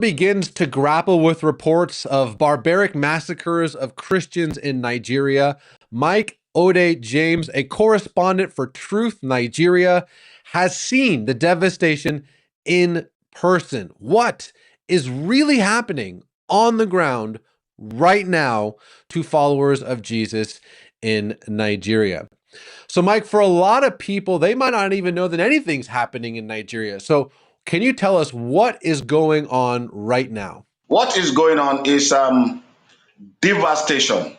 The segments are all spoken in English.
begins to grapple with reports of barbaric massacres of Christians in Nigeria. Mike Ode James, a correspondent for Truth Nigeria, has seen the devastation in person. What is really happening on the ground right now to followers of Jesus in Nigeria? So, Mike, for a lot of people, they might not even know that anything's happening in Nigeria. So, can you tell us what is going on right now? What is going on is devastation,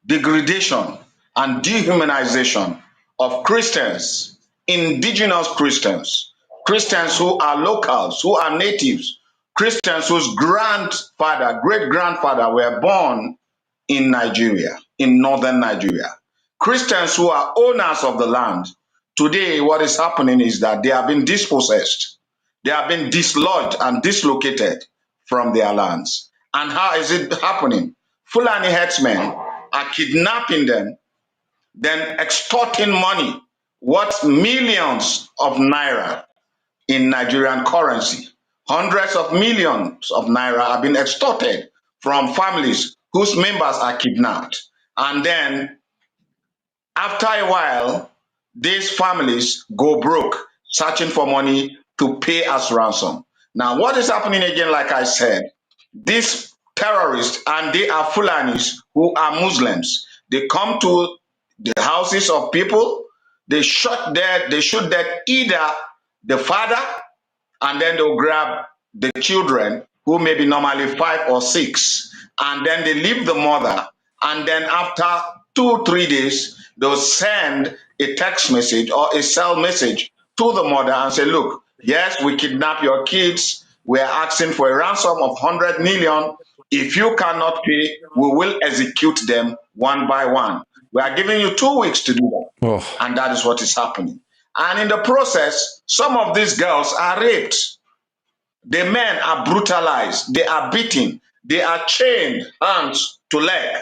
degradation, and dehumanization of Christians, indigenous Christians, Christians who are locals, who are natives, Christians whose grandfather, great grandfather were born in Nigeria, in northern Nigeria. Christians who are owners of the land. Today, what is happening is that they have been dispossessed. They have been dislodged and dislocated from their lands. And how is it happening? Fulani herdsmen are kidnapping them, then extorting money, worth millions of naira in Nigerian currency. Hundreds of millions of naira have been extorted from families whose members are kidnapped. And then, after a while, these families go broke, searching for money to pay as ransom. Now, what is happening again, like I said, these terrorists, and they are Fulanis who are Muslims, they come to the houses of people, they shoot dead either the father, and then they'll grab the children, who may be normally 5 or 6, and then they leave the mother, and then after 2-3 days, they'll send a text message or a cell message to the mother and say, look, yes, we kidnap your kids. We are asking for a ransom of 100 million. If you cannot pay, we will execute them one by one. We are giving you 2 weeks to do that. Oh. And that is what is happening. And in the process, some of these girls are raped. The men are brutalized. They are beaten. They are chained hands to leg.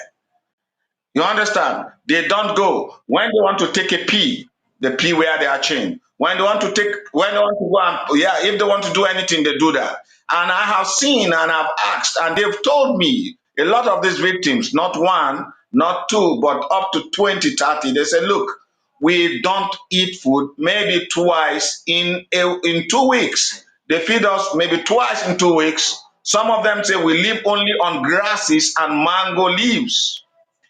You understand? They don't go. When they want to take a pee, the pee where they are chained. When they want to go and, if they want to do anything, they do that. And I have seen and I've asked, and they've told me, a lot of these victims, not 1, not 2, but up to 20, 30, they say, look, we don't eat food maybe twice in 2 weeks. They feed us maybe twice in 2 weeks. Some of them say we live only on grasses and mango leaves.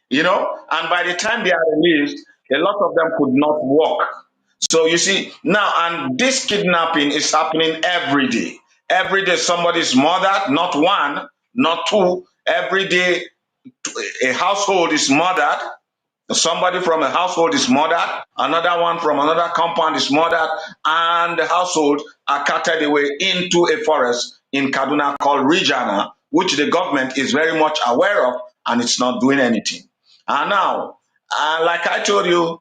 You know, and by the time they are released, a lot of them could not walk. So you see, now, and this kidnapping is happening every day. Every day somebody is murdered, not 1, not 2. Every day a household is murdered. Somebody from a household is murdered. Another one from another compound is murdered. And the household are carted away into a forest in Kaduna called Rijana, which the government is very much aware of, and it's not doing anything. And now, like I told you,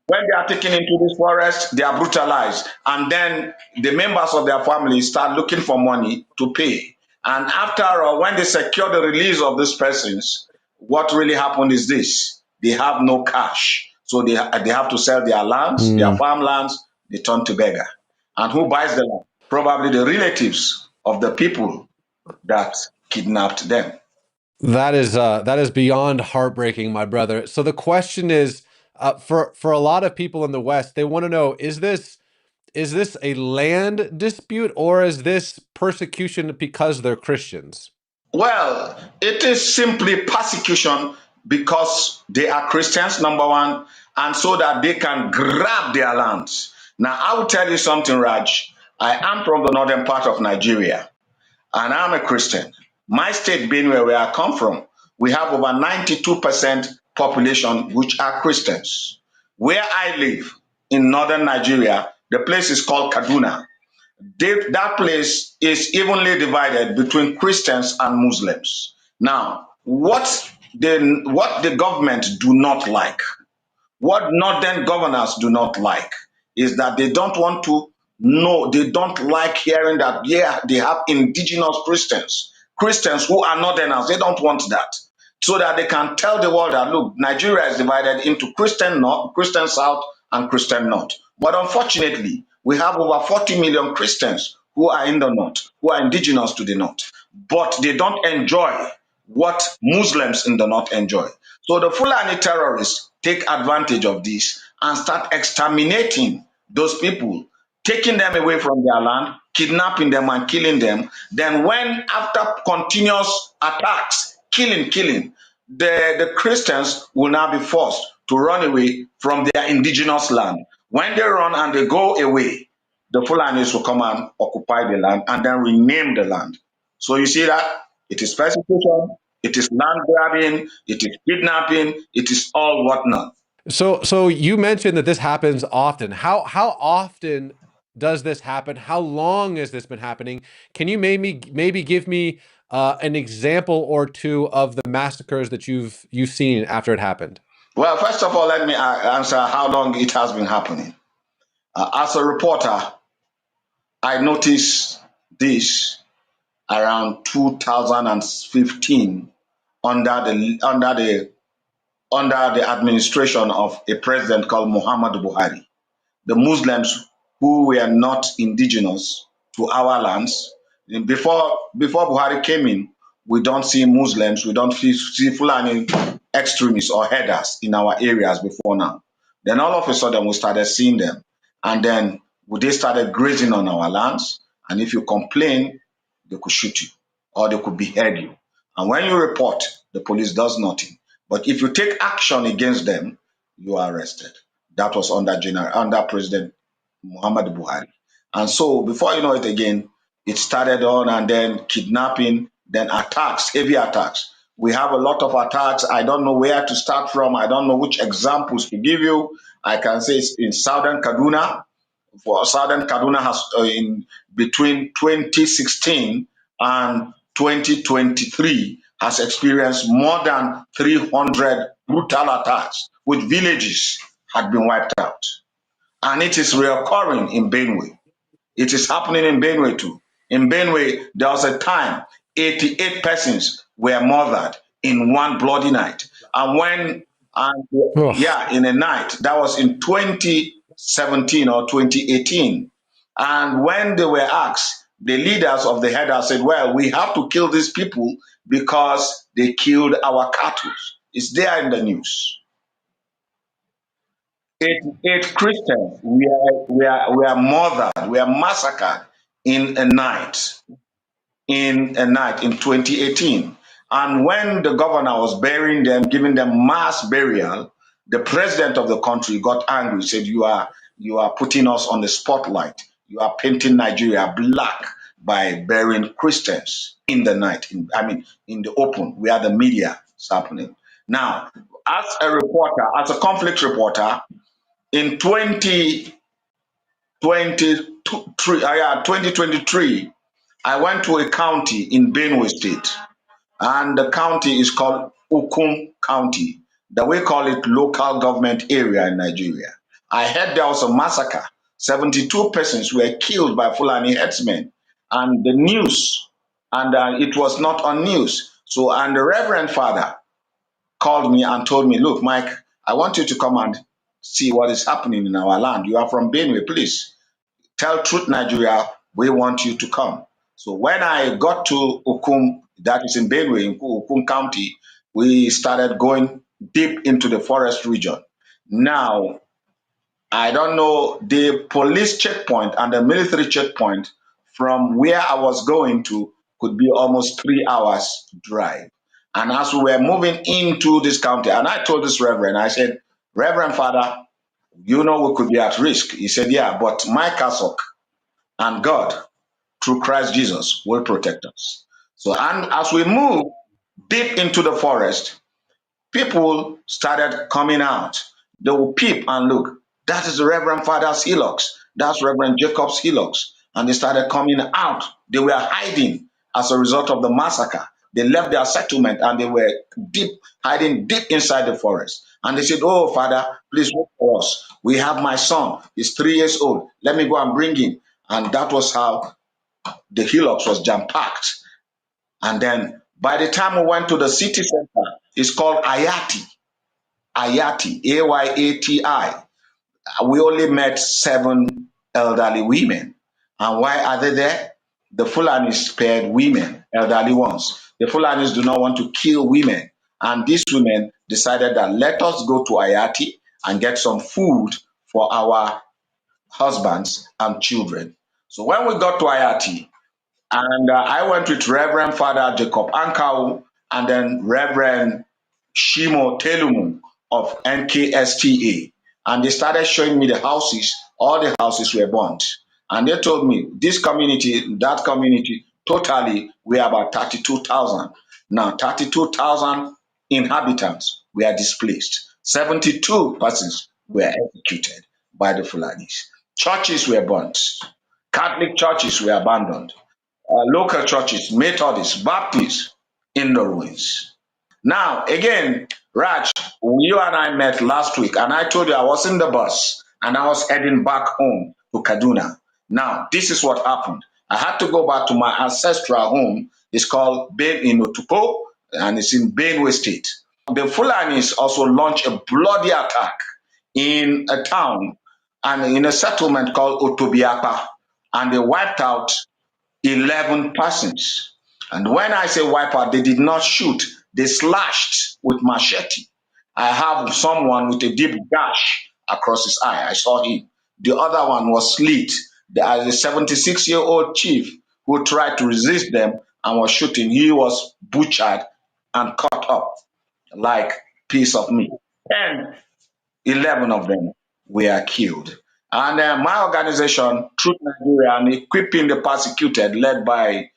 when they are taken into this forest, they are brutalized. And then the members of their family start looking for money to pay. And after all, when they secure the release of these persons, what really happened is this. They have no cash. So they have to sell their lands, their farmlands, they turn to beggar. And who buys the land? Probably the relatives of the people that kidnapped them. That is beyond heartbreaking, my brother. So the question is, for a lot of people in the West, they want to know, is this a land dispute, or is this persecution because they're Christians? Well, it is simply persecution because they are Christians, number one, and so that they can grab their lands. Now, I will tell you something, Raj. I am from the northern part of Nigeria, and I'm a Christian. My state, Benue, where I come from, we have over 92% population which are Christians. Where I live in northern Nigeria, the place is called Kaduna. That place is evenly divided between Christians and Muslims. Now, what the government do not like, what northern governors do not like, is that they don't want to know, they don't like hearing that, they have indigenous Christians who are northerners. They don't want that. So that they can tell the world that, look, Nigeria is divided into Christian North, Christian South, and Christian North. But unfortunately, we have over 40 million Christians who are in the North, who are indigenous to the North. but they don't enjoy what Muslims in the north enjoy. So the Fulani terrorists take advantage of this and start exterminating those people, taking them away from their land, kidnapping them and killing them. Then when after continuous attacks, killing, the Christians will now be forced to run away from their indigenous land. When they run and they go away, the Fulanis will come and occupy the land and then rename the land. So you see that it is persecution, it is land grabbing, it is kidnapping, it is all whatnot. So you mentioned that this happens often. How often does this happen? How long has this been happening? Can you maybe give me an example or two of the massacres that you've seen after it happened? Well, first of all, let me answer how long it has been happening. As a reporter, I noticed this around 2015 under the administration of a president called Muhammadu Buhari. The Muslims who were not indigenous to our lands. Before Buhari came in, we don't see Muslims, we don't see Fulani extremists or headers in our areas before now. Then all of a sudden we started seeing them. And then they started grazing on our lands. And if you complain, they could shoot you or they could behead you. And when you report, the police does nothing. But if you take action against them, you are arrested. That was under President Muhammad Buhari. And so before you know it again, it started on and then kidnapping, then attacks, heavy attacks. We have a lot of attacks. I don't know where to start from. I don't know which examples to give you. I can say it's in southern Kaduna. For southern Kaduna has in between 2016 and 2023 has experienced more than 300 brutal attacks with villages had been wiped out. And it is reoccurring in Benue. It is happening in Benue too. In Benue, there was a time 88 persons were murdered in one bloody night. And in a night, that was in 2017 or 2018. And when they were asked, the leaders of the headers said, well, we have to kill these people because they killed our cattle. It's there in the news. Eight Christians were murdered, were massacred in a night in 2018. And when the governor was burying them, giving them mass burial, the president of the country got angry, said, you are putting us on the spotlight. You are painting Nigeria black by burying Christians in the night, in the open, where the media is happening. Now, as a reporter, as a conflict reporter, in 2023, I went to a county in Benue State, and the county is called Ukum County, that we call it local government area in Nigeria. I heard there was a massacre. 72 persons were killed by Fulani herdsmen, and the news, and it was not on news. So, and the Reverend Father called me and told me, look, Mike, I want you to come and see what is happening in our land. You are from Benue, please tell Truth Nigeria, we want you to come. So when I got to Ukum, that is in Benue, in Ukum County, we started going deep into the forest region. Now, I don't know, the police checkpoint and the military checkpoint from where I was going to could be almost 3 hours drive. And as we were moving into this county, and I told this reverend, I said, Reverend Father, you know we could be at risk. He said, yeah, but my cassock and God, through Christ Jesus, will protect us. So, and as we move deep into the forest, people started coming out. They will peep and look. That is the Reverend Father's hillocks. That's Reverend Jacob's hillocks. And they started coming out. They were hiding as a result of the massacre. They left their settlement and they were hiding deep inside the forest. And they said, oh, Father, please wait for us. We have my son. He's 3 years old. Let me go and bring him. And that was how the hillocks was jam-packed. And then by the time we went to the city center, it's called Ayati, Ayati. We only met 7 elderly women. And why are they there? The Fulani spared women, elderly ones. The Fulanis do not want to kill women. And these women decided that let us go to Ayati and get some food for our husbands and children. So when we got to Ayati, and I went with Reverend Father Jacob Ankau and then Reverend Shimo Telumu of NKSTA. And they started showing me the houses. All the houses were burnt. And they told me this community, that community, totally, we are about 32,000. Now, 32,000 inhabitants were displaced. 72 persons were executed by the Fulanis. Churches were burnt. Catholic churches were abandoned. Local churches, Methodists, Baptists in the ruins. Now, again, Raj, you and I met last week, and I told you I was in the bus and I was heading back home to Kaduna. Now, this is what happened. I had to go back to my ancestral home. It's called Ben in Otupo, and it's in Benue State. The Fulanis also launched a bloody attack in a town and in a settlement called Otobiapa, and they wiped out 11 persons. And when I say wipe out, they did not shoot, they slashed with machete. I have someone with a deep gash across his eye. I saw him. The other one was slit. There is a 76-year-old chief who tried to resist them and was shooting. He was butchered and cut up like piece of meat. And 11 of them were killed. And my organization, Truth Nigeria, and Equipping the Persecuted, led by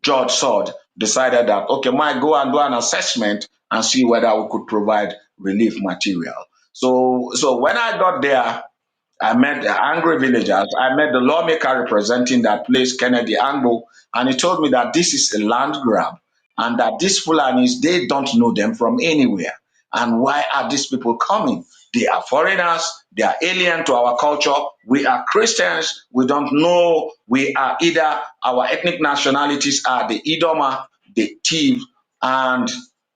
George Sword, decided that, okay, might go and do an assessment and see whether we could provide relief material. So when I got there, I met the angry villagers. I met the lawmaker representing that place, Kennedy Angbo, and he told me that this is a land grab and that these Fulanis, they don't know them from anywhere. And why are these people coming? They are foreigners. They are alien to our culture. We are Christians. We don't know. We are either, our ethnic nationalities are the Idoma, the Tiv, and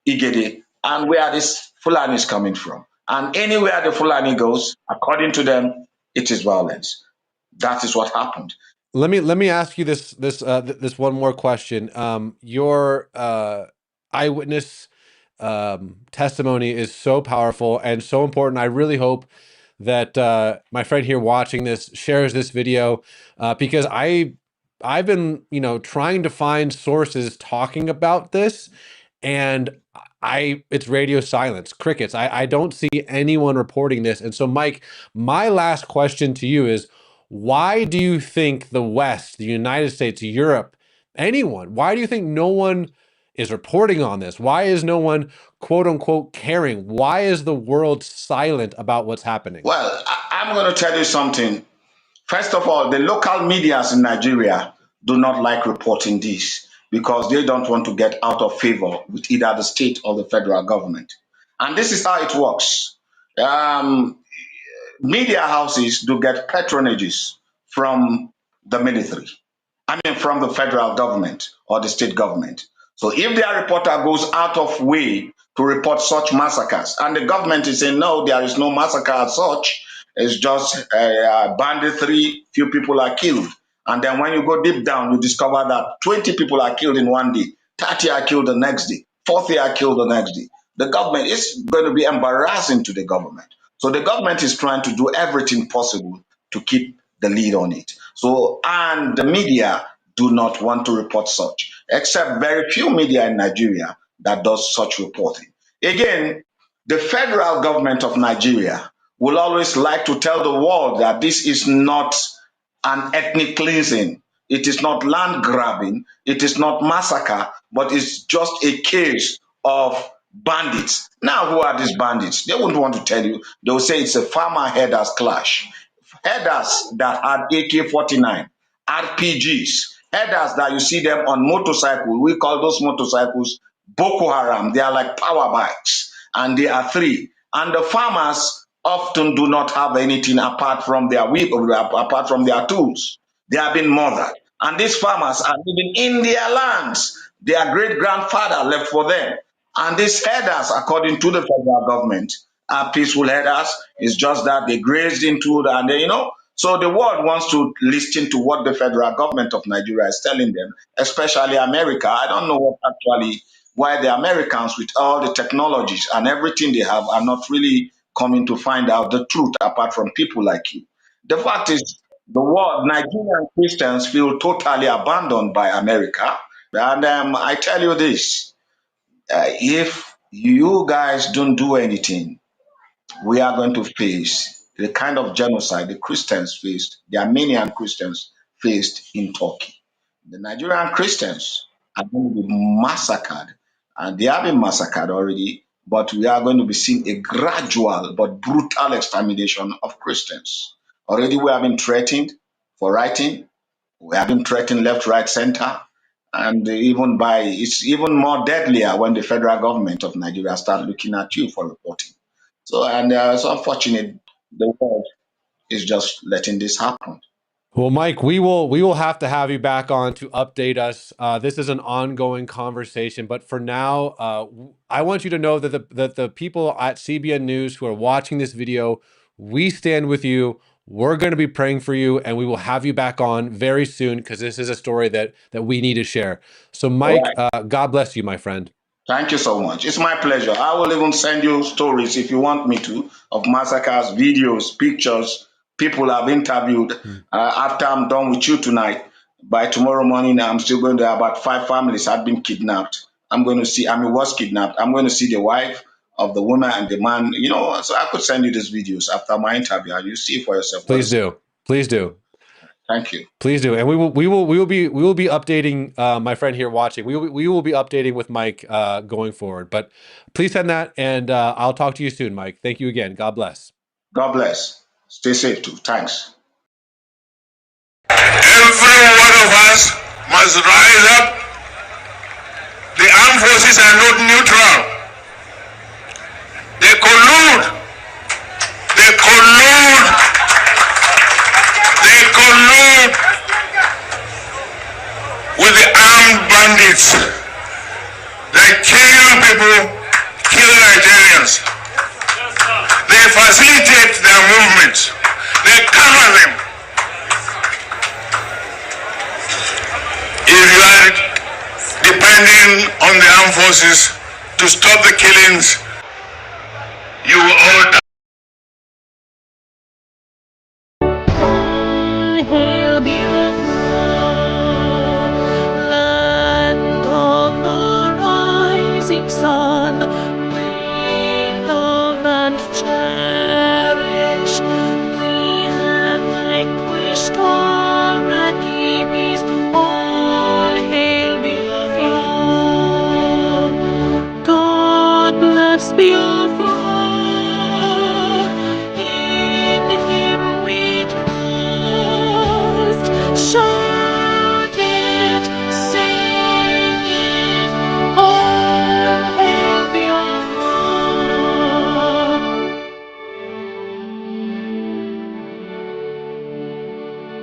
Igede. And where are these Fulanis coming from? And anywhere the Fulani goes, according to them, it is violence. That is what happened. Let me ask you this one more question. Your eyewitness testimony is so powerful and so important. I really hope that my friend here watching this shares this video because I've been trying to find sources talking about this, and it's radio silence, crickets. I don't see anyone reporting this. And so, Mike, my last question to you is, why do you think the West, the United States, Europe, anyone, why do you think no one is reporting on this? Why is no one, quote unquote, caring? Why is the world silent about what's happening? Well, I'm going to tell you something. First of all, the local medias in Nigeria do not like reporting this because they don't want to get out of favor with either the state or the federal government. And this is how it works. Media houses do get patronages from the military. I mean, from the federal government or the state government. So if their reporter goes out of way to report such massacres, and the government is saying, no, there is no massacre as such, it's just banditry, few people are killed. And then when you go deep down, you discover that 20 people are killed in one day, 30 are killed the next day, 40 are killed the next day. The government is going to be embarrassing to the government. So the government is trying to do everything possible to keep the lead on it. So, and the media do not want to report such, except very few media in Nigeria that does such reporting. Again, the federal government of Nigeria will always like to tell the world that this is not an ethnic cleansing. It is not land grabbing. It is not massacre, but it's just a case of bandits. Now, who are these bandits? They wouldn't want to tell you. They will say it's a farmer herders clash. Herders that had AK-49, RPGs, herders that you see them on motorcycles. We call those motorcycles Boko Haram. They are like power bikes, and they are three. And the farmers often do not have anything apart from their whip, apart from their tools. They have been murdered. And these farmers are living in their lands. Their great grandfather left for them. And these herders, according to the federal government, are peaceful herders. It's just that they grazed into the, and they, So the world wants to listen to what the federal government of Nigeria is telling them, especially America. I don't know why the Americans, with all the technologies and everything they have, are not really coming to find out the truth apart from people like you. The fact is, the world, Nigerian Christians feel totally abandoned by America. And I tell you this, if you guys don't do anything, we are going to face the kind of genocide the Christians faced, the Armenian Christians faced in Turkey. The Nigerian Christians are going to be massacred, and they have been massacred already, but we are going to be seeing a gradual but brutal extermination of Christians. Already we have been threatened for writing, we have been threatened left, right, center, and even by it's even more deadlier when the federal government of Nigeria start looking at you for reporting. So, and it's unfortunate the world is just letting this happen. Well, Mike, we will have to have you back on to update us. This is an ongoing conversation, but for now, I want you to know that the people at CBN News who are watching this video, we stand with you. We're going to be praying for you, and we will have you back on very soon because this is a story that we need to share. So, All Mike, right. God bless you, my friend. Thank you so much. It's my pleasure. I will even send you stories if you want me to of massacres, videos, pictures, people I've interviewed. After I'm done with you tonight, by tomorrow morning, I'm still going to about 5 families had been kidnapped. I'm going to see, I mean, was kidnapped. I'm going to see the wife of the woman and the man, so I could send you these videos after my interview and you see for yourself what Please is. do. Please do. Thank you. Please do, and we will be updating my friend here watching. We will be updating with Mike going forward. But please send that, and I'll talk to you soon, Mike. Thank you again. God bless. God bless. Stay safe too. Thanks. Every one of us must rise up. The armed forces are not neutral. They collude. They collude. They collude with the armed bandits. They kill people, kill Nigerians. They facilitate their movements. They cover them. If you are depending on the armed forces to stop the killings, you will all die. Hail Biafran, land of the rising sun, we love and cherish. We have vanquished our enemies. All hail Biafran. God bless Biafran. In Him we trust. Shout it, sing it, all hail Biafran.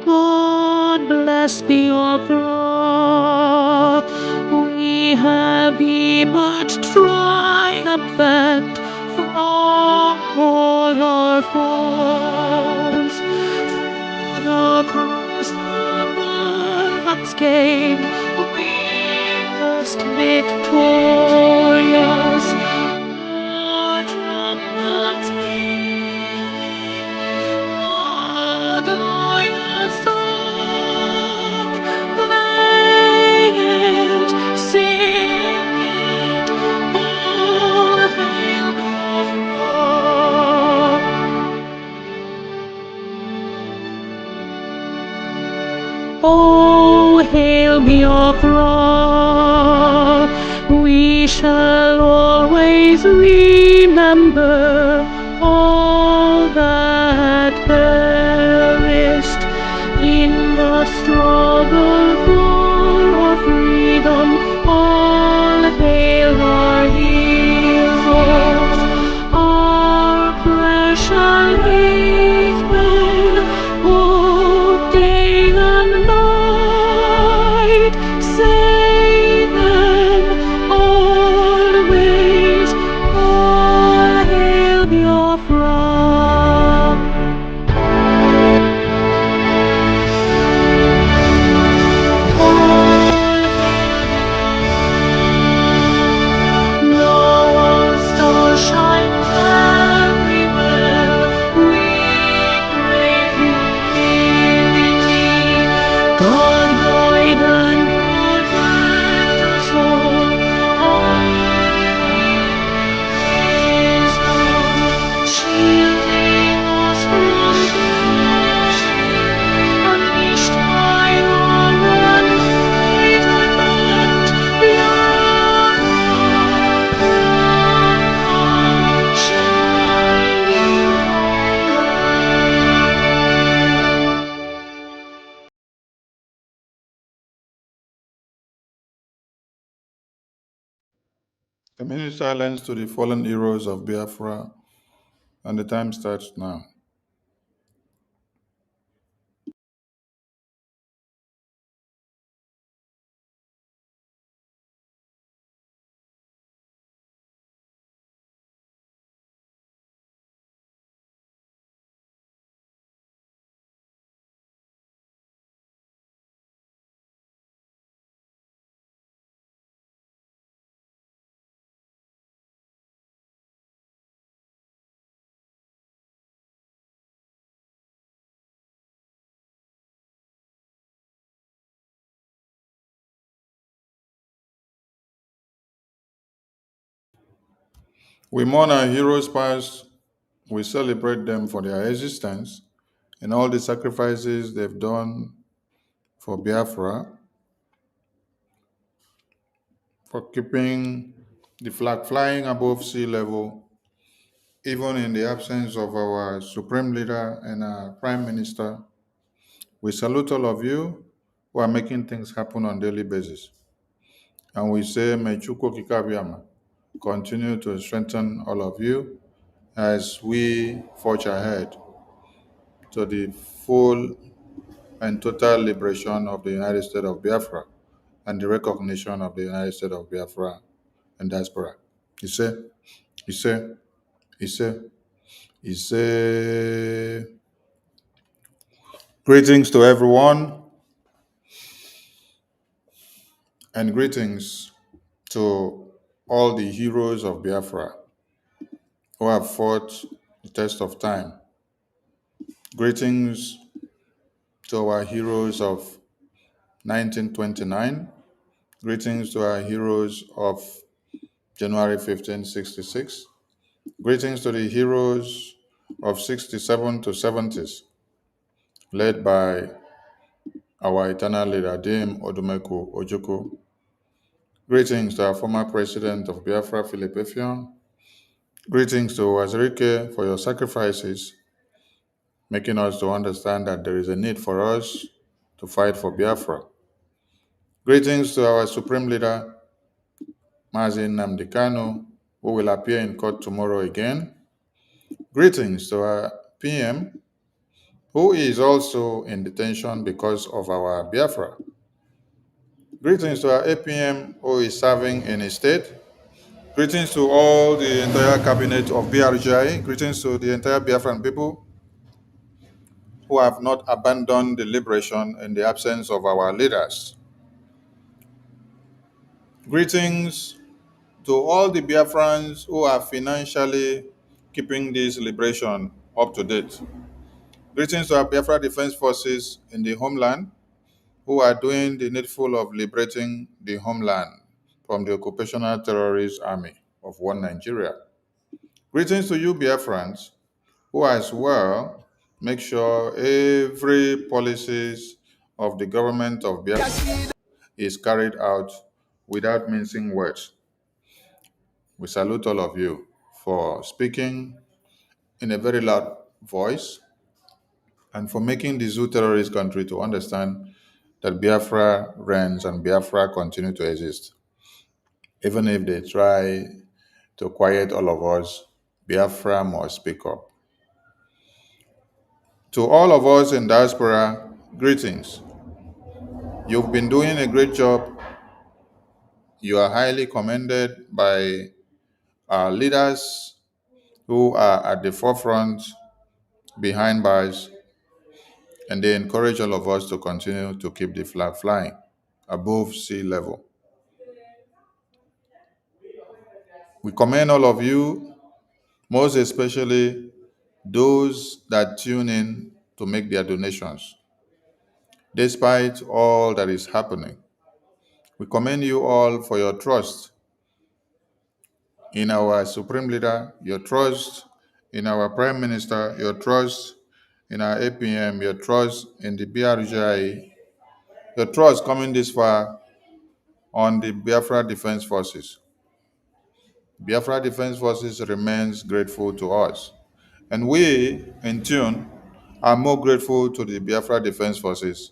God bless Biafra. We have emerged triumphant from all our foes. Through the cross the blood has gained, we must victorious. The trumpets the lions song, play it, sing it, all hail Biafra. Oh, hail Biafra, we shall always remember all that perished in the struggle for our freedom. All hail our heroes, our precious men, who day and night say them always. The minister lends to the fallen heroes of Biafra, and the time starts now. We mourn our heroes past, we celebrate them for their existence and all the sacrifices they've done for Biafra, for keeping the flag flying above sea level, even in the absence of our supreme leader and our prime minister. We salute all of you who are making things happen on a daily basis. And we say, may Chukwu Kikabiyama continue to strengthen all of you as we forge ahead to the full and total liberation of the United States of Biafra and the recognition of the United States of Biafra and diaspora. He said, he said, he said, he said, greetings to everyone and greetings to all the heroes of Biafra who have fought the test of time. Greetings to our heroes of 1929. Greetings to our heroes of January 1566. Greetings to the heroes of 67 to 70s, led by our eternal leader, Dame Odumeku Ojukwu. Greetings to our former president of Biafra, Philip Effiong. Greetings to Wazirike for your sacrifices, making us to understand that there is a need for us to fight for Biafra. Greetings to our supreme leader, Nnamdi Kanu, who will appear in court tomorrow again. Greetings to our PM, who is also in detention because of our Biafra. Greetings to our APM, who is serving in his state. Greetings to all the entire cabinet of BRGI. Greetings to the entire Biafran people who have not abandoned the liberation in the absence of our leaders. Greetings to all the Biafrans who are financially keeping this liberation up to date. Greetings to our Biafra Defense Forces in the homeland who are doing the needful of liberating the homeland from the occupational terrorist army of one Nigeria. Greetings to you Biafrans who as well make sure every policies of the government of Biafra is carried out without mincing words. We salute all of you for speaking in a very loud voice and for making the zoo terrorist country to understand that Biafra reigns and Biafra continue to exist. Even if they try to quiet all of us, Biafra must speak up. To all of us in diaspora, greetings. You've been doing a great job. You are highly commended by our leaders who are at the forefront behind bars, and they encourage all of us to continue to keep the flag flying above sea level. We commend all of you, most especially those that tune in to make their donations. Despite all that is happening, we commend you all for your trust in our Supreme Leader, your trust in our Prime Minister, your trust in our APM, your trust in the BRGI, your trust coming this far on the Biafra Defense Forces. Biafra Defense Forces remains grateful to us. And we, in tune, are more grateful to the Biafra Defense Forces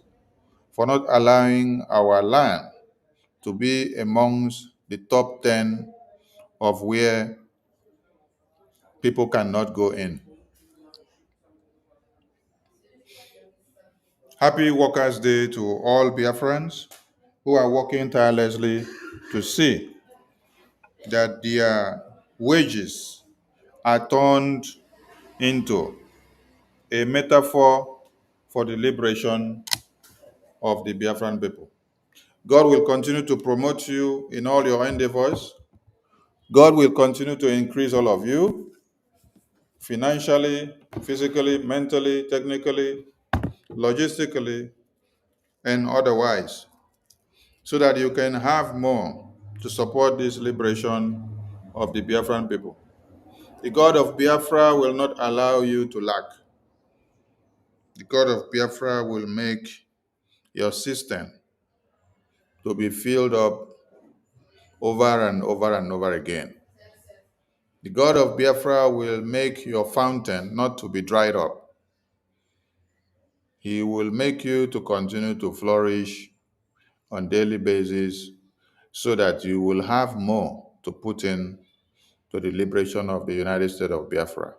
for not allowing our land to be amongst the top 10 of where people cannot go in. Happy Workers' Day to all Biafrans who are working tirelessly to see that their wages are turned into a metaphor for the liberation of the Biafran people. God will continue to promote you in all your endeavors. God will continue to increase all of you financially, physically, mentally, technically, logistically, and otherwise, so that you can have more to support this liberation of the Biafran people. The God of Biafra will not allow you to lack. The God of Biafra will make your system to be filled up over and over and over again. The God of Biafra will make your fountain not to be dried up. He will make you to continue to flourish on daily basis so that you will have more to put in to the liberation of the United States of Biafra.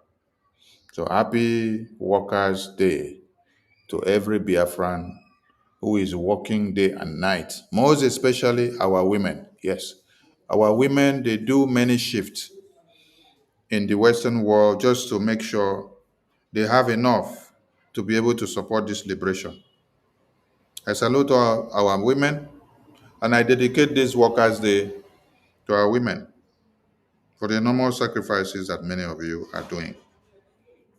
So happy Workers' Day to every Biafran who is working day and night, most especially our women. Yes, our women, they do many shifts in the Western world just to make sure they have enough to be able to support this liberation. I salute our women, and I dedicate this Workers' Day to our women for the enormous sacrifices that many of you are doing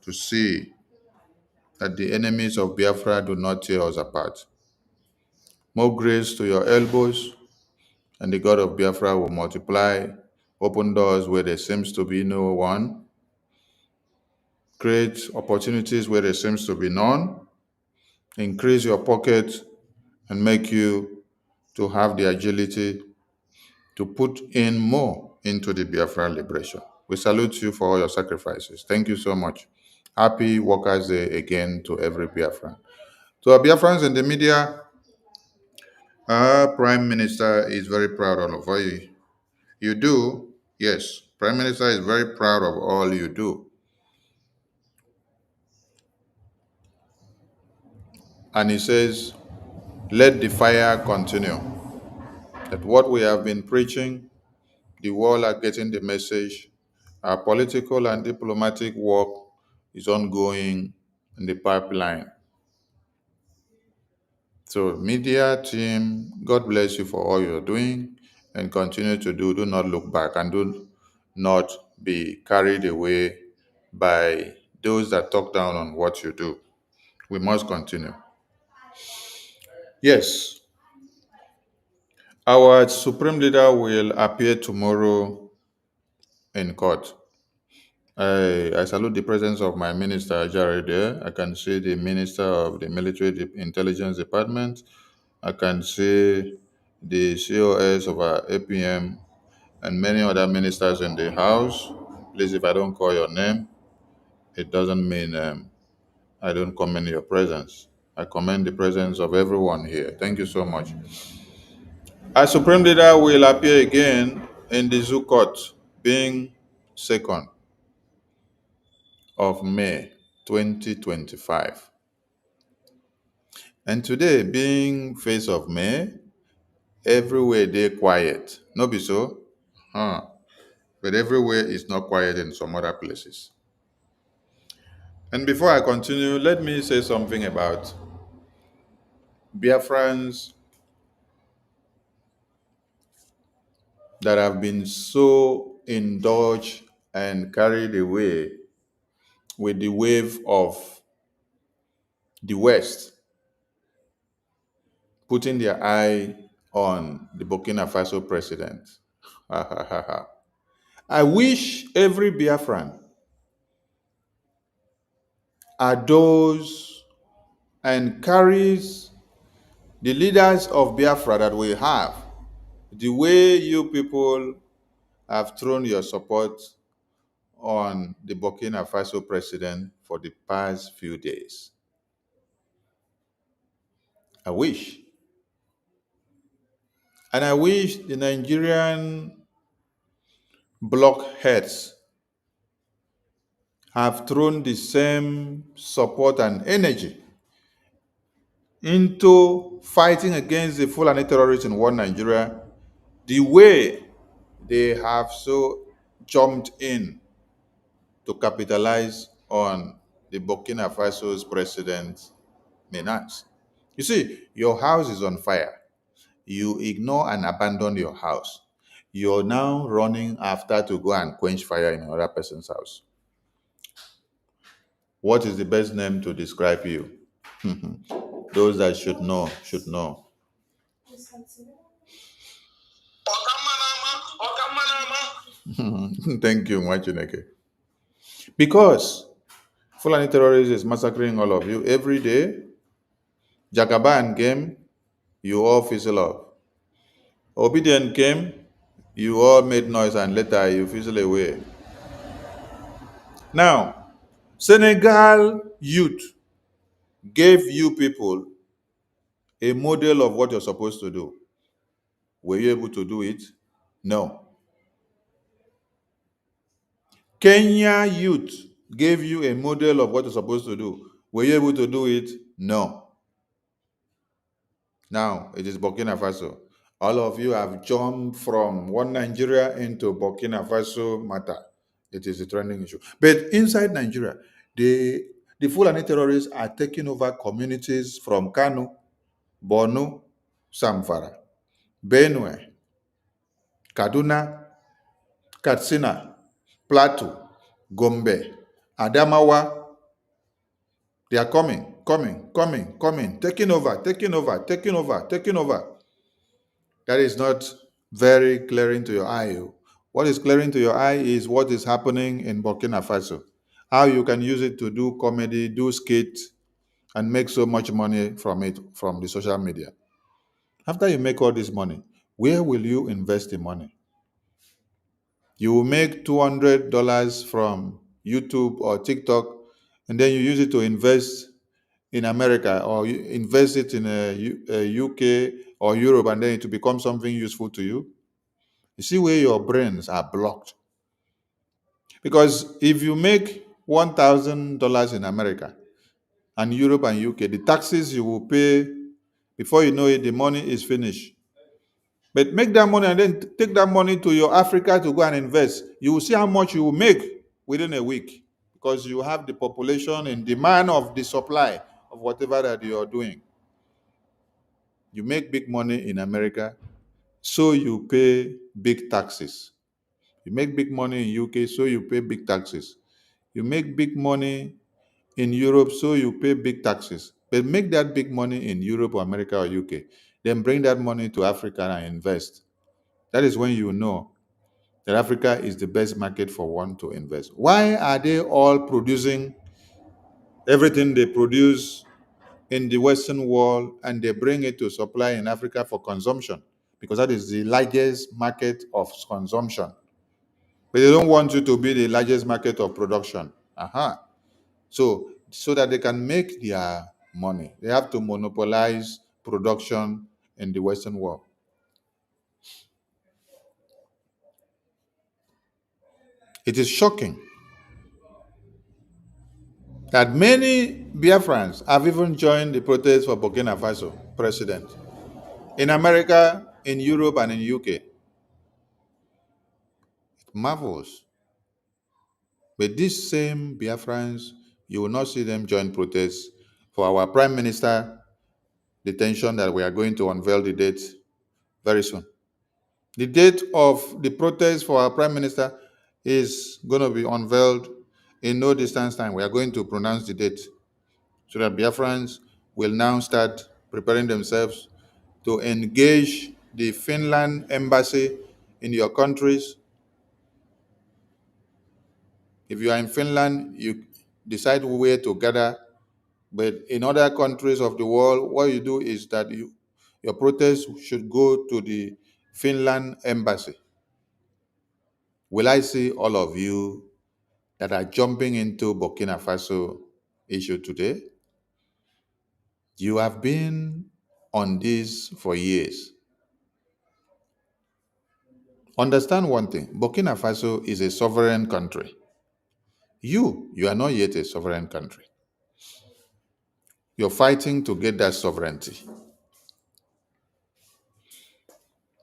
to see that the enemies of Biafra do not tear us apart. More grace to your elbows, and the God of Biafra will multiply, open doors where there seems to be no one, create opportunities where there seems to be none, increase your pocket, and make you to have the agility to put in more into the Biafra liberation. We salute you for all your sacrifices. Thank you so much. Happy Workers' Day again to every Biafran. To our Biafrans in the media, our Prime Minister is very proud of all you do. Yes, Prime Minister is very proud of all you do. And he says, let the fire continue. That what we have been preaching, the world are getting the message. Our political and diplomatic work is ongoing in the pipeline. So, media team, God bless you for all you're doing and continue to do. Do not look back and do not be carried away by those that talk down on what you do. We must continue. Yes, our Supreme Leader will appear tomorrow in court. I salute the presence of my Minister Jared there. I can see the Minister of the Military Intelligence Department. I can see the COS of our APM and many other ministers in the House. Please, if I don't call your name, it doesn't mean I don't commend your presence. I commend the presence of everyone here. Thank you so much. Our Supreme Leader will appear again in the Zoo Court, being 2nd of May 2025. And today, being face of May, everywhere they quiet. No be so? Huh. But everywhere is not quiet in some other places. And before I continue, let me say something about Biafrans that have been so indulged and carried away with the wave of the West putting their eye on the Burkina Faso president. I wish every Biafran adores and carries the leaders of Biafra that we have, the way you people have thrown your support on the Burkina Faso president for the past few days. I wish. And I wish the Nigerian blockheads have thrown the same support and energy into fighting against the Fulani terrorists in one Nigeria, the way they have so jumped in to capitalize on the Burkina Faso's president's menace. You see, your house is on fire. You ignore and abandon your house. You're now running after to go and quench fire in another person's house. What is the best name to describe you? Those that should know, should know. Thank you, Mwachineke. Because Fulani terrorists is massacring all of you every day. Jagaban came, you all fizzle off. Obedient came, you all made noise and later you fizzle away. Now, Senegal youth gave you people a model of what you're supposed to do. Were you able to do it? No. Kenya youth gave you a model of what you're supposed to do. Were you able to do it? No. Now it is Burkina Faso. All of you have jumped from one Nigeria into Burkina Faso matter. It is a trending issue. But inside Nigeria, the Fulani terrorists are taking over communities from Kanu, Borno, Samfara, Benue, Kaduna, Katsina, Plateau, Gombe, Adamawa. They are coming, taking over. That is not very clearing to your eye. What is clearing to your eye is what is happening in Burkina Faso. How you can use it to do comedy, do skits, and make so much money from it, from the social media. After you make all this money, where will you invest the money? You will make $200 from YouTube or TikTok, and then you use it to invest in America, or you invest it in a UK or Europe, and then it will become something useful to you. You see where your brains are blocked. Because if you make $1,000 in America and Europe and UK, the taxes you will pay, before you know it, the money is finished. But make that money and then take that money to your Africa to go and invest. You will see how much you will make within a week, because you have the population in demand of the supply of whatever that you are doing. You make big money in America, so you pay big taxes. You make big money in UK, so you pay big taxes. You make big money in Europe, so you pay big taxes. But make that big money in Europe or America or UK, then bring that money to Africa and invest. That is when you know that Africa is the best market for one to invest. Why are they all producing everything they produce in the Western world and they bring it to supply in Africa for consumption? Because that is the largest market of consumption. But they don't want you to be the largest market of production. So that they can make their money, they have to monopolize production in the Western world. It is shocking that many Biafrans have even joined the protest for Burkina Faso president in America, in Europe, and in UK. It marvels. But these same Biafrans, you will not see them join protests for our prime minister detention that we are going to unveil the date very soon. The date of the protest for our prime minister is going to be unveiled in no distance time. We are going to pronounce the date so that Biafrans will now start preparing themselves to engage the Finland embassy in your countries. If you are in Finland, you decide where to gather. But in other countries of the world, what you do is that your protest should go to the Finland embassy. Will I see all of you that are jumping into Burkina Faso issue today? You have been on this for years. Understand one thing. Burkina Faso is a sovereign country. You are not yet a sovereign country. You're fighting to get that sovereignty.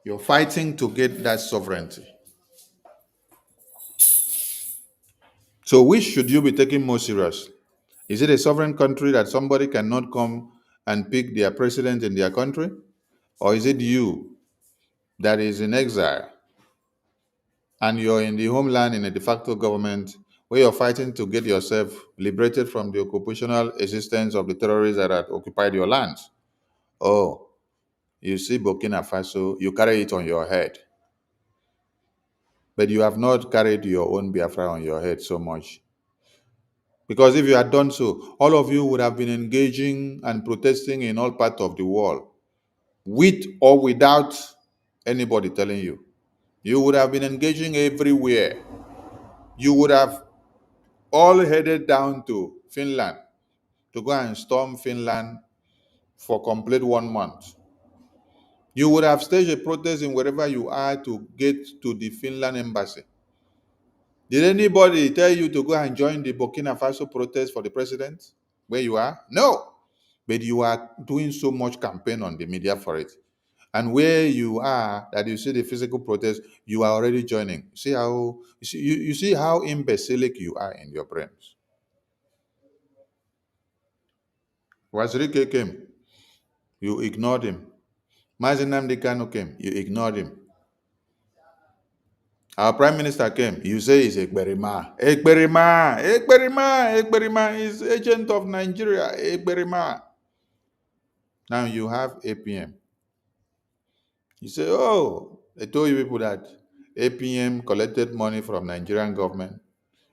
You're fighting to get that sovereignty. So which should you be taking more serious? Is it a sovereign country that somebody cannot come and pick their president in their country? Or is it you that is in exile and you're in the homeland in a de facto government where you're fighting to get yourself liberated from the occupational existence of the terrorists that had occupied your lands? Oh, you see Burkina Faso, you carry it on your head. But you have not carried your own Biafra on your head so much. Because if you had done so, all of you would have been engaging and protesting in all parts of the world, with or without anybody telling you. You would have been engaging everywhere. You would have all headed down to Finland to go and storm Finland for complete 1 month. You would have staged a protest in wherever you are to get to the Finland embassy. Did anybody tell you to go and join the Burkina Faso protest for the president where you are? No. But you are doing so much campaign on the media for it. And where you are, that you see the physical protest, you are already joining. You see how imbecilic you are in your brains. Wazirike came, you ignored him. Nnamdi Kanu came, you ignored him. Our prime minister came, you say he's Ekberima. Ekberima is agent of Nigeria, Ekberima. Now you have APM. You say, oh, they told you people that APM collected money from Nigerian government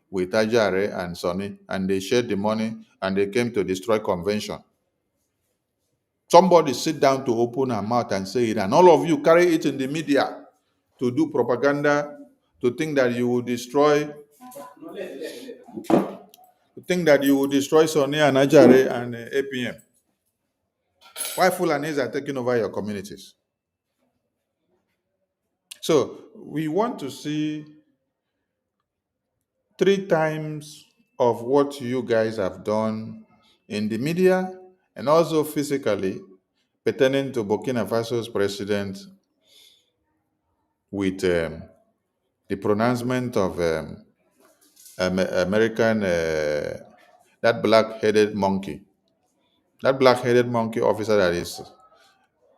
with Ajare and Sonny, and they shared the money and they came to destroy convention. Somebody sit down to open her mouth and say it, and all of you carry it in the media to do propaganda, to think that you will destroy, Sonny and Ajare and APM. Why Fulanis are taking over your communities? So we want to see 3 times of what you guys have done in the media and also physically pertaining to Burkina Faso's president with the pronouncement of American, that black-headed monkey officer that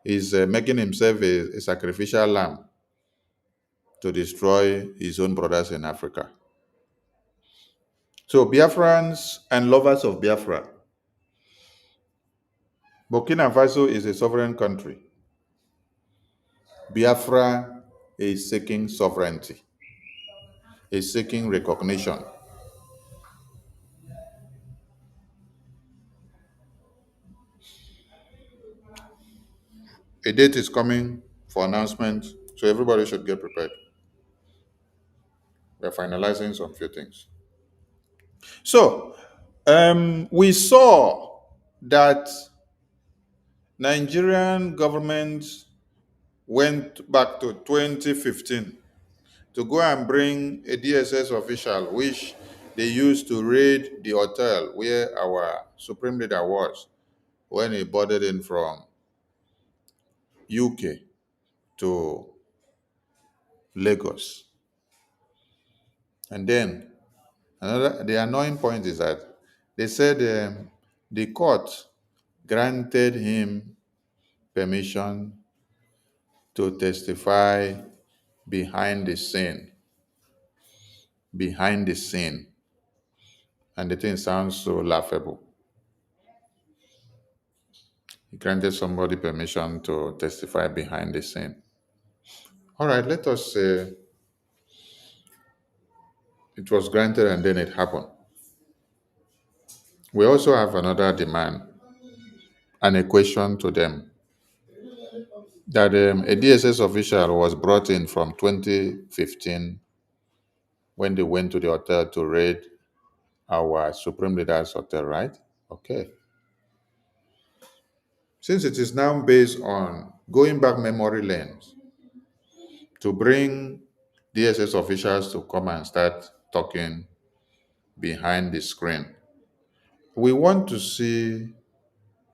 is making himself a sacrificial lamb to destroy his own brothers in Africa. So Biafrans and lovers of Biafra, Burkina Faso is a sovereign country. Biafra is seeking sovereignty, is seeking recognition. A date is coming for announcement, so everybody should get prepared. We're finalizing some few things. So, we saw that Nigerian government went back to 2015 to go and bring a DSS official, which they used to raid the hotel where our supreme leader was when he boarded in from UK to Lagos. And then the annoying point is that they said the court granted him permission to testify behind the scene. Behind the scene. And the thing sounds so laughable. He granted somebody permission to testify behind the scene. All right, let us say it was granted and then it happened. We also have another demand and a question to them that a DSS official was brought in from 2015 when they went to the hotel to raid our supreme leader's hotel, right? Okay. Since it is now based on going back memory lanes to bring DSS officials to come and start talking behind the screen. We want to see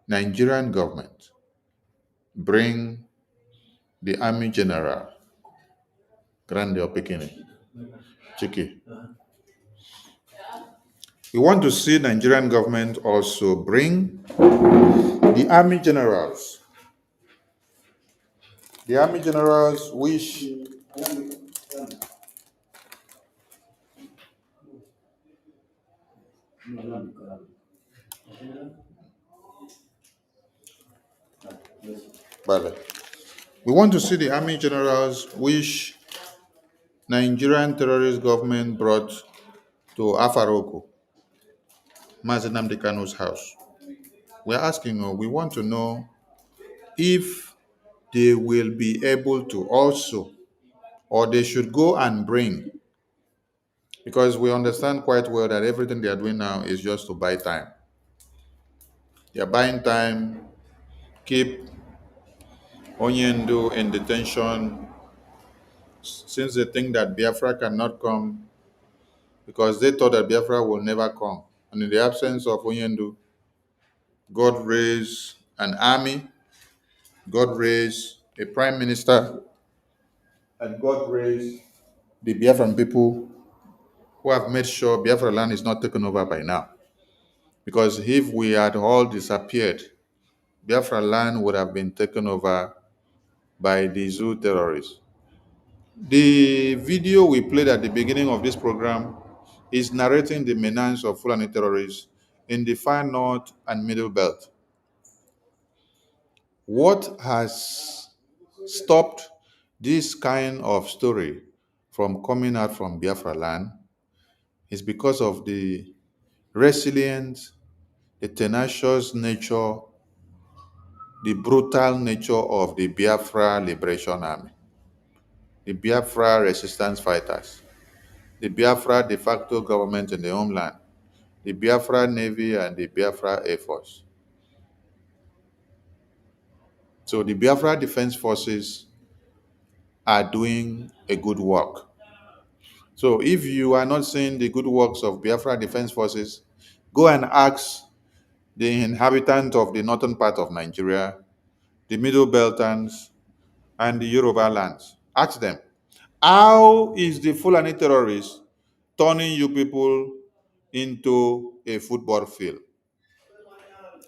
Nigerian government bring the army general, Grande Opekine, Chiki. We want to see Nigerian government also bring the army generals. The army generals which Vale. We want to see the army generals which Nigerian terrorist government brought to Afaroko, Mazi Nnamdi Kanu's house. We're asking, we want to know if they will be able to also, or they should go and bring, because we understand quite well that everything they are doing now is just to buy time. They are buying time, keep Onyendu in detention, since they think that Biafra cannot come, because they thought that Biafra will never come. And in the absence of Onyendu, God raised an army, God raised a prime minister, and God raised the Biafran people who have made sure Biafra land is not taken over by now. Because if we had all disappeared, Biafra land would have been taken over by the zoo terrorists. The video we played at the beginning of this program is narrating the menace of Fulani terrorists in the far north and middle belt. What has stopped this kind of story from coming out from Biafra land is because of the resilient, the tenacious nature, the brutal nature of the Biafra Liberation Army, the Biafra resistance fighters, the Biafra de facto government in the homeland, the Biafra Navy, and the Biafra Air Force. So the Biafra Defense Forces are doing a good work. So if you are not seeing the good works of Biafra Defense Forces, go and ask the inhabitants of the northern part of Nigeria, the Middle Beltans, and the Yoruba lands. Ask them, how is the Fulani terrorists turning you people into a football field?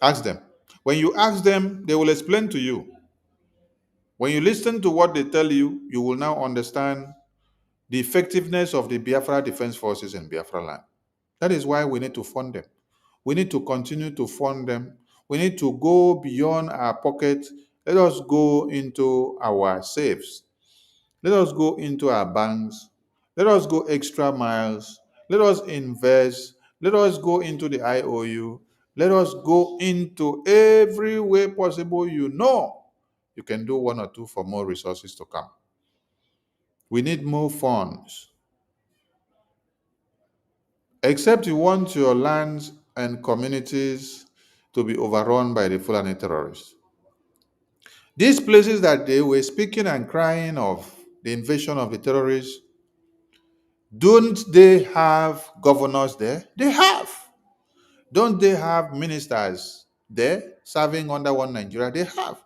Ask them. When you ask them, they will explain to you. When you listen to what they tell you, you will now understand the effectiveness of the Biafra Defense Forces in Biafra land. That is why we need to fund them. We need to continue to fund them. We need to go beyond our pocket. Let us go into our safes. Let us go into our banks. Let us go extra miles. Let us invest. Let us go into the IOU. Let us go into every way possible you can do one or two for more resources to come. We need more funds. Except you want your lands and communities to be overrun by the Fulani terrorists. These places that they were speaking and crying of the invasion of the terrorists, don't they have governors there? They have. Don't they have ministers there serving under one Nigeria? They have.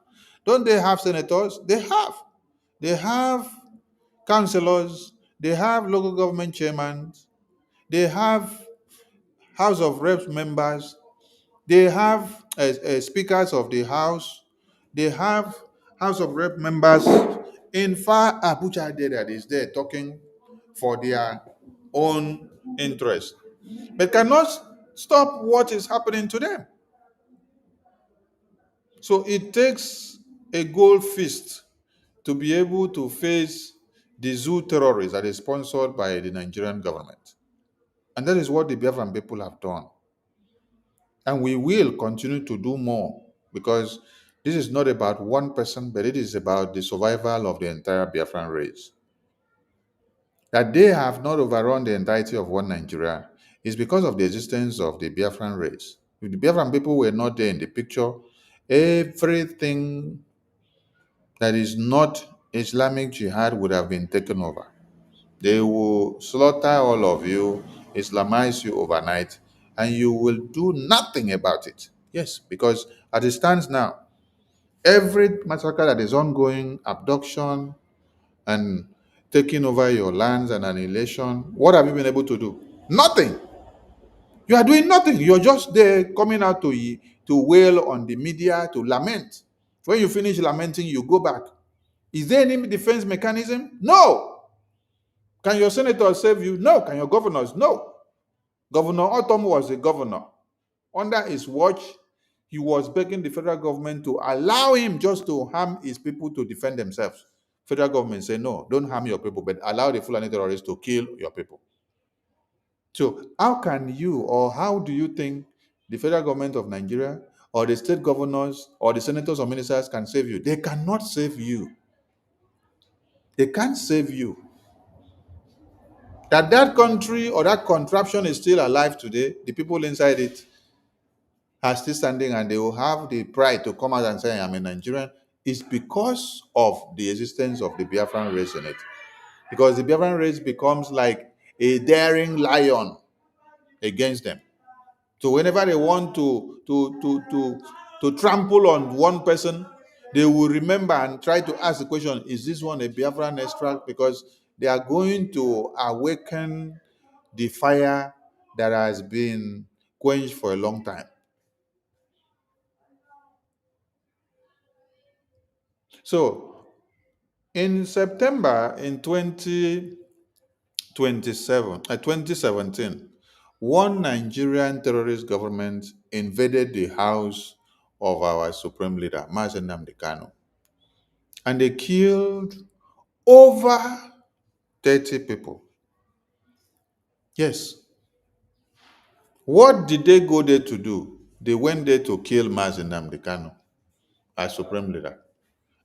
Don't they have senators? They have. They have councillors. They have local government chairmen. They have House of Reps members. They have speakers of the House. They have House of Rep members in far Abuja there that is there talking for their own interest, but cannot stop what is happening to them. So it takes a gold fist to be able to face the zoo terrorists that is sponsored by the Nigerian government. And that is what the Biafran people have done. And we will continue to do more, because this is not about one person, but it is about the survival of the entire Biafran race. That they have not overrun the entirety of one Nigeria is because of the existence of the Biafran race. If the Biafran people were not there in the picture, everything that is not Islamic jihad would have been taken over. They will slaughter all of you, Islamize you overnight, and you will do nothing about it. Yes, because as it stands now, every massacre that is ongoing, abduction and taking over your lands and annihilation, what have you been able to do? Nothing. You are doing nothing. You're just there coming out to wail on the media, to lament. When you finish lamenting, you go back. Is there any defense mechanism? No. Can your senators save you? No. Can your governors? No. Governor Otom was a governor. Under his watch, he was begging the federal government to allow him just to harm his people to defend themselves. Federal government said, no, don't harm your people, but allow the Fulani terrorists to kill your people. So how can you, or how do you think the federal government of Nigeria or the state governors or the senators or ministers can save you? They cannot save you. They can't save you. That country or that contraption is still alive today, the people inside it are still standing and they will have the pride to come out and say, I'm a Nigerian, is because of the existence of the Biafran race in it. Because the Biafran race becomes like a daring lion against them. So whenever they want to trample on one person, they will remember and try to ask the question, is this one a Biafran extract? Because they are going to awaken the fire that has been quenched for a long time. So in September in 2017, one Nigerian terrorist government invaded the house of our supreme leader, Nnamdi Kanu, and they killed over 30 people. Yes. What did they go there to do? They went there to kill Nnamdi Kanu as supreme leader.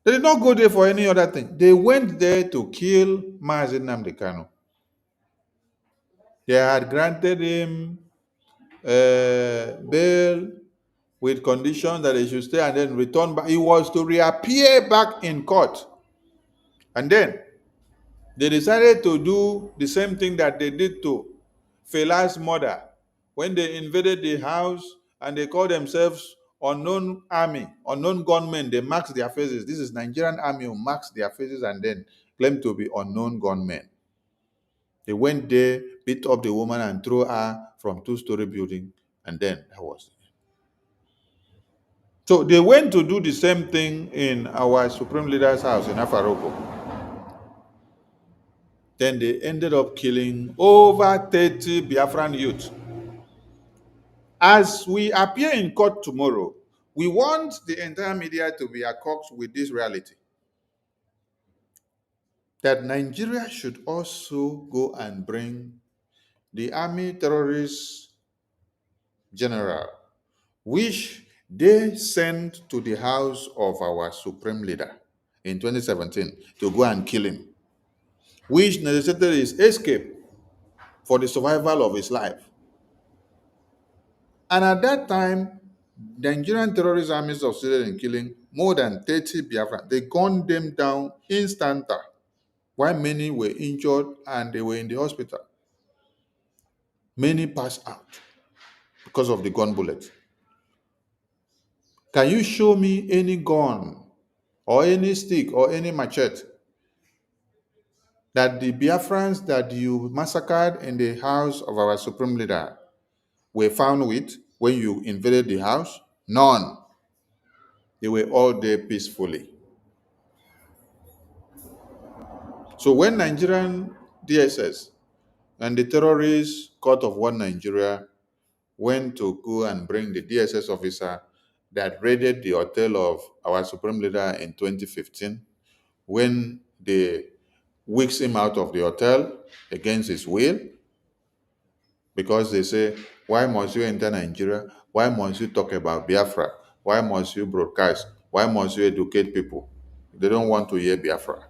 They did not go there for any other thing. They went there to kill Nnamdi Kanu. They had granted him bail with condition that he should stay and then return back. He was to reappear back in court. And then they decided to do the same thing that they did to Fela's mother when they invaded the house and they called themselves unknown army, unknown gunmen. They marked their faces. This is Nigerian army who marks their faces and then claimed to be unknown gunmen. They went there, beat up the woman and threw her from two-story building, and then that was it. So they went to do the same thing in our supreme leader's house in Afaroko. Then they ended up killing over 30 Biafran youth. As we appear in court tomorrow, we want the entire media to be accosted with this reality. That Nigeria should also go and bring the army terrorist general, which they sent to the house of our supreme leader in 2017 to go and kill him, which necessitated his escape for the survival of his life. And at that time, the Nigerian terrorist army succeeded in killing more than 30 Biafran. They gunned them down instanta, while many were injured and they were in the hospital. Many passed out because of the gun bullets. Can you show me any gun or any stick or any machete that the Biafrans that you massacred in the house of our supreme leader were found with when you invaded the house? None. They were all there peacefully. So when Nigerian DSS and the terrorist court of one Nigeria went to go and bring the DSS officer that raided the hotel of our supreme leader in 2015, when they whisked him out of the hotel against his will, because they say, why must you enter Nigeria? Why must you talk about Biafra? Why must you broadcast? Why must you educate people? They don't want to hear Biafra.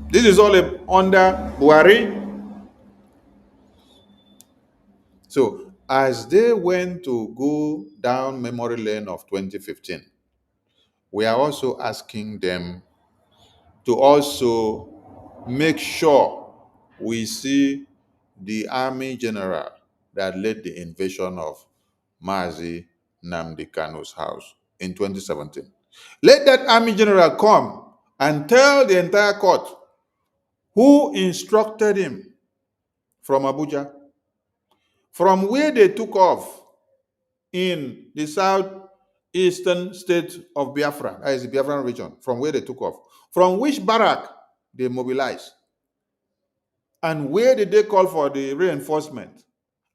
This is all under Buhari. So as they went to go down memory lane of 2015, we are also asking them to also make sure we see the army general that led the invasion of Mazi Nnamdi Kanu's house in 2017. Let that army general come and tell the entire court who instructed him from Abuja, from where they took off in the southeastern state of Biafra, that is the Biafran region, from where they took off, from which barrack they mobilized, and where did they call for the reinforcement,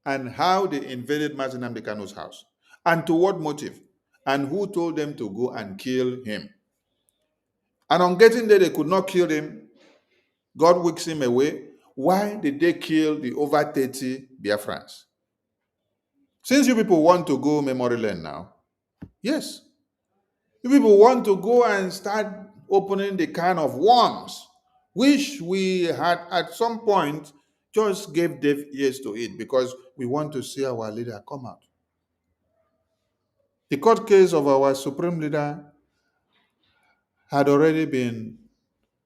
and how they invaded Mazi Nnamdi Kanu's house, and to what motive, and who told them to go and kill him. And on getting there, they could not kill him. God wicks him away. Why did they kill the over 30 Biafrans? Since you people want to go memory lane now, yes, you people want to go and start opening the can of worms, which we had at some point just gave deaf ears to it because we want to see our leader come out. The court case of our supreme leader had already been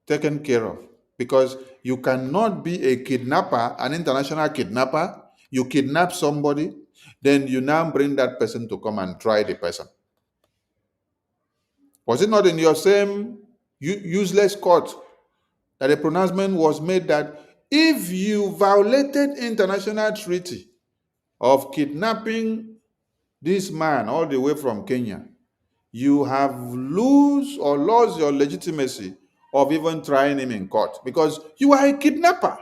taken care of because you cannot be a kidnapper, an international kidnapper. You kidnap somebody, then you now bring that person to come and try the person. Was it not in your same useless court that a pronouncement was made that if you violated international treaty of kidnapping this man all the way from Kenya, you have lost your legitimacy of even trying him in court because you are a kidnapper,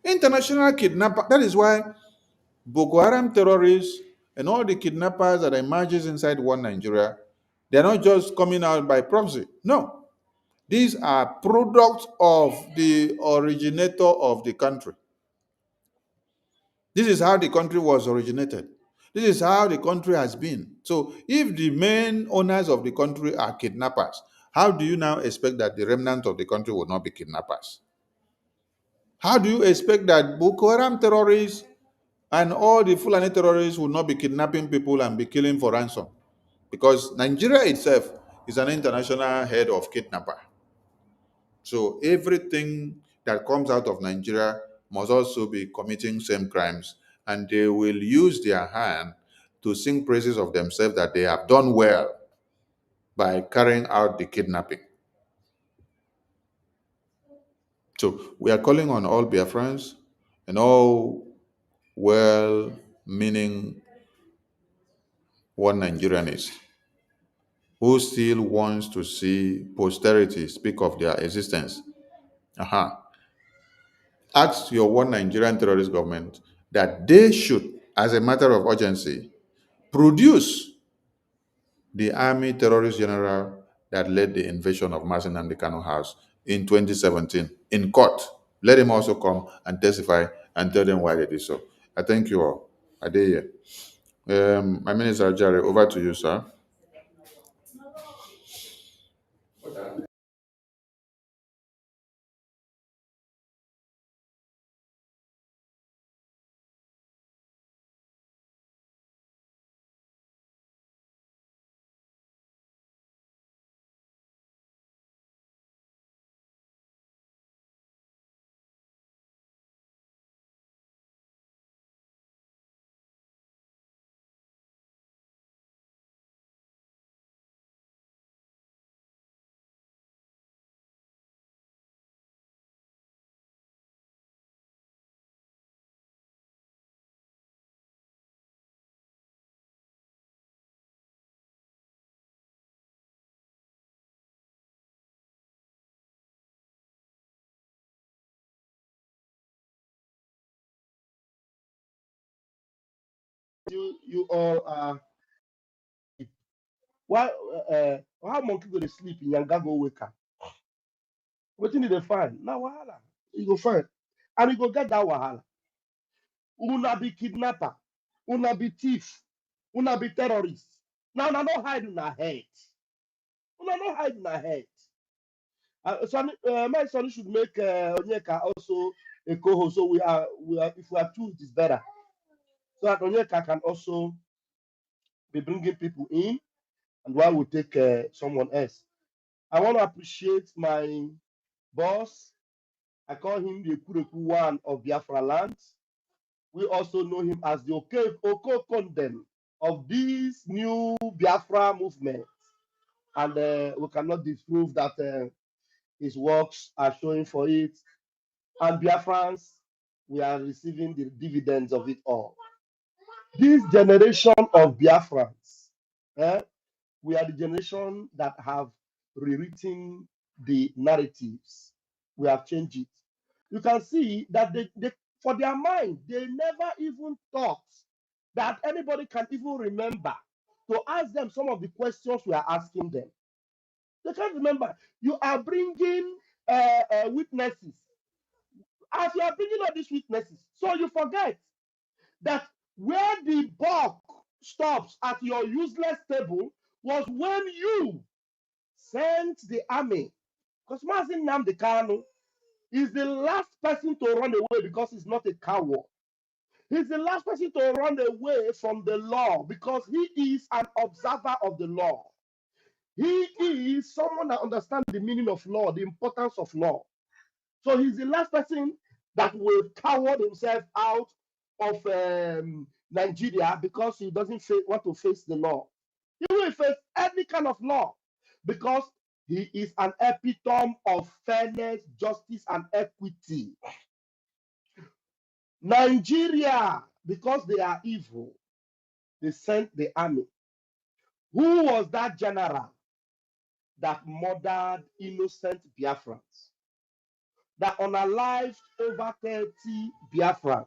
international kidnapper. That is why Boko Haram terrorists and all the kidnappers that emerges inside one Nigeria, they're not just coming out by proxy. No, these are products of the originator of the country. This is how the country was originated. This is how the country has been. So if the main owners of the country are kidnappers, how do you now expect that the remnant of the country will not be kidnappers? How do you expect that Boko Haram terrorists and all the Fulani terrorists will not be kidnapping people and be killing for ransom? Because Nigeria itself is an international head of kidnapper. So everything that comes out of Nigeria must also be committing same crimes, and they will use their hand to sing praises of themselves that they have done well by carrying out the kidnapping. So we are calling on all Biafrans and all well-meaning one Nigerianists who still wants to see posterity speak of their existence. Ask your one Nigerian terrorist government that they should, as a matter of urgency, produce the army terrorist general that led the invasion of Mazi Nnamdi Kanu House in 2017 in court. Let him also come and testify and tell them why they did so. I thank you all. Adeye. My Minister Jare, over to you, sir. You all are why how monkey go to sleep in yanga go wake up? Wetin did they find? Now wahala. You go find. And you go get that wahala. Una be kidnapper, una be thief, una be terrorist. Now una no hide in our head. Una no hide in our head. My son should make Onyeka also a co-host. So we are if we have two, it is better. So that Onyeka can also be bringing people in, and while we take someone else. I want to appreciate my boss, I call him the Kureku one of Biafra land. We also know him as the Okokondem of this new Biafra movement. And we cannot disprove that his works are showing for it. And Biafrans, we are receiving the dividends of it all. This generation of Biafrans, we are the generation that have rewritten the narratives. We have changed it. You can see that they for their mind, they never even thought that anybody can even remember to ask them some of the questions we are asking them. They can't remember. You are bringing witnesses. As you are bringing all these witnesses, so you forget that where the buck stops at your useless table was when you sent the army. Because Mazin Nnamdi Kanu is the last person to run away because he's not a coward. He's the last person to run away from the law because he is an observer of the law. He is someone that understands the meaning of law, the importance of law. So he's the last person that will coward himself out of Nigeria because he doesn't want to face the law. He will face any kind of law because he is an epitome of fairness, justice, and equity. Nigeria, because they are evil, they sent the army. Who was that general that murdered innocent Biafrans? That unalived over 30 Biafrans?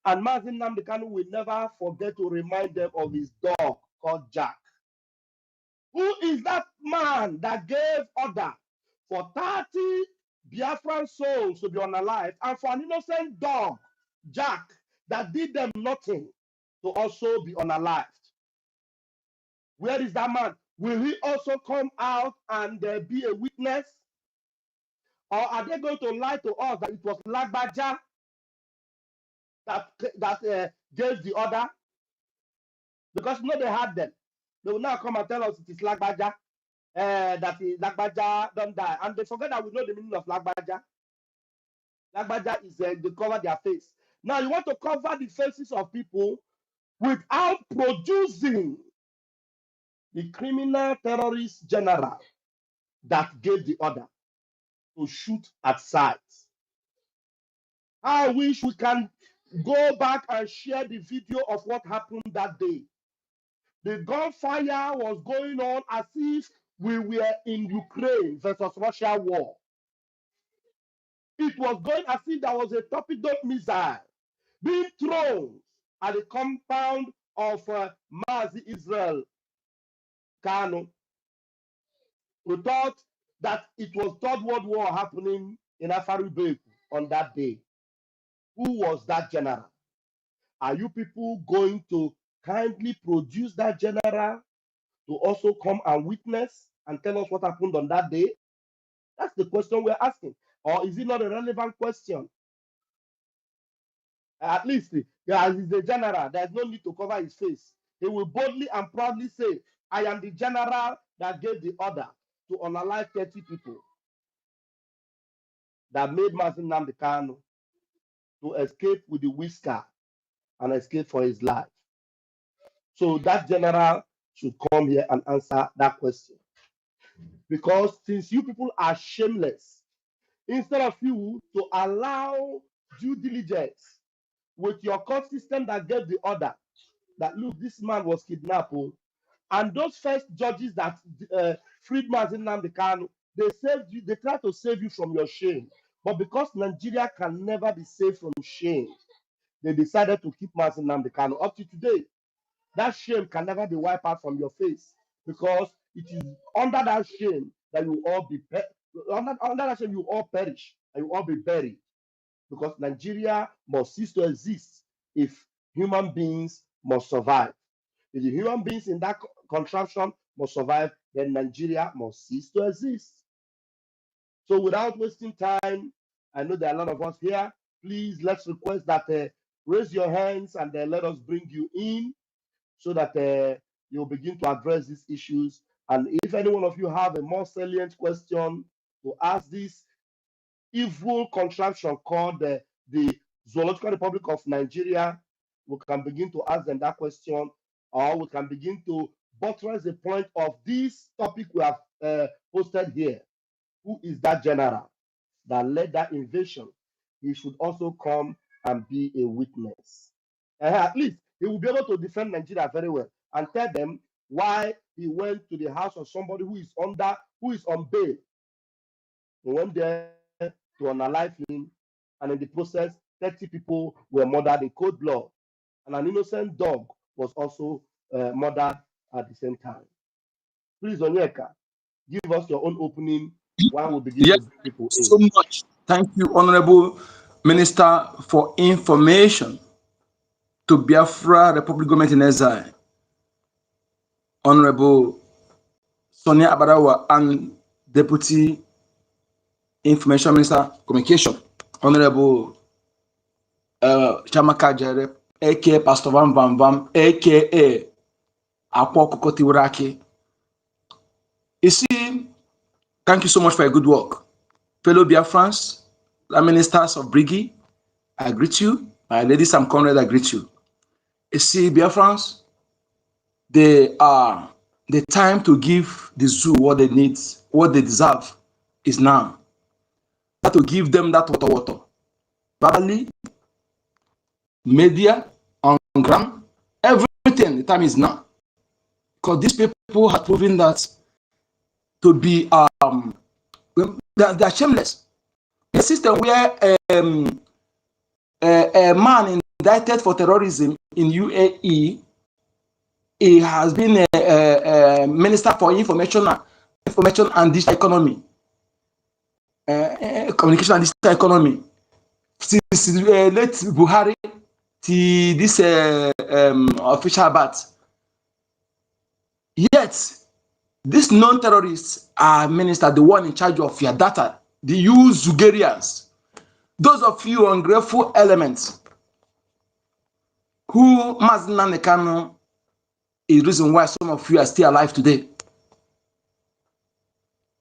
And Mazin Nnamdi Kanu will never forget to remind them of his dog called Jack. Who is that man that gave order for 30 Biafran souls to be unalived and for an innocent dog, Jack, that did them nothing to also be unalived? Where is that man? Will he also come out and be a witness? Or are they going to lie to us that it was Lagbaja that gave the order? Because no, they had them. They will now come and tell us it is Lagbaja, that Lagbaja don't die. And they forget that we know the meaning of Lagbaja. Lagbaja is they cover their face. Now you want to cover the faces of people without producing the criminal terrorist general that gave the order to shoot at sight. I wish we can go back and share the video of what happened that day. The gunfire was going on as if we were in Ukraine versus Russia war. It was going as if there was a torpedo missile being thrown at the compound of Mazi Israel Kanu. We thought that it was Third World War happening in Afaribeku on that day. Who was that general? Are you people going to kindly produce that general to also come and witness and tell us what happened on that day? That's the question we're asking. Or is it not a relevant question? At least, as he's a general, there's no need to cover his face. He will boldly and proudly say, I am the general that gave the order to unalive 30 people that made Mazin Nnamdi Kanu to escape with the whisker and escape for his life. So that general should come here and answer that question. Because since you people are shameless, instead of you to allow due diligence with your court system that gave the order that, look, this man was kidnapped, and those first judges that freed Mazin Nnamdi Kanu, they saved you, they tried to save you from your shame. But because Nigeria can never be saved from shame, they decided to keep Mazin Nnamdi Kanu up to today. That shame can never be wiped out from your face because it is under that shame that you all be under that shame you all perish and you all be buried, because Nigeria must cease to exist if human beings must survive. If the human beings in that contraption must survive, then Nigeria must cease to exist. So without wasting time, I know there are a lot of us here. Please, let's request that raise your hands and let us bring you in so that you'll begin to address these issues. And if any one of you have a more salient question to ask this, evil contraption called the Zoological Republic of Nigeria, we can begin to ask them that question, or we can begin to buttress the point of this topic we have posted here. Who is that general that led that invasion? He should also come and be a witness. At least he will be able to defend Nigeria very well and tell them why he went to the house of somebody who is on bail. He went there to unalive him, and in the process, 30 people were murdered in cold blood, and an innocent dog was also murdered at the same time. Please, Onyeka, give us your own opening while we begin Yes, to bring people in. so much. Thank you, Honorable Minister, for information to Biafra Republic Government in Exile. Honorable Sonia Abadawa and Deputy Information Minister Communication, Honorable Chamaka Jere, aka Pastor Van Van Van, aka Apo Kokotiwuraki. You see, thank you so much for your good work. Fellow Biafrans, the ministers of Brigi, I greet you. My ladies and comrades, I greet you. You see, Biafrans, they are the time to give the zoo what they need, what they deserve is now. Not to give them that water. Verbally, media, on ground, everything, the time is now. Because these people have proven that to be, they're shameless. A system where a man indicted for terrorism in UAE, he has been a minister for information and digital economy, communication and digital economy. Since late Buhari to this official bat. Yet, these non-terrorists are ministers, the one in charge of your data, the you Zugarians. Those of you ungrateful elements who Nnamdi Kanu is the reason why some of you are still alive today.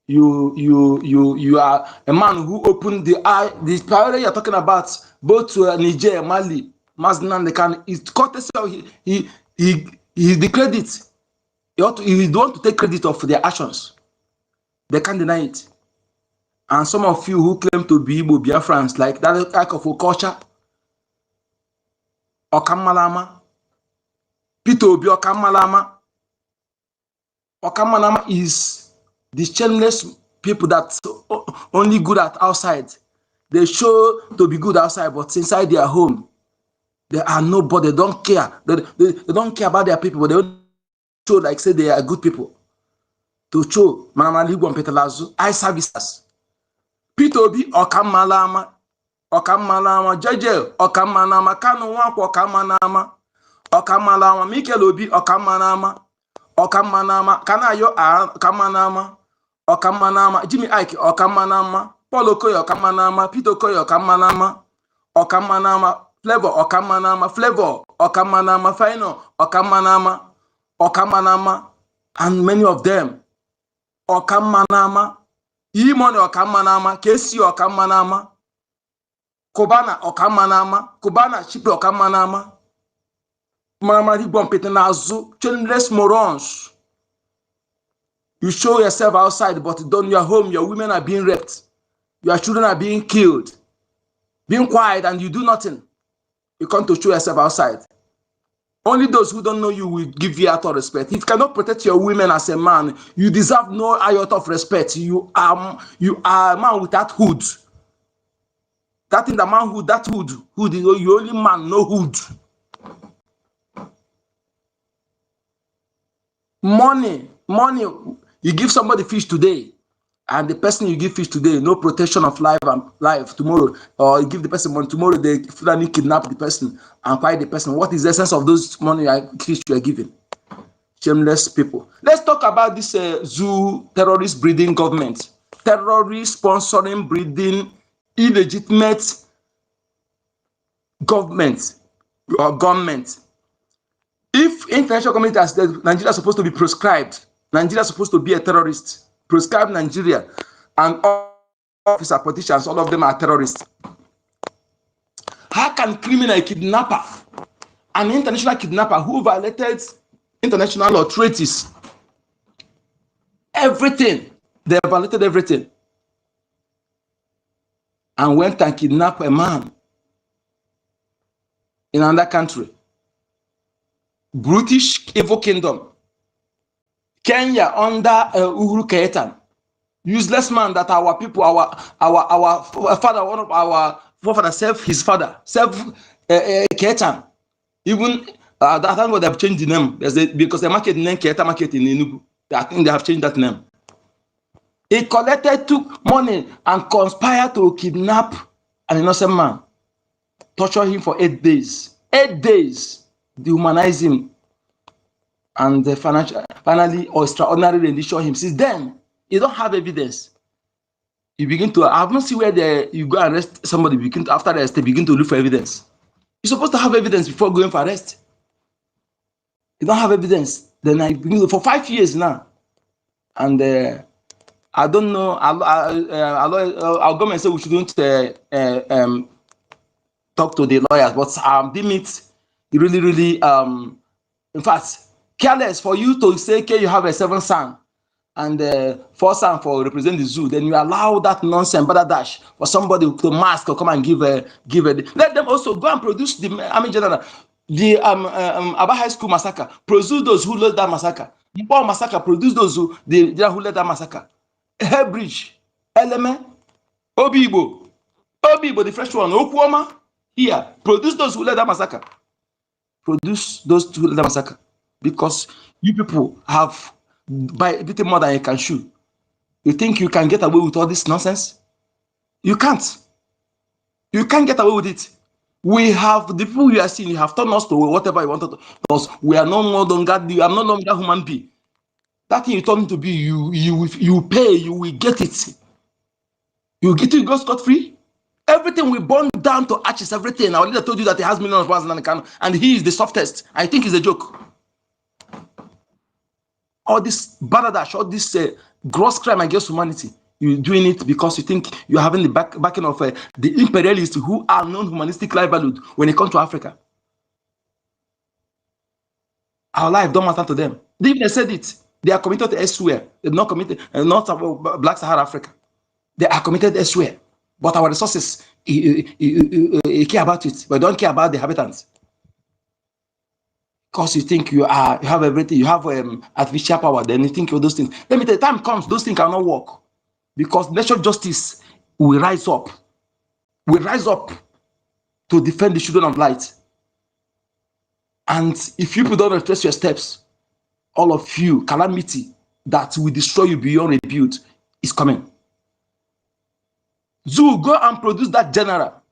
You are a man who opened the eye. The priority you're talking about, both to Niger and Mali, Nnamdi Kanu, is courtesy of he the credit. He want to take credit of their actions. They can't deny it. And some of you who claim to be Igbo Biafrans, like that type of culture, Okamalama, Peter Obi Okamalama. Okamalama is the shameless people that only good at outside. They show to be good outside, but inside their home, they are nobody. They don't care. They don't care about their people, but they don't show like say they are good people. To show Manamaligu and Petalazu, eye services. Peter Obi Okamalama, Jeje Okamalama, Kanu Wako Okamalama, Okamalama, Mikel Obi Okamalama, Kanayo Okamanama, Jimmy Ike Okamanama, Paul Okoye Okamanama, Peter Okoye Okamanama, Flavor Okamanama, Fino Okamanama, and many of them Okamanama, Imoni Okamanama, Kesi Okamanama, Kobana Chipe Okamanama, Mama Ribon Petenazu, chainless morons. You show yourself outside, but in your home, your women are being raped. Your children are being killed. Being quiet and you do nothing. You come to show yourself outside. Only those who don't know you will give you iota of respect. If you cannot protect your women as a man, you deserve no iota of respect. You are a man with that hood. That in the manhood, that hood, you only man, no hood. Money, you give somebody fish today, and the person you give fish today, no protection of life tomorrow, or you give the person money tomorrow, they finally kidnap the person and fight the person. What is the essence of those money fish you are giving? Shameless people. Let's talk about this zoo terrorist breeding government, terrorist sponsoring breeding illegitimate government or government. If international community has said Nigeria is supposed to be proscribed, Nigeria is supposed to be a terrorist, proscribe Nigeria, and officers, politicians, all of them are terrorists. How can criminal kidnapper, an international kidnapper who violated international law, treaties, everything, they violated everything, and went and kidnapped a man in another country? British evil kingdom, Kenya under Uhuru Kenyatta, useless man that our people, our father, one of our forefathers, served his father, served Kenyatta. Even I think what they have changed the name because the market name Kenyatta market in Enugu. I think they have changed that name. He collected, took money, and conspired to kidnap an innocent man, torture him for 8 days. 8 days, dehumanize him, and finally, or extraordinary rendition him. Since then, you don't have evidence. You begin to, I haven't seen where you go arrest somebody, after arrest, they begin to look for evidence. You're supposed to have evidence before going for arrest. You don't have evidence. Then I begin for 5 years now. And I don't know, our government said we shouldn't talk to the lawyers, but they meet really, in fact, careless for you to say, okay, you have a 7 son and 4 son for represent the zoo, then you allow that nonsense, dash for somebody to mask or come and give a. Let them also go and produce the Army General, the Aba High School massacre, produce those who led that massacre. Mpo massacre, produce those who led that massacre. Herbridge, Eleme, Obibo, the fresh one, Okuoma, here, produce those who led that massacre. Produce those who led that massacre. Because you people have by a bit more than you can chew. You think you can get away with all this nonsense? You can't. You can't get away with it. We have the people you are seeing, you have turned us to whatever you wanted to us. We are no longer, I'm no longer human being. That thing you turn to be, you pay, you will get it. You get it, you go scot-free. Everything we burn down to ashes, everything. Our leader told you that he has millions of pounds in Nnamdi Kanu, and he is the softest. I think it's a joke. All this baladash, all this gross crime against humanity, you're doing it because you think you're having the backing of the imperialists who are non-humanistic life valued when it comes to Africa. Our life don't matter to them. They even said it. They are committed elsewhere. They're not committed, not about Black Sahara Africa. They are committed elsewhere. But our resources, you care about it, but don't care about the inhabitants. Because you think you have everything, you have artificial power, then you think of those things. Let me tell you, time comes, those things cannot work. Because natural justice will rise up. Will rise up to defend the children of light. And if people don't retrace your steps, all of you, calamity that will destroy you beyond rebuild is coming. Zoo, go and produce that general.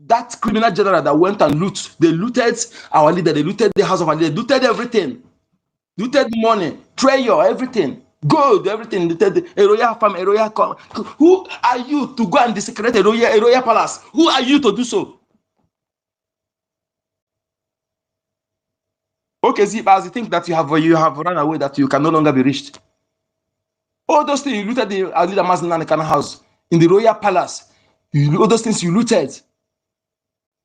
That criminal general that went and they looted our leader, they looted the house of our leader, they looted everything, looted money, treasure, everything, gold, everything, looted a royal farm, a royal farm. Who are you to go and desecrate a royal palace? Who are you to do so? Okay, see, as you think that you have run away, that you can no longer be reached. All those things you looted our leader Nnamdi Kanu house in the royal palace. All those things you looted.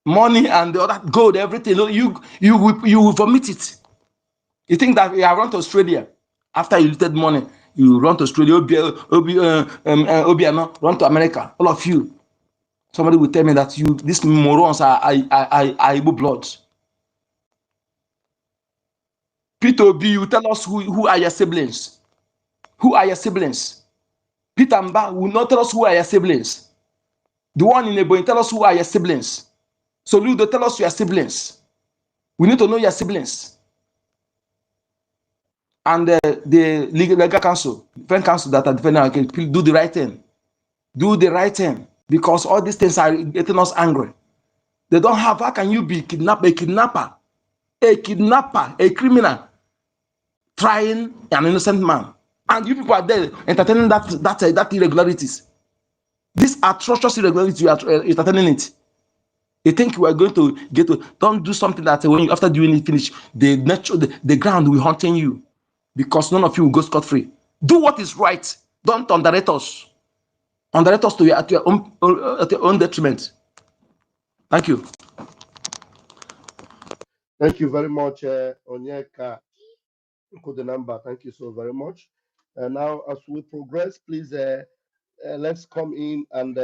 Money and the other gold, everything. You will vomit it. You think that you have run to Australia after you looted money, you run to Australia, Obiano, run to America, all of you. Somebody will tell me that these morons are Igbo bloods. Peter Obi, you tell us who are your siblings. Who are your siblings? Peter Mba will not tell us who are your siblings. The one in Ebo, tell us who are your siblings. So Ludo, tell us your siblings. We need to know your siblings. And the legal counsel, defense counsel that are defending, do the right thing. Do the right thing. Because all these things are getting us angry. They don't have, how can you be a kidnapper, a criminal, trying an innocent man? And you people are there entertaining that irregularities. These atrocious irregularities, you are entertaining it. You think we are going to get to, don't do something that when you, after doing it finish, the ground will haunting you, because none of you will go scot-free. Do what is right. Don't underrate us. underrate us to at your own detriment. Thank you. Thank you very much, Onyeka Nkodenamba. Thank you so very much. Now, as we progress, please let's come in and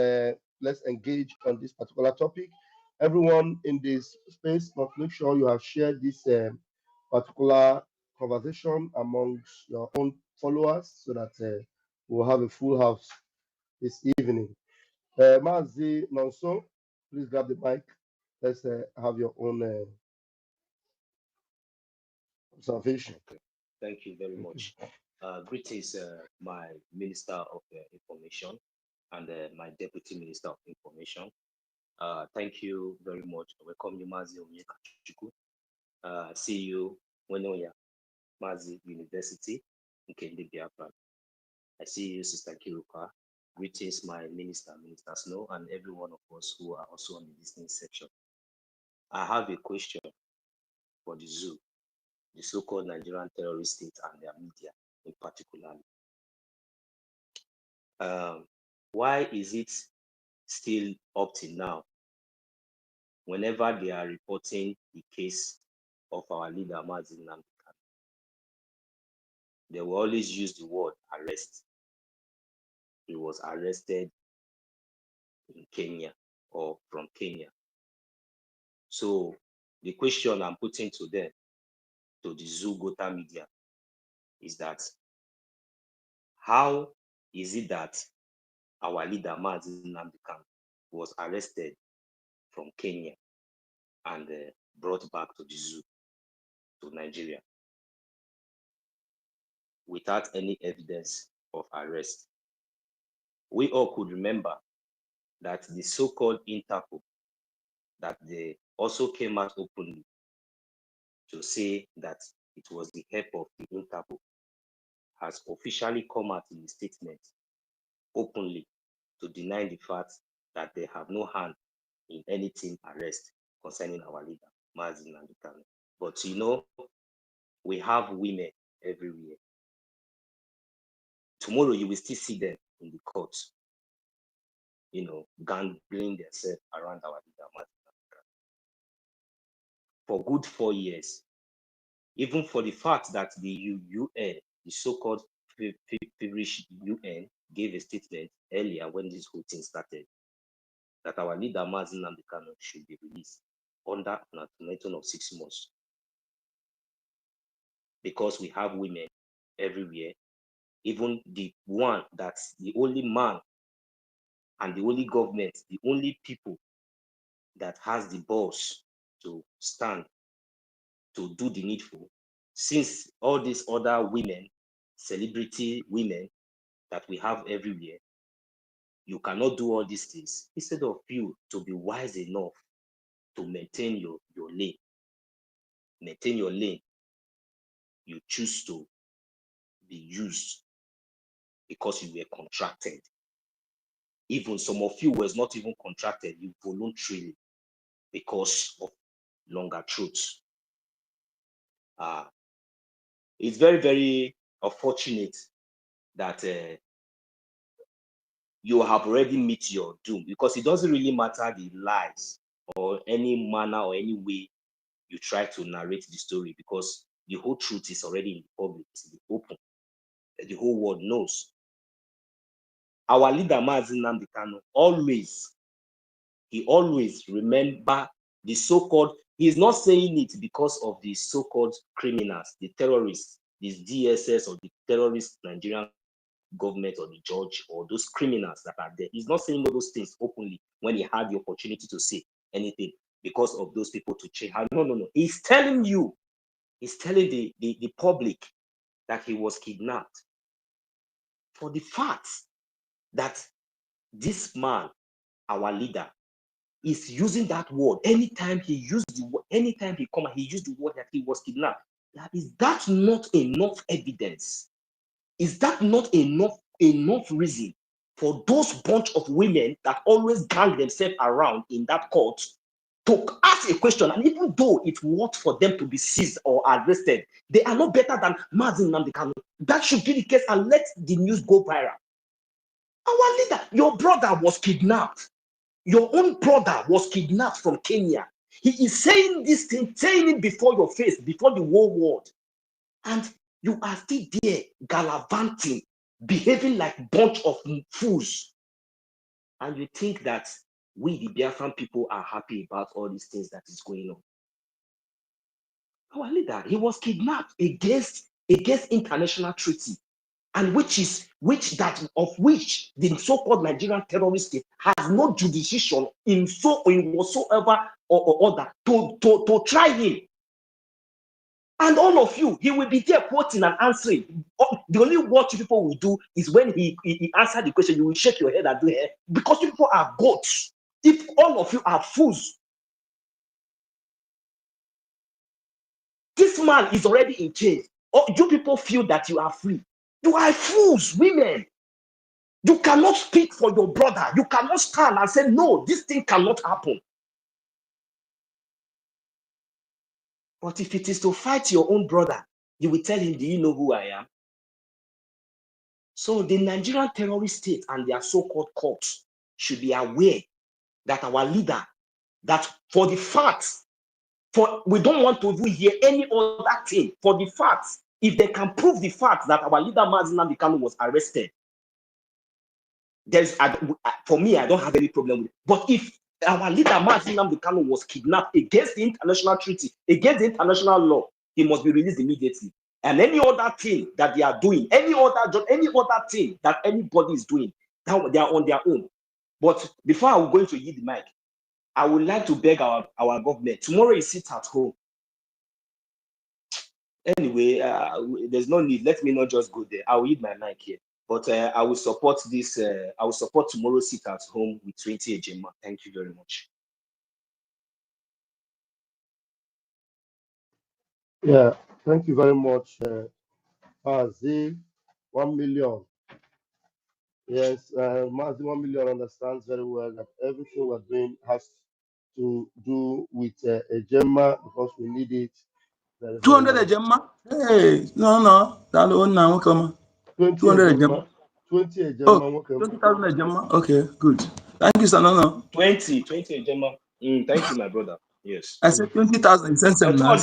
let's engage on this particular topic. Everyone in this space must make sure you have shared this particular conversation amongst your own followers so that we'll have a full house this evening. Mazi Nonso, please grab the mic. Let's have your own observation. Okay. Thank you very Thank you. much. Greetings, my Minister of Information and my Deputy Minister of Information. Thank you very much. Welcome you, Mazi Onyeka. See you when you're Mazi University in Biafran. I see you, Sister Kiruka. Greetings, my Minister, Minister Snow, and every one of us who are also on the listening section. I have a question for the zoo, the so-called Nigerian terrorist state and their media in particular. Why is it still up till now, whenever they are reporting the case of our leader, Nnamdi Kanu, they will always use the word arrest. He was arrested in Kenya or from Kenya. So the question I'm putting to them, to the Zoo Gota media, is that how is it that our leader, Nnamdi Kanu, was arrested from Kenya and brought back to the zoo, to Nigeria, without any evidence of arrest? We all could remember that the so-called Interpol, that they also came out openly to say that it was the help of the Interpol, has officially come out in a statement openly to deny the fact that they have no hand in anything arrest concerning our leader, Nnamdi Kanu. But you know, we have women everywhere. Tomorrow you will still see them in the courts, you know, gambling themselves around our leader, Nnamdi Kanu. For good 4 years, even for the fact that the UN, the so-called feverish UN, gave a statement earlier when this whole thing started, that our leader, Nnamdi Kanu, should be released under an ultimatum of 6 months. Because we have women everywhere, even the one that's the only man and the only government, the only people that has the balls to stand to do the needful, since all these other women, celebrity women that we have everywhere, you cannot do all these things. Instead of you to be wise enough to maintain your lane, you choose to be used because you were contracted. Even some of you was not even contracted, you voluntarily, because of longer truths. It's very, very unfortunate that you have already met your doom, because it doesn't really matter the lies or any manner or any way you try to narrate the story, because the whole truth is already in the public, it's in the open. The whole world knows. Our leader, Nnamdi Kanu, he always remember the so-called, he's not saying it because of the so-called criminals, the terrorists, these DSS or the terrorist Nigerian government or the judge or those criminals that are there. He's not saying all those things openly when he had the opportunity to say anything because of those people to change. No. He's telling you, he's telling the public that he was kidnapped for the fact that this man, our leader, is using that word. Anytime he used the word, anytime he come, he used the word that he was kidnapped. Is that not enough evidence? Is that not enough reason for those bunch of women that always gang themselves around in that court to ask a question? And even though it worked for them to be seized or arrested, they are not better than Nnamdi Kanu. That should be the case, and let the news go viral. Our leader, your brother was kidnapped. Your own brother was kidnapped from Kenya. He is saying this thing, saying it before your face, before the whole world. And you are still there gallivanting, behaving like a bunch of fools. And you think that we, the Biafran people, are happy about all these things that is going on. Our leader, he was kidnapped against international treaty, and which the so-called Nigerian terrorist state has no jurisdiction in whatsoever or order to try him. And all of you, he will be there quoting and answering. The only what you people will do is when he answer the question, you will shake your head and do it, because you people are goats. If all of you are fools, this man is already in chains. Or you people feel that you are free. You are fools, women. You cannot speak for your brother. You cannot stand and say, no, this thing cannot happen. But if it is to fight your own brother, you will tell him, do you know who I am? So the Nigerian terrorist state and their so-called courts should be aware that our leader, that for the facts, we don't want to hear any other thing. For the facts, if they can prove the fact that our leader, Nnamdi Kanu, was arrested, for me, I don't have any problem with it. But if our leader, Nnamdi Kanu, was kidnapped against the international treaty, against the international law, he must be released immediately. And any other thing that they are doing, any other thing that anybody is doing, now they are on their own. But before I will go into yield the mic, I would like to beg our government. Tomorrow is sit at home. Anyway, there's no need. Let me not just go there. I will yield my mic here. But I will support this. I will support tomorrow's sit at home with 20 Ejima. Thank you very much. Yeah, thank you very much, Mazi. 1 million. Yes, Mazi 1 million understands very well that everything we're doing has to do with a Gemma, because we need it very, 200 very much. Ejema? Hey, no. That one now, come on. 20 200 Ejema. Ejema. 20 Ejema. Oh, Okay. 20,000 Ejema. Okay, good. Thank you, sir. No. 20 Ejima. Thank you, my brother. Yes. I said 20,000. You sent some 200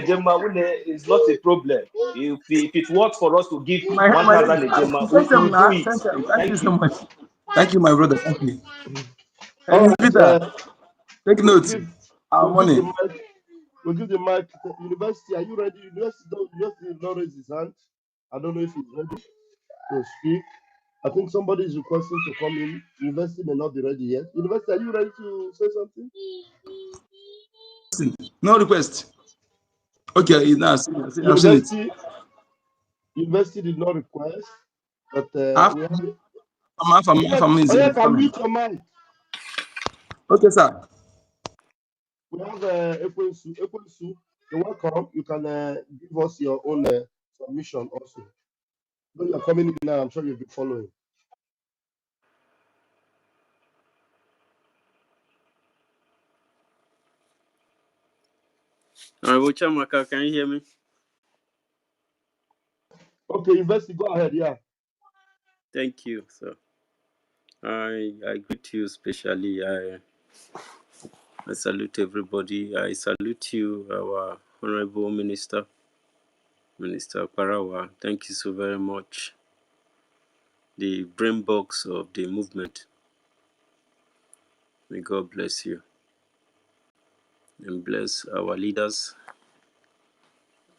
Ejima is not a problem. If it works for us to give My 1,000 lady, Ejima, you we sent them will do now. it. Sent them. Thank you Thank so you. much. Thank you, my brother. Thank you. All Hey, right. Peter, take We'll notes. give Our we'll give the money. mic. We'll give the mic to University. Are you ready? University did not raise his hand. I don't know if he's ready to speak. I think somebody is requesting to come in. University may not be ready yet. University, are you ready to say something? No request. Okay, now I've seen it. University did not request, but Half, we have. half a minute Oh, yeah, is can coming. mute your mic. Okay, sir. We have Ekwensu. Ekwensu, you're welcome. You can give us your own submission also. When you're coming in now, I'm sure you'll be following. All right, Chamaka, can you hear me? Okay, University, go ahead. Yeah. Thank you, sir. I greet you especially. I salute everybody. I salute you, our Honorable Minister Parawa. Thank you so very much. The brain box of the movement. May God bless you and bless our leaders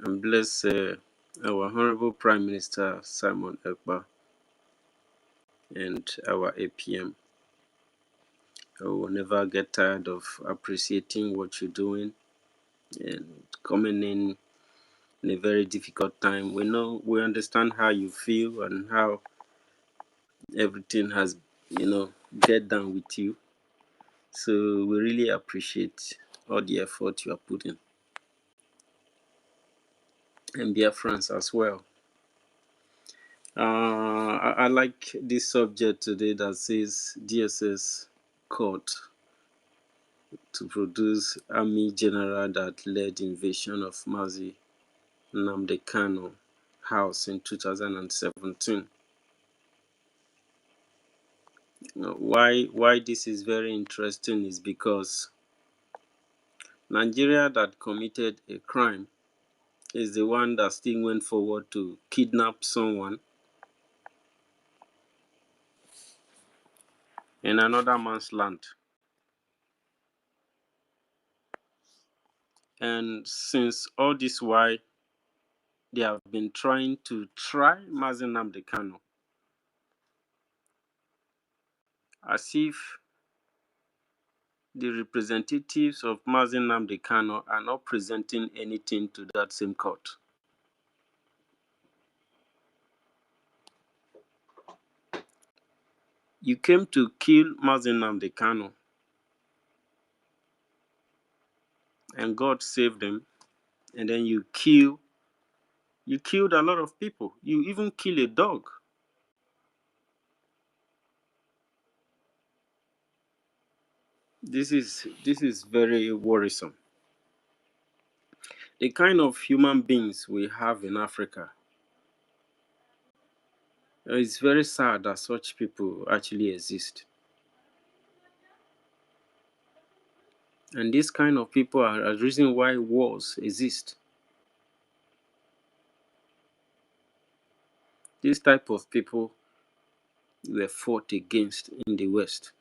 and bless our Honorable Prime Minister Simon Ekpa and our APM. I will never get tired of appreciating what you're doing and coming in a very difficult time. We understand how you feel and how everything has, get down with you. So we really appreciate all the effort you are putting. And Biafrans as well. I like this subject today that says DSS court to produce army general that led invasion of Mazi Nnamdi Kanu house in 2017. Why this is very interesting is because Nigeria that committed a crime is the one that still went forward to kidnap someone in another man's land. And since all this while, they have been trying to try Nnamdi Kanu as if the representatives of Nnamdi Kanu are not presenting anything to that same court. You came to kill Nnamdi Kanu, and God saved him, and then you killed a lot of people. You even kill a dog. This is very worrisome. The kind of human beings we have in Africa, it's very sad that such people actually exist. And this kind of people are a reason why wars exist. This type of people were fought against in the West.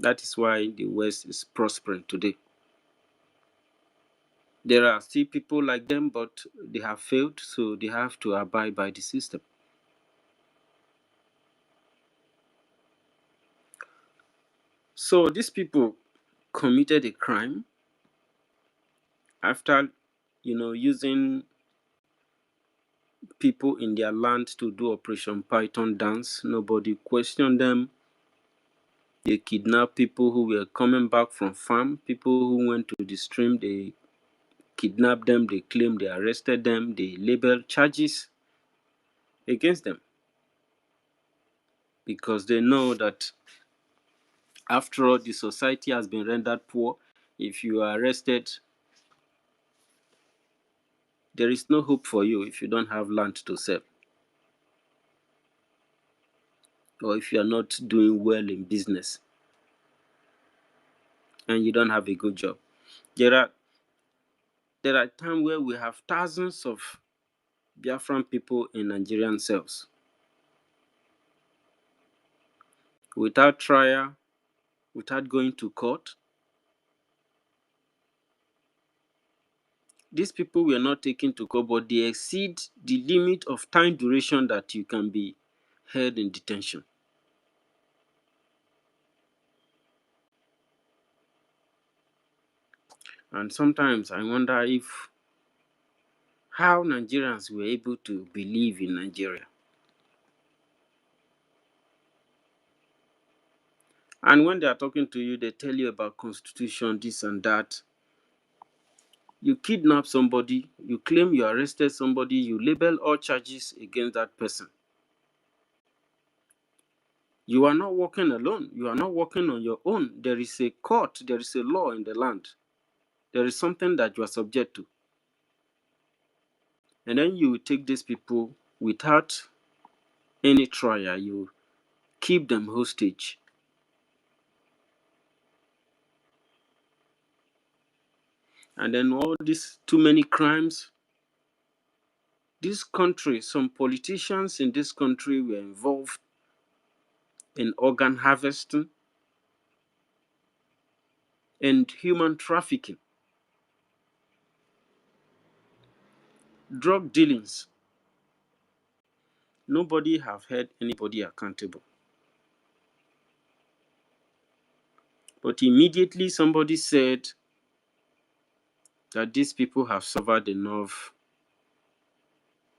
That is why the West is prospering today. There are still people like them, but they have failed, so they have to abide by the system. So these people committed a crime after, using people in their land to do Operation Python dance. Nobody questioned them. They kidnapped people who were coming back from farm, people who went to the stream. They kidnapped them. They claimed they arrested them. They labeled charges against them because they know that after all, the society has been rendered poor. If you are arrested, there is no hope for you if you don't have land to sell, or if you are not doing well in business and you don't have a good job. There are times where we have thousands of Biafran people in Nigerian cells without trial, without going to court. These people were not taken to court, but they exceed the limit of time duration that you can be held in detention. And sometimes I wonder how Nigerians were able to believe in Nigeria. And when they are talking to you, they tell you about constitution, this and that. You kidnap somebody, you claim you arrested somebody, you label all charges against that person. You are not working alone. You are not working on your own. There is a court, there is a law in the land. There is something that you are subject to. And then you take these people without any trial, you keep them hostage. And then all these too many crimes. This country, some politicians in this country were involved in organ harvesting and human trafficking, drug dealings. Nobody have held anybody accountable. But immediately somebody said that these people have suffered enough,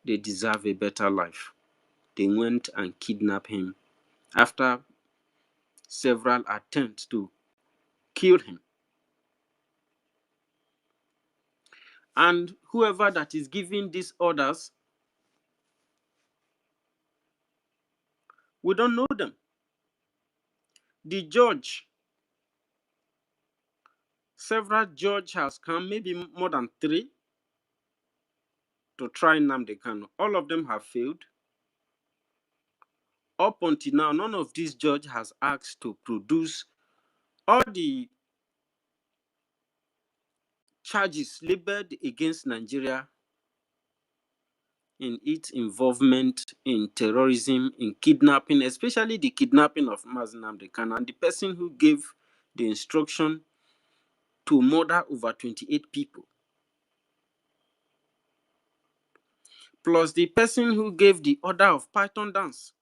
they deserve a better life. They went and kidnapped him after several attempts to kill him. And whoever that is giving these orders, we don't know them. The judge, several judges has come, maybe more than 3, to try Nnamdi Kanu. All of them have failed. Up until now, none of these judges has asked to produce all the charges labeled against Nigeria in its involvement in terrorism, in kidnapping, especially the kidnapping of Nnamdi Kanu, and the person who gave the instruction to murder over 28 people, plus the person who gave the order of Python dance,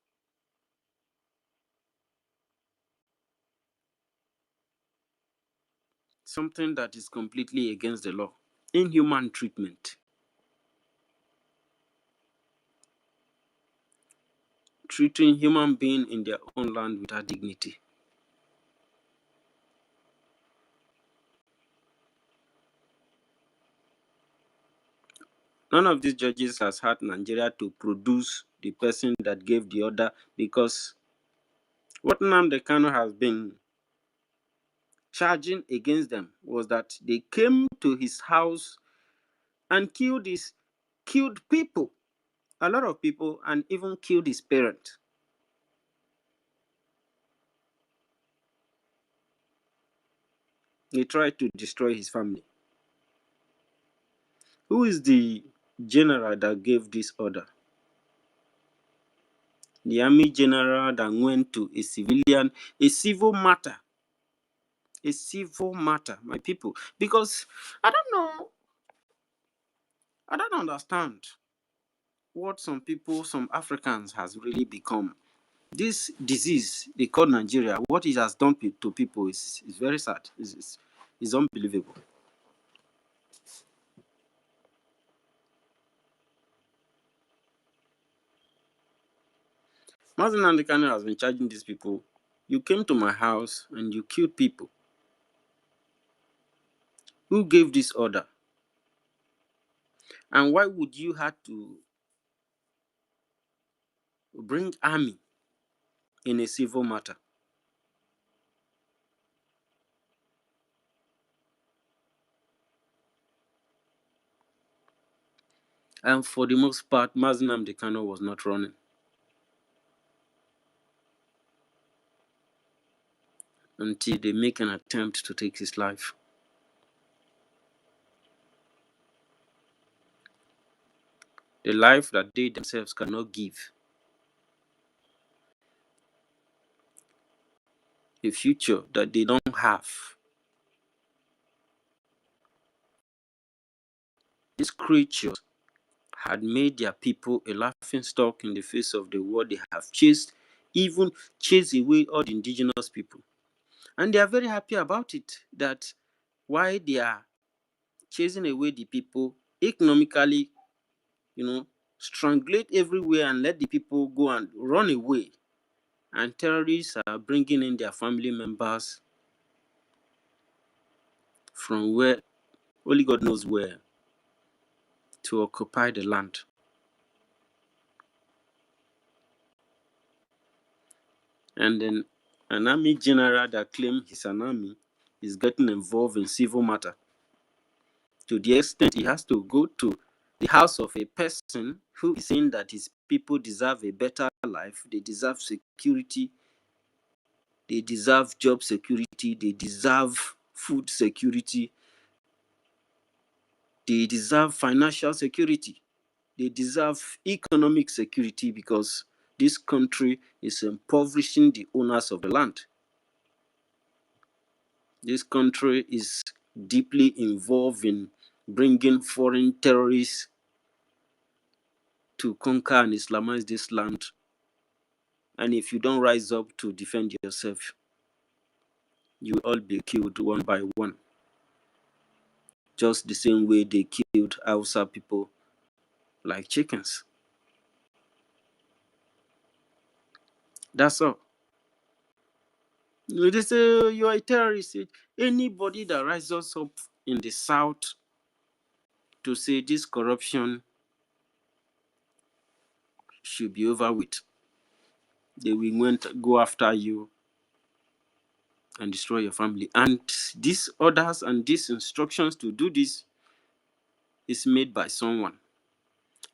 something that is completely against the law. Inhuman treatment, treating human beings in their own land without dignity. None of these judges has had Nigeria to produce the person that gave the order, because what Nnamdi Kanu has been charging against them was that they came to his house and killed people, a lot of people, and even killed his parents. They tried to destroy his family. Who is the general that gave this order? The army general that went to a civil matter, my people. Because I don't know, I don't understand what some people, some Africans has really become. This disease they call Nigeria, what it has done to people is very sad. It's unbelievable. Mazen Kanu has been charging these people. You came to my house and you killed people. Who gave this order? And why would you have to bring army in a civil matter? And for the most part, Mazen Kanu was not running until they make an attempt to take his life. The life that they themselves cannot give. A future that they don't have. These creatures had made their people a laughing stock in the face of the world. They have even chased away all the indigenous people. And they are very happy about it, that why they are chasing away the people economically, strangulate everywhere and let the people go and run away. And terrorists are bringing in their family members from where, only God knows where, to occupy the land. And then an army general that claims he's an army is getting involved in civil matter, to the extent he has to go to the house of a person who is saying that his people deserve a better life, they deserve security, they deserve job security, they deserve food security, they deserve financial security, they deserve economic security, because this country is impoverishing the owners of the land. This country is deeply involved in bringing foreign terrorists to conquer and Islamize this land. And if you don't rise up to defend yourself, you will all be killed one by one. Just the same way they killed Hausa people like chickens. That's all. They say, "Oh, you are a terrorist." Anybody that rises up in the south to say this corruption should be over with, they will go after you and destroy your family. And these orders and these instructions to do this is made by someone.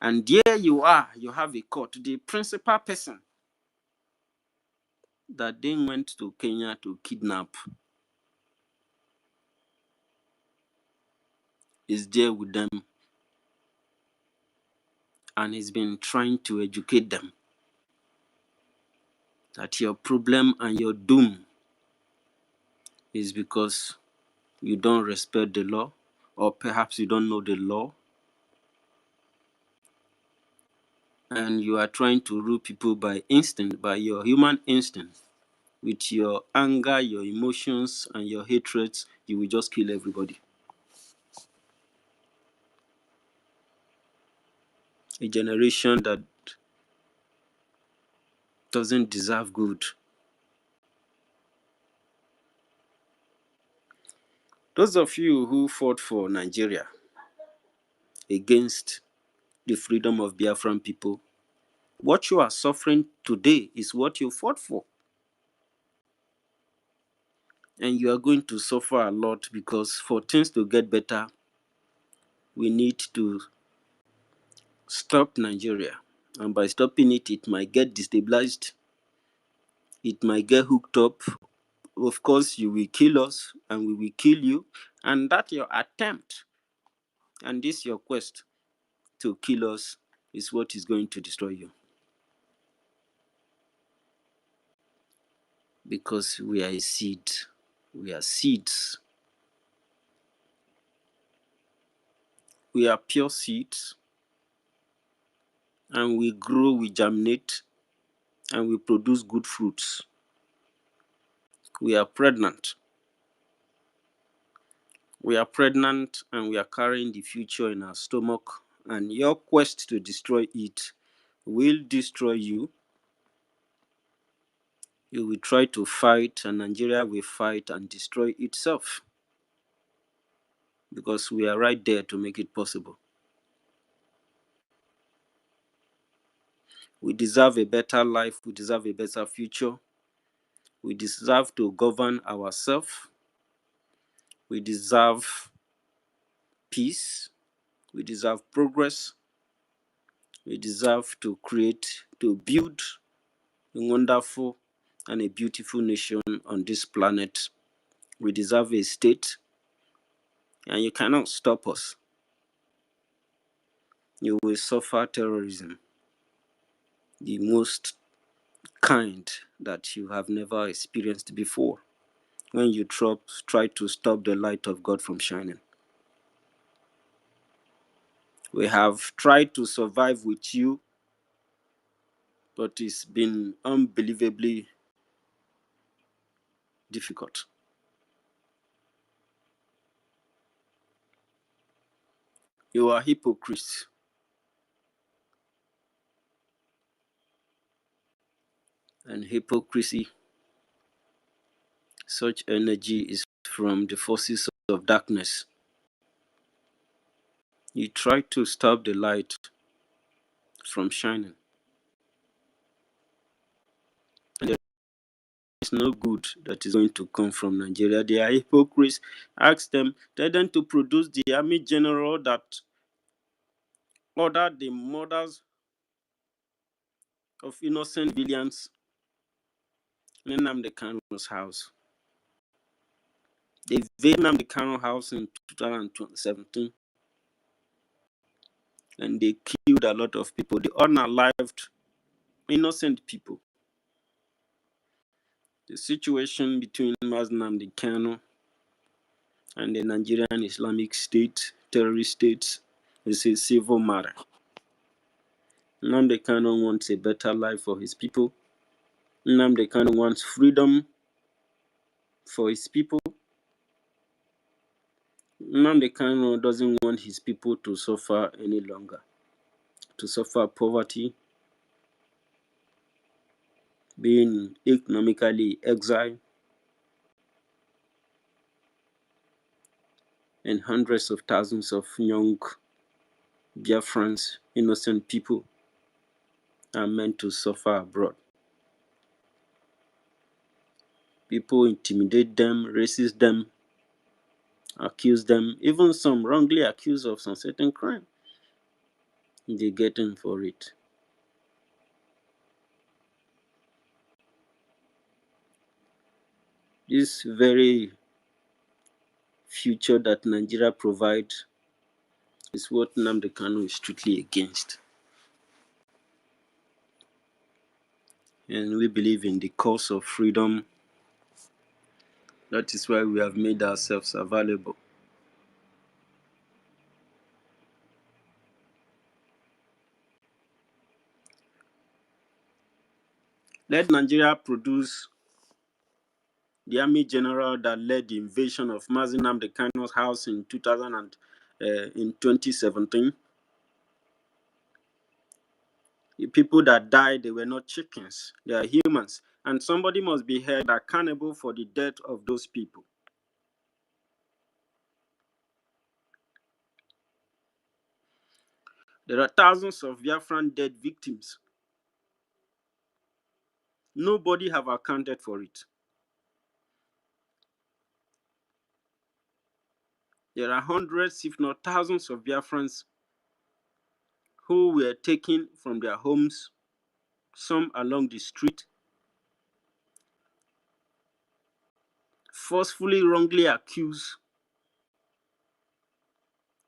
And there you are, you have a court. The principal person that they went to Kenya to kidnap is there with them, and he's been trying to educate them that your problem and your doom is because you don't respect the law, or perhaps you don't know the law, and you are trying to rule people by instinct, by your human instinct. With your anger, your emotions, and your hatreds, you will just kill everybody. A generation that doesn't deserve good. Those of you who fought for Nigeria against the freedom of Biafran people, what you are suffering today is what you fought for. And you are going to suffer a lot, because for things to get better, we need to stop Nigeria. And by stopping it, it might get destabilized, it might get hooked up. Of course, you will kill us and we will kill you. And that your attempt and this your quest to kill us is what is going to destroy you. Because we are a seed. We are seeds. We are pure seeds. And we grow, we germinate, and we produce good fruits. We are pregnant. We are pregnant and we are carrying the future in our stomach. And your quest to destroy it will destroy you. You will try to fight, and Nigeria will fight and destroy itself. Because we are right there to make it possible. We deserve a better life. We deserve a better future. We deserve to govern ourselves. We deserve peace. We deserve progress. We deserve to create, to build a wonderful and a beautiful nation on this planet. We deserve a state, and you cannot stop us. You will suffer terrorism, the most kind that you have never experienced before, when you try to stop the light of God from shining. We have tried to survive with you, but it's been unbelievably difficult. You are hypocrites, and hypocrisy, such energy is from the forces of darkness. You try to stop the light from shining, and there is no good that is going to come from Nigeria. They are hypocrites. Ask them, tell them to produce the army general that ordered the murders of innocent civilians in Nnamdi Kanu's house. They invaded Nnamdi Kanu house in 2017, and they killed a lot of people, the unalived, innocent people. The situation between Nnamdi Kanu and the Nigerian Islamic State, terrorist states, is a civil matter. Nnamdi Kanu wants a better life for his people. Nnamdi Kanu wants freedom for his people. Nnamdi Kanu doesn't want his people to suffer any longer, to suffer poverty, being economically exiled, and hundreds of thousands of young Biafrans, innocent people, are meant to suffer abroad. People intimidate them, racist them, accuse them, even some wrongly accused of some certain crime. They get in for it. This very future that Nigeria provides is what Nnamdi Kanu is strictly against. And we believe in the cause of freedom. That is why we have made ourselves available. Let Nigeria produce the army general that led the invasion of Mazi Nnamdi Kanu's house in 2017. The people that died, they were not chickens, they are humans. And somebody must be held accountable for the death of those people. There are thousands of Biafran dead victims. Nobody have accounted for it. There are hundreds, if not thousands, of Biafrans who were taken from their homes, some along the street, forcefully, wrongly accused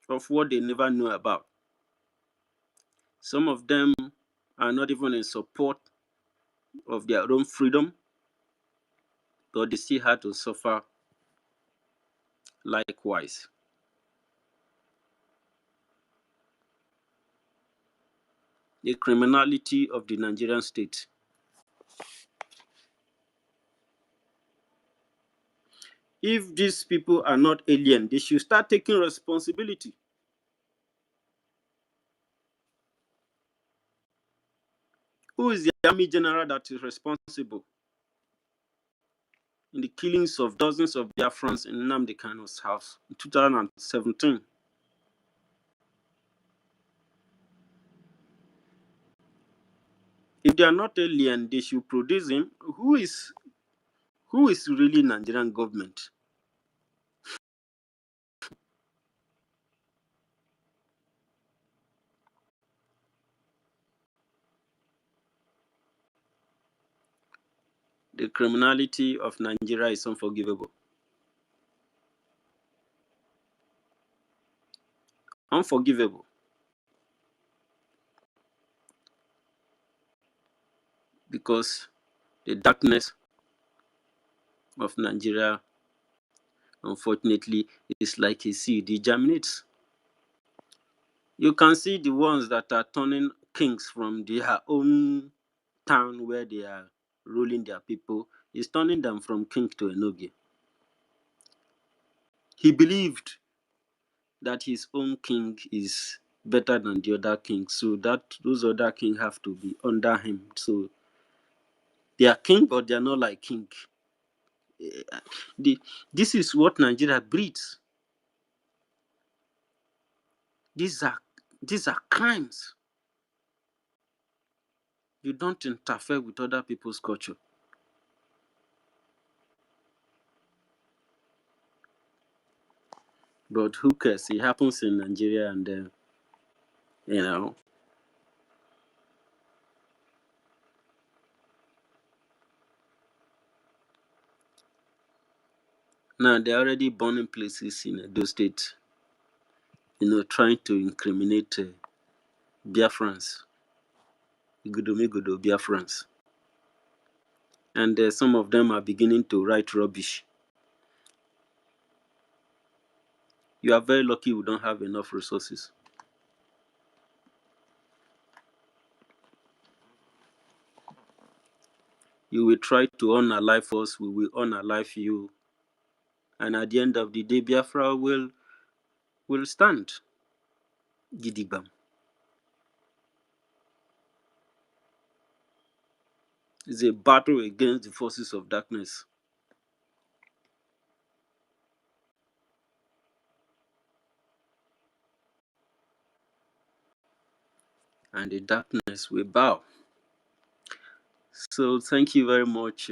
of what they never knew about. Some of them are not even in support of their own freedom, but they still had to suffer likewise. The criminality of the Nigerian state. If these people are not alien, they should start taking responsibility. Who is the army general that is responsible in the killings of dozens of Biafrans in Nnamdi Kanu's house in 2017? If they are not alien, they should produce him. Who is really Nigerian government? The criminality of Nigeria is unforgivable. Unforgivable. Because the darkness of Nigeria, unfortunately, is like a seed. It germinates. You can see the ones that are turning kings from their own town where they are ruling their people, is turning them from king to enogi. He believed that his own king is better than the other king, so that those other kings have to be under him. So they are king, but they are not like king. This is what Nigeria breeds. These are crimes. You don't interfere with other people's culture. But who cares? It happens in Nigeria, and you know. Now they're already burning places in those states, trying to incriminate Biafrans, Gudo Biafrans. And some of them are beginning to write rubbish. You are very lucky we don't have enough resources. You will try to unalive us, we will unalive you. And at the end of the day, Biafra will stand. Gidigam. It's a battle against the forces of darkness. And the darkness will bow. So thank you very much,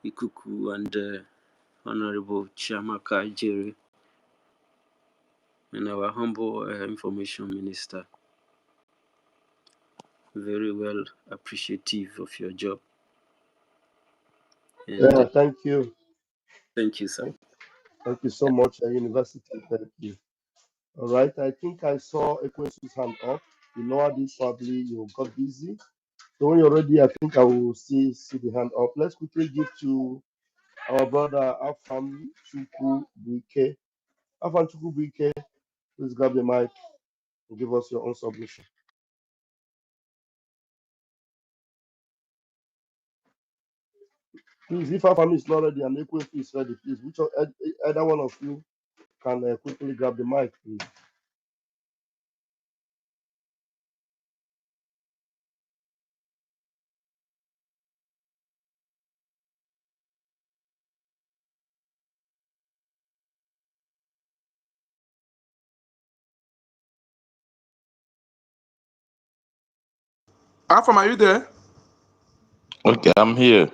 Ikuku and Honorable Chiamaka Jerry, and our humble information minister. Very well appreciative of your job. And Yeah, thank you. thank you, sir. Thank you so much, University. Thank you. All right, I think I saw Ekwensu's hand up. You know this, probably you got busy. So when you're ready, I think I will see the hand up. Let's quickly give to our brother Afam Chuku Buike. Afam Chuku Buike, please grab the mic and give us your own submission. Please, if Afam is not ready and Ekwensu is ready, please, either one of you can quickly grab the mic, please. Afam, are you there? Okay, I'm here.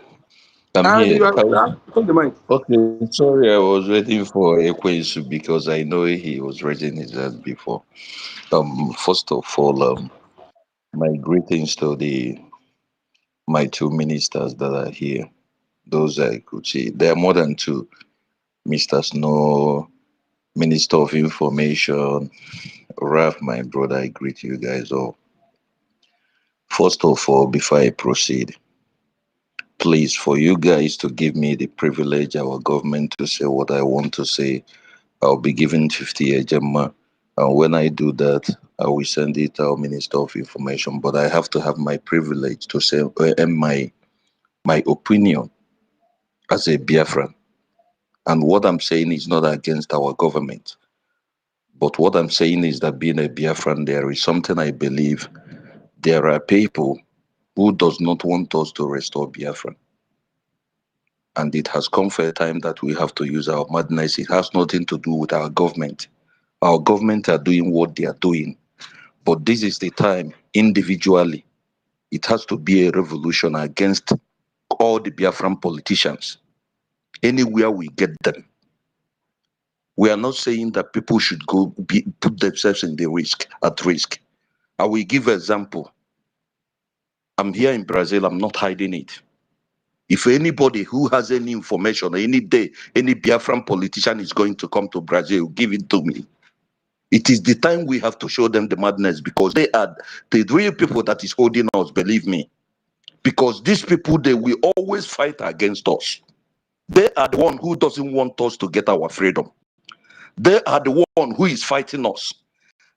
I'm And here. you are take the mic. Okay, sorry, I was waiting for Ekwesu because I know he was raising his hand before. First of all, my greetings to my two ministers that are here. Those I could see. There are more than two. Mr. Snow, Minister of Information, Ralph, my brother, I greet you guys all. First of all, before I proceed, please, for you guys to give me the privilege, our government, to say what I want to say, I'll be given 50 Gemma. And when I do that, I will send it to our Minister of Information. But I have to have my privilege to say and my opinion as a Biafran. And what I'm saying is not against our government. But what I'm saying is that being a Biafran, there is something I believe there are people who does not want us to restore Biafran. And it has come for a time that we have to use our madness. It has nothing to do with our government. Our government are doing what they are doing. But this is the time, individually, it has to be a revolution against all the Biafran politicians. Anywhere we get them. We are not saying that people should put themselves at risk. I will give an example. I'm here in Brazil, I'm not hiding it. If anybody who has any information, any day, any Biafran politician is going to come to Brazil, give it to me. It is the time we have to show them the madness because they are the real people that is holding us, believe me. Because these people, they will always fight against us. They are the one who doesn't want us to get our freedom. They are the one who is fighting us.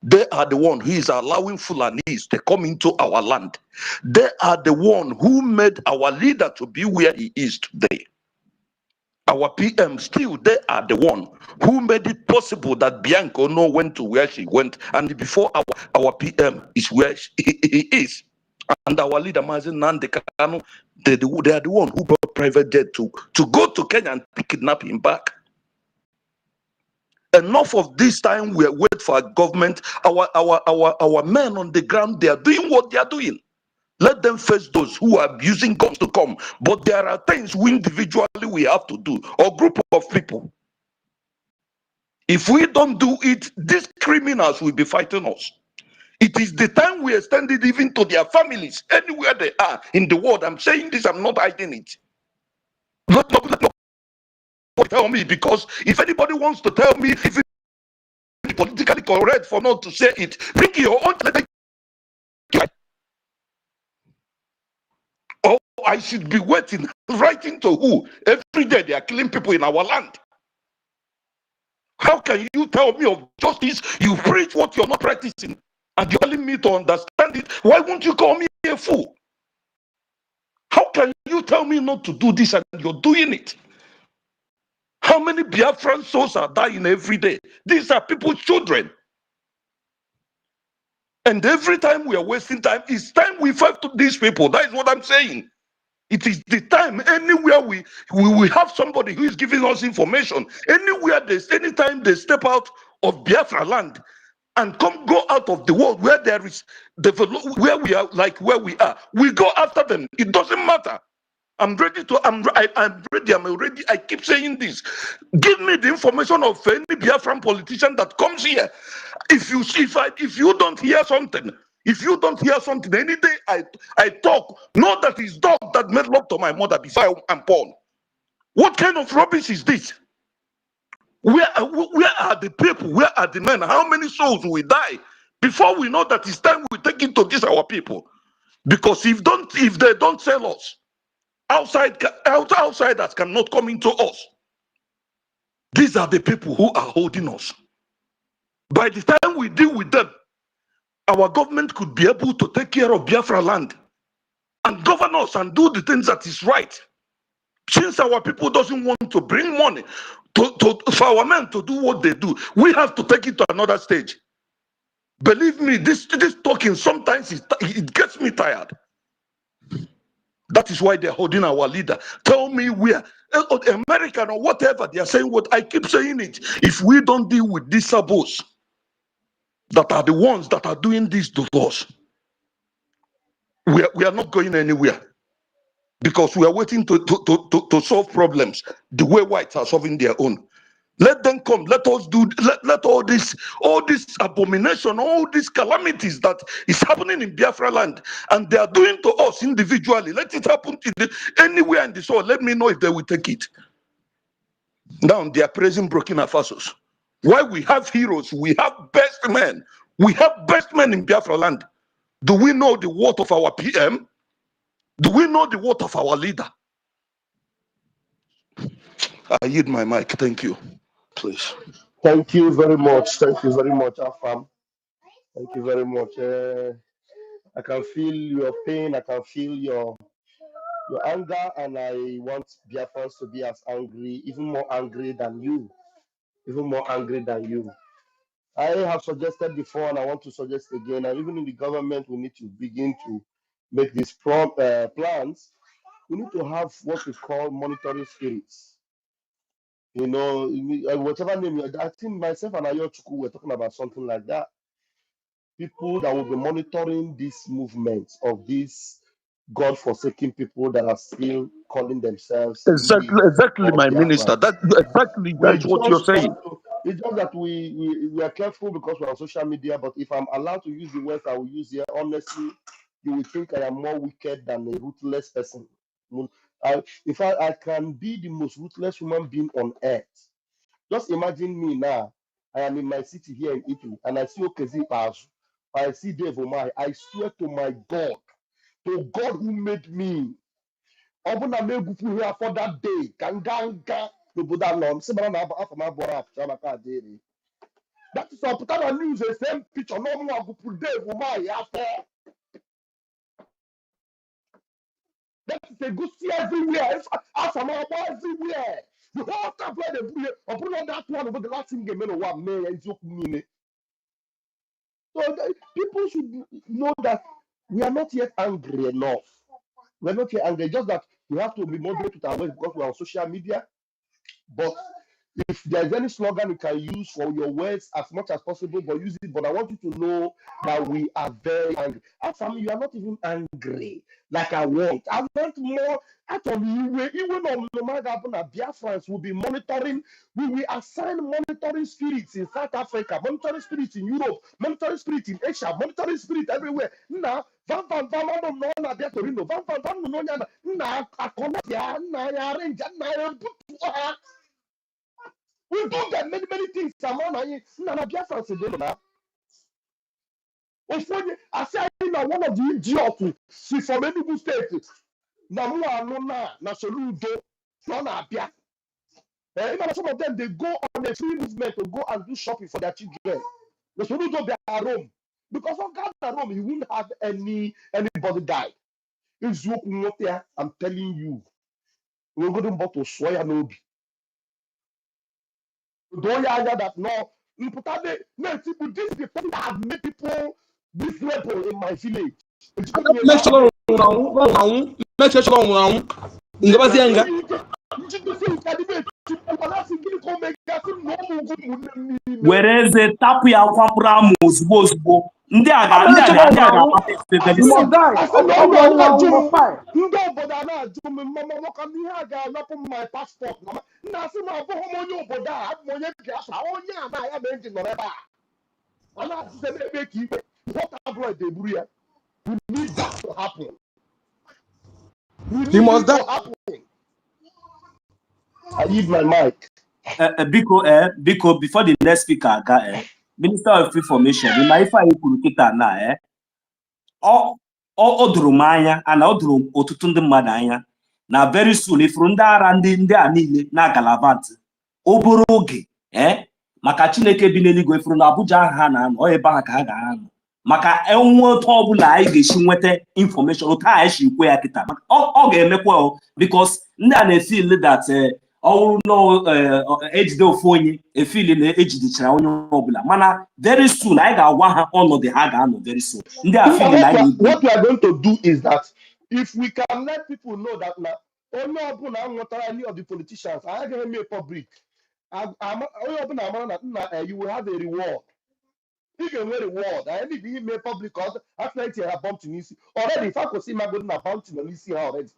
They are the one who is allowing Fulanis to come into our land. They are the one who made our leader to be where he is today. Our PM still, they are the one who made it possible that Bianco know went to where she went. And before our PM is where he is. And our leader, Nnamdi Kanu, they are the one who brought private jet to go to Kenya and kidnap him back. Enough of this time we wait for our government. Our men on the ground, they are doing what they are doing. Let them face those who are using guns to come. But there are things we individually we have to do, or group of people. If we don't do it, these criminals will be fighting us. It is the time we extend it even to their families, anywhere they are in the world. I'm saying this, I'm not hiding it. Let nobody tell me, because if anybody wants to tell me if it's politically correct for not to say it, bring your own. Or I should be waiting, writing to who? Every day they are killing people in our land. How can you tell me of justice? You preach what you're not practicing, and you're telling me to understand it. Why won't you call me a fool? How can you tell me not to do this and you're doing it? How many Biafran souls are dying every day? These are people's children. And every time we are wasting time, it's time we fight to these people. That is what I'm saying. It is the time anywhere we have somebody who is giving us information. Anywhere anytime they step out of Biafra land and go out of the world where there is where we are, like where we are, we go after them. It doesn't matter. I'm ready. I'm ready. I keep saying this. Give me the information of any Biafran politician that comes here. If you don't hear something, any day I talk, know that it's dog that made love to my mother before I'm born. What kind of rubbish is this? Where are the people? Where are the men? How many souls will die before we know that it's time we take it to these our people? Because if they don't sell us, outsiders cannot come into us. These are the people who are holding us. By the time we deal with them, our government could be able to take care of Biafra land and govern us and do the things that is right. Since our people doesn't want to bring money for our men to do what they do, we have to take it to another stage. Believe me, this talking sometimes it gets me tired. That is why they're holding our leader. Tell me where, American or whatever, they are saying what I keep saying it. If we don't deal with these sabos that are the ones that are doing this to us, we are not going anywhere. Because we are waiting to solve problems the way whites are solving their own. Let them come. Let us do. Let all this abomination, all these calamities that is happening in Biafra land, and they are doing to us individually. Let it happen anywhere in the world. Let me know if they will take it. Now they are praising Burkina Faso. Why we have heroes? We have best men. We have best men in Biafra land. Do we know the worth of our PM? Do we know the worth of our leader? I yield my mic. Thank you. Please. Thank you very much. Thank you very much, Afam. Thank you very much. I can feel your pain. I can feel your anger, and I want Biafrans to be as angry, even more angry than you. Even more angry than you. I have suggested before, and I want to suggest again, and even in the government, we need to begin to make these plans. We need to have what we call monitoring spirits. You know, whatever name, I think myself and Ayochuku were talking about something like that. People that will be monitoring these movements of these God-forsaken people that are still calling themselves Exactly, or my minister. Biafrans. That's what you're saying. It's just that we are careful because we're on social media, but if I'm allowed to use the words I will use here, honestly, you will think I am more wicked than a ruthless person. In fact, I can be the most ruthless human being on earth. Just imagine me now. I am in my city here in Italy, and I see Okezi Pazu. I see Dave Omai. I swear to my God, to God who made me, ọbụna m egwufu here for that day ka m gaa nka n'obodo anọ m sị mara na afọ m abụọ apụcha maka adịrị. That is all. Put on the news the same picture. No more group Dave Omai after. That is a good see everywhere. After my everywhere. The whole time where they put it, or put on that one over the last thing game in one man and so people should know that we are not yet angry enough. We're not yet angry, just that we have to be moderate with our words because we're on social media. But if there's any slogan you can use for your words as much as possible, but use it. But I want you to know that we are very angry. And for me, you are not even angry like I want. I want more. Actually, even on no matter what, Biafrans will be monitoring. We will assign monitoring spirits in South Africa, monitoring spirits in Europe, monitoring spirits in Asia, monitoring spirits everywhere. Now, we do that many things. I say one of the idiots see from Enugu State. Now Soludo, some of them they go on a free movement to go and do shopping for their children. The Soludo they are Rome. Because of God at Rome, he wouldn't have anybody die. If you there, I'm telling you, we're going to swear no. Don't that no. This is the thing that have made people this level in my village. Whereas tapu ya kwapụrụ amụ ozugbo ozugbo ndị a ga-akpata ndị obodo a na-ajụ m mama nwoke ihe a ga-anapụ m my passport nna asị m abụghị m onye obodo a abụ m onye Biafra onye a na ya mere nji nọrọ ebe a ọ na-asịze n'ebe ka ikpe tabloid eburu ya. We need that to happen. We need it to happen. I need my mic. Biko, before the next speaker, Minister of Information, in my fight, ọ dụrụ m anya ana ọ dụrụ ọtụtụ ndị mmadụ anya na very soon ifuru ndị ara ndị a niile na Galabant obere oge maka Chineke bi n'eluigwe ifuru na Abuja ahụ ha na-anọ ọ ebe ahụ ka ha ga-anọ maka enwe otu ọbụla anyị ga-esi nweta information otu anyị si kwe ya kịta ọ ga-emekwa because ndị a na-efil that ọwụrụ na ejide ofu onye efili na ejidechara onye ọbụla mana very soon anyị ga-agwa ha ọnọdụ ha ga-anọ very soon ndị a fili na what we are going to do is that if we can let people know that na onye ọbụla nwetara any of the politicians anyị ga-eme public onye ọbụla amara na nna you will have a reward. Ị ga-enwe reward anyị need ihe mee public after it ha bumped n'isi already if I could see my good na bumped n'isi ha already.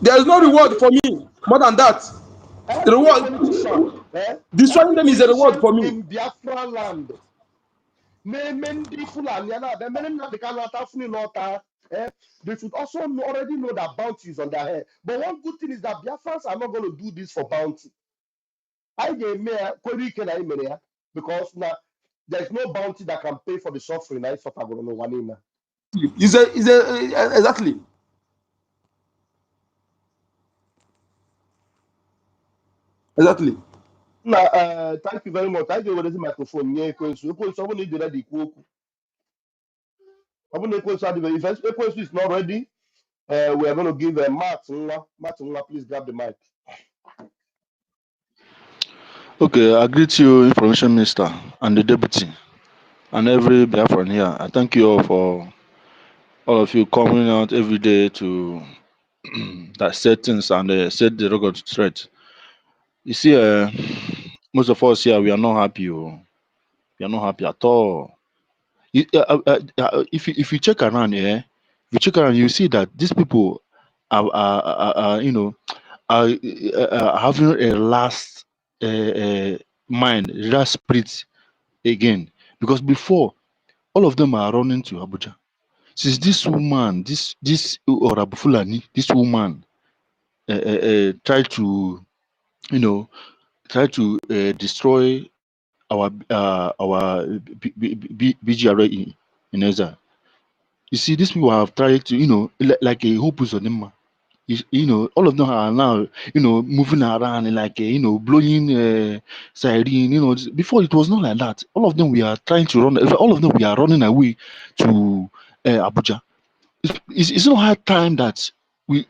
There is no reward for me more than that. The reward, destroying them is a reward for me. In Biafran land, they should also already know that bounty is on their head. But one good thing is that Biafrans are not going to do this for bounty. I gave me because now there's no bounty that can pay for the suffering. I suffer going to one. Exactly. Exactly. Now, thank you very much. I give the microphone. Yeah, someone need ready. If is not ready, we are going to give Matt. Matt, please grab the mic. Okay, I greet you, Information Minister, and the Deputy, and every Biafran here. I thank you all of you coming out every day to that set things and set the record straight. You see, most of us here, we are not happy. We are not happy at all. If you check around here, you see that these people are having a last mind, last spirit again. Because before, all of them are running to Abuja. Since this woman, this Orabufulani, this woman tried to, destroy our BGRA in Ezra. You see, these people have tried to, like a hopus on them. All of them are now, moving around and like, blowing siren. Before it was not like that. All of them we are trying to run. All of them we are running away to Abuja. It's not hard time that we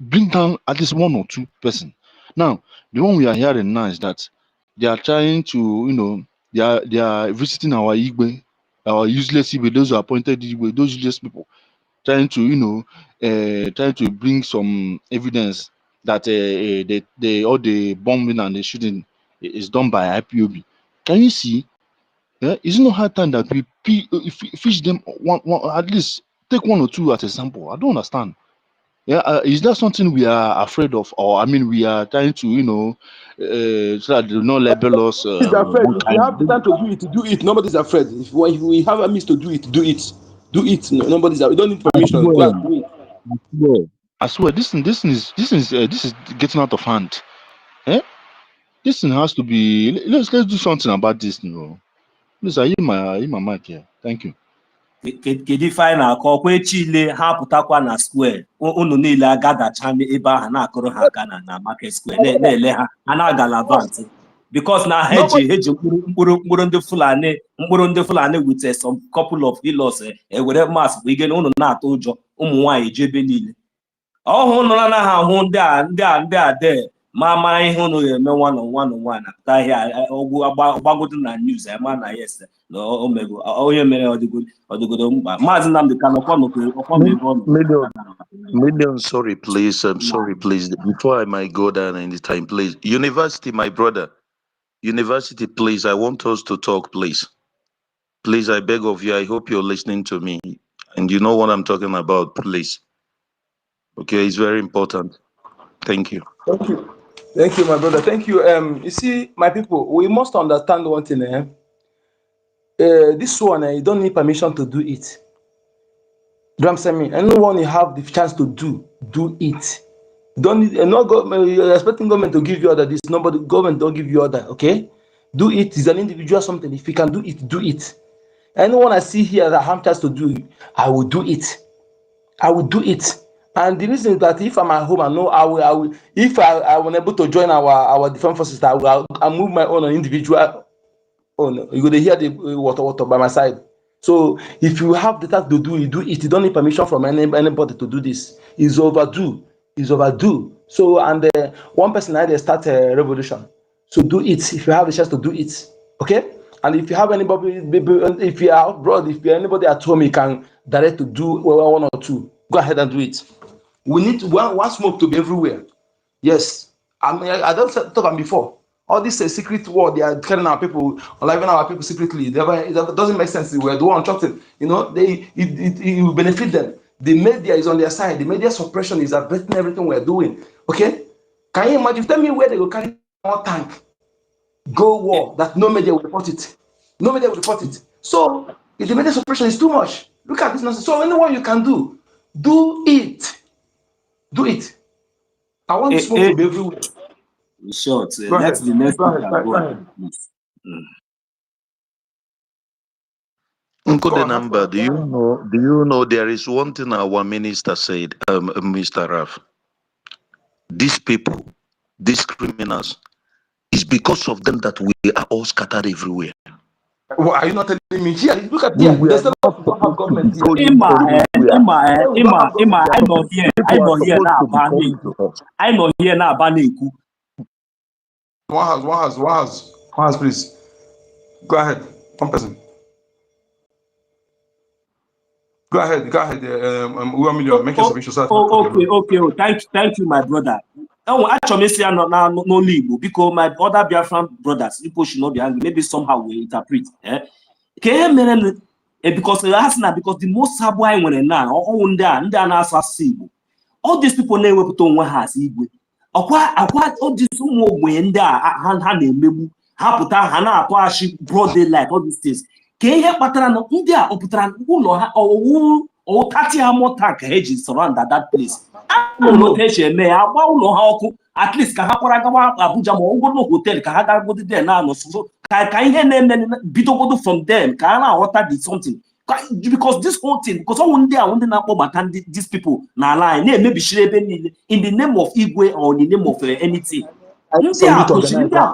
bring down at least one or two person. Now, the one we are hearing now is that they are trying to, they are visiting our Igbe, our useless Igbe, those who are appointed Igbe, those useless people, trying to, trying to bring some evidence that all the bombing and the shooting is done by IPOB. Can you see? Yeah, it's not hard time that we fish them one at least take one or two as a sample. I don't understand. Yeah, is that something we are afraid of, or I mean, we are trying to, so that they do not label us? Nobody's afraid. If we have the time to do it, nobody's afraid. If we have a means to do it, do it. Do it. No, nobody's afraid. We don't need permission. Go and do it. I swear, this is getting out of hand. Eh? This thing has to be. Let's do something about this, Please, I hear my mic here. Thank you. Kedu ife anyị na-akọ ọkwa echi ile ha pụtakwa na square unu niile agadacha ebe ahụ na-akụrụ ha aka na market square na-ele ha na Galabant because na ha eji mkpụrụ ndị Fulani with some couple of hilos ewere mas bụ ige na unu na-atụ ụjọ ụmụ nwaanyị eji ebe niile ọhụ unu anaghị ahụ ndị a de ma mara ihe unu ga-eme nwa na pụta ahịa ọgwụ gbagodo na news ama na yes na omego onye mere ọdịgodo mkpa Maazị Nnamdi Kanu Million, sorry, please. I'm sorry, please. Before I might go down any time, please. University, my brother. University, please. I want us to talk, please. Please, I beg of you. I hope you're listening to me. And you know what I'm talking about, please. Okay, it's very important. Thank you. Thank you. Thank you, my brother. Thank you. You see, my people, we must understand one thing. This one, you don't need permission to do it. Do you understand me? Anyone you have the chance to do it. Don't not go, you're expecting government to give you order. This nobody government don't give you order. Okay, do it. Is an individual something. If you can do it, do it. Anyone I see here that have chance to do, I will do it. I will do it. And the reason is that if I'm at home, I know I will. If I was able to join our defense forces, I move my own individual. Oh no, you go to hear the water by my side. So if you have the task to do, you do it. You don't need permission from anybody to do this. It's overdue. It's overdue. So and one person had to start a revolution. So do it if you have the chance to do it. Okay. And if you have anybody, if you are abroad, if you are anybody at home, you can direct to do one or two. Go ahead and do it. We need one smoke to be everywhere. Yes, I don't talk about before. All this secret war they are telling our people, or even our people secretly. It doesn't make sense. We're the one talking. You know, it will benefit them. The media is on their side. The media suppression is abetting everything we're doing. Okay, can you imagine? Tell me where they will carry more tank, go war that no media will report it. No media will report it. So if the media suppression is too much, look at this nonsense. So anyone you can do it. Do it. I want Eh, smoke eh, to be everywhere. in short, Go let ahead. the next Go ahead. speaker Go go ahead. ahead, please. Mm. Go Nkode on. number, do you know there is one thing our minister said, Mr. Raf? These people, these criminals, it's because of them that we are all scattered everywhere. Well, are you not telling me? Here, look at We here. They were said not we don't have supposed to be government here. going anywhere. We don't have government here. I know here, I People are know here supposed now, to be coming to us. I know here now, Baneku. One house, please. Go ahead. One person. Go ahead. Go ahead. 1 million. Make your submission so that not for the Okay. Oh, thank you, my brother. Oh, actually, say no Igbo because my other Biafran brothers, people should not be angry. Maybe somehow we interpret. Because the most sabo I nwere now, all ndị a na-asụ asụsụ Igbo. All these people na-ewepụta onwe ha asị Igwe. Ọkwa all these ụmụ ogbenye ndị a ha na-emegbu ha pụta ha na-atụ achị broad daylight all these things. Ka ihe kpatara na ndị a ọ pụtara ụlọ ha ọwụ 30 amọ tank ha eji surround that place. Ahụrụ otu esi eme ya agba ụlọ ha ọkụ at least ka ha kwara gawa Abuja ma ọgwụgwọ hotel ka ha gagodi there na-anọ so ka ihe na-eme bidogodo from them ka ha na-aghọta the something. Because this whole thing, because all one day I want to know these people na line in the name of Igwe or in the name of anything. They are pushing them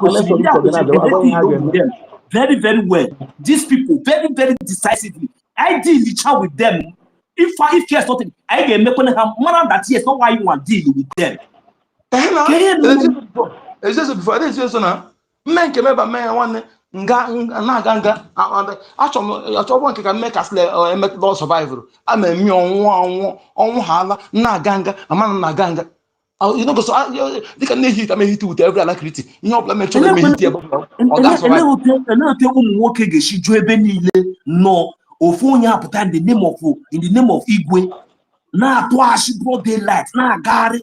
very, very well. These people very, very decisively. I deal with them. If there's something, I can make them that yes, not why you want to deal with them. It's just before this is na men ke meba men one nga achọbọ nke ka mme ka sle emetọ survival ama emi ọnwụ ha ala na-aga nga ama na-aga nga you know so dịka na-ehit ama ehit with every alacrity ihe ọbụla mechọrọ eme hit ebe ọ ga survive Ele ụmụ nwoke ga-esi ju ebe niile nọ ofu onye apụta in the name of Igwe na-atụ achị broad daylight na-agagharị.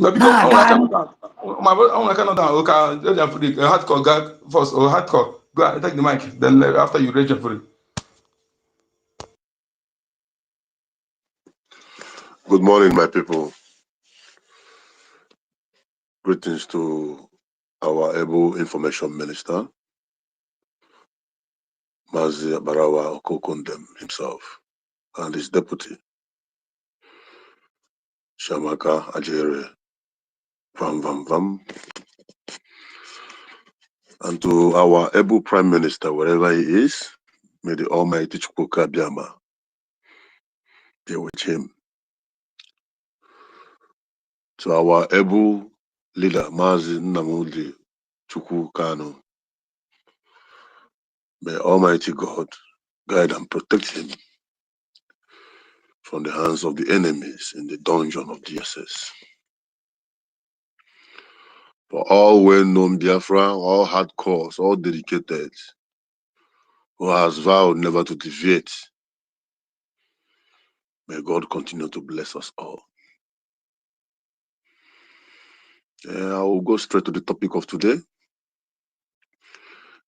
No, because I want to Canada. Okay, hardcore guy first or hardcore. Go ahead, take the mic. Then after you rage for it. Good morning, my people. Greetings to our able information minister, Mazi Barawa Okokundem himself, and his deputy, Shamaka Ajere Vam, and to our able prime minister, wherever he is, may the Almighty Chukwuka Biama be with him. To our able leader, Mazi Nnamdi Kanu, may Almighty God guide and protect him from the hands of the enemies in the dungeon of DSS. For all well-known Biafran, all hardcores, all dedicated, who has vowed never to deviate, may God continue to bless us all. I will go straight to the topic of today.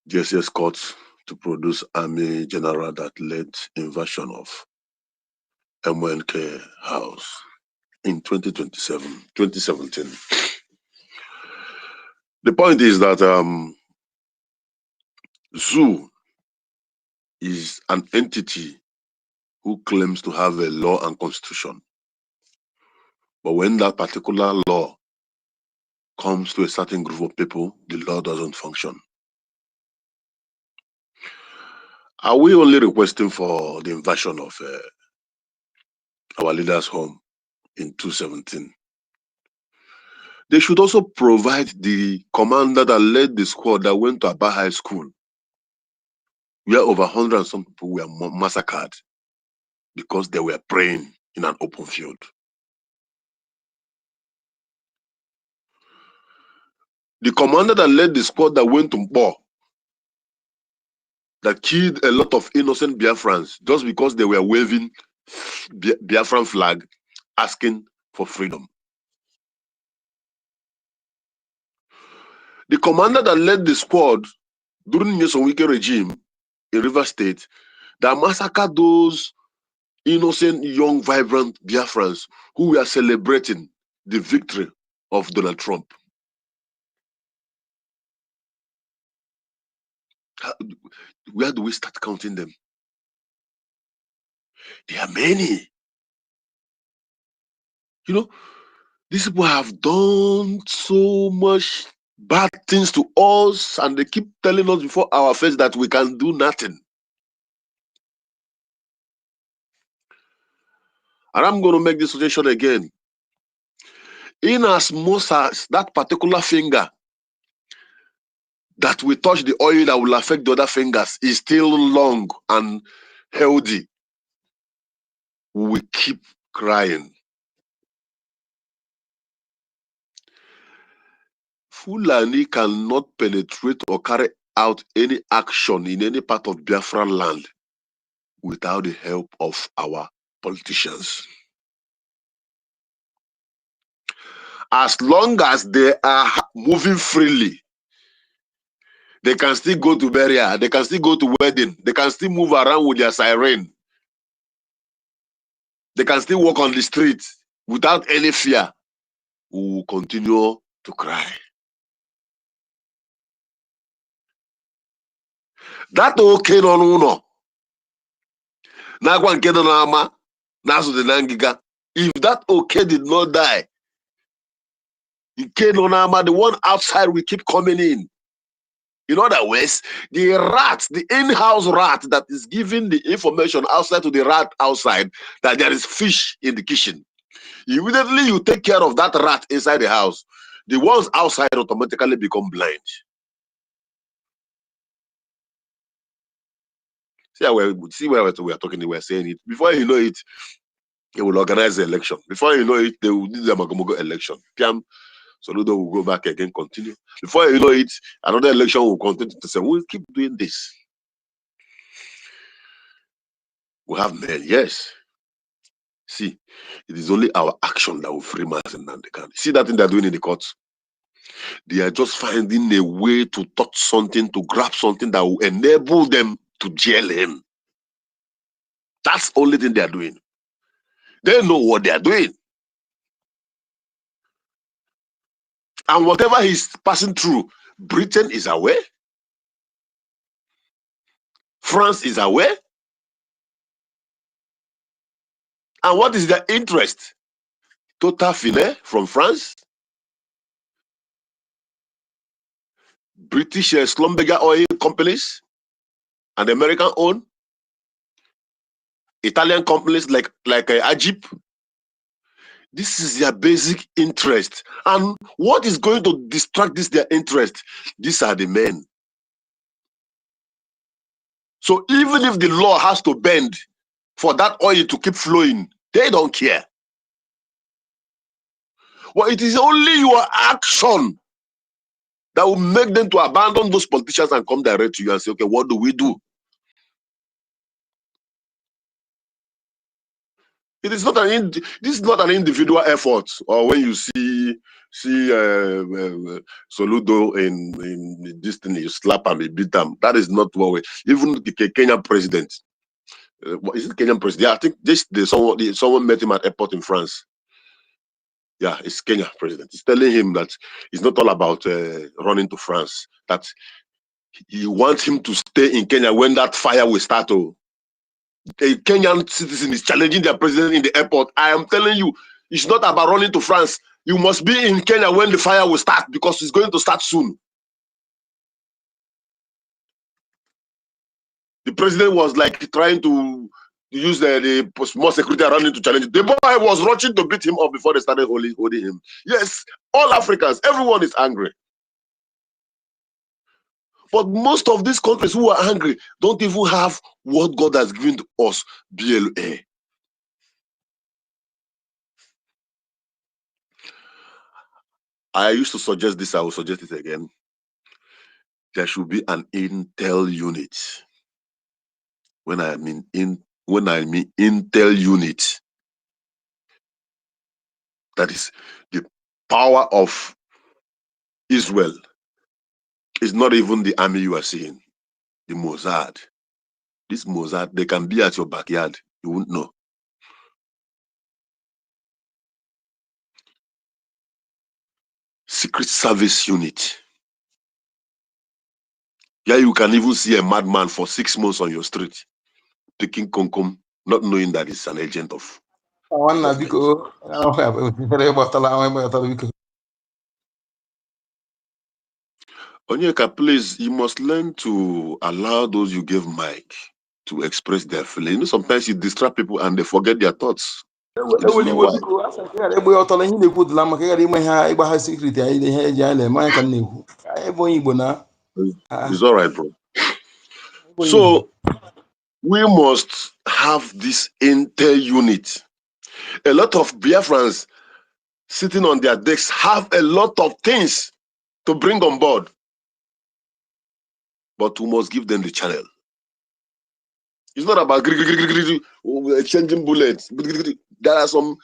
DSS courts to produce army general that led invasion of MNK house. in 2017. The point is that zoo is an entity who claims to have a law and constitution. But when that particular law comes to a certain group of people, the law doesn't function. Are we only requesting for the invasion of our leader's home in 2017? They should also provide the commander that led the squad that went to Aba High School, where over 100 and some people were massacred because they were praying in an open field. The commander that led the squad that went to Mpo, that killed a lot of innocent Biafrans just because they were waving Biafran flag, asking for freedom. The commander that led the squad during the Nyesom regime in River State that massacred those innocent, young, vibrant Biafrans who were celebrating the victory of Donald Trump. Where do we start counting them? There are many. You know, these people have done so much bad things to us, and they keep telling us before our face that we can do nothing. And I'm going to make this suggestion again. In as much as that particular finger that we touch the oil that will affect the other fingers is still long and healthy, we keep crying. Fulani cannot penetrate or carry out any action in any part of Biafran land without the help of our politicians. As long as they are moving freely, they can still go to burial, they can still go to wedding, they can still move around with their siren. They can still walk on the street without any fear. We will continue to cry. That okay no no. Nagwa nke no na ama nasu de nangiga. If that okay did not die, the one outside will keep coming in. In other words, the rat, the in-house rat that is giving the information outside to the rat outside that there is fish in the kitchen. Immediately you take care of that rat inside the house, the ones outside automatically become blind. See where we are talking, we are saying it. Before you know it, they will organize the election. Before you know it, they will do the Magamogo election. Piam, Soludo will go back again, continue. Before you know it, another election will continue to say, we'll keep doing this. We have men, yes. See, it is only our action that will free Mazi Nnamdi Kanu. See that thing they're doing in the courts? They are just finding a way to touch something, to grab something that will enable them to jail him. That's the only thing they are doing. They know what they are doing. And whatever he's passing through, Britain is aware. France is aware. And what is their interest? Total Filet from France, British Schlumberger oil companies, and American owned, Italian companies like Ajip. This is their basic interest. And what is going to distract their interest? These are the men. So even if the law has to bend for that oil to keep flowing, they don't care. Well, it is only your action that will make them to abandon those politicians and come direct to you and say, okay, what do we do? It is not this is not an individual effort. Or when you see Soludo in this thing, you slap and you beat them. That is not what we. Even the Kenyan president, is it Kenyan president? Yeah, I think someone met him at airport in France. Yeah, it's Kenya president. He's telling him that it's not all about running to France. That he wants him to stay in Kenya when that fire will start. Oh, a Kenyan citizen is challenging their president in the airport. I am telling you, it's not about running to France. You must be in Kenya when the fire will start because it's going to start soon. The president was like trying to use the more security around him to challenge him. The boy was rushing to beat him up before they started holding him. Yes, all Africans, everyone is angry. But most of these countries who are angry don't even have what God has given to us, BLA. I used to suggest this, I will suggest it again. There should be an intel unit. When I mean intel unit, that is the power of Israel. It's not even the army you are seeing, the Mossad. This Mossad, they can be at your backyard. You won't know. Secret Service unit. Yeah, you can even see a madman for 6 months on your street, taking konkom, not knowing that it's an agent of government. Onyeka, please, you must learn to allow those you give mic to express their feelings. You know, sometimes you distract people and they forget their thoughts. It is not wise. It's all right, bro. So we must have this intel unit. A lot of Biafrans sitting on their decks have a lot of things to bring on board, but we must give them the channel. It's not about exchanging bullets. There are some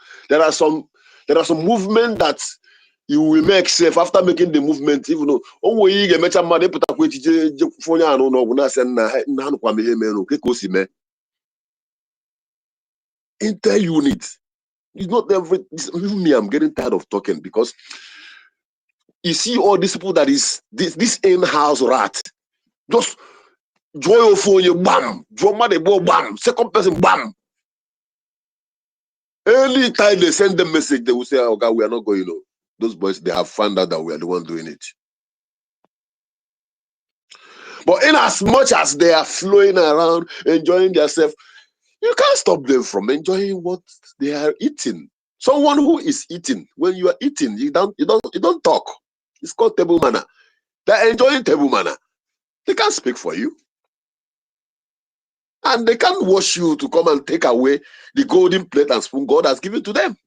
movement that you will make safe after making the movement. Even though intel unit. It's not every. Even me, I'm getting tired of talking because you see all these people that is this in-house rat. Just joy your phone, you bam, drama the ball, bam, second person, bam. Any time they send them message, they will say, "Oh God, we are not going." You know, those boys, they have found out that we are the one doing it. But in as much as they are flowing around, enjoying themselves, you can't stop them from enjoying what they are eating. Someone who is eating, when you are eating, you don't talk. It's called table manner. They're enjoying table manner. They can't speak for you. And they can't wash you to come and take away the golden plate and spoon God has given to them.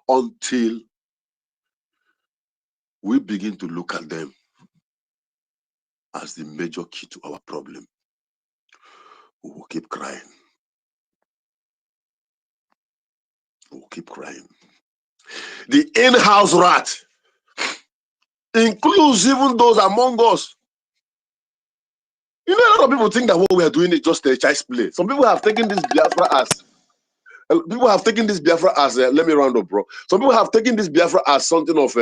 Until we begin to look at them as the major key to our problem, we will keep crying. We will keep crying. The in-house rat includes even those among us. You know, a lot of people think that what we are doing is just a child's play. Some people have taken this Biafra as let me round up, bro. Some people have taken this Biafra as something of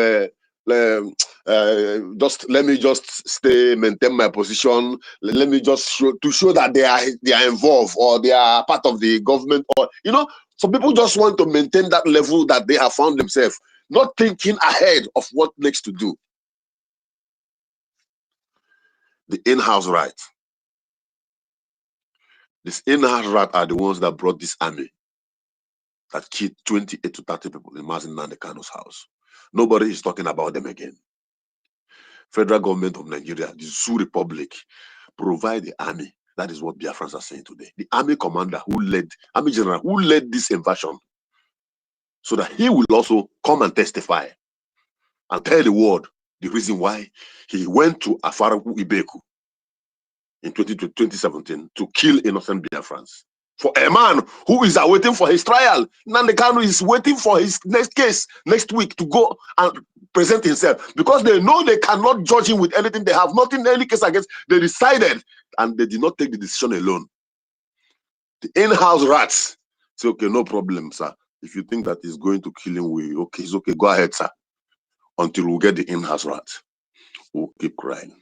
just let me just maintain my position. Let me just show that they are involved or they are part of the government, or you know, some people just want to maintain that level that they have found themselves, not thinking ahead of what next to do. The in-house rat. This in-house rat are the ones that brought this army that killed 28 to 30 people in Nnamdi Kanu's house. Nobody is talking about them again. Federal government of Nigeria, the Zoo Republic, provide the army. That is what Biafrans are saying today. The army commander army general who led this invasion, so that he will also come and testify and tell the world the reason why he went to Afaraku Ibeku in 2017 to kill innocent Biafrans. For a man who is awaiting for his trial, Nnamdi Kanu is waiting for his next case next week to go and present himself, because they know they cannot judge him with anything. They have nothing, any case against. They decided, and they did not take the decision alone. The in-house rats say, okay, no problem, sir. If you think that it's going to kill him, it's okay, go ahead, sir. Until we get the in-house rat. We'll keep crying.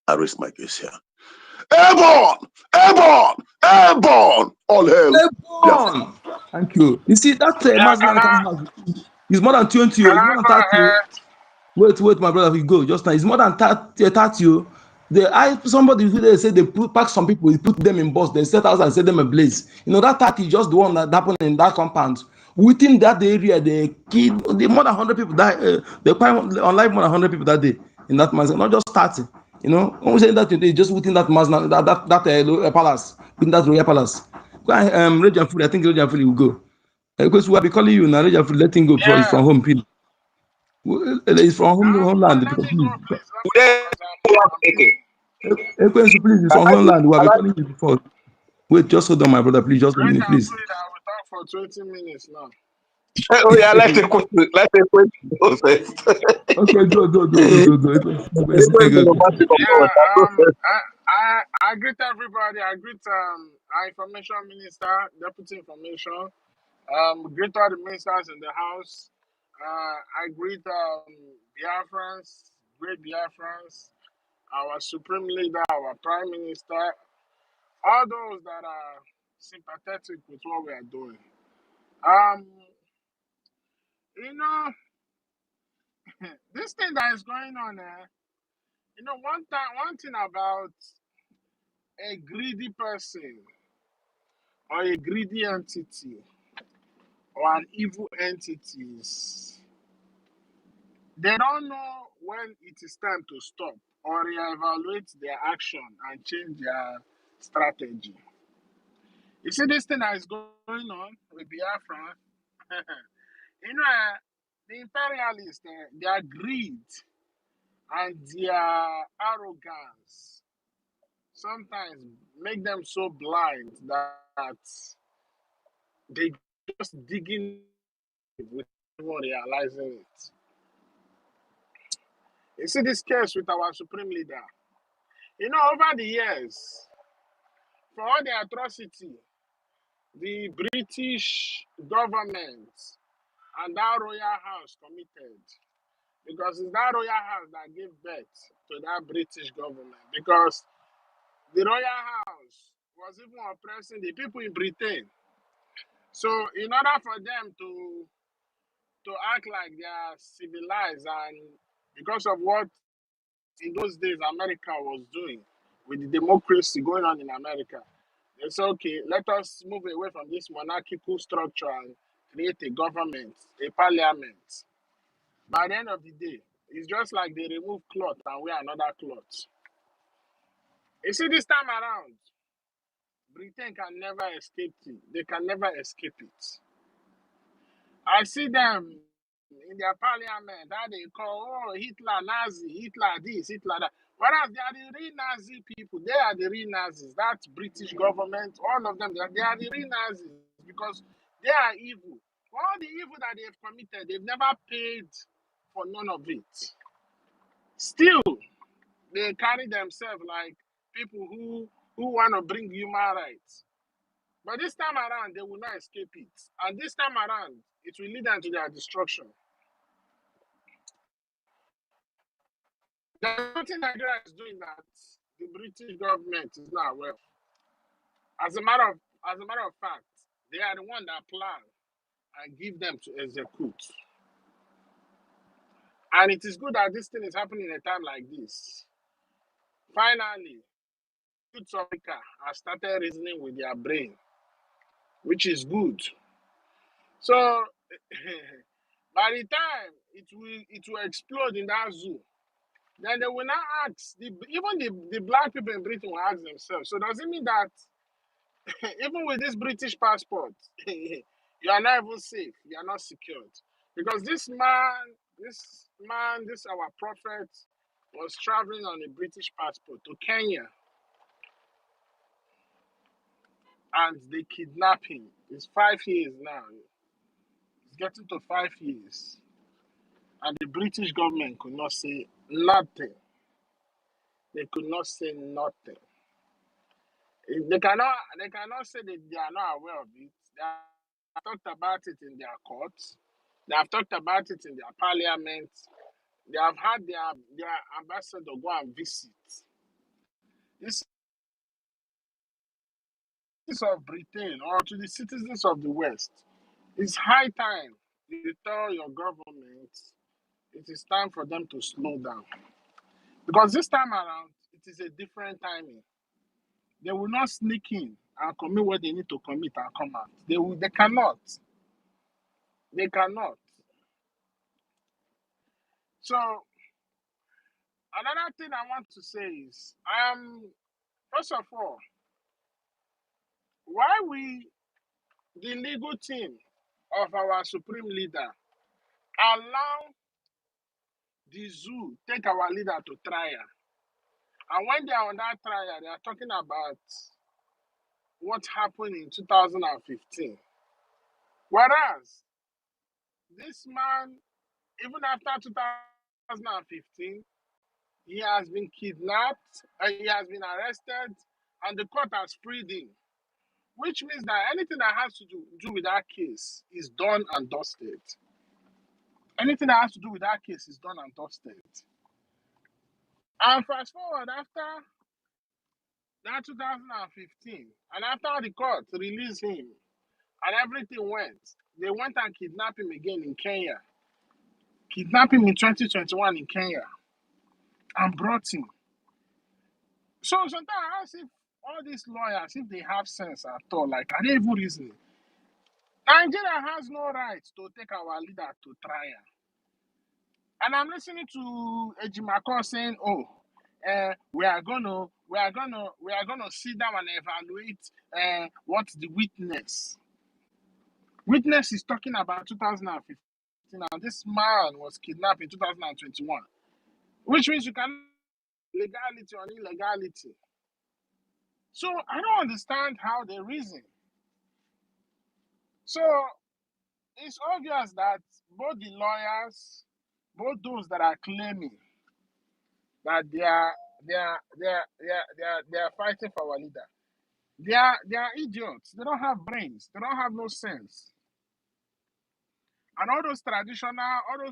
I rest my case here. Airborne! Airborne! Airborne! All hell. Biafra. Airborne! Thank you. You see, that Yeah, Mazinang house is more than 20 can years, it's I more than go 30 years. ahead? Wait, my brother, we go just now. It's more than 30 years. Somebody who they say pack some people, he put them in bus, they set out and set them ablaze. You know, that 30 is just the one that happened in that compound. Within that area, they killed more than 100 people died. They quite on life more than 100 people that day in that mansion, not just 30. You know, when we say that today, just within that mansion, that palace, within that royal palace. Region Food, I think Region Food will go. Because we will be calling you now, Region Food, let him go for it's Yeah. from home, please. It's from But homeland. let me go, Please. please. Let me go, Today, because I'm okay. busy. Ekwensu, please, it's from homeland. We have been calling you before. Wait, just hold on, my brother, please, just a Rich minute, and please. Frida, I will talk for 20 minutes now. Oh yeah, let's take go first. Okay, do. Yeah, I greet everybody. I greet our information minister, deputy information. Greet all the ministers in the house. I greet Biafrans, great Biafrans, our supreme leader, our prime minister, all those that are sympathetic with what we are doing. Um, you know, this thing that is going on, one thing about a greedy person or a greedy entity or an evil entity is they don't know when it is time to stop or reevaluate their action and change their strategy. You see, this thing that is going on with Biafra, the imperialists, their greed and their arrogance sometimes make them so blind that they just digging without even realizing it. You see this case with our supreme leader. Over the years, for all the atrocity, the British government and that royal house committed, because it's that royal house that gave birth to that British government, because the royal house was even oppressing the people in Britain. So in order for them to act like they are civilized, and because of what in those days America was doing with the democracy going on in America, they said, okay, let us move away from this monarchical structure and create a government, a parliament. By the end of the day, it's just like they remove cloth and wear another cloth. You see, this time around, Britain can never escape it. They can never escape it. I see them in their parliament, how they call, Hitler Nazi, Hitler this, Hitler that. Whereas they are the real Nazi people. They are the real Nazis. That British government, all of them, they are the real Nazis because they are evil. All the evil that they've committed, they've never paid for none of it. Still, they carry themselves like people who want to bring human rights. But this time around, they will not escape it. And this time around, it will lead them to their destruction. There's nothing Nigeria is doing that the British government is not aware of. As a matter of fact, they are the one that plan and give them to execute. And it is good that this thing is happening in a time like this. Finally, youths of Africa have started reasoning with their brain, which is good. So by the time it will explode in that zoo, then they will not ask even the black people in Britain will ask themselves. So does it mean that even with this British passport, you are not even safe, you are not secured? Because this our prophet was traveling on a British passport to Kenya and they kidnapped him. It's 5 years now. It's getting to 5 years. And the British government could not say nothing. They could not say nothing. They cannot say that they are not aware of it. They talked about it in their courts. They have talked about it in their parliament. They have had their ambassador go and visit. This is of Britain or to the citizens of the West. It's high time you tell your government it is time for them to slow down. Because this time around, it is a different timing. They will not sneak in and commit what they need to commit and come out. They cannot. They cannot. So another thing I want to say is, first of all, why the legal team of our supreme leader, allow the zoo take our leader to trial. And when they are on that trial, they are talking about what happened in 2015. Whereas this man, even after 2015, he has been kidnapped, and he has been arrested, and the court has freed him. Which means that anything that has to do with that case is done and dusted. Anything that has to do with that case is done and dusted. And fast forward after that 2015, and after the court released him and everything went, they went and kidnapped him again in Kenya. Kidnapped him in 2021 in Kenya and brought him. So sometimes I ask if all these lawyers, if they have sense at all, like, are they even reasoning? Nigeria has no right to take our leader to trial. And I'm listening to Ejimako saying, "Oh, we are gonna sit down and evaluate what's the witness." Witness is talking about 2015, and this man was kidnapped in 2021, which means you can legality or illegality. So I don't understand how they reason. So it's obvious that both the lawyers, both those that are claiming that they are fighting for our leader, they are idiots. They don't have brains. They don't have no sense. And all those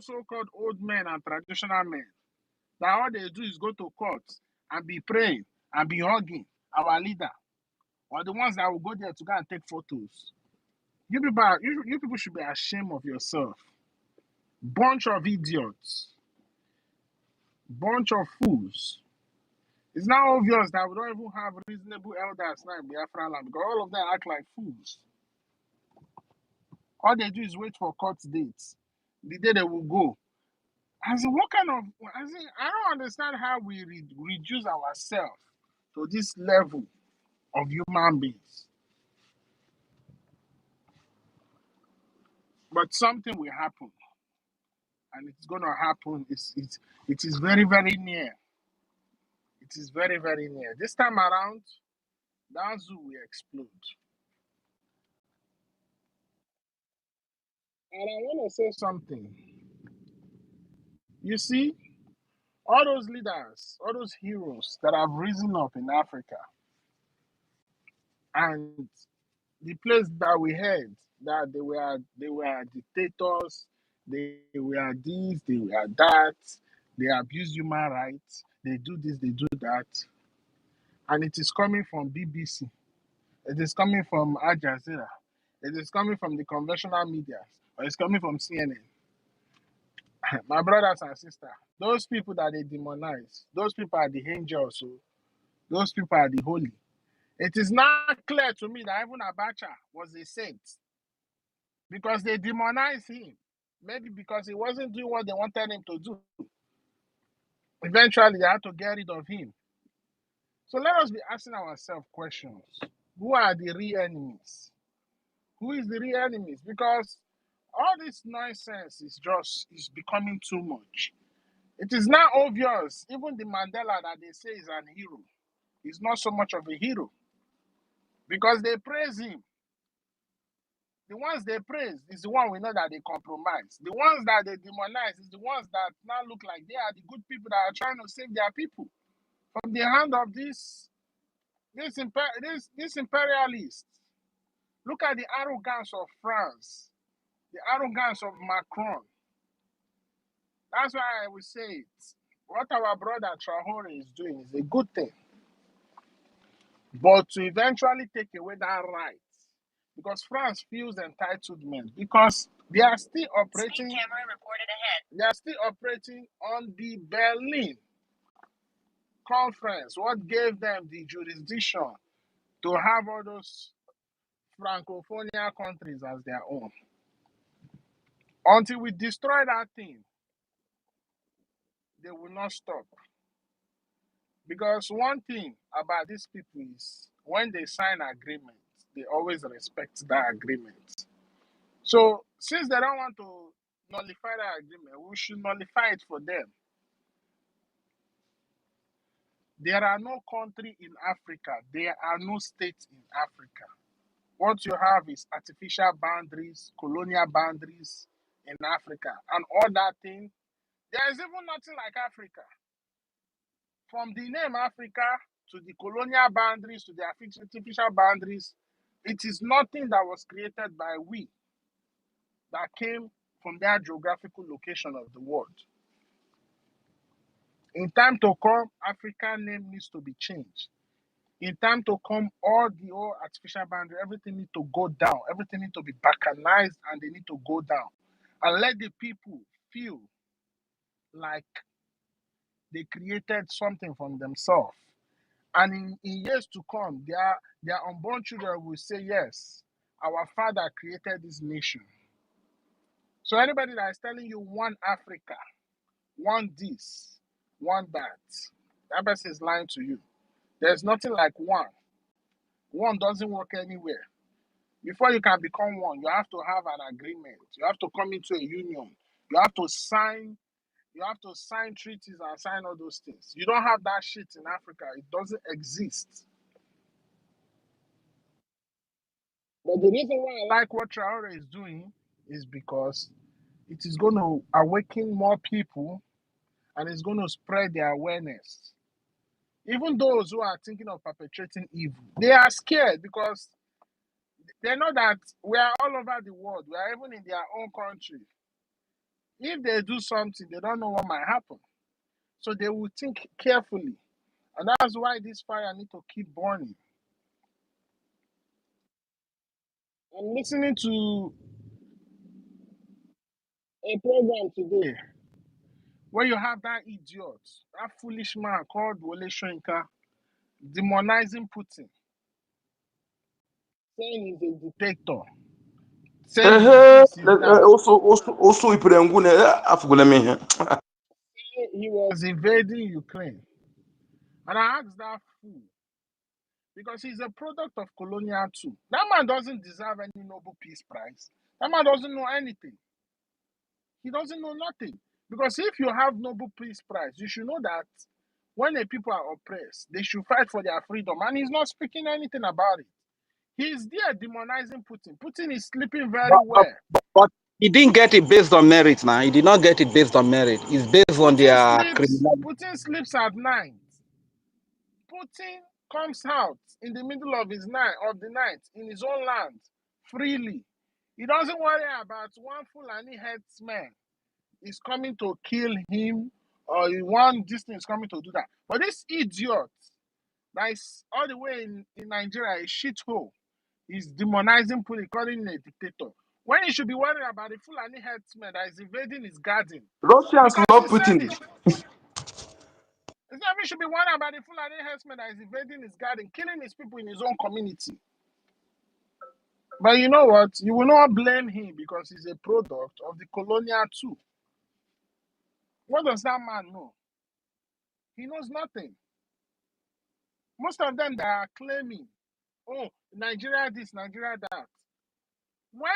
so-called old men and traditional men, that all they do is go to court and be praying and be hugging our leader, or the ones that will go there to go and take photos. You people should be ashamed of yourself. Bunch of idiots. Bunch of fools. It's now obvious that we don't even have reasonable elders now in Biafran land because all of them act like fools. All they do is wait for court dates. The day they will go. I don't understand how we reduce ourselves to this level of human beings. But something will happen. And it's going to happen. It is very, very near. It is very, very near. This time around, that zoo will explode. And I want to say something. You see, all those leaders, all those heroes that have risen up in Africa, and the place that we heard that they were dictators, they were this, they were that, they abuse human rights, they do this, they do that, and it is coming from BBC, it is coming from Al Jazeera, it is coming from the conventional media, or it's coming from CNN. My brothers and sisters, those people that they demonize, those people are the angels, so those people are the holy. It is not clear to me that even Abacha was a saint because they demonized him. Maybe because he wasn't doing what they wanted him to do. Eventually, they had to get rid of him. So let us be asking ourselves questions. Who are the real enemies? Who is the real enemies? Because all this nonsense is becoming too much. It is now obvious, even the Mandela that they say is an hero, is not so much of a hero because they praise him. The ones they praise is the one we know that they compromise. The ones that they demonize is the ones that now look like they are the good people that are trying to save their people from the hand of these imperialists. Look at the arrogance of France, the arrogance of Macron. That's why I will say it. What our brother Traore is doing is a good thing. But to eventually take away that right, because France feels entitlement, because they are still operating. Speed camera reported ahead. They are still operating on the Berlin Conference. What gave them the jurisdiction to have all those Francophonia countries as their own? Until we destroy that thing, they will not stop. Because one thing about these people is when they sign agreements, they always respect that agreement. So since they don't want to nullify that agreement, we should nullify it for them. There are no country in Africa. There are no states in Africa. What you have is artificial boundaries, colonial boundaries in Africa. And all that thing, there is even nothing like Africa. From the name Africa to the colonial boundaries to the artificial boundaries, it is nothing that was created by we that came from that geographical location of the world. In time to come, African name needs to be changed. In time to come, all the old artificial boundary, everything needs to go down. Everything needs to be balkanized and they need to go down. And let the people feel like they created something from themselves. And in years to come, their unborn children will say, yes, our father created this nation. So anybody that is telling you one Africa, one this, one that person is lying to you. There's nothing like one. One doesn't work anywhere. Before you can become one, you have to have an agreement. You have to come into a union. You have to sign treaties and sign all those things. You don't have that shit in Africa. It doesn't exist. But the reason why I like what Traore is doing is because it is going to awaken more people and it's going to spread their awareness. Even those who are thinking of perpetrating evil, they are scared because they know that we are all over the world. We are even in their own country. If they do something, they don't know what might happen. So they will think carefully. And that's why this fire needs to keep burning. I'm listening to a program today where you have that idiot, that foolish man called Wole Soyinka, demonizing Putin, saying he's a dictator, saying he's this, he's that. Also, He was invading Ukraine. And I asked that fool, because he's a product of colonial too. That man doesn't deserve any Nobel Peace Prize. That man doesn't know anything. He doesn't know nothing. Because if you have Nobel Peace Prize, you should know that when the people are oppressed, they should fight for their freedom. And he's not speaking anything about it. He's there demonizing Putin. Putin is sleeping very well. But he didn't get it based on merit now. He did not get it based on merit. It's based on their criminality. Putin sleeps at night. Putin comes out in the middle of the night in his own land freely. He doesn't worry about one Fulani headsman is coming to kill him or one distance is coming to do that. But this idiot that is all the way in Nigeria, a shithole, is demonizing Putin, calling him a dictator. When he should be worried about the Fulani headsman that is invading his garden. Russians Because love he said Putin. it. He should be worried about the Fulani herdsman that is invading his garden, killing his people in his own community. But you know what? You will not blame him because he's a product of the colonial too. What does that man know? He knows nothing. Most of them, they are claiming, oh, Nigeria this, Nigeria that. When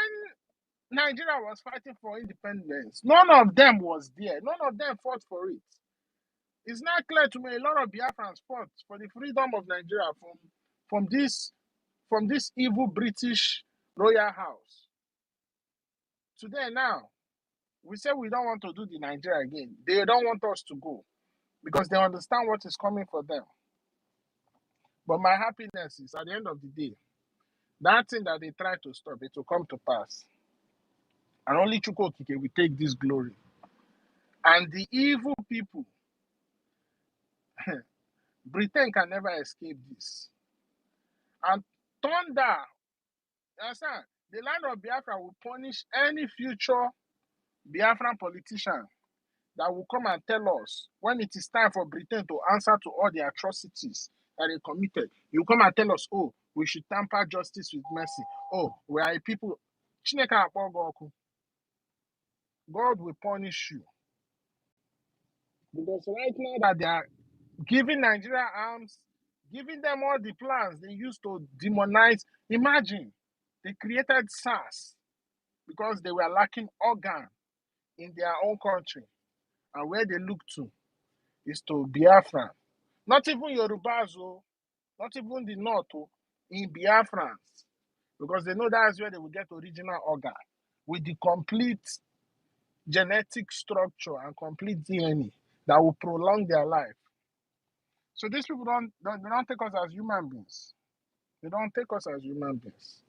Nigeria was fighting for independence, none of them was there. None of them fought for it. It's not clear to me a lot of Biafrans fought for the freedom of Nigeria from this evil British royal house. Today now, we say we don't want to do the Nigeria again. They don't want us to go because they understand what is coming for them. But my happiness is at the end of the day, That thing that they try to stop, it will come to pass. And only Chukwokike will take this glory. And the evil people, Britain can never escape this. And thunder, you understand? The land of Biafra will punish any future Biafran politician that will come and tell us when it is time for Britain to answer to all the atrocities that they committed. You come and tell us, oh, we should tamper justice with mercy. Oh, we are a people. Chineke akpọ gị ọkụ. God will punish you. Because right now that they are giving Nigeria arms, giving them all the plans they used to demonize. Imagine, they created SARS because they were lacking organ in their own country. And where they look to is to Biafra. Not even Yorubas, oh, not even the North, oh, in Biafrans. Because they know that's where they will get original organ with the complete genetic structure and complete DNA that will prolong their life. So these people they don't take us as human beings. They don't take us as human beings.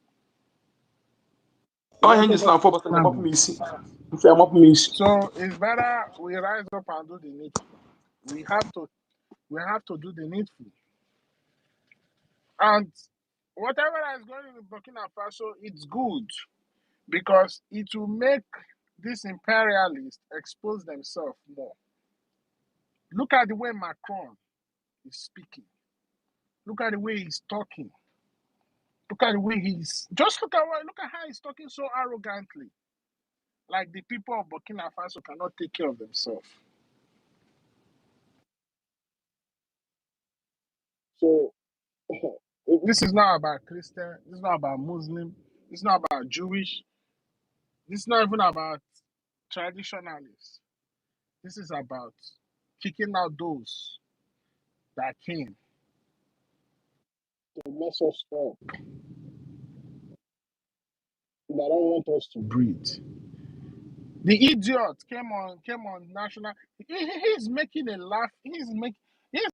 They Oh, don't he take is us now for as button. I'm human up beings. miss. I'm up miss. So it's better we rise up and do the needful. We have to do the needful. And whatever is going on in Burkina Faso, it's good because it will make these imperialists expose themselves more. Look at the way Macron is speaking. Look at the way he's talking. Look at the way look at how he's talking so arrogantly. Like the people of Burkina Faso cannot take care of themselves. So this is not about Christian, this is not about Muslim, this is not about Jewish, this is not even about traditionalists. This is about kicking out those that came to mess us up, that don't want us to breathe. The idiot came on national. He's making a laugh. He's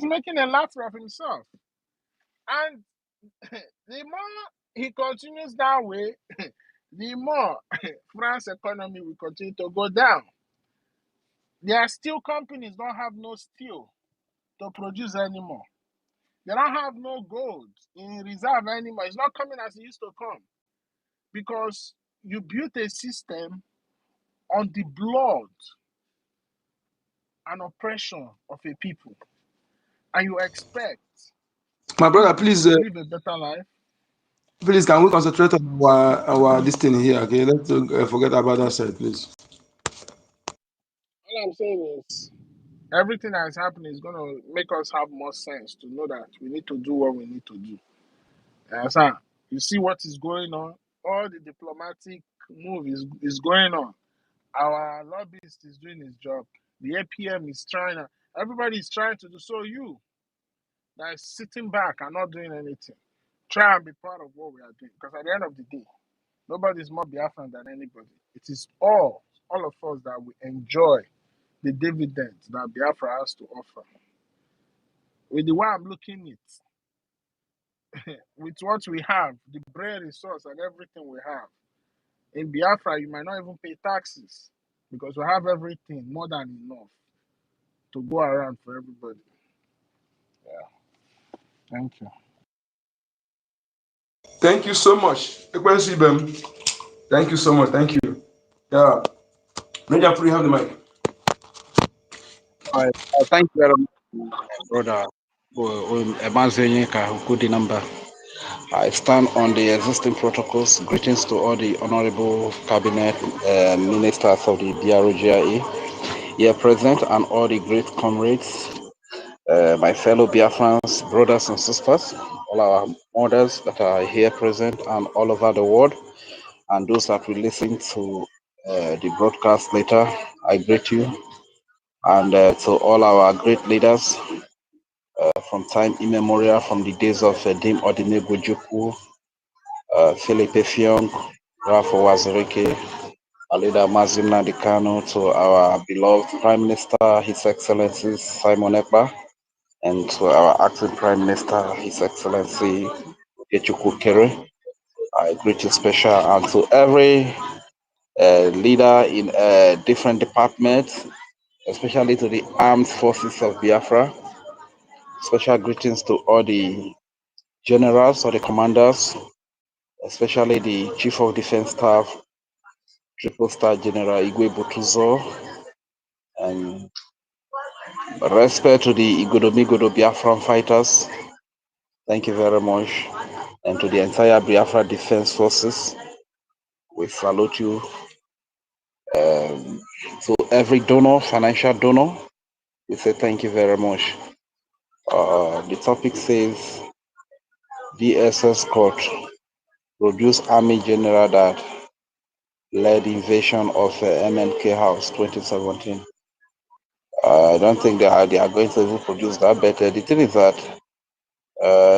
making a laugh of himself. And the more he continues that way, the more France economy will continue to go down. Their steel companies don't have no steel to produce anymore. They don't have no gold in reserve anymore. It's not coming as it used to come because you built a system on the blood and oppression of a people, and you expect My brother, people please, to live a better life. please, can we concentrate on our this thing here? Okay, let's forget about that side, please. All I'm saying is everything that is happening is going to make us have more sense to know that we need to do what we need to do. You see what is going on? All the diplomatic move is going on. Our lobbyist is doing his job. The APM is everybody is trying to do. So you that is sitting back and not doing anything, try and be part of what we are doing. Because at the end of the day, nobody is more Biafran than anybody. It is all of us that we enjoy the dividends that Biafra has to offer. With the way I'm looking at, with what we have, the brain resource and everything we have, in Biafra, you might not even pay taxes because we have everything more than enough to go around for everybody. Yeah. Thank you. Thank you so much. Thank you so much. Thank you. Yeah. Major, please have the mic. All right. Thank you very much, brother. Ebanzenyeka, good number. I stand on the existing protocols. Greetings to all the honorable cabinet ministers of the BROGIA here present and all the great comrades, my fellow Biafrans, brothers and sisters, all our mothers that are here present and all over the world, and those that will listen to the broadcast later. I greet you. And to all our great leaders from time immemorial, from the days of Dim Odinegwu Ojukwu, Philippe Fiong, Ralph Wazirike, our leader Mazim Nnamdi Kanu, to our beloved Prime Minister, His Excellency Simon Ekpa, and to our acting Prime Minister, His Excellency Echukwu Kere, I greet you special, and to every leader in different departments, especially to the armed forces of Biafra. Special greetings to all the generals or the commanders, especially the Chief of Defense Staff, Triple Star General Igwe Butuzo, and respect to the Igodomigodo Biafran fighters. Thank you very much. And to the entire Biafra Defense Forces, we salute you. To every donor, financial donor, we say thank you very much. The topic says DSS court produce army general that led invasion of MNK House 2017. I don't think they are going to even produce that, but the thing is that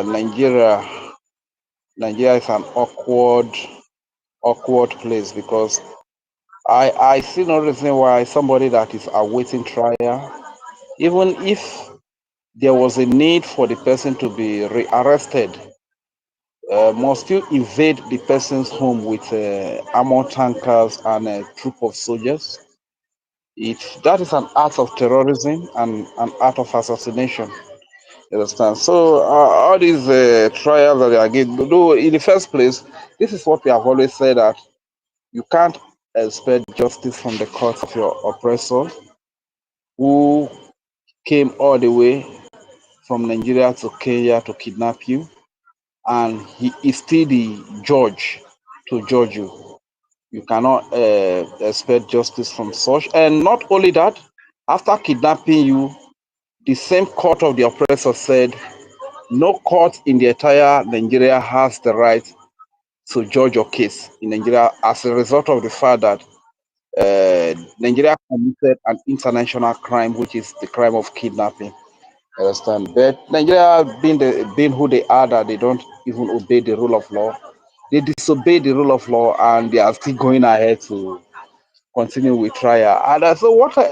Nigeria is an awkward place, because I see no reason why somebody that is awaiting trial, even if there was a need for the person to be rearrested, must you invade the person's home with armored tankers and a troop of soldiers? That is an act of terrorism and an act of assassination. You understand? So all these trials that they are getting, though in the first place, this is what we have always said, that you can't expect justice from the court of your oppressor, who came all the way from Nigeria to Kenya to kidnap you, and he is still the judge to judge you. You cannot expect justice from such. And not only that, after kidnapping you, the same court of the oppressor said no court in the entire Nigeria has the right to judge your case in Nigeria, as a result of the fact that Nigeria committed an international crime, which is the crime of kidnapping. You understand? But Nigeria, being who they are, that they don't even obey the rule of law. They disobey the rule of law, and they are still going ahead to continue with trial. And so, what I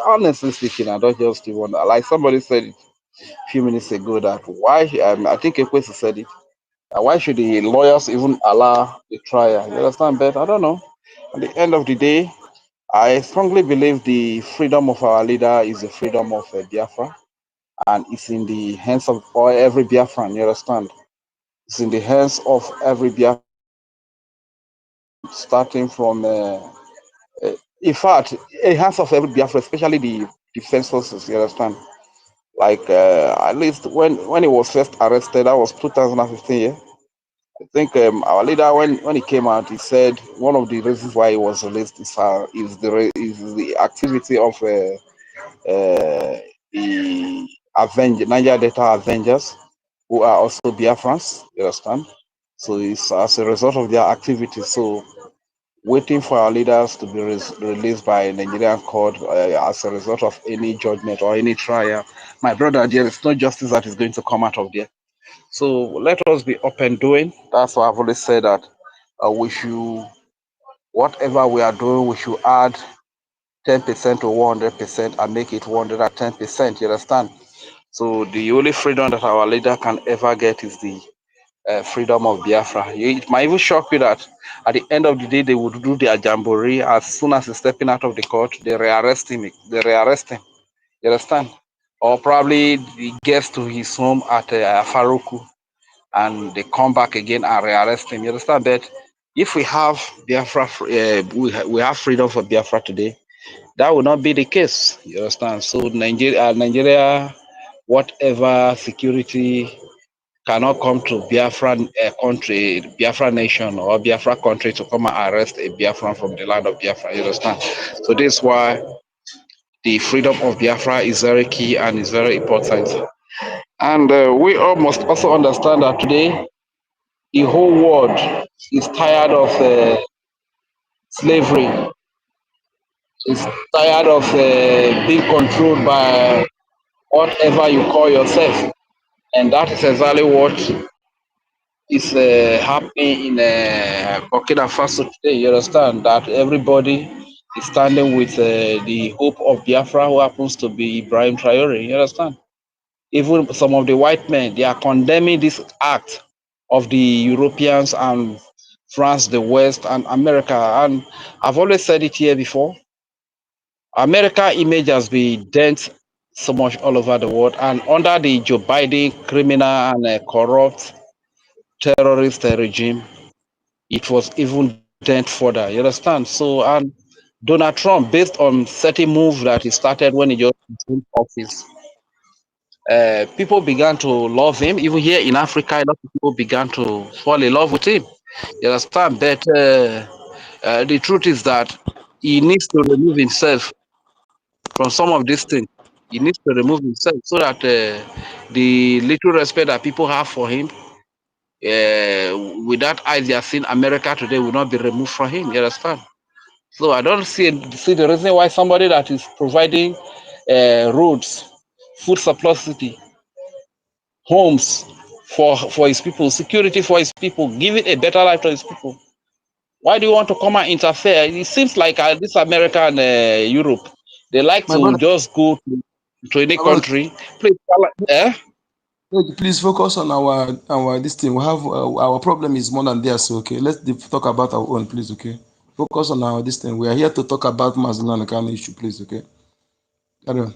honestly speaking, I don't just even, like somebody said it a few minutes ago, that why, I think Ekwesi said it, why should the lawyers even allow the trial? You understand? But I don't know. At the end of the day, I strongly believe the freedom of our leader is the freedom of Biafra, and it's in the hands of every Biafran. You understand? It's in the hands of every Biafran, starting from, in fact, in the hands of every Biafra, especially the defense forces. You understand? Like at least when he was first arrested, that was 2015. Yeah? I think our leader, when he came out, he said one of the reasons why he was released is the activity of the Niger Delta Avengers, who are also Biafrans. You understand? So it's as a result of their activity. So waiting for our leaders to be released by Nigerian court as a result of any judgment or any trial, my brother, there is no justice that is going to come out of there. So let us be open doing. That's why I've always said that we should, whatever we are doing, we should add 10% to 100% and make it 110%. You understand? So the only freedom that our leader can ever get is the freedom of Biafra. It might even shock you that at the end of the day, they would do their jamboree. As soon as he's stepping out of the court, they rearrest him. You understand? Or probably he gets to his home at Faruku, and they come back again and rearrest him. You understand? But if we have Biafra, we have freedom for Biafra today, that will not be the case. You understand? So Nigeria, whatever security cannot come to Biafran country, Biafra nation or Biafra country to come and arrest a Biafran from the land of Biafra. You understand? So this is why the freedom of Biafra is very key and is very important. And we all must also understand that today the whole world is tired of slavery. Is tired of being controlled by whatever you call yourself, and that is exactly what is happening in Burkina Faso today. You understand that everybody is standing with the hope of Biafra, who happens to be Ibrahim Traore. You understand? Even some of the white men, they are condemning this act of the Europeans and France, the West, and America. And I've always said it here before. America image has been dent so much all over the world, and under the Joe Biden criminal and corrupt terrorist regime, it was even dent further. You understand? So, and Donald Trump, based on certain moves that he started when he just took office, people began to love him. Even here in Africa, a lot of people began to fall in love with him. You understand? But the truth is that he needs to remove himself from some of these things. He needs to remove himself so that the little respect that people have for him, with that eyes they are seeing America today, will not be removed from him. You understand? So I don't see the reason why somebody that is providing roads, food supply, homes for his people, security for his people, giving a better life to his people. Why do you want to come and interfere? It seems like this America and Europe, they like My to brother, just go to any my brother, country. Please, please focus on our this thing. We have our problem is more than theirs. Okay, let's talk about our own, please. Okay, focus on our this thing. We are here to talk about Mazlan Khan issue, please. Okay, carry on.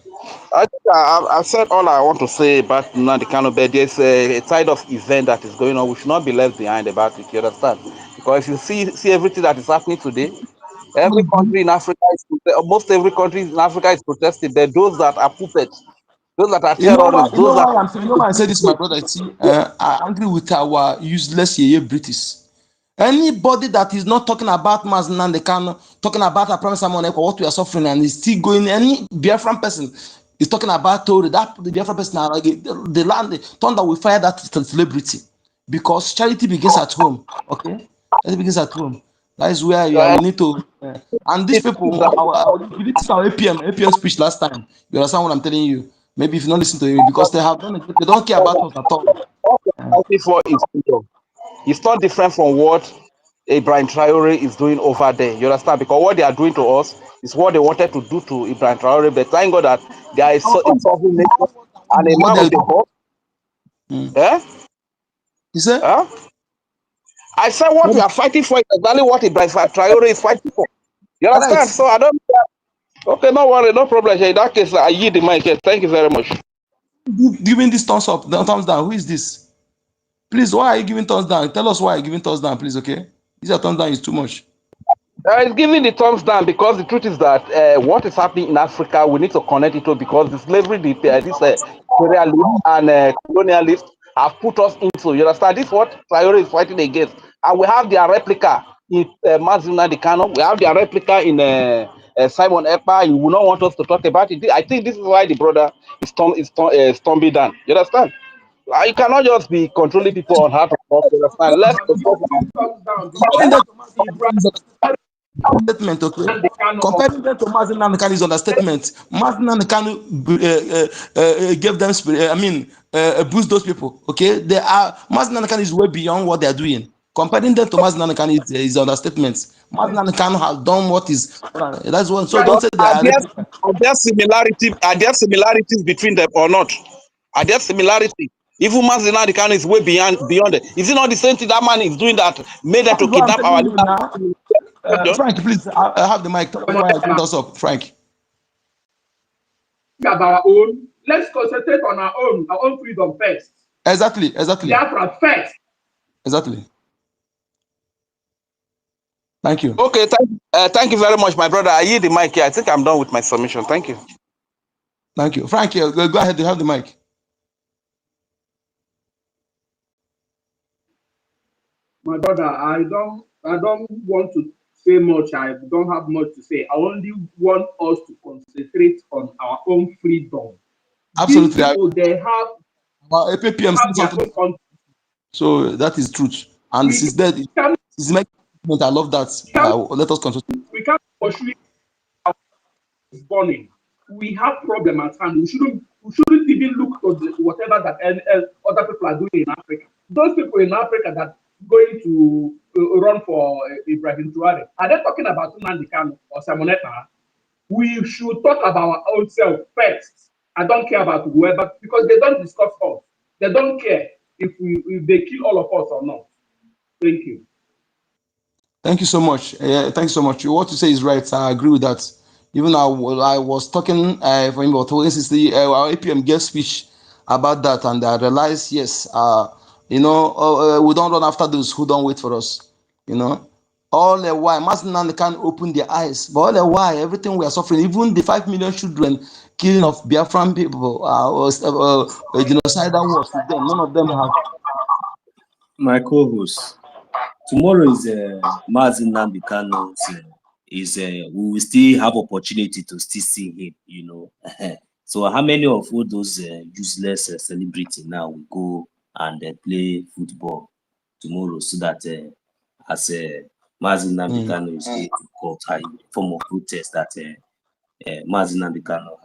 I've said all I want to say about Nnamdi Kanu, but there's a side of event that is going on. We should not be left behind about it. You understand? Because if you see everything that is happening today, every country in Africa almost every country in Africa is protesting. But those that are puppets, those that are terrorists, those that You know why I say this, my brother. See, I agree with our useless yeye British. Anybody that is not talking about Maznan they can talking about a promise someone what we are suffering and is still going, any Biafran person is talking about Tory, that the Biafran person the land the thunder will fire that celebrity because charity begins at home. Okay, charity begins at home. That is where uh, we need to and these it people is that we did this our APM speech last time. You understand what I'm telling you? Maybe if you don't listen to it because they have done it, they don't care about us at all. what we are fighting for is freedom. It's not different from what Ibrahim Traore is doing over there. You understand? Because what they are doing to us is what they wanted to do to Ibrahim Traore. But thank God that there is a sovereign nation and a man What of the God. they, Eh? he said. Huh? I said what we are fighting for is exactly what Ibrahim Traore is fighting for. You understand? Correct. So I don't. Okay, no worry, no problem. In that case, I yield the mic. Yes, thank you very much. Giving this thumbs up, thumbs down. Who is this? Please, why are you giving thumbs down? Tell us why you're giving thumbs down, please. Okay, this your thumbs down is too much. It's giving the thumbs down because the truth is that what is happening in Africa, we need to connect it to because the slavery, this imperialists and colonialists have put us into. You understand? This is what Traore is fighting against. And we have their replica in Nnamdi Kanu. We have their replica in Simon Ekpa. You will not want us to talk about it. I think this is why the brother is stumbling down. You understand? You cannot just be controlling people on how to talk. You understand? Let's focus on. Comparing them to statement, okay. Comparing them to Mazin Nankani is understatement. Mazin Nankani gave them spirit. I mean, boost those people. Okay, they are Mazin Nankani is way beyond what they are doing. Comparing them to Mazin Nankani is understatement. Mazin Nankani has done what is that's one. So don't But say they are. are there similarities between them or not? Are there similarities? Even Mazinadi Khan is way beyond it. Is it not the same thing that man is doing that made them That to is what I'm kidnap our telling you leader? now. Question. Frank, please, I have the mic. Tell us why I bring us up, Frank. Of our own. Let's concentrate on our own freedom first. Exactly. Biafra first. Exactly. Thank you. Okay, thank you very much, my brother. I yield the mic here. I think I'm done with my submission. Thank you. Thank you. Frank, go ahead. You have the mic. My brother, I don't want to say much. I don't have much to say. I only want us to concentrate on our own freedom. These Absolutely. people, they have APPM said their something. own country. So that is truth. And We since that, can since my I love that. Let us control. we can't pursue is burning. We have problem at hand. We shouldn't even look to whatever that other people are doing in Africa. Those people in Africa that going to run for Ibrahim Traore, are they talking about Nnamdi Kanu or Simon Ekpa? We should talk about our own self first. I don't care about whoever because they don't discuss us. They don't care if they kill all of us or not. Thank you. Thank you so much. Thanks so much. What you say is right. I agree with that. Even I was talking for about our APM guest speech about that, and I realized yes, we don't run after those who don't wait for us. You know, all the while, Nnamdi can open their eyes, but all the while, everything we are suffering, even the 5 million children killing of Biafran people, genocidal wars with them. None of them have. My co-host, tomorrow is Mazi Nnamdi Kanu's we will still have opportunity to still see him, you know. So how many of all those useless celebrity now will go and play football tomorrow so that as Mazi Nnamdi Kanu is going to court a form of protest that Mazi Nnamdi Kanu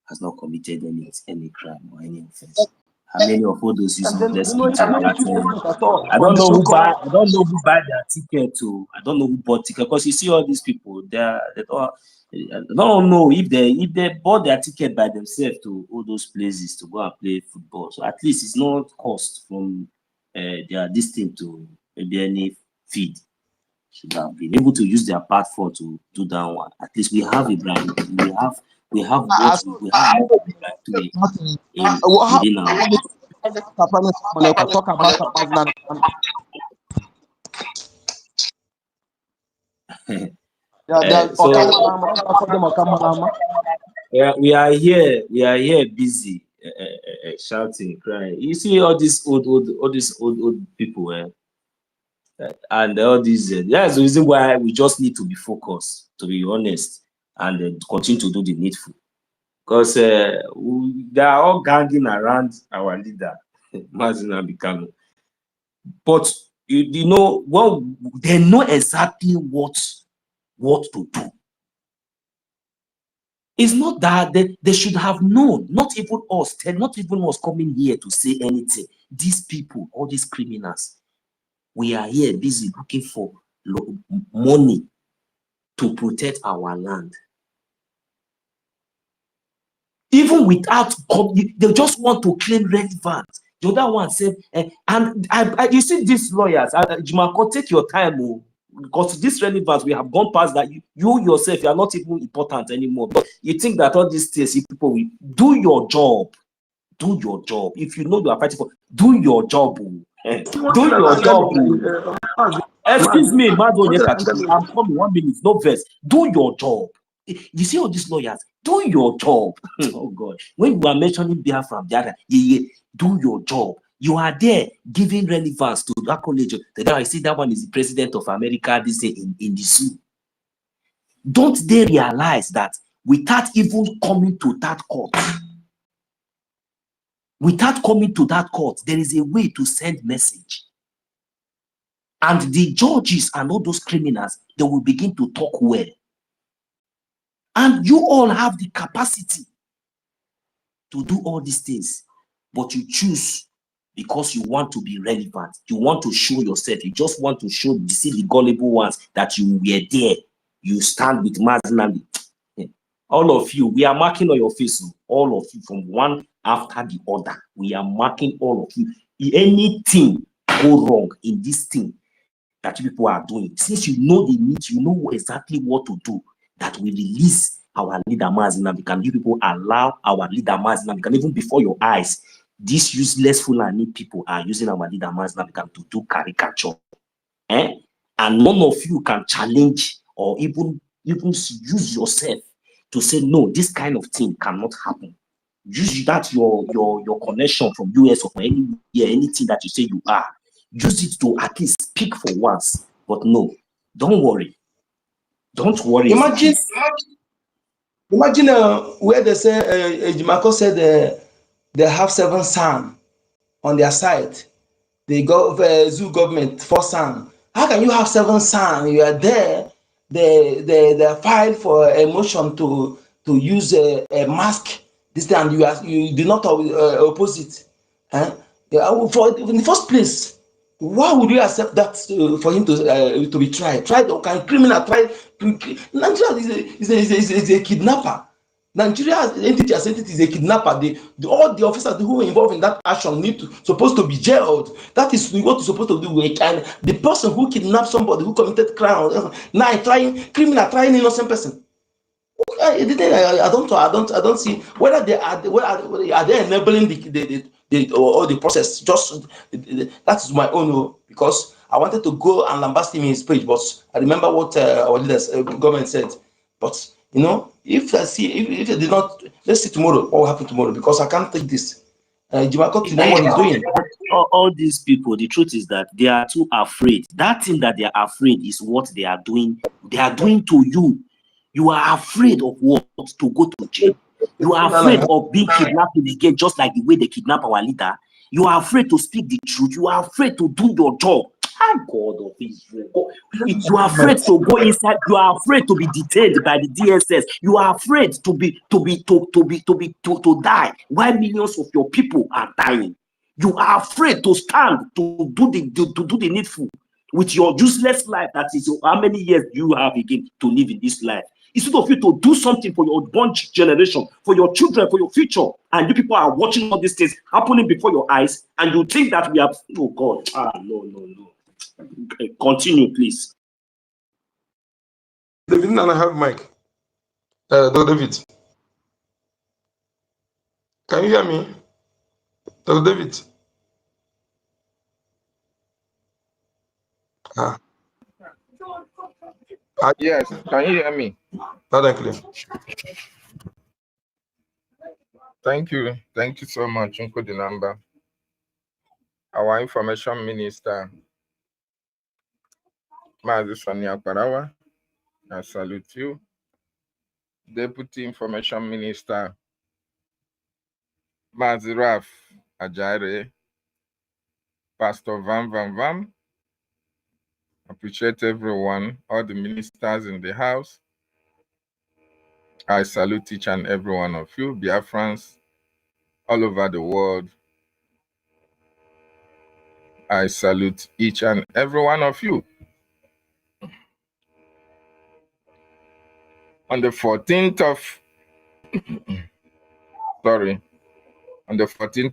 has not committed any crime or any offense. How many of all those And then, useless you know, people it that at all I for don't the know who buy. so-called. I don't know who buy their ticket to. I don't know who bought ticket because you see all these people. They don't know if they bought their ticket by themselves to all those places to go and play football. So at least it's not cost from their this thing to maybe any feed. Should have been able to use their platform to do that one. At least we have Ibrahim. We have what we have Ibrahim How within our. talk about Yeah, we are here. We are here busy shouting, crying. You see all these old people, and all these. That's the reason why we just need to be focused, to be honest, and continue to do the needful. Because they are all ganging around our leader, Mazi Nnamdi Kanu. But you know, well, they know exactly what to do. It's not that they should have known, not even us, not even us coming here to say anything. These people, all these criminals, we are here busy looking for money to protect our land. Even without, they just want to claim relevance. The other one said, and you see these lawyers, Jimako, take your time, because this relevance, we have gone past that. You yourself, you are not even important anymore. But you think that all these things, people will do your job. Do your job. If you know you are fighting for, do your job. Do your job. Excuse me, I'm coming 1 minute, no verse. Do your job. You see all these lawyers, do your job. Oh God. When you are mentioning Biafran, do your job. You are there giving relevance to that college. I see that one is the president of America, this in the zoo. Don't they realize that without even coming to that court, there is a way to send message. And the judges and all those criminals, they will begin to talk well. And you all have the capacity to do all these things, but you choose because you want to be relevant. You want to show yourself. You just want to show the gullible ones that you were there. You stand with Mazi Nnamdi. All of you, we are marking on your face. All of you, from one after the other. We are marking all of you. Anything go wrong in this thing that people are doing, since you know the need, you know exactly what to do, that we release our leader Mazi Nnamdi Kanu. You people allow our leader Mazi Nnamdi Kanu, even before your eyes. These useless Fulani people are using our leader Mazi Nnamdi Kanu to do caricature. And none of you can challenge or even use yourself to say, no, this kind of thing cannot happen. Use that your connection from US or anywhere, anything that you say you are. Use it to at least speak for once. But no, don't worry. Don't worry. Imagine where they say, Jimako said they have 7 sons on their side. The zoo government 4 sons. How can you have 7 sons? You are there. They filed for a motion to use a mask. This time you do not oppose it. In the first place, why would you accept that for him to be tried? Tried or can criminal try? Nigeria is a kidnapper. Nigeria as entity is a kidnapper. All the officers who were involved in that action supposed to be jailed. That is what you're supposed to do. And the person who kidnapped somebody who committed crime now trying innocent person. I don't see whether they are they enabling the process. Just that is my own, because I wanted to go and lambast him in his page, but I remember what our leaders government said. But if they did not, let's see tomorrow what will happen tomorrow, because I can't take this. Jimakot, you know what he's doing. All these people, the truth is that they are too afraid. That thing that they are afraid is what they are doing. They are doing to you. You are afraid of what? To go to jail. You are afraid of being kidnapped again, just like the way they kidnap our leader. You are afraid to speak the truth. You are afraid to do your job. God of Israel. You are afraid to go inside. You are afraid to be detained by the DSS. You are afraid to die while millions of your people are dying. You are afraid to stand to do the needful with your useless life. That is, how many years do you have again to live in this life? Instead of you to do something for your unborn generation, for your children, for your future, and you people are watching all these things happening before your eyes, and you think that we have, oh God, no. Continue, please. David, and I have Mike. Dr. David, can you hear me? Dr. David. Yes, can you hear me? Loud and clear. Thank you so much, Uncle Dinamba. Our information minister, Mazi Sonia Parawa, I salute you. Deputy Information Minister, Mazi Raf Ajaire, Pastor Vam. Appreciate everyone, all the ministers in the house. I salute each and every one of you, Biafrans, all over the world. I salute each and every one of you. On the 14th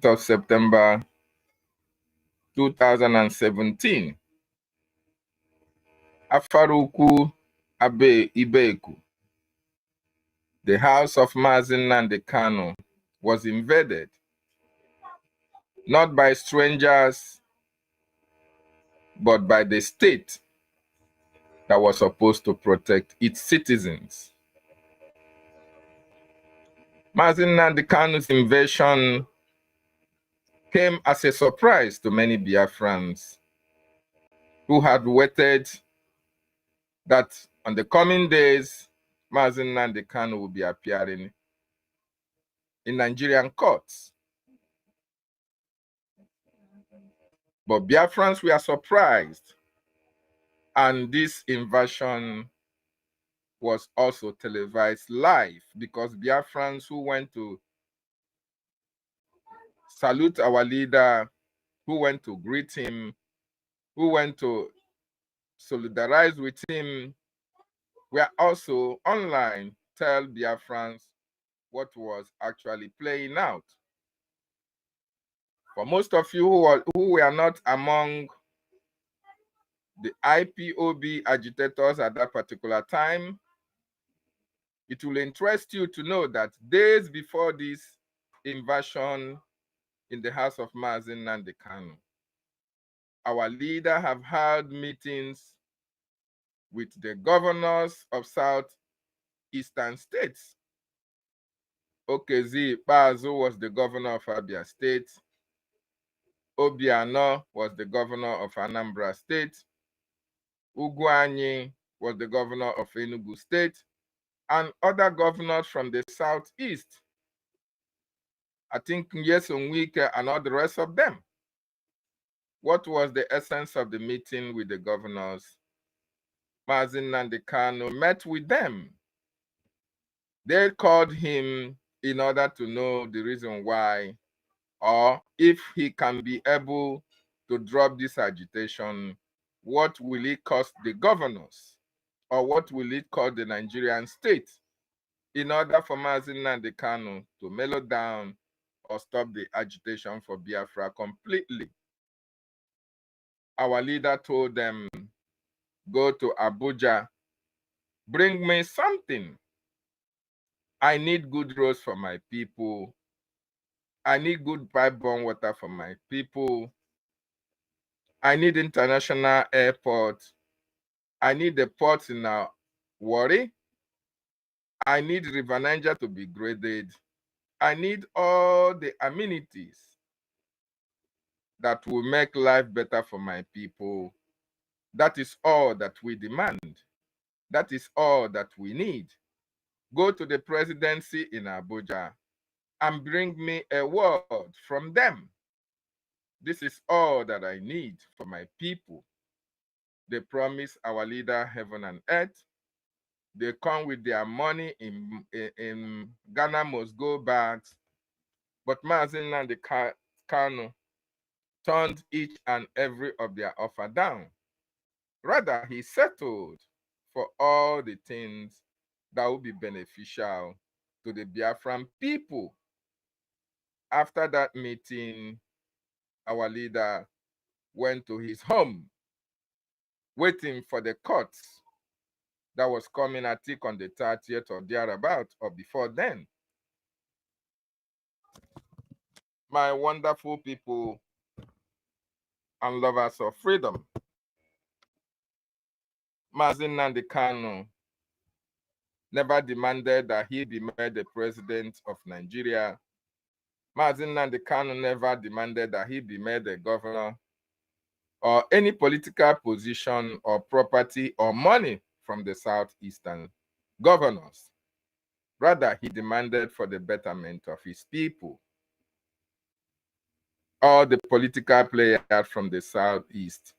of September 2017, Afaruku Abe Ibeku, the house of Nnamdi Kanu, was invaded, not by strangers, but by the state that was supposed to protect its citizens. Nnamdi Kanu's invasion came as a surprise to many Biafrans who had waited that on the coming days, Nnamdi Kanu will be appearing in Nigerian courts. But Biafrans were surprised, and this invasion was also televised live, because Biafrans who went to salute our leader, who went to greet him, who went to solidarize with him, were also online tell Biafrans what was actually playing out. For most of you who were not among the IPOB agitators at that particular time, it will interest you to know that days before this invasion in the house of Nnamdi Kanu, our leader have held meetings with the governors of southeastern states. Okezi Bazo was the governor of Abia State. Obiano was the governor of Anambra State. Ugwuanyi was the governor of Enugu State, and other governors from the southeast. I think Nyesom Wike and all the rest of them. What was the essence of the meeting with the governors? Nnamdi Kanu met with them. They called him in order to know the reason why, or if he can be able to drop this agitation, what will it cost the governors, or what will it cost the Nigerian state? in order for Mazi Nnamdi Kanu to mellow down or stop the agitation for Biafra completely. Our leader told them, go to Abuja, bring me something. I need good roads for my people. I need good pipe-borne water for my people. I need international airport. I need the ports in our Warri. I need River Niger to be graded. I need all the amenities that will make life better for my people. That is all that we demand. That is all that we need. Go to the presidency in Abuja and bring me a word from them. This is all that I need for my people. They promise our leader heaven and earth. They come with their money in Ghana must go bags. But Mazi Nnamdi Kanu turned each and every of their offer down. Rather, he settled for all the things that would be beneficial to the Biafran people. After that meeting, our leader went to his home, waiting for the courts that was coming, I think, on the 30th or thereabout, or before then. My wonderful people and lovers of freedom, Mazi Nnamdi Kanu never demanded that he be made the president of Nigeria. Mazi Nnamdi Kanu never demanded that he be made a governor or any political position or property or money from the southeastern governors. Rather, he demanded for the betterment of his people. All the political players from the southeast,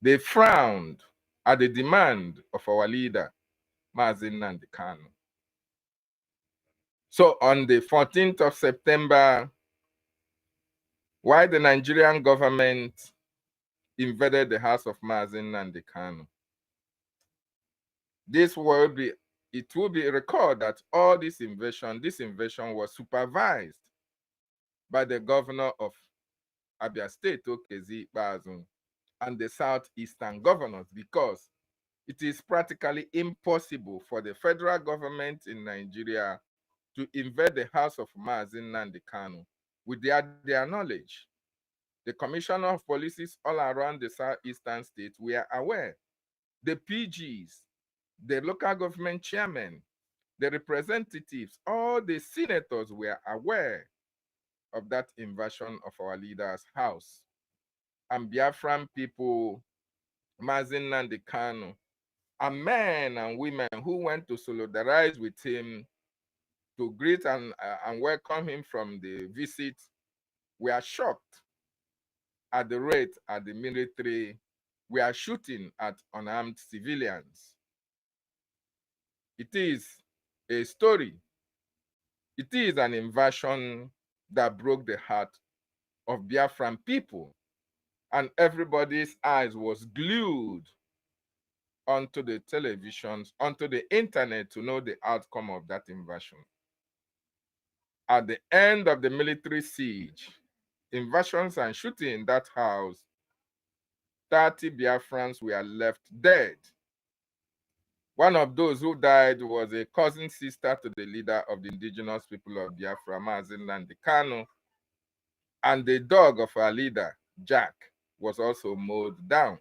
they frowned at the demand of our leader, Mazi Nnamdi Kanu. So on the 14th of September, while the Nigerian government invaded the house of Mazi Nnamdi Kanu, it will be recorded that all this invasion was supervised by the governor of Abia State, Okezi Ikpeazu, and the southeastern governors, because it is practically impossible for the federal government in Nigeria to invade the house of Mazi Nnamdi Kanu without their knowledge. The commissioner of policies all around the southeastern states were aware. The PGs, the local government chairmen, the representatives, all the senators were aware of that invasion of our leader's house. And Biafran people, Mazi Nnamdi Kanu, and men and women who went to solidarize with him, to greet and welcome him from the visit, were shocked at the rate at the military were shooting at unarmed civilians. It is a story. It is an invasion that broke the heart of Biafran people, and everybody's eyes was glued onto the televisions, onto the internet to know the outcome of that invasion. At the end of the military siege, invasions and shooting in that house, 30 Biafrans were left dead. One of those who died was a cousin sister to the leader of the indigenous people of Biafra, Mazi Nnamdi Kanu, and the dog of our leader, Jack, was also mowed down.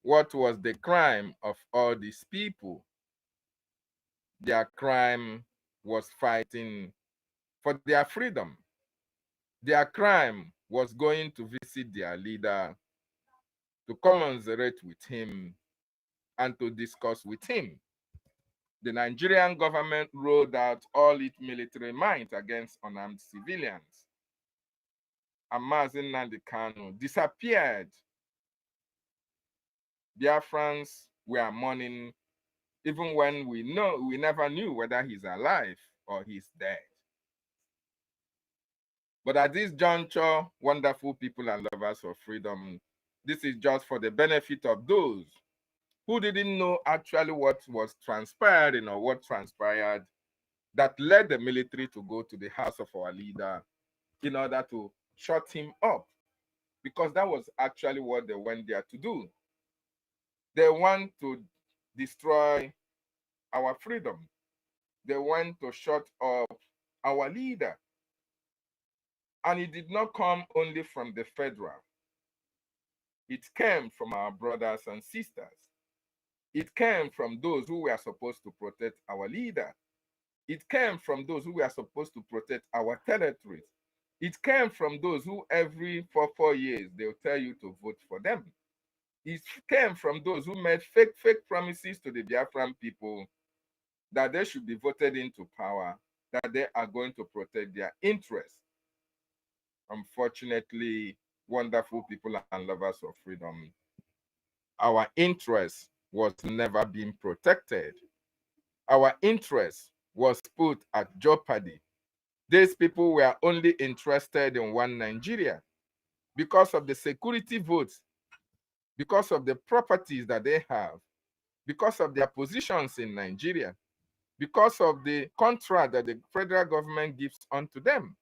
What was the crime of all these people? Their crime was fighting for their freedom. Their crime was going to visit their leader, to commiserate with him, and to discuss with him. The Nigerian government rolled out all its military might against unarmed civilians. And Mazi Nnamdi Kanu disappeared. Biafrans were mourning, even when we never knew whether he's alive or he's dead. But at this juncture, wonderful people and lovers of freedom, this is just for the benefit of those who didn't know actually what was transpiring or what transpired, that led the military to go to the house of our leader in order to shut him up, because that was actually what they went there to do. They want to destroy our freedom. They want to shut up our leader. And it did not come only from the federal. It came from our brothers and sisters. It came from those who were supposed to protect our leader. It came from those who were supposed to protect our territories. It came from those who every 4 years, they'll tell you to vote for them. It came from those who made fake promises to the Biafran people that they should be voted into power, that they are going to protect their interests. Unfortunately, wonderful people and lovers of freedom, our interest was never being protected. Our interest was put at jeopardy. These people were only interested in one Nigeria because of the security votes, because of the properties that they have, because of their positions in Nigeria, because of the contract that the federal government gives unto them.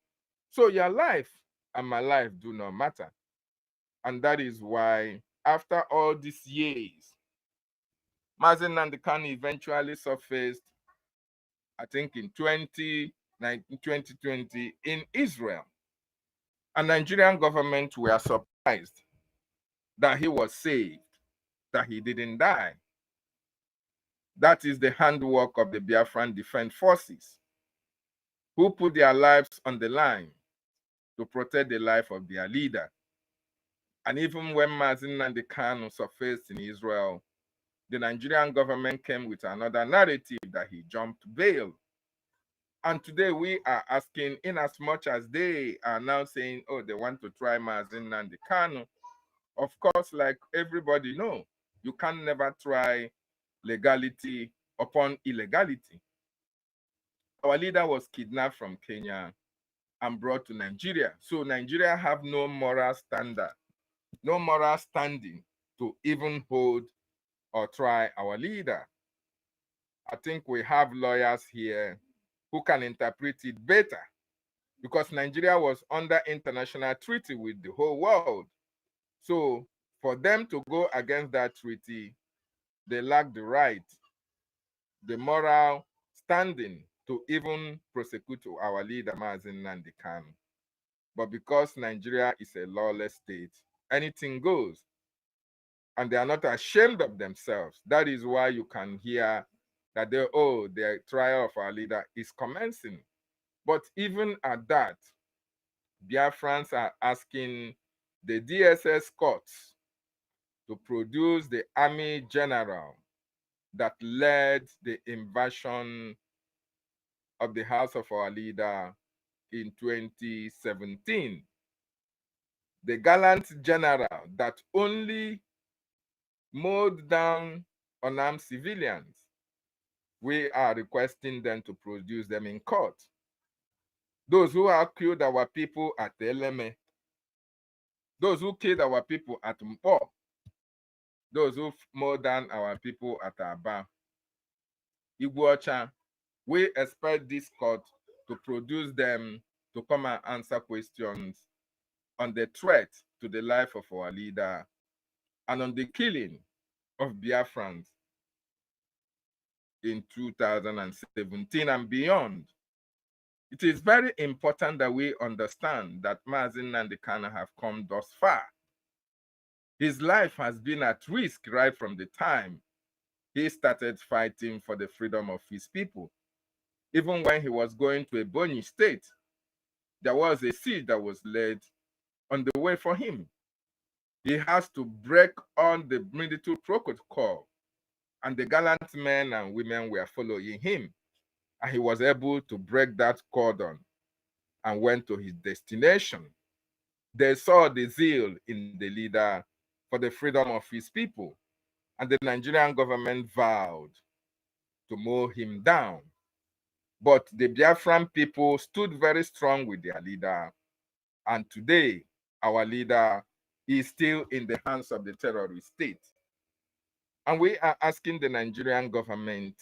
So your life and my life do not matter. And that is why, after all these years, Nnamdi Kanu eventually surfaced, I think in 2020 in Israel. And Nigerian government were surprised that he was saved, that he didn't die. That is the handwork of the Biafran Defense Forces, who put their lives on the line to protect the life of their leader. And even when Nnamdi Kanu surfaced in Israel, the Nigerian government came with another narrative that he jumped bail. And today we are asking, in as much as they are now saying, oh, they want to try Nnamdi Kanu, of course, like everybody know, you can never try legality upon illegality. Our leader was kidnapped from Kenya and brought to Nigeria. So Nigeria have no moral standard, no moral standing to even hold or try our leader. I think we have lawyers here who can interpret it better, because Nigeria was under international treaty with the whole world. So for them to go against that treaty, they lack the right, the moral standing to even prosecute our leader, Nnamdi Kanu. But because Nigeria is a lawless state, anything goes. And they are not ashamed of themselves. That is why you can hear that the trial of our leader is commencing. But even at that, Biafrans are asking the DSS courts to produce the army general that led the invasion of the house of our leader in 2017. The gallant general that only mowed down unarmed civilians. We are requesting them to produce them in court. Those who have killed our people at Eleme, those who killed our people at Mpo, those who mowed down our people at Aba, Iguacha, we expect this court to produce them to come and answer questions on the threat to the life of our leader and on the killing of Biafrans in 2017 and beyond. It is very important that we understand that Nnamdi Kanu have come thus far. His life has been at risk right from the time he started fighting for the freedom of his people. Even when he was going to Ebonyi State, there was a siege that was laid on the way for him. He has to break on the military protocol, and the gallant men and women were following him. And he was able to break that cordon and went to his destination. They saw the zeal in the leader for the freedom of his people, and the Nigerian government vowed to mow him down. But the Biafran people stood very strong with their leader, and today our leader is still in the hands of the terrorist state. And we are asking the Nigerian government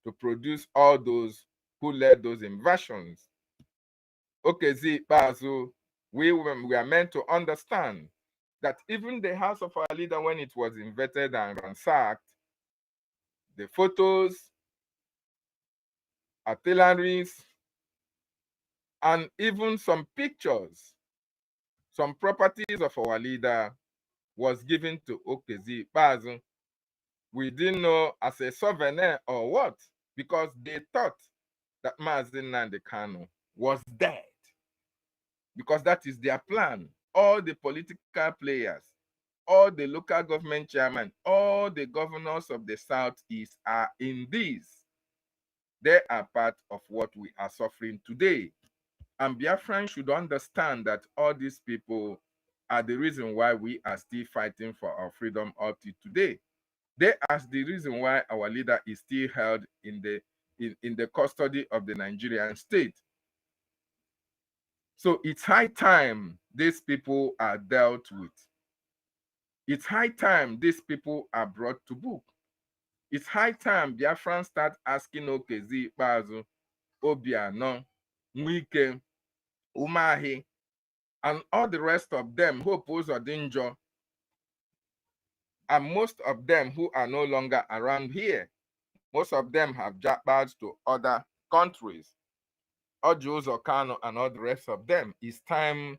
to produce all those who led those invasions. Okay, Bazu, we are meant to understand that even the house of our leader, when it was invaded and ransacked, the photos, artilleries, and even some pictures, some properties of our leader was given to Okezi Bazu. We didn't know as a souvenir or what, because they thought that Nnamdi Kanu was dead, because that is their plan. All the political players, all the local government chairmen, all the governors of the Southeast are in this. They are part of what we are suffering today. And Biafran should understand that all these people are the reason why we are still fighting for our freedom up to today. They are the reason why our leader is still held in the custody of the Nigerian state. So it's high time these people are dealt with. It's high time these people are brought to book. It's high time Biafran start asking Okezi Ikpeazu, Obiano, Nwike, Umahi, and all the rest of them who oppose Odinjo, and most of them who are no longer around here. Most of them have jackpot to other countries. Ojuzo Kano and all the rest of them. It's time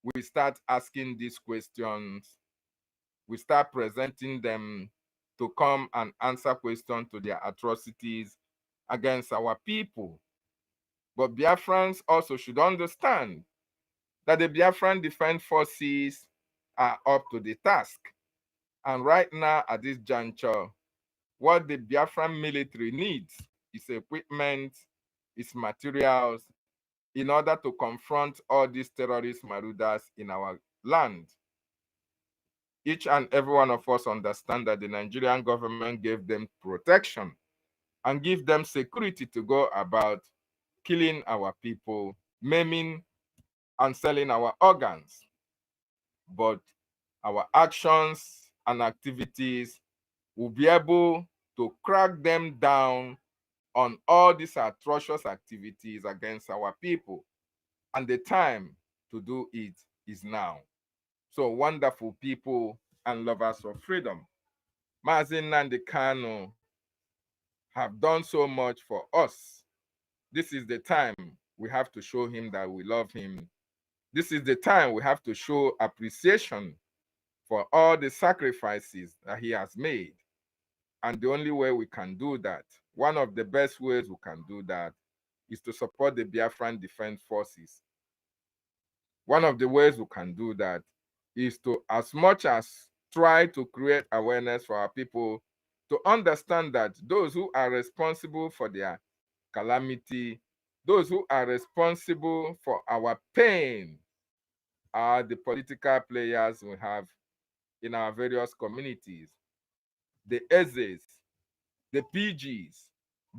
we start asking these questions. We start presenting them to come and answer questions to their atrocities against our people. But Biafrans also should understand that the Biafran Defense Forces are up to the task. And right now, at this juncture, what the Biafran military needs is equipment, is materials, in order to confront all these terrorist marauders in our land. Each and every one of us understand that the Nigerian government gave them protection and give them security to go about killing our people, maiming and selling our organs. But our actions and activities will be able to crack them down on all these atrocious activities against our people. And the time to do it is now. So wonderful people and lovers of freedom. Mazi Nnamdi Kanu have done so much for us. This is the time we have to show him that we love him. This is the time we have to show appreciation for all the sacrifices that he has made. And the only way we can do that, one of the best ways we can do that, is to support the Biafran Defense Forces. One of the ways we can do that is to, as much as try to create awareness for our people to understand that those who are responsible for their calamity, those who are responsible for our pain, are the political players we have in our various communities. The Ezes, the PGs,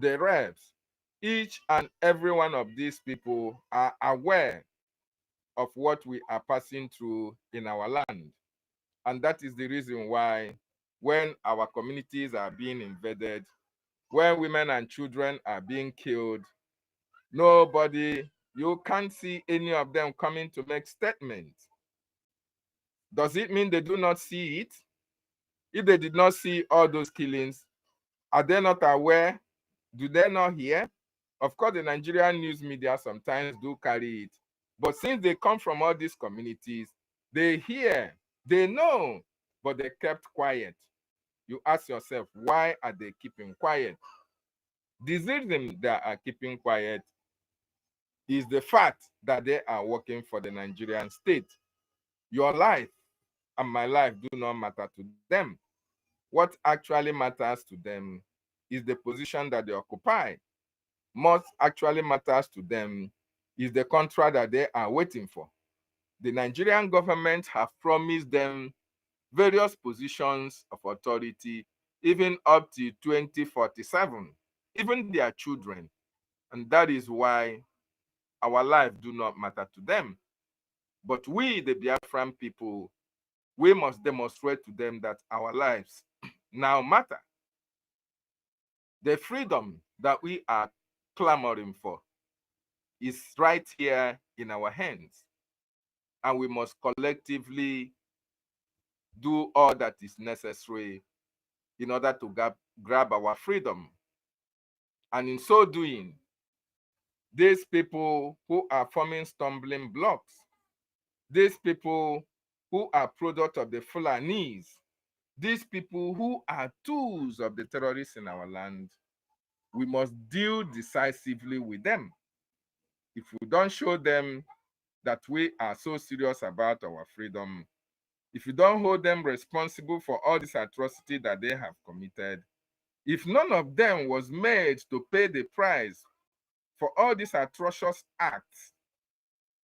the reps, each and every one of these people are aware of what we are passing through in our land. And that is the reason why when our communities are being invaded, when women and children are being killed, nobody, you can't see any of them coming to make statements. Does it mean they do not see it? If they did not see all those killings, are they not aware? Do they not hear? Of course, the Nigerian news media sometimes do carry it. But since they come from all these communities, they hear, they know, but they kept quiet. You ask yourself, why are they keeping quiet? The reason they are keeping quiet is the fact that they are working for the Nigerian state. Your life and my life do not matter to them. What actually matters to them is the position that they occupy. What actually matters to them is the contract that they are waiting for. The Nigerian government have promised them various positions of authority, even up to 2047, even their children. And that is why our life do not matter to them. But we, the Biafran people, we must demonstrate to them that our lives now matter. The freedom that we are clamoring for is right here in our hands, and we must collectively do all that is necessary in order to grab our freedom. And in so doing, these people who are forming stumbling blocks, these people who are product of the Fulanis, these people who are tools of the terrorists in our land, we must deal decisively with them. If we don't show them that we are so serious about our freedom, if you don't hold them responsible for all this atrocity that they have committed, if none of them was made to pay the price for all these atrocious acts,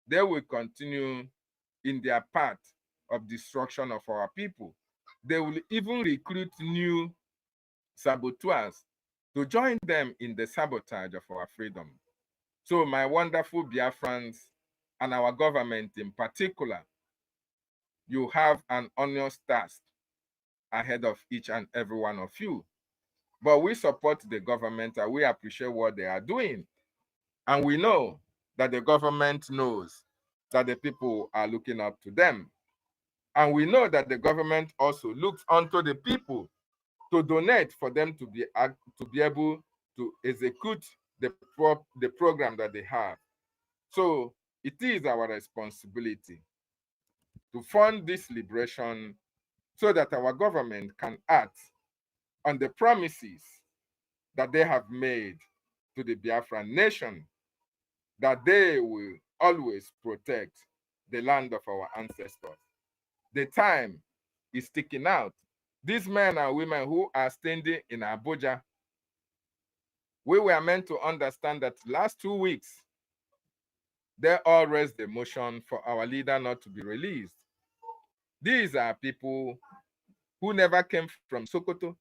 they will continue in their path of destruction of our people. They will even recruit new saboteurs to join them in the sabotage of our freedom. So my wonderful Biafrans and our government in particular, you have an honest task ahead of each and every one of you. But we support the government and we appreciate what they are doing. And we know that the government knows that the people are looking up to them. And we know that the government also looks onto the people to donate for them to be able to execute the program that they have. So it is our responsibility to fund this liberation so that our government can act on the promises that they have made to the Biafran nation, that they will always protect the land of our ancestors. The time is ticking out. These men and women who are standing in Abuja, we were meant to understand that last 2 weeks, they all raised the motion for our leader not to be released. These are people who never came from Sokoto.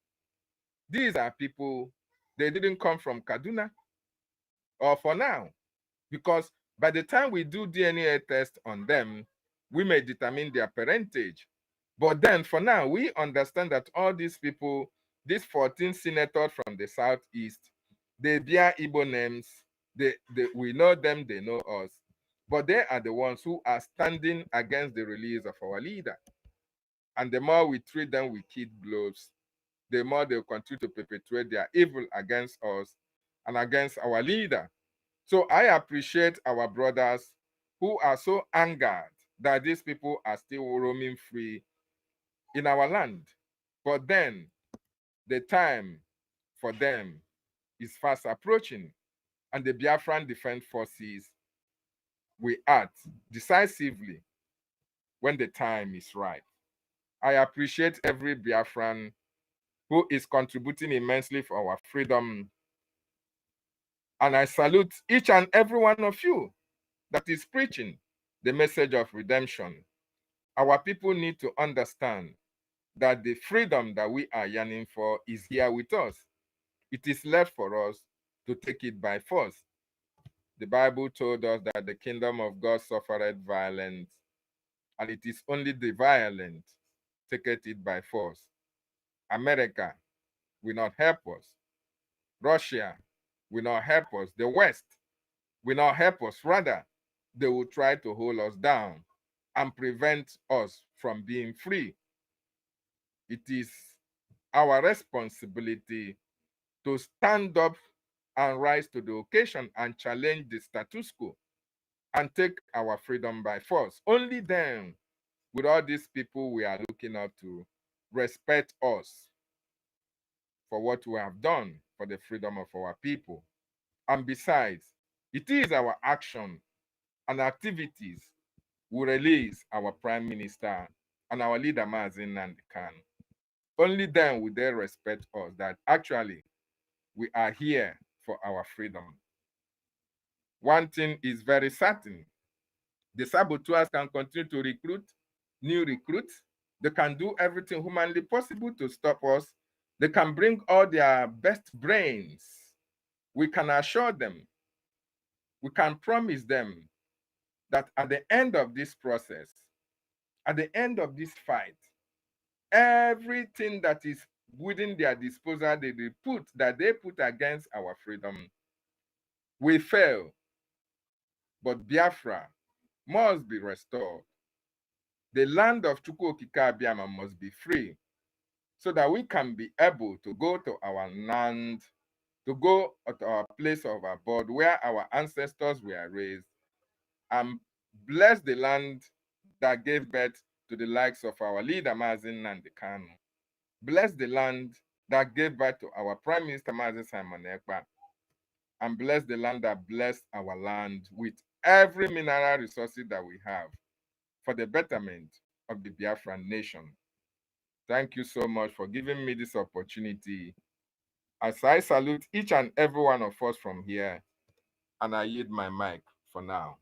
These are people, they didn't come from Kaduna, or for now, because by the time we do DNA test on them, we may determine their parentage. But then for now, we understand that all these people, these 14 senators from the Southeast, they bear Igbo names. We know them, they know us. But they are the ones who are standing against the release of our leader. And the more we treat them with kid gloves, the more they'll continue to perpetuate their evil against us and against our leader. So I appreciate our brothers who are so angered that these people are still roaming free in our land. But then the time for them is fast approaching, and the Biafran Defense Forces will act decisively when the time is right. I appreciate every Biafran who is contributing immensely for our freedom. And I salute each and every one of you that is preaching the message of redemption. Our people need to understand that the freedom that we are yearning for is here with us. It is left for us to take it by force. The Bible told us that the kingdom of God suffered violence, and it is only the violent taketh it by force. America will not help us. Russia will not help us. The West will not help us. Rather, they will try to hold us down and prevent us from being free. It is our responsibility to stand up and rise to the occasion and challenge the status quo and take our freedom by force. Only then will all these people we are looking up to respect us for what we have done for the freedom of our people. And besides, it is our action and activities will release our Prime Minister and our leader, Nnamdi Kanu. Only then will they respect us that actually we are here for our freedom. One thing is very certain. The saboteurs can continue to recruit new recruits. They can do everything humanly possible to stop us. They can bring all their best brains. We can assure them, we can promise them that at the end of this process, at the end of this fight, everything that is within their disposal that they put against our freedom. We fail, but Biafra must be restored. The land of Chukwokika Abiyama must be free so that we can be able to go to our land, to go to our place of abode where our ancestors were raised, and bless the land that gave birth to the likes of our leader, Nnamdi Kanu. Bless the land that gave birth to our Prime Minister, Simon Ekpa, and bless the land that blessed our land with every mineral resources that we have for the betterment of the Biafran nation. Thank you so much for giving me this opportunity. As I salute each and every one of us from here, and I yield my mic for now.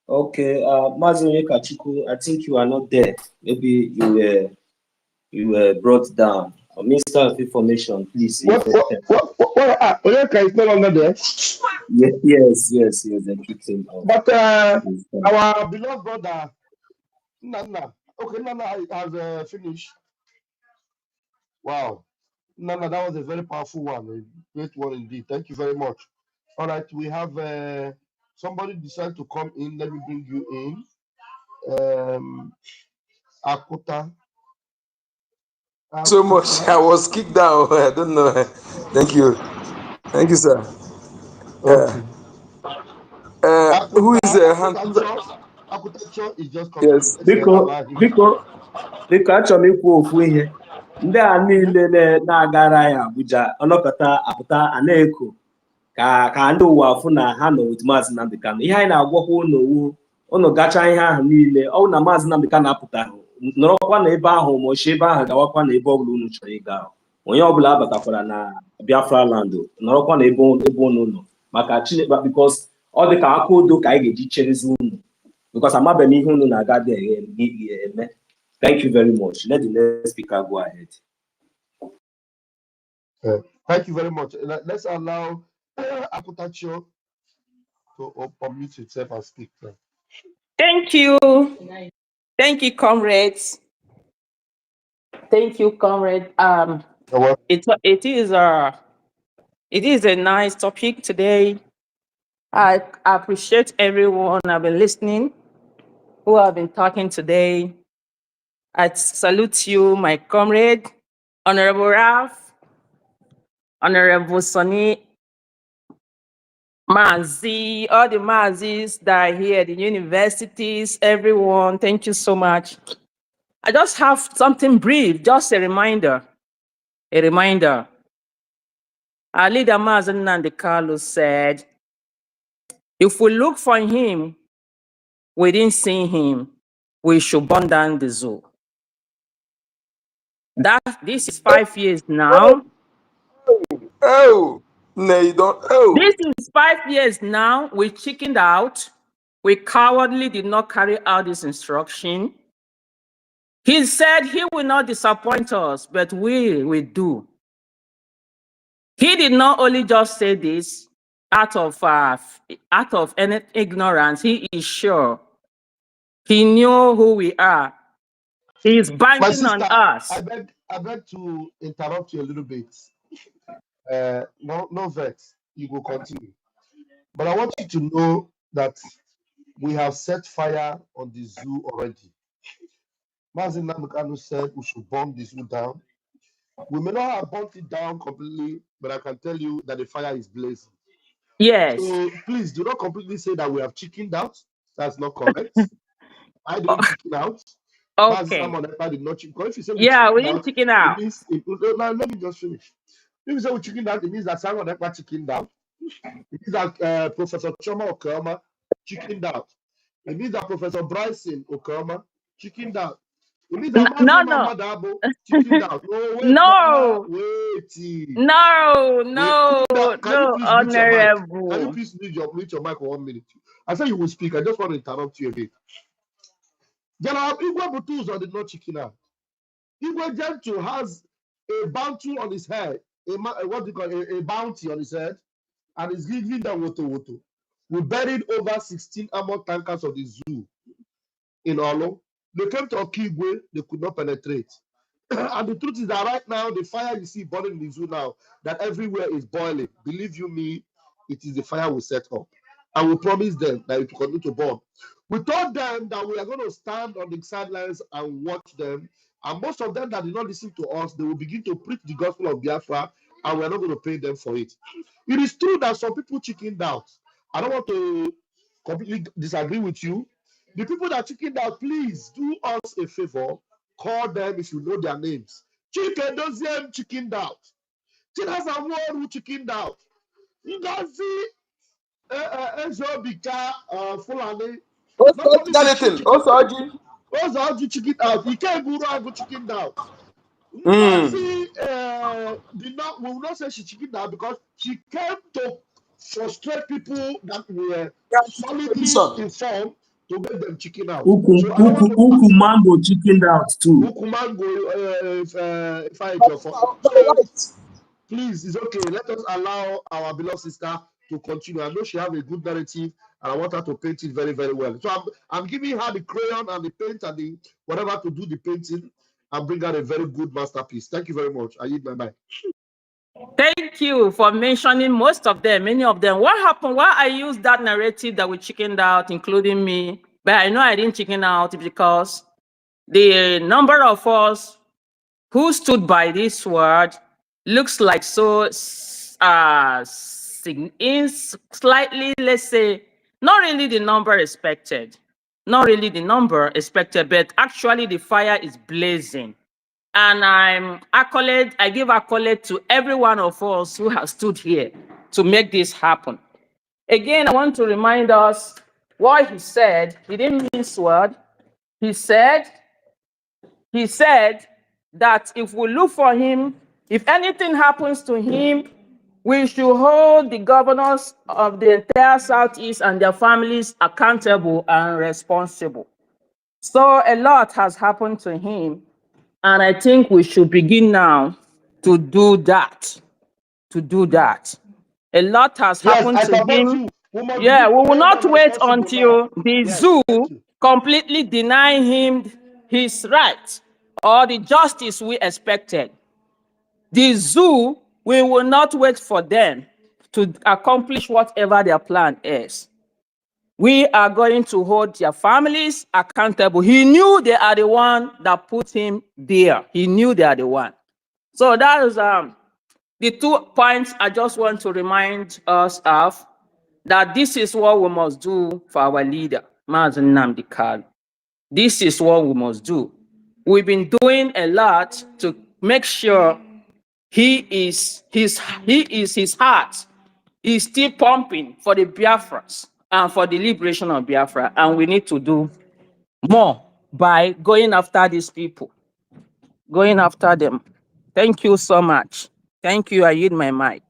Okay, Mazi Kachiku, I think you are not there. Maybe you were brought down. Minister of Information, please. Oyeka is no longer there. Yes, they kicked him out. But our beloved brother, Nana. Okay, Nana has finished. Wow. Nana, that was a very powerful one. A great one indeed. Thank you very much. All right, we have somebody decided to come in. Let me bring you in. Akuta. So much. I was kicked out. I don't know. Thank you. Thank you, sir. Okay. Who is Akuta is just coming in. Yes, Let's allow him. biko achọrọ m ikwu ofu ihe. Ndị a niile na-agara anyị Abuja ọnọkọta apụta a na-eko ka ndị ụwa afụ na ha nọ otu Maazị Nnamdi Kanu. Ihe anyị na-agwakwa unu gacha ihe ahụ niile ọ bụ na Maazị Nnamdi Kanu apụtaghị nọrọkwa na ebe ahụ ma ochie ebe ahụ gawakwa na ebe ọbụla unu chọrọ ịga ahụ. Onye ọbụla abatakwara na Biafra land nọrọkwa na ebe unu nọ maka Chineke, because ọ dị ka aka odo ka anyị ga-eji cherezi unu, because amabeghị m ihe unu na-aga eme. Thank you very much. Let the next speaker go ahead. Thank you very much. Let's allow Akutacho to unmute itself and speak. Thank you. Thank you, comrades. Thank you, comrade. It is a nice topic today. I appreciate everyone I've been listening, who have been talking today. I salute you, my comrade, Honorable Ralph, Honorable Sonny, Mazi, all the Mazis that are here, the universities, everyone. Thank you so much. I just have something brief, just a reminder. A reminder. Our leader, Mazi Nnamdi Kanu, said, if we look for him, we didn't see him, we should burn down the zoo. This is 5 years now. Oh, no, you don't. Oh. This is 5 years now. We chickened out. We cowardly did not carry out this instruction. He said he will not disappoint us, but we will do. He did not only just say this out of any ignorance. He is sure. He knew who we are. He is banking on us. I beg to interrupt you a little bit. No vex. You will continue. But I want you to know that we have set fire on the zoo already. Mazi Nnamdi Kanu said we should burn the zoo down. We may not have burnt it down completely, but I can tell you that the fire is blazing. Yes. So please do not completely say that we have chickened out. That's not correct. I didn't chicken out. Okay. I did not chicken. If you say we didn't chicken out. It means let me just finish. If you say we chickened out, it means that Simon Ekpa chickened out. It means that Professor Choma Okama chickened out. It means that Professor Bryson Okama chickened out. It means I'm No, my no. mother chickened out. Oh, wait now. No, Wait. no, Wait, cool no, down. Can you no, please mute your mic? Can you honorable. please mute your mic for 1 minute? I said you will speak. I just want to interrupt you a bit. General Igwe Butuzo did not chicken out. Igwe Gentle has a bounty on his head, what do you call it? A bounty on his head, and is giving them woto. We buried over 16 armored tankers of the zoo in Olo. They came to Okigwe, they could not penetrate. And the truth is that right now, the fire you see burning in the zoo now, that everywhere is boiling. Believe you me, it is the fire we set up. And we promised them that it will continue to burn. We told them that we are going to stand on the sidelines and watch them. And most of them that did not listen to us, they will begin to preach the gospel of Biafra, and we're not going to pay them for it. It is true that some people chickened out. I don't want to completely disagree with you. The people that chickened out, please do us a favor. Call them if you know their names. Chike Doziem chickened out. Chinasa Ward who chickened out. Ngozi Ezobika Fulani. Not only did she chicken out, Ozoji chickened out. Ike Guru Agu chickened out. Ngozi will not say she chickened out because she came to frustrate people that were solidly informed to make them chicken out. So I don't want to Ukumango chickened out too. Ukumango fight your fault. So please, it's okay. Let us allow our beloved sister to continue. I know she has a good narrative, and I want her to paint it very, very well. So I'm giving her the crayon and the paint and the whatever to do the painting and bring out a very good masterpiece. Thank you very much. I yield my mic. Thank you for mentioning most of them, many of them. What happened? Why I used that narrative that we chickened out, including me, but I know I didn't chicken out because the number of us who stood by this word looks like so slightly, let's say, not really the number expected. Not really the number expected, but actually the fire is blazing. And I give accolade to every one of us who has stood here to make this happen. Again, I want to remind us what he said. He didn't mince word. He said that if we look for him, if anything happens to him, we should hold the governors of the entire Southeast and their families accountable and responsible. So a lot has happened to him, and I think we should begin now to do that. A lot has Yes, happened I to support him. you. We must Yeah, begin we to will hold not them wait responsible now. until the Yes, zoo thank you. completely deny him his right or the justice we expected. The zoo, we will not wait for them to accomplish whatever their plan is. We are going to hold their families accountable. He knew they are the one that put him there. He knew they are the one. So that is the 2 points I just want to remind us of, that this is what we must do for our leader, Nnamdi Kanu. This is what we must do. We've been doing a lot to make sure his heart is still pumping for the Biafrans and for the liberation of Biafra, and we need to do more by going after these people, going after them. Thank you so much. Thank you. I yield my mic.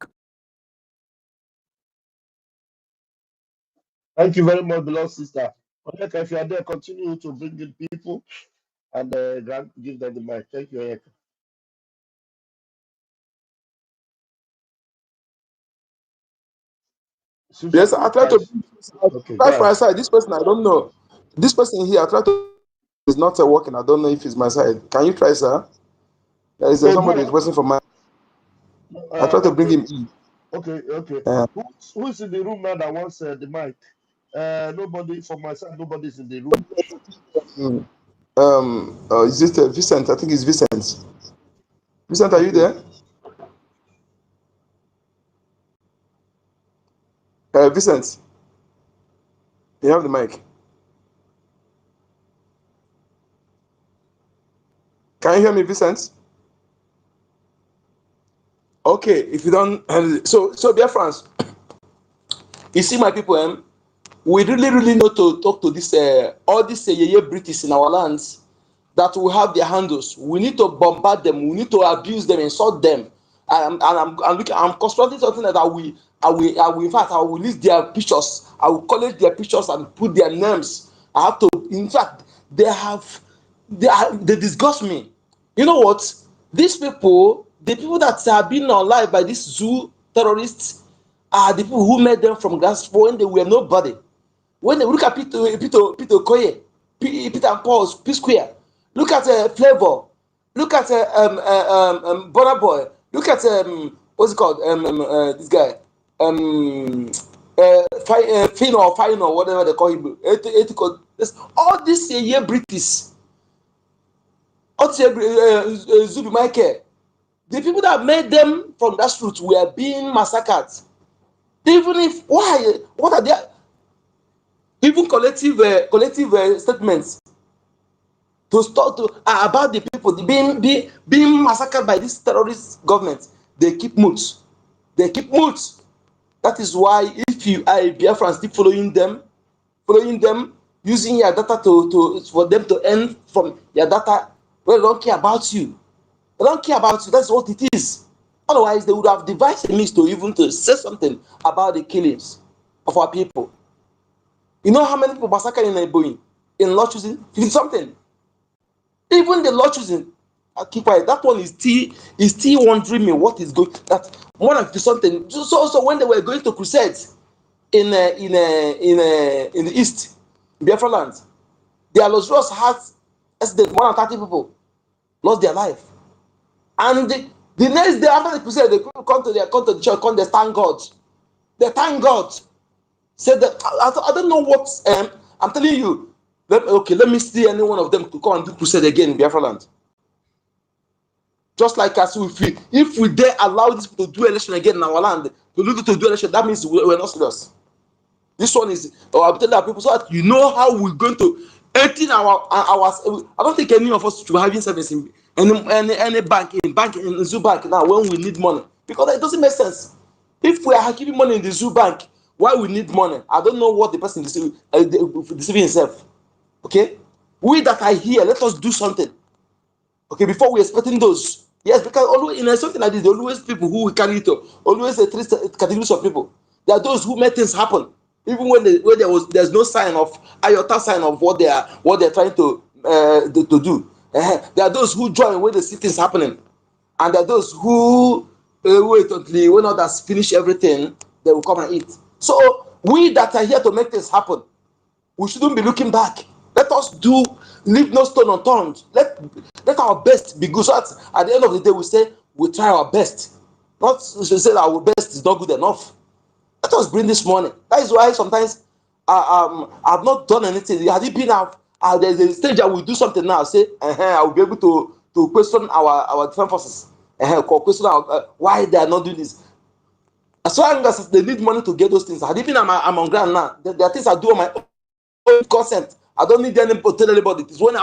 Thank you very much, beloved sister. Onyeka, if you are there, continue to bring in people and give them the mic. Thank you, Onyeka. Yes, I try to Okay, try go from my ahead. side. This person, I don't know. This person here, I try to is not working. I don't know if it's my side. Can you try, sir? There is somebody requesting for my. I try to bring him in. Okay. Who is in the room now that wants the mic? Nobody from my side. Nobody's in the room. Is it Vincent? I think it's Vincent. Vincent, are you there? Vincent, you have the mic. Can you hear me, Vincent? Okay, if you don't, so dear friends, you see my people, we really need to talk to this all these British in our lands. that will have their handles. We need to bombard them. We need to abuse them, insult them. I'm constructing something that I will, in fact, I will list their pictures. I will collect their pictures and put their names. I have to, in fact, they disgust me. You know what? These people, the people that are being alive by these zoo terrorists, are the people who made them from grass when they were nobody. When they look at Peter Okoye, Peter and Paul's P Square, look at Flavor, look at Burna Boy, look at what's it called? This guy, Fino, or whatever they call him. All this year British, all this Zubi Michael, the people that made them from grassroots were being massacred. Even if why? What are they? Even collective statements to start to about the people being massacred by this terrorist government. They keep mute. They keep mute. That is why if you are a Biafran still following them, using your data for them to earn from your data, well, they don't care about you. They don't care about you. That's what it is. Otherwise, they would have devised a means to even to say something about the killings of our people. You know how many people massacred in Ebonyi? In law choosing? 50 something. Even the law choosing, I keep quiet. That one is still wondering me what is going. That more than 50 something. So when they were going to crusades in the east, Biafra land, their Los Ross had more than 30 people lost their life. And the next day after the crusade, the people come to the church, they thank God. They thank God. Said that I don't know what I'm telling you. Let me see any one of them to come and do crusade again in Biafra land. Just like us, if we dare allow this to do election again in our land, to do election, that means we're not serious. This one is, I'm telling our people so that you know how we're going to 18 hours. I don't think any of us should be having service in any bank in Zoo Bank now when we need money, because it doesn't make sense. If we are keeping money in the Zoo Bank, why we need money? I don't know what the person deceiving himself. Okay, we that are here, let us do something. Okay, before we expecting those. Yes, because always in something like this, there are always people who will carry it. Always three categories of people. There are those who make things happen, even when there's no sign of iota sign of what they're trying to do. There are those who join when they see things happening, and there are those who wait until when others finish everything, they will come and eat. So we that are here to make things happen, we shouldn't be looking back. Let us leave no stone unturned. Let our best be good. So at the end of the day, we say we try our best. Not to say that our best is not good enough. Let us bring this money. That is why sometimes I've not done anything. Had it been there's a stage that we do something now, say, I will be able to question our defense forces. Question why they are not doing this. As long as they need money to get those things, had it been I'm on ground now, there are things I do on my own consent. I don't need anybody to tell anybody. It's when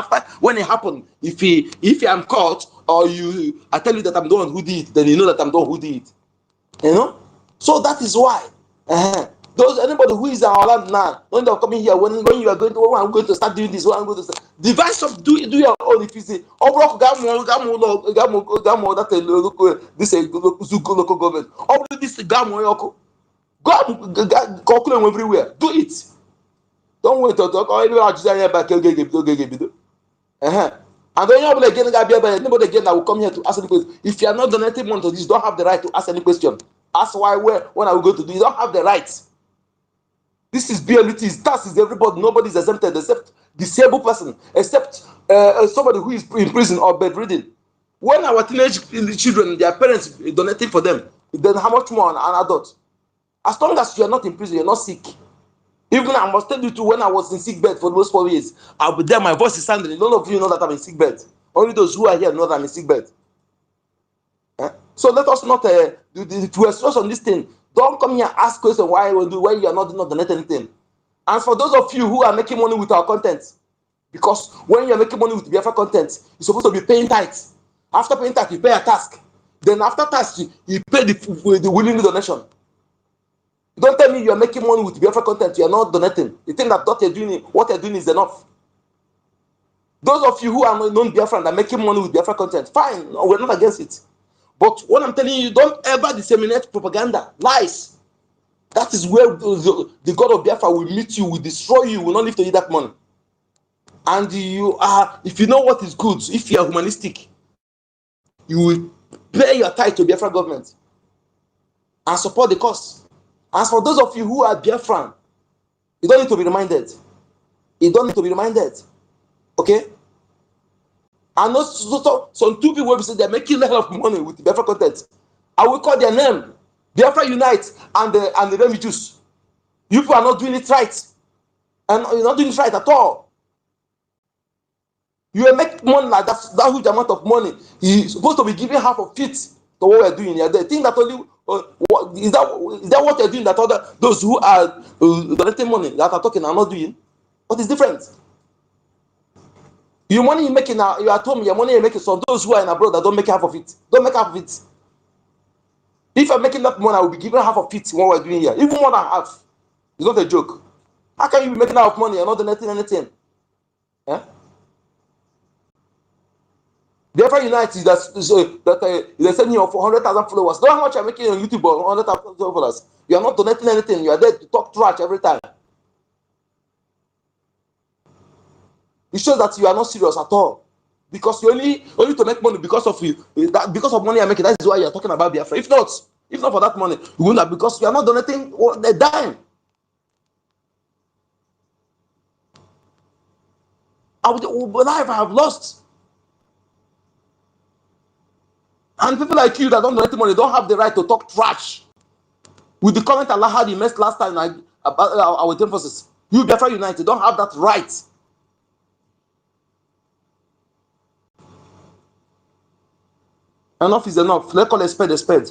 it happened. If I'm caught or I tell you that I'm the one who did it, then you know that I'm the one who did it. You know? So that is why. Anybody who is in our land now, when they're coming here, when you are going to, when I'm going to start doing this, when I'm going to start, devise some, do your own. If you say, this local government, this go everywhere. Do it. Don't wait to talk. And then you again, nobody again that will come here to ask any question. If you are not donating money to this, you don't have the right to ask any question. Ask why, where, when are we going to do? You don't have the right. This is BLT. Tax is everybody. Nobody is exempted except disabled person, except somebody who is in prison or bedridden. When our teenage children, their parents donating for them, then how much more an adult? As long as you are not in prison, you're not sick. Even I must tell you too, when I was in sick bed for those 4 years, I'll be there, my voice is sounding. None of you know that I'm in sick bed. Only those who are here know that I'm in sick bed. So let us not to stress on this thing. Don't come here and ask questions why you are not donating anything. And for those of you who are making money with our content, because when you're making money with Biafra content, you're supposed to be paying tithes. After paying tithes, you pay a task. Then after tax, you pay the willing donation. Don't tell me you are making money with Biafra content, you are not donating. You think that what you're doing is enough. Those of you who are non-Biafran that are making money with Biafra content, fine, no, we're not against it. But what I'm telling you, don't ever disseminate propaganda, lies. That is where the God of Biafra will meet you, will destroy you, will not leave to you that money. And you are, if you know what is good, if you are humanistic, you will pay your tithe to Biafra government and support the cause. As for those of you who are Biafran, you don't need to be reminded. You don't need to be reminded. Okay? I know some two people will say they're making a lot of money with Biafra content. I will call their name. Biafra Unite and the Remi Juice. You people are not doing it right. And you're not doing it right at all. You will make money like that huge amount of money. You're supposed to be giving half of it to what we're doing here. They think that only is that what you're doing that those who are donating money that are talking are not doing? What is different? Your money you're making now, you're at home, your money you're making, so those who are in abroad that don't make half of it. Don't make half of it. If I'm making that money, I will be giving half of it what we're doing here. Even more than half. It's not a joke. How can you be making half money and not donating anything? Yeah? Biafra Unite is that they're sending you for 100,000 followers. Know how much you're making on YouTube or 100,000 followers. You are not donating anything. You are there to talk trash every time. It shows that you are not serious at all. Because you only to make money because of you. Because of money you're making, that is why you're talking about Biafra. If not for that money, you wouldn't have, because you are not donating a dime. Life I have lost. And people like you that don't donate money don't have the right to talk trash. With the comment Allah had you missed last time about our emphasis. You Biafra United don't have that right. Enough is enough. Let's call a spade a spade.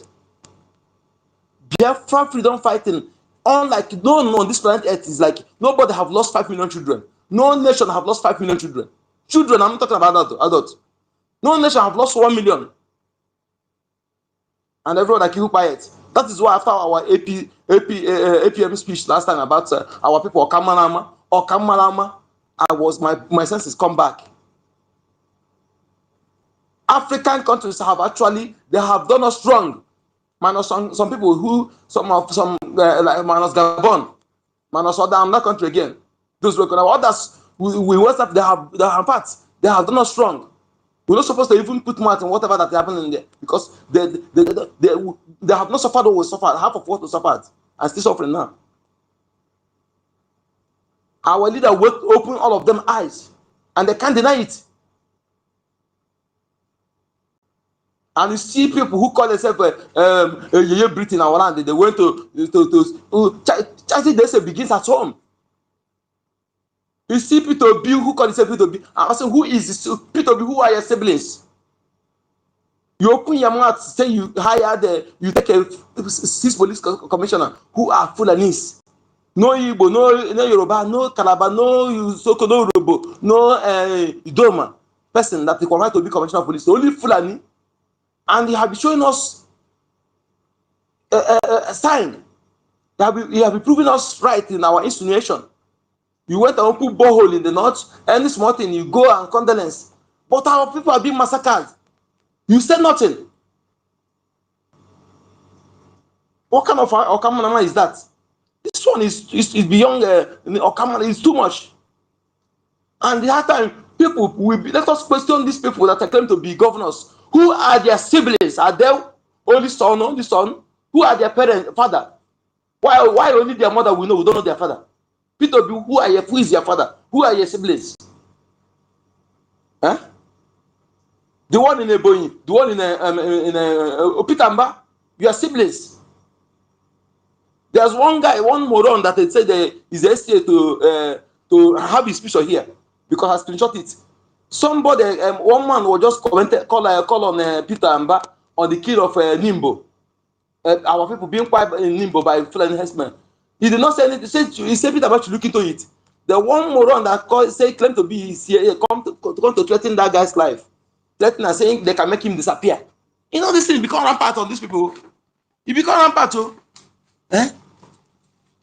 Biafra freedom fighting, unlike no on this planet Earth, is like nobody have lost 5 million children. No nation have lost 5 million children. Children, I'm not talking about adults. No nation have lost 1 million. And everyone like you quiet. That is why after our APM speech last time about our people Okamalama, my senses come back. African countries have they have done us wrong. Minus some people who like minus Gabon, minus another country again. Those were others we West Africa, they have parts. They have done us wrong. We're not supposed to even put mouth in whatever that happened in there, because they have not suffered what we suffered, half of what we suffered, and still suffering now. Our leader will open all of them eyes, and they can't deny it. And you see people who call themselves Britain our land, they went to charity. They say begins at home. You see Peter B who call himself Peter B. I say, who is this Peter B? Who are your siblings? You open your mouth, say you hire you take a 6 police commissioner who are Fulanis. No Igbo, no Yoruba, no Calabar, no Soko, no Robo, no Idoma person that they qualify to be commissioner of police. Only Fulani. And they have been showing us a sign. You have been proving us right in our insinuation. You went and put borehole in the north, any small thing, you go and condolence. But our people are being massacred. You said nothing. What kind of Okamanama is that? This one is beyond Okamana, it's too much. And the other time, people will let us question these people that are claiming to be governors. Who are their siblings? Are they only son? Who are their parents, father? Why only their mother we know? We don't know their father. Peter, who is your father? Who are your siblings? Huh? The one in Ebonyi, the one in Opitamba, your siblings. There's one guy, one moron that they said is STA to have his picture here because I screenshot it. Somebody, one man will just call on Peter Amba on the kill of Nimbo. Our people being quiet in Nimbo by Fulani herdsmen. He did not say anything. He said Peter Amba should look into it. The one moron that claimed to be CIA come to threaten that guy's life. Threatening and saying they can make him disappear. You know this thing become rampart on these people. He become rampart too.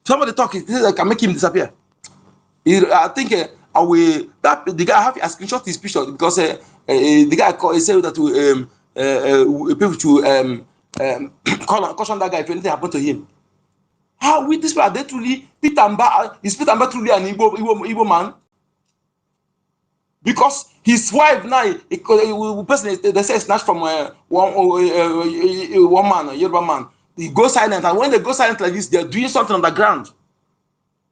Somebody talk, they can make him disappear. I think I will that the guy have a screenshot his picture because the guy he said that people to caution that guy if anything happen to him. How with this are they truly Peter Mba is Peter Mba truly an Igbo man? Because his wife now, person they say snatched from one man, a Yoruba man. He goes silent, and when they go silent like this, they're doing something on the ground.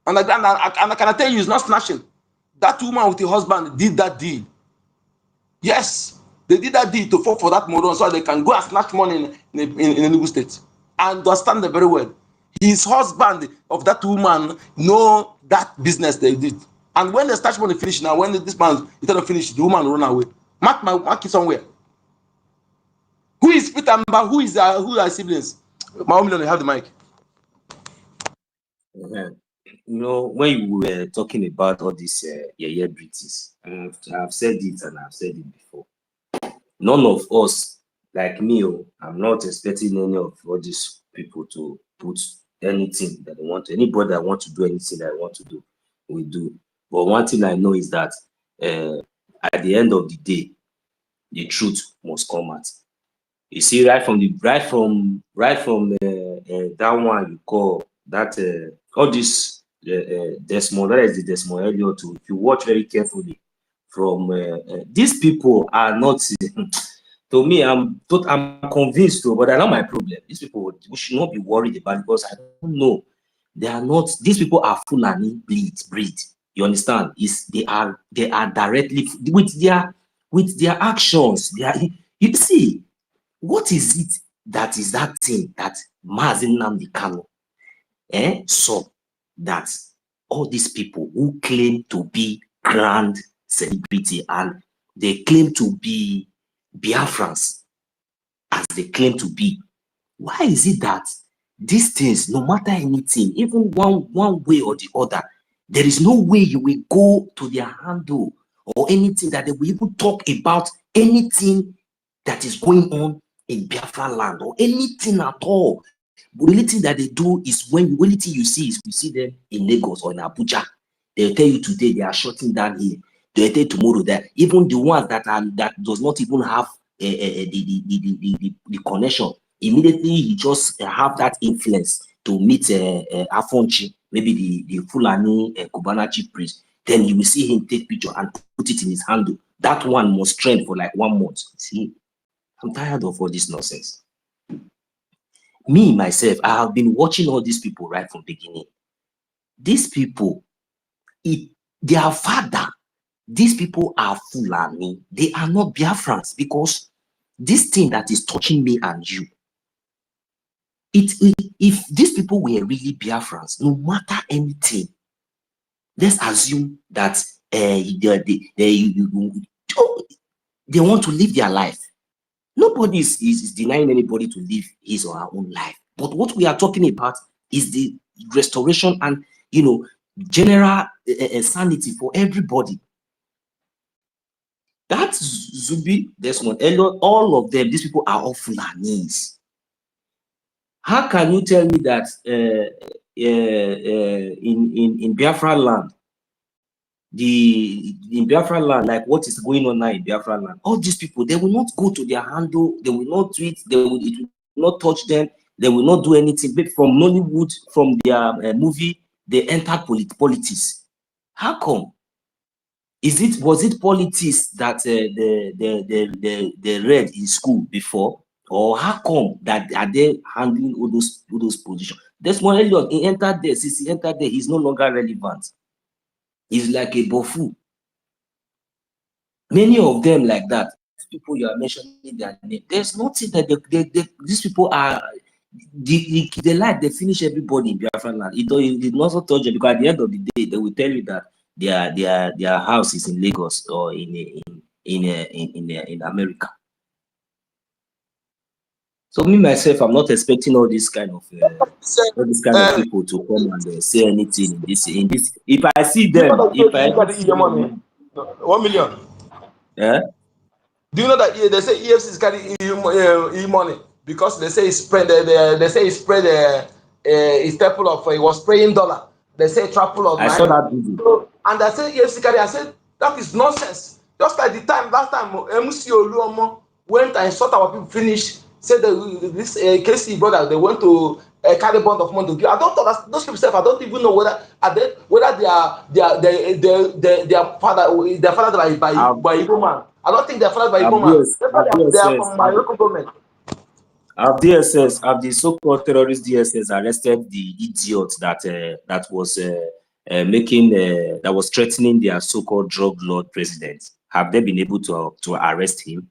And I can tell you, it's not snatching. That woman with the husband did that deed. Yes, they did that deed to fall for that moron so they can go and snatch money in Enugu State. I understand it very well. His husband of that woman know that business they did. And when the snatch money finish now, when this man instead of finish, the woman run away. Mark it somewhere. Who is Peter Mba? Who are siblings? My million, you have the mic. You know, when you were talking about all this British, I've said it and I've said it before. None of us, like me, I'm not expecting any of all these people to put anything that they want to. Anybody that want to do anything that I want to do, we do. But one thing I know is that at the end of the day, the truth must come out. You see, right from that one you call that all this Desmond, that is the Desmond Elliot too. If you watch very carefully, from these people are not. To me, I'm convinced though, but that's not my problem. These people we should not be worried about because I don't know. They are not. These people are Fulani breed. You understand? They are directly with their actions. You see. What is it that is that thing that Nnamdi Kanu saw that all these people who claim to be grand celebrity and they claim to be Biafrans as they claim to be? Why is it that these things, no matter anything, even one way or the other, there is no way you will go to their handle or anything that they will even talk about anything that is going on in Biafran land or anything at all. But the only thing that they do is the only thing you see is you see them in Lagos or in Abuja. They'll tell you today they are shutting down here. They'll tell you tomorrow that even the ones that does not even have the connection, immediately you just have that influence to meet Afonchi, maybe the Fulani Kubana chief priest. Then you will see him take picture and put it in his handle. That one must trend for like 1 month. See, I'm tired of all this nonsense. Me, myself, I have been watching all these people right from the beginning. These people, their father, these people are Fulani. They are not Biafrans because this thing that is touching me and you, if these people were really Biafrans, no matter anything, let's assume that they want to live their life. Nobody is denying anybody to live his or her own life. But what we are talking about is the restoration and, general sanity for everybody. That's Zubi, Desmond Elliot, all of them, these people are all Fulanis. How can you tell me that in Biafra land, in Biafra land, like what is going on now in Biafra land, all these people, they will not go to their handle, they will not tweet, it will not touch them, they will not do anything. But from Nollywood, from their movie, they entered politics. How come? Was it politics that they read in school before, or how come that are they handling all those positions? Desmond Elliot, he entered there. Since he entered there, he's no longer relevant. He's like a bofu. Many of them like that. People you are mentioning their name. There's nothing that these people are. They like they finish everybody in Biafran land. It also touch you because at the end of the day they will tell you that their house is in Lagos or in America. So me myself, I'm not expecting all this kind of people to come and say anything in this. If I see them, if I see money, 1 million. Yeah. Do you know that they say EFC is carrying e-money because they say he spread his temple of he was spraying dollar. They say triple of. I saw that video. And I said, EFC carry, I said, that is nonsense. Just like the time, last time, MC Oluomo went and sought our people finished, said that this KC brother, they went to carry bond of money to give. I don't know, those people, I don't even know whether their father by Igbo man. I don't think their father by Igbo man. They are from my local government. Have DSS, have the so-called terrorist DSS arrested the idiot that was that was threatening their so-called drug lord president? Have they been able to arrest him?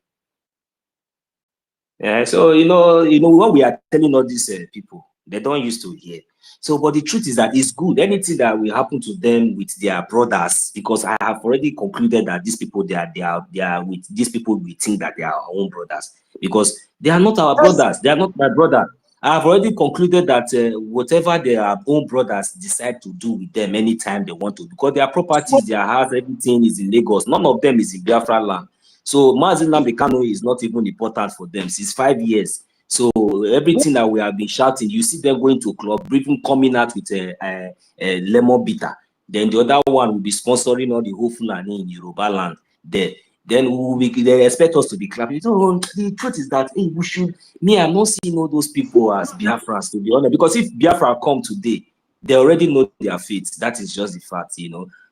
So you know what we are telling all these people, they don't used to hear. So, but the truth is that it's good. Anything that will happen to them with their brothers, because I have already concluded that these people, they are with these people, we think that they are our own brothers, because they are not our brothers. They are not my brother. I have already concluded that whatever their own brothers decide to do with them anytime they want to, because their properties, their house, everything is in Lagos. None of them is in Biafran land. So Nnamdi Kanu is not even important for them since 5 years. So everything that we have been shouting, you see them going to club, even coming out with a lemon bitter. Then the other one will be sponsoring all the whole Fulani in Yoruba land there. Then they expect us to be clapping. So the truth is that hey, we should. I'm not seeing all those people as Biafrans, to be honest. Because if Biafra come today, they already know their fate. That is just the fact,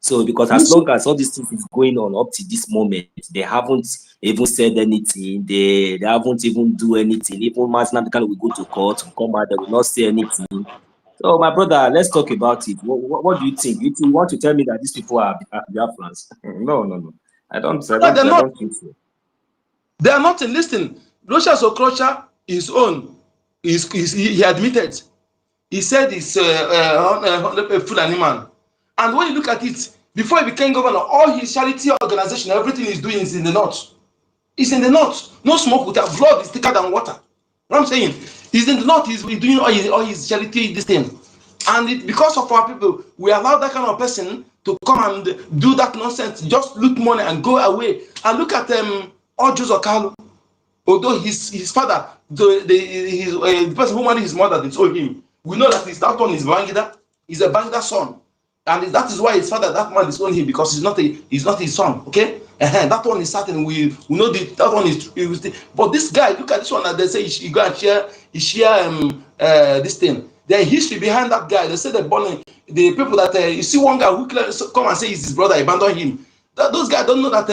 So because as long as all these things is going on up to this moment, they haven't even said anything. They haven't even do anything. Even Nnamdi Kanu will go to court, will come out, they will not say anything. So my brother, let's talk about it. What do you think? You want to tell me that these people are Biafrans? No. I don't think so. They are not. Listen, Rocha Sokrocha, his own, he admitted. He said he's a Fulani man. And when you look at it, before he became governor, all his charity organization, everything he's doing is in the north. It's in the north. No smoke with that. Blood is thicker than water. What I'm saying, he's in the north. He's doing all his charity, this thing. And because of our people, we allow that kind of person to come and do that nonsense, just loot money and go away. And look at Ojus Okalu. Although his father, the person who married his mother, they told him, we know that that one is Bangida. He's a Bangida son. And that is why his father, that man disowned him, because he's not his son. Okay? That one is certain. We know that one is true. But this guy, look at this one, and they say he go and share this thing. The history behind that guy, they say the people that you see one guy who come and say he's his brother, abandon him. Those guys don't know that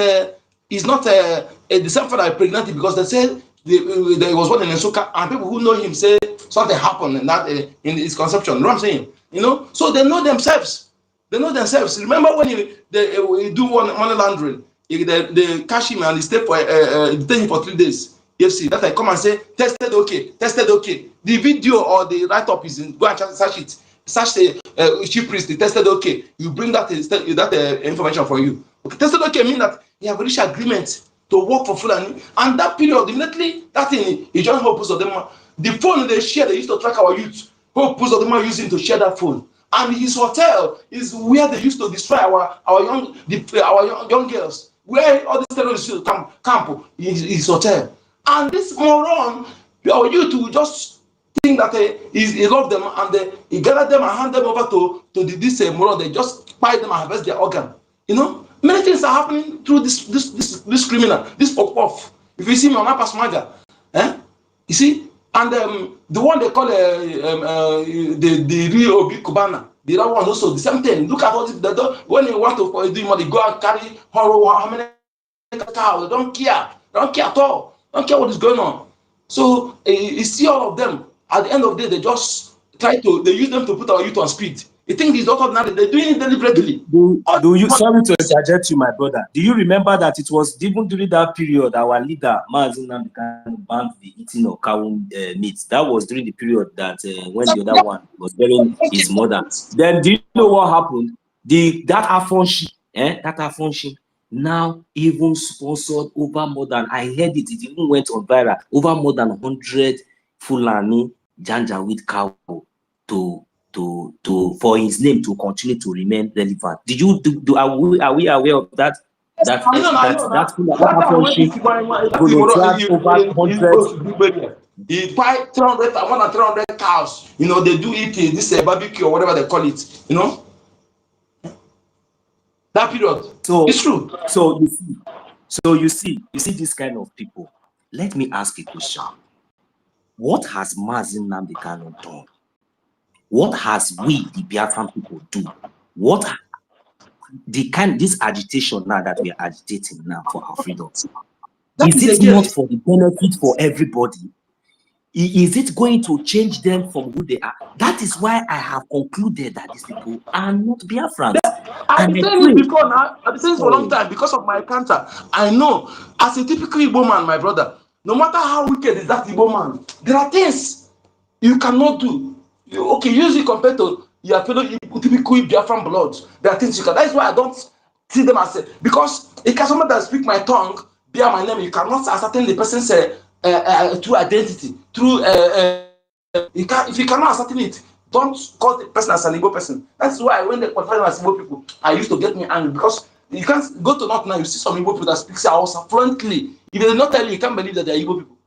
he's not the same father pregnant, because they said there was one in Nsoka, and people who know him say something happened in his conception. You know what I'm saying? So they know themselves. They know themselves. Remember when they do money laundering, they catch him and they stay detain him for 3 days. EFC, that I come and say tested okay. The video or the write-up is in, go and search it. Search the chief priest, they tested okay. You bring that information for you. Okay, tested okay mean that you have reached agreement to work for Fulani, and that period immediately that thing he joined Hope of them. The phone they share, they used to track our youth. Hope of them are using to share that phone. And his hotel is where they used to destroy our young girls. Where all these terrorists used to camp his hotel. And this moron, our youth will just think that he loved them, and he gathered them and hand them over to this moron. They just buy them and harvest their organ. Many things are happening through this criminal, this pop-off. If you see me on Apas Maga, you see, and the one they call the real Obi Kubana, the other one also the same thing. Look at all this. When you want to do money, go and carry horror. How many cows? They don't care. They don't care at all. They don't care what is going on. So you see all of them. At the end of the day, they just they use them to put our youth on speed. You think it's not ordinary? They're doing it deliberately. Sorry to interject you, my brother. Do you remember that it was even during that period our leader, Nnamdi Kanu, banned the eating of cow meat? That was during the period that when the other one was burying his mother. Then do you know what happened? That Afonshi now even sponsored over more than, I heard it even went on viral, over more than 100 Fulani Janjaweed cow for his name to continue to remain relevant. Did you are we aware of that? That volunteered over 100. He buy 300, more than 300 cows. They do eat this barbecue or whatever they call it. That period. So, It's true. you see this kind of people. Let me ask a question. What has Mazin Nnamdi Kanu done? What has we, the Biafran people, do? What this agitation now that we are agitating now for our freedom? That Is is it again. not for the benefit for everybody? Is it going to change them from who they are? That is why I have concluded that these people are not Biafrans. I've And been I saying it pray. before now. I've been saying it for a long time because of my encounter. I know, as a typical Igbo man, my brother, no matter how wicked is that Igbo man, there are things you cannot do. Okay, usually compared to your fellow typical Biafran blood, there are things you can. That's why I don't see them as because it can someone that speak my tongue, bear my name, you cannot ascertain the person's true identity, true. If you cannot ascertain it, don't call the person as an Igbo person. That's why when they qualify them as Igbo people, I used to get me angry because you can't go to North now, you see some Igbo people that speak Hausa fluently. If they not tell you, you can't believe that they are Igbo people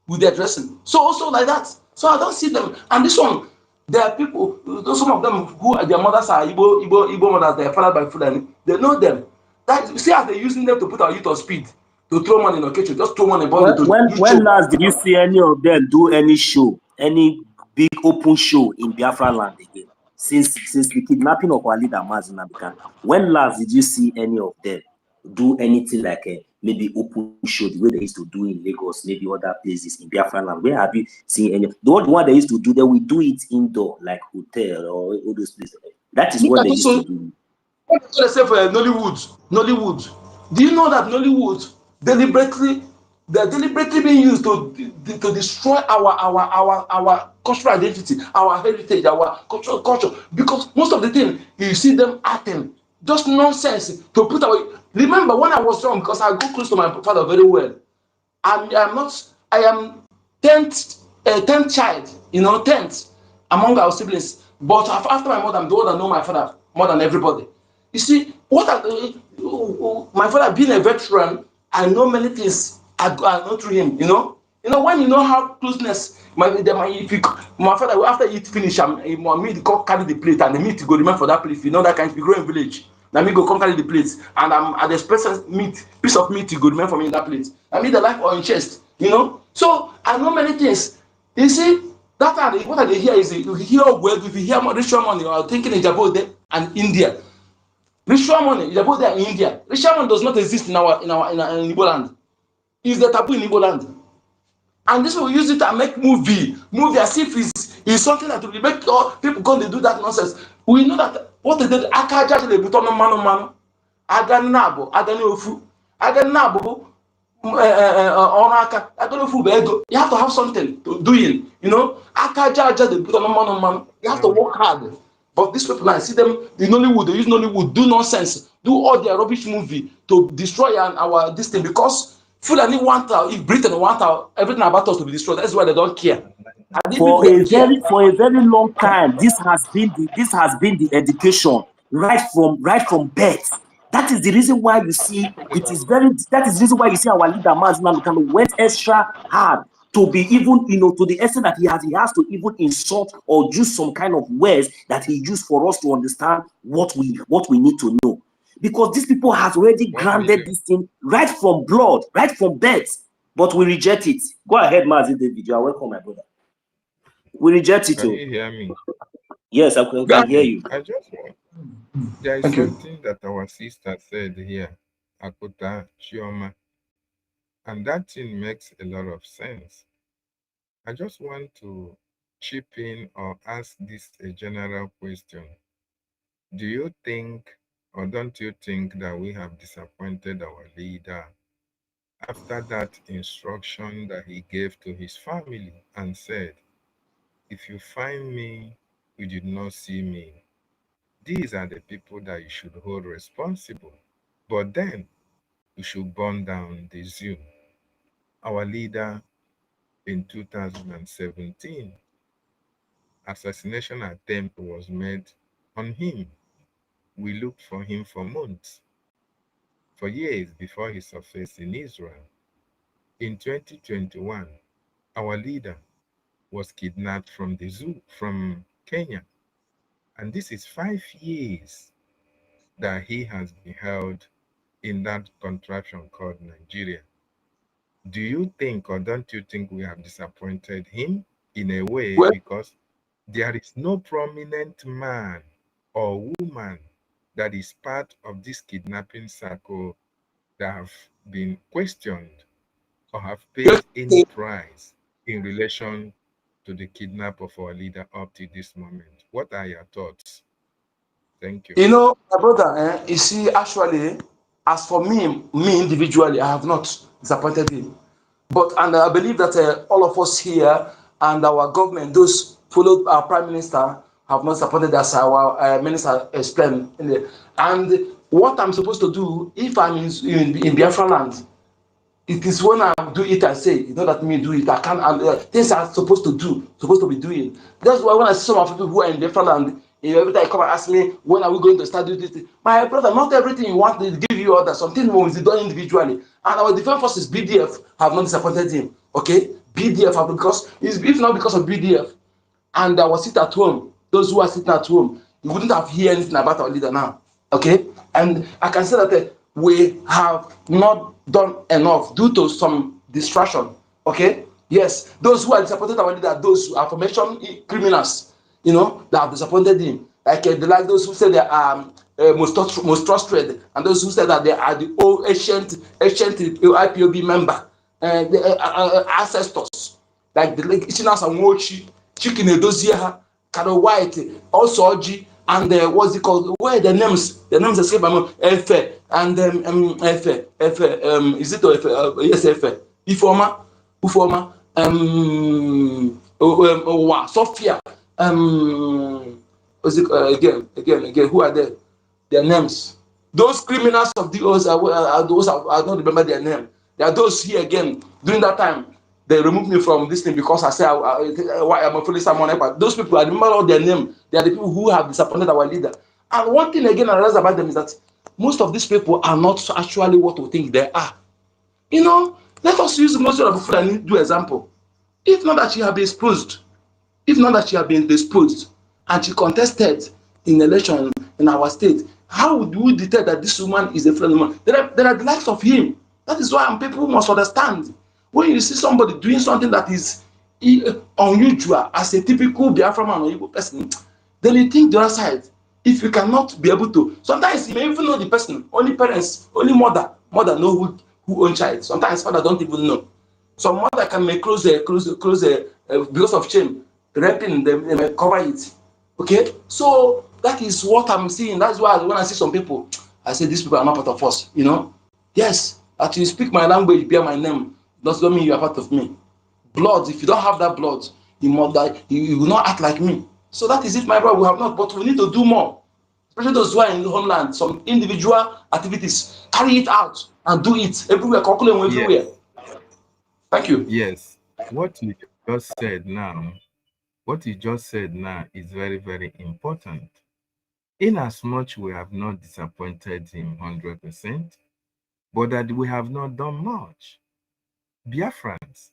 with their dressing. So also like that. So I don't see them. And this one, there are people, some of them who their mothers are Igbo mothers, they are fathered by Fulani. They know them. That you see how they're using them to put our youth on speed, to throw money in occasion, just throw money body to do When show. last did you see any of them do any show, any big open show in Biafra land again? Since the kidnapping of our leader Mazin Nnamdi Kanu, when last did you see any of them do anything like a maybe open show the way they used to do in Lagos, maybe other places in Biafra land? Where have you seen any? The one they used to do, they will do it indoor, like hotel or all those places. That is Look what at they used to also do. what they say for Nollywood. Do you know that Nollywood deliberately they're deliberately being used to destroy our cultural identity, our heritage, our culture? Because most of the thing you see them acting just nonsense to put away. Remember when I was young, because I go close to my father very well. I'm not. I am tenth child. You know, tenth among our siblings. But after my mother, I'm the one that know my father more than everybody. You see, my father being a veteran, I know many things. I know through him. When you know how closeness. My father after eat finish, me to come carry the plate and the meat go remain for that place. You know that kind of growing village. Na me go come carry the plate and at the express piece of meat go remain for me in that plate. I mean the life on chest, So I know many things. You see, that are what I hear is if you hear well, if you hear ritual money, or thinking Ijabo and India. Ritual money, Ijabo there in India. Ritual money does not exist in in Igbo land. It's the taboo in Igbo land. And this will use it and make movie as if it's something that will make people come to do that nonsense. We know that what they did, aka judge the button manu aga nabo aga ofu aga nabo ọrụ aka aga ofu bụ ego. You have to have something to doing, aka judge the button manu. You have to work hard. But these people now, I see them in Nollywood, they use Nollywood, do nonsense, do all their rubbish movie to destroy our this thing because Fulani want if Britain want everything about us to be destroyed. That's why they don't care. And these people For don't a care. very long time, this has been the education right from birth. That is the reason why you see that is the reason why you see our leader Mazin Nnamdi Kanu went extra hard to be even to the extent that he has to even insult or use some kind of words that he used for us to understand what we need to know. Because these people have already grounded this thing right from blood, right from birth, but we reject it. Go ahead, Mazin David. You are welcome, my brother. We reject it. Can you hear me? Yes, I can hear you. I just want. There is Thank you. something that our sister said here, Akuta Chioma, and that thing makes a lot of sense. I just want to chip in or ask this a general question. Do you think, or don't you think, that we have disappointed our leader after that instruction that he gave to his family and said, if you find me, you did not see me, these are the people that you should hold responsible. But then you should burn down the zoo. Our leader in 2017, assassination attempt was made on him. We looked for him for months, for years before he surfaced in Israel. In 2021, our leader was kidnapped from the zoo from Kenya. And this is 5 years that he has been held in that contraption called Nigeria. Do you think, or don't you think, we have disappointed him in a way? Well, Because there is no prominent man or woman that is part of this kidnapping circle that have been questioned or have paid any price in relation to the kidnap of our leader up to this moment. What are your thoughts? Thank you. you know, my brother, you see, actually, as for me individually, I have not disappointed him. But, and I believe that all of us here and our government, those followed our prime minister, have not supported as our minister explained. And what I'm supposed to do if I'm in Biafra land, it is when I do it, I say, you know that me do it. I can't, things I'm supposed to do, supposed to be doing. That's why when I see some of people who are in different land, every time I come and ask me, when are we going to start doing this? My brother, not everything you want, they give you orders. Something must be done individually. And our defense forces, BDF, have not disappointed him. Okay? BDF, have, because, if not because of BDF, and I was sitting at home, those who are sitting at home, you wouldn't have heard anything about our leader now. Okay? And I can say that we have not done enough due to some distraction. Okay? Yes, those who are disappointed our leader, those affirmation criminals, you know, that have disappointed him. Like those who say they are most trusted, and those who say that they are the old ancient IPOB member, the ancestors, like the Ichinas and Mochi, Chicken Edoziaha, Kado White, also Oji, and what's it called? Where the names? The names escape my mouth. Efe and Efe. Is it Efe? Yes, Efe. Ufoma. Sophia. What's it again? Who are they? Their names. Those criminals of those are those I don't remember their name. There are those here again during that time. They removed me from this thing because I said why I'm a police someone. But those people, I remember all their name. They are the people who have disappointed our leader. And one thing again I realized about them is that most of these people are not actually what we think they are. You know, let us use most of the food and do example. If not that she have been exposed, if not that she had been exposed and she contested in election in our state, how would we detect that this woman is a friendly woman? There are the likes of him. That is why people must understand. When you see somebody doing something that is unusual as a typical Biafra man or Igbo person, then you think the other side. If you cannot be able to, sometimes you may even know the person, only parents, only mother know who own child. Sometimes father don't even know. Some mother can make close because of shame, raping them, they may cover it. Okay, so that is what I'm seeing. That's why when I see some people, I say these people are not part of us. You know, yes, that you speak my language, bear my name, doesn't mean you are part of me. Blood, if you don't have that blood, you must die. You will not act like me. So that is it, my brother. We have not, but we need to do more. Especially those who are in the homeland, some individual activities, carry it out and do it everywhere, curriculum everywhere. Yes, Thank you. yes. What you just said now, what you just said now is very, very important. In as much we have not disappointed him 100%, but that we have not done much. Biafrans,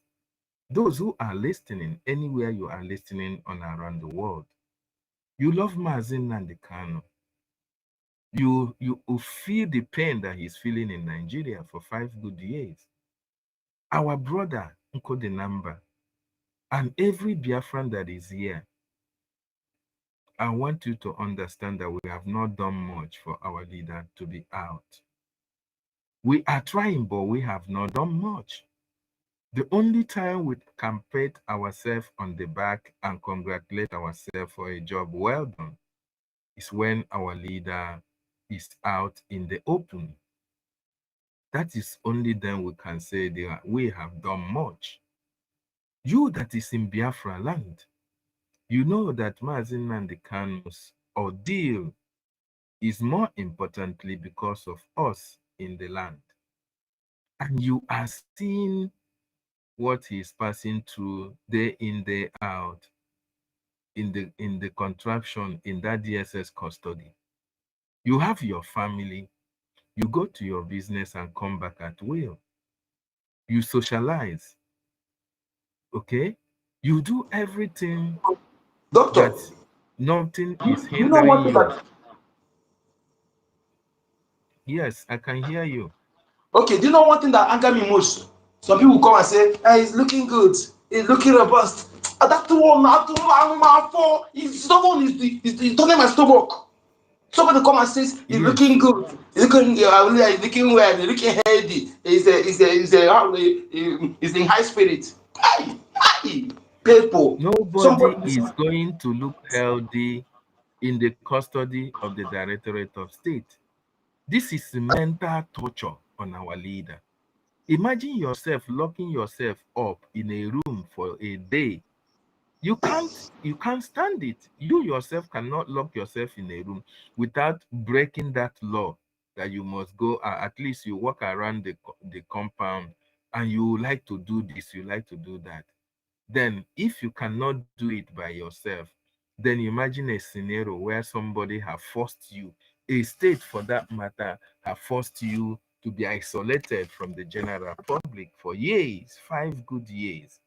those who are listening, anywhere you are listening on around the world, you love Nnamdi Kanu. You feel the pain that he's feeling in Nigeria for 5 good years. Our brother, Nkodenamba, and every Biafran that is here, I want you to understand that we have not done much for our leader to be out. We are trying, but we have not done much. The only time we can pat ourselves on the back and congratulate ourselves for a job well done is when our leader is out in the open. That is only then we can say that we have done much. You that is in Biafra land, you know that Mazi Nnamdi Kanu's ordeal is more importantly because of us in the land. And you are seeing what he is passing through day in, day out in the contraption in that DSS custody. You have your family, you go to your business and come back at will. You socialize, okay? You do everything Doctor, that nothing is you know one hindering thing you. that Yes, I can hear you. Okay, do you know one thing that anger me most? Some people come and say, hey, he's looking good, he's looking robust. And that one, he's stubborn, he's turning my stomach. Somebody come and says, he's looking Yes. good, he's looking, he's looking well, he's looking healthy, he's in high spirit. Hey, people, Nobody somebody, is going to look healthy in the custody of the Directorate of State. This is mental torture on our leader. Imagine yourself locking yourself up in a room for a day. You can't stand it. You yourself cannot lock yourself in a room without breaking that law that you must go, at least you walk around the compound, and you like to do this, you like to do that. Then if you cannot do it by yourself, then imagine a scenario where somebody have forced you, a state for that matter, have forced you to be isolated from the general public for years, 5 good years.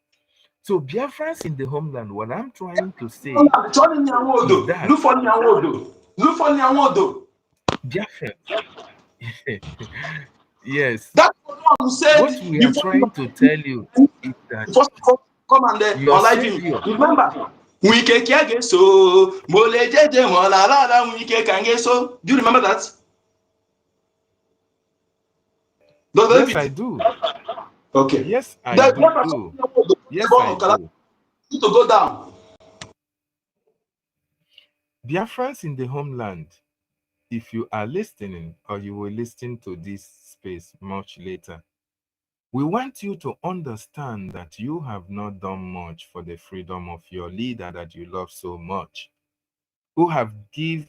So Biafrans in the homeland, what I'm trying to say is that look for Nyawodo, look for Nyawodo. Biafrans, yes, That was one who what said we are before trying to tell you is that first come and your on live him. savior, Remember, Wike Kiage so Mole Jeje Molalada Wike Kange so. Do you remember that? Dr. yes, I David. do. Okay. Yes, I The do. Yes, I do. need to go down. Biafrans in the homeland, if you are listening or you will listen to this space much later, we want you to understand that you have not done much for the freedom of your leader that you love so much, who have gave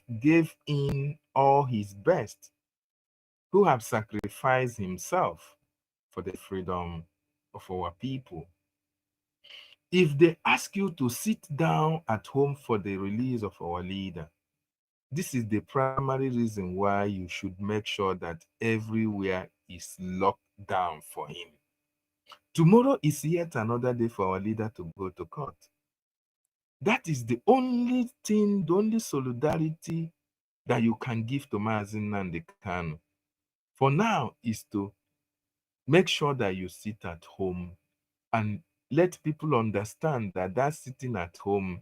in all his best, who have sacrificed himself for the freedom of our people. If they ask you to sit down at home for the release of our leader, this is the primary reason why you should make sure that everywhere is locked down for him. Tomorrow is yet another day for our leader to go to court. That is the only thing, the only solidarity that you can give to Mazi Nnamdi Kanu. For now is to make sure that you sit at home and let people understand that that sitting at home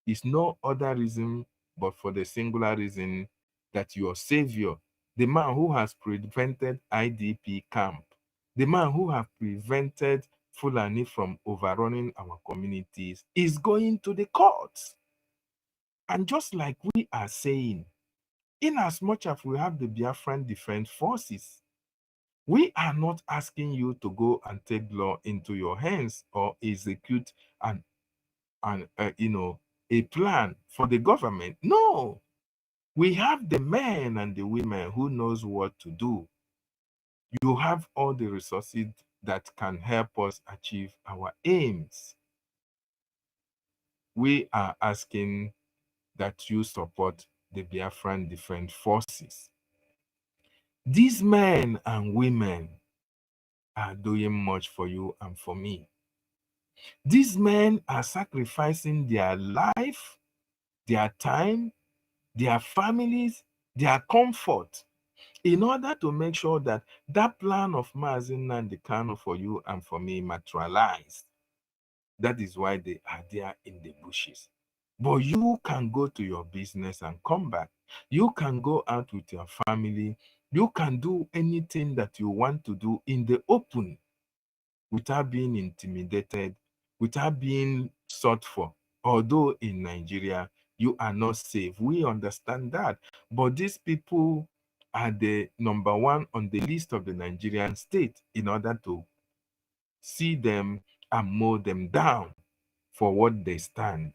is no other reason but for the singular reason that your savior, the man who has prevented IDP camp, the man who has prevented Fulani from overrunning our communities, is going to the courts. And just like we are saying, in as much as we have the Biafran Defense Forces, we are not asking you to go and take law into your hands or execute an a plan for the government. No, we have the men and the women who knows what to do. You have all the resources that can help us achieve our aims. We are asking that you support the Biafran Defense Forces. These men and women are doing much for you and for me. These men are sacrificing their life, their time, their families, their comfort in order to make sure that that plan of Mazi Nnamdi Kanu for you and for me materialized. That is why they are there in the bushes. But you can go to your business and come back. You can go out with your family. You can do anything that you want to do in the open without being intimidated, without being sought for. Although in Nigeria, you are not safe. We understand that. But these people are the number one on the list of the Nigerian state in order to see them and mow them down for what they stand,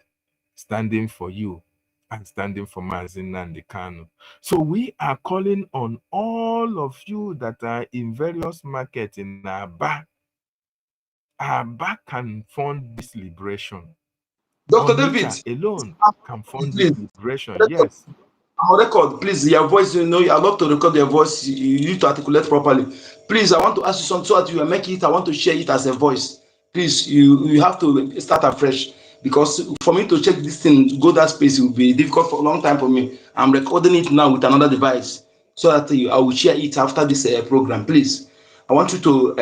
standing for you and standing for Mazi Nnamdi Kanu. So we are calling on all of you that are in various markets in Aba can fund this liberation. Dr. David, Onitsha alone can fund this please, liberation. Yes. on record, please, your voice, I love to record your voice. You need to articulate properly. Please, I want to ask you something so that you will make it. I want to share it as a voice. Please, you have to start afresh because for me to check this thing, go that space, it will be difficult for a long time for me. I'm recording it now with another device. so that I will share it after this program. Please, I want you to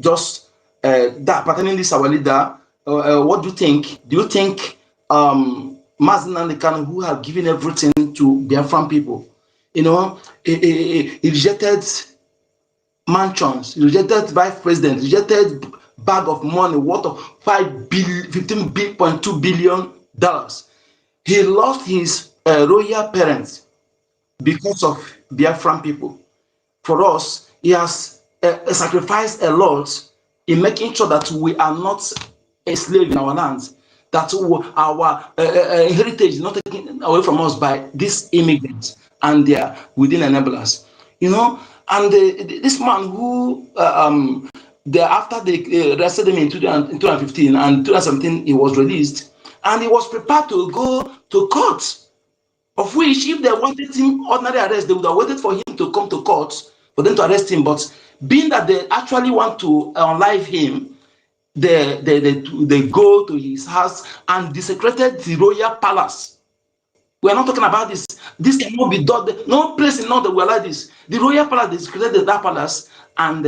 just that pertaining this our leader. What do you think? Do you think Mazi Nnamdi Kanu, who have given everything to Biafran people, you know, he rejected mansions, rejected vice president, rejected bag of money worth of 15.2 billion dollars. He lost his royal parents because of Biafran people. For us, he has sacrificed a lot in making sure that we are not enslaved in our lands, that our heritage is not taken away from us by these immigrants and their within enablers. You know, and this man who after they arrested him in 2015 and 2017, he was released and he was prepared to go to court, of which, if they wanted him ordinary arrest, they would have waited for him to come to court for them to arrest him. But being that they actually want to unlive him, they go to his house and desecrated the royal palace. We are not talking about this. This cannot be done. No place in London will allow this. The royal palace desecrated that palace, and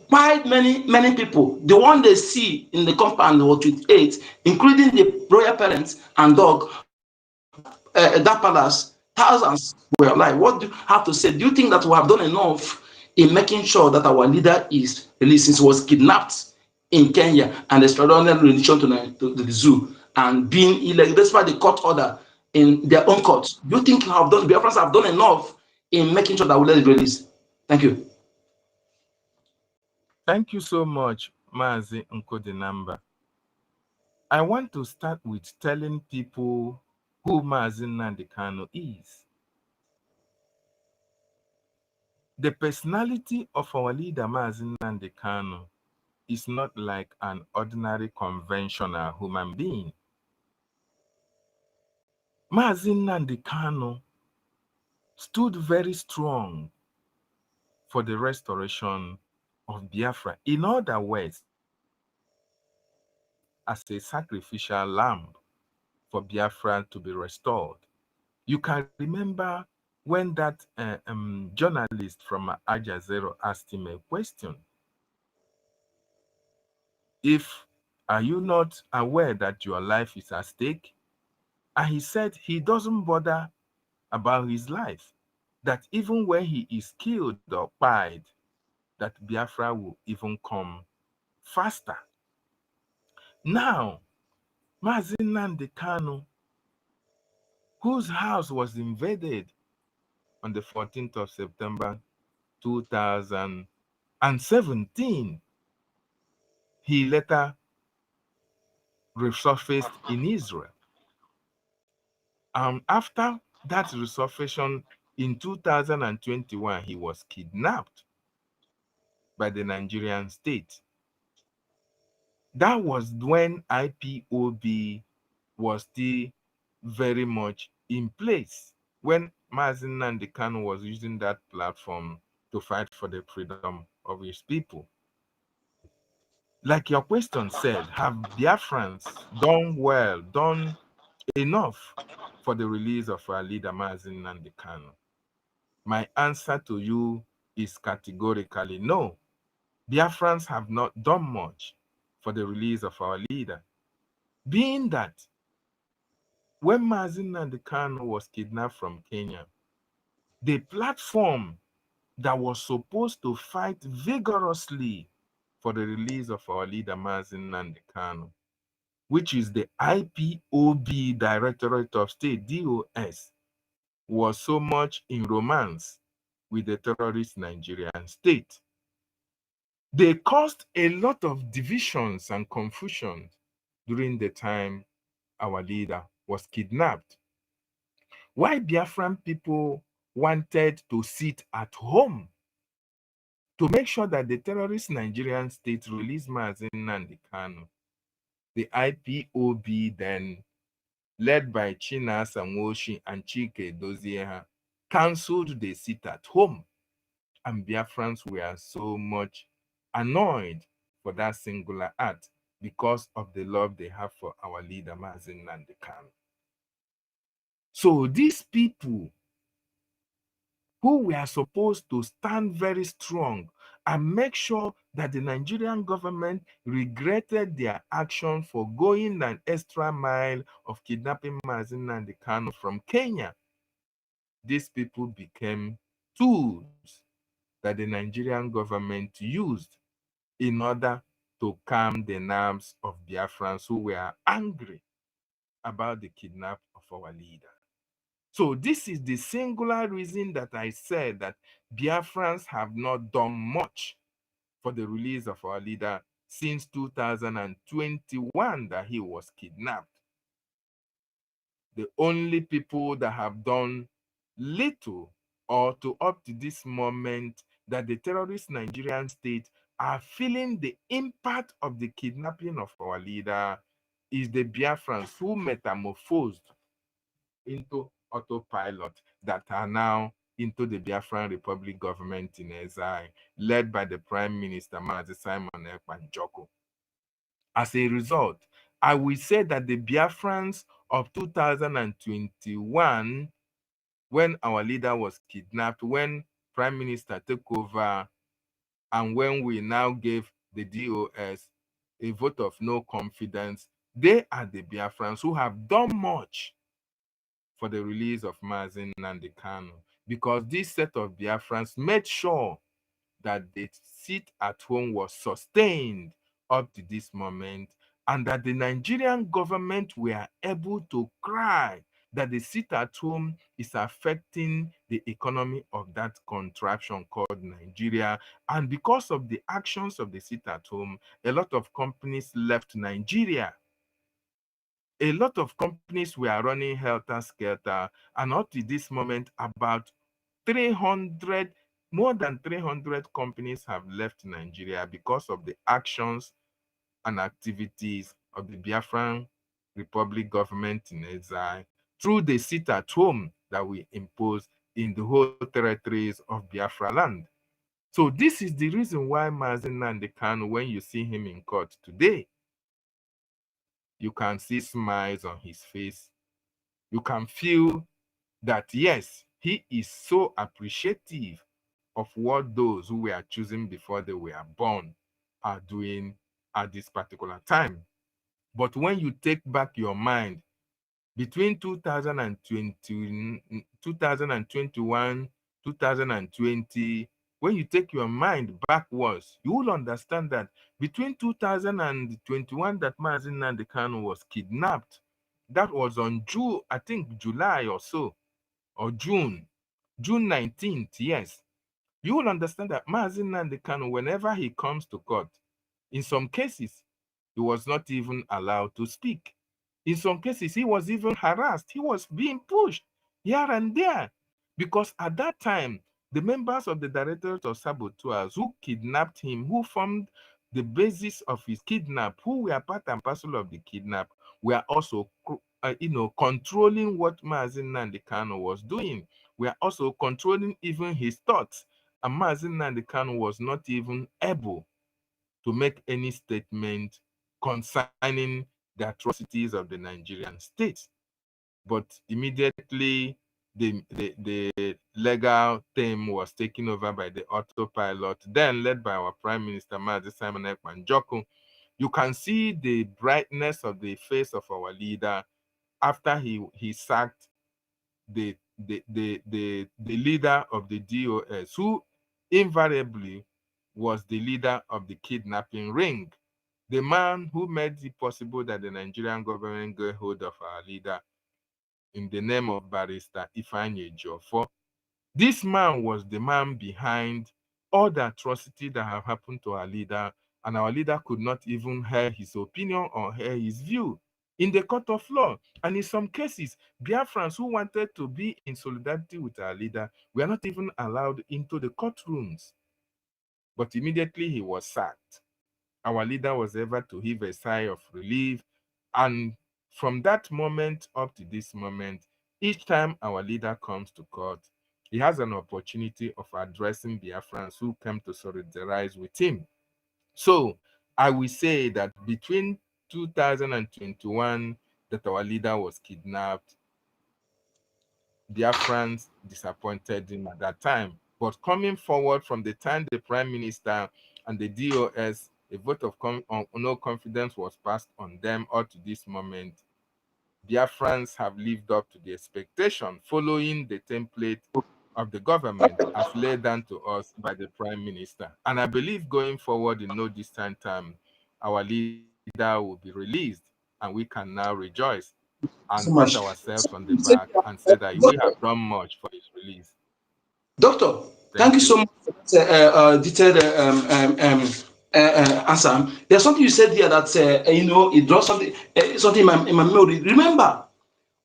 quite many people. The one they see in the compound was with 8, including the royal parents and dog. That palace, thousands were alive. What do you have to say? Do you think that we have done enough in making sure that our leader is released, since he was kidnapped in Kenya and extradited rendition to the zoo and being illegal despite the court order in their own court? Do you think Biafrans have done enough in making sure that we let it release? Thank you. Thank you so much, Mazi Nkodinamba. I want to start with telling people who Mazi Nnamdi Kanu is. The personality of our leader, Mazi Nnamdi Kanu, is not like an ordinary conventional human being. Mazi Nnamdi Kanu stood very strong for the restoration of Biafra. In other words, as a sacrificial lamb for Biafra to be restored. You can remember when that journalist from Al Jazeera asked him a question. Are you not aware that your life is at stake? And he said he doesn't bother about his life, that even when he is killed or died, that Biafra will even come faster. Now, Mazi Nnamdi Kanu, whose house was invaded on the 14th of September 2017, he later resurfaced in Israel. After that resurfacing in 2021, he was kidnapped by the Nigerian state. That was when IPOB was still very much in place, when Mazi Nnamdi Kanu was using that platform to fight for the freedom of his people. Like your question said, have Biafrans done well, done enough for the release of our leader, Mazi Nnamdi Kanu? My answer to you is categorically no. Biafrans have not done much for the release of our leader. Being that when Mazi Nnamdi Kanu was kidnapped from Kenya, the platform that was supposed to fight vigorously for the release of our leader, Mazi Nnamdi Kanu, which is the IPOB Directorate of State, DOS, was so much in romance with the terrorist Nigerian state. They caused a lot of divisions and confusion during the time our leader was kidnapped. Why Biafran people wanted to sit at home to make sure that the terrorist Nigerian state released Mazi Nnamdi Kanu, the IPOB then, led by Chinasa Nwoshi and Chike Dozieha, cancelled the sit at home. And Biafrans were so much annoyed for that singular act because of the love they have for our leader, Mazi Nnamdi Kanu. So these people who were supposed to stand very strong and make sure that the Nigerian government regretted their action for going an extra mile of kidnapping Mazen Nnamdi Kanu from Kenya. These people became tools that the Nigerian government used in order to calm the nerves of Biafrans who were angry about the kidnap of our leader. So this is the singular reason that I said that Biafrans have not done much for the release of our leader since 2021 that he was kidnapped. The only people that have done little or to up to this moment that the terrorist Nigerian state are feeling the impact of the kidnapping of our leader is the Biafrans who metamorphosed into autopilot that are now into the Biafran Republic government in exile, led by the Prime Minister Mazi Simon Ekpa. As a result, I will say that the Biafrans of 2021, when our leader was kidnapped, when Prime Minister took over, and when we now gave the DOS a vote of no confidence, they are the Biafrans who have done much for the release of Mazen Nnamdi Kanu, because this set of Biafrans made sure that the seat at home was sustained up to this moment, and that the Nigerian government were able to cry that the seat at home is affecting the economy of that contraption called Nigeria. And because of the actions of the seat at home, a lot of companies left Nigeria. A lot of companies were running helter-skelter, and up to this moment, about 300, more than 300 companies have left Nigeria because of the actions and activities of the Biafran Republic government in exile through the sit at home that we impose in the whole territories of Biafra land. So this is the reason why Mazen Nnamdi Kanu, when you see him in court today, you can see smiles on his face. You can feel that, yes, he is so appreciative of what those who were chosen before they were born are doing at this particular time. But when you take back your mind, between 2020, 2021, 2020, when you take your mind backwards, you will understand that between 2021 that Mazen Nnamdi Kanu was kidnapped, that was on June, I think July or so, or June 19th, yes. You will understand that Mazen Nnamdi Kanu, whenever he comes to court, in some cases, he was not even allowed to speak. In some cases, he was even harassed. He was being pushed here and there. Because at that time, the members of the Directorate of Saboteurs who kidnapped him, who formed the basis of his kidnap, who were part and parcel of the kidnap, were also controlling what Mazen Nnamdi Kanu was doing. We are also controlling even his thoughts. And Mazen Nnamdi Kanu was not even able to make any statement concerning the atrocities of the Nigerian state. But immediately the legal team was taken over by the autopilot, then led by our Prime Minister Mazi Simon Ekpa. You can see the brightness of the face of our leader after he sacked the leader of the DOS, who invariably was the leader of the kidnapping ring, the man who made it possible that the Nigerian government get hold of our leader in the name of Barrister Ifeanyi Ejiofor. This man was the man behind all the atrocity that have happened to our leader, and our leader could not even hear his opinion or hear his view in the court of law. And in some cases, Biafrans who wanted to be in solidarity with our leader were not even allowed into the courtrooms. But immediately he was sacked, our leader was able to heave a sigh of relief. And from that moment up to this moment, each time our leader comes to court, he has an opportunity of addressing Biafrans who came to solidarize with him. So I will say that between 2021 that our leader was kidnapped, Biafrans disappointed him at that time. But coming forward from the time the Prime Minister and the DOS, a vote of no confidence was passed on them up to this moment. Biafrans have lived up to the expectation following the template of the government as laid down to us by the Prime Minister. And I believe going forward in no distant time, our leader will be released and we can now rejoice So and pat much. ourselves on the back and say that we have done much for his release. Doctor, thank Thank you you. so much for that detailed answer. There's something you said here that it draws something in my memory. Remember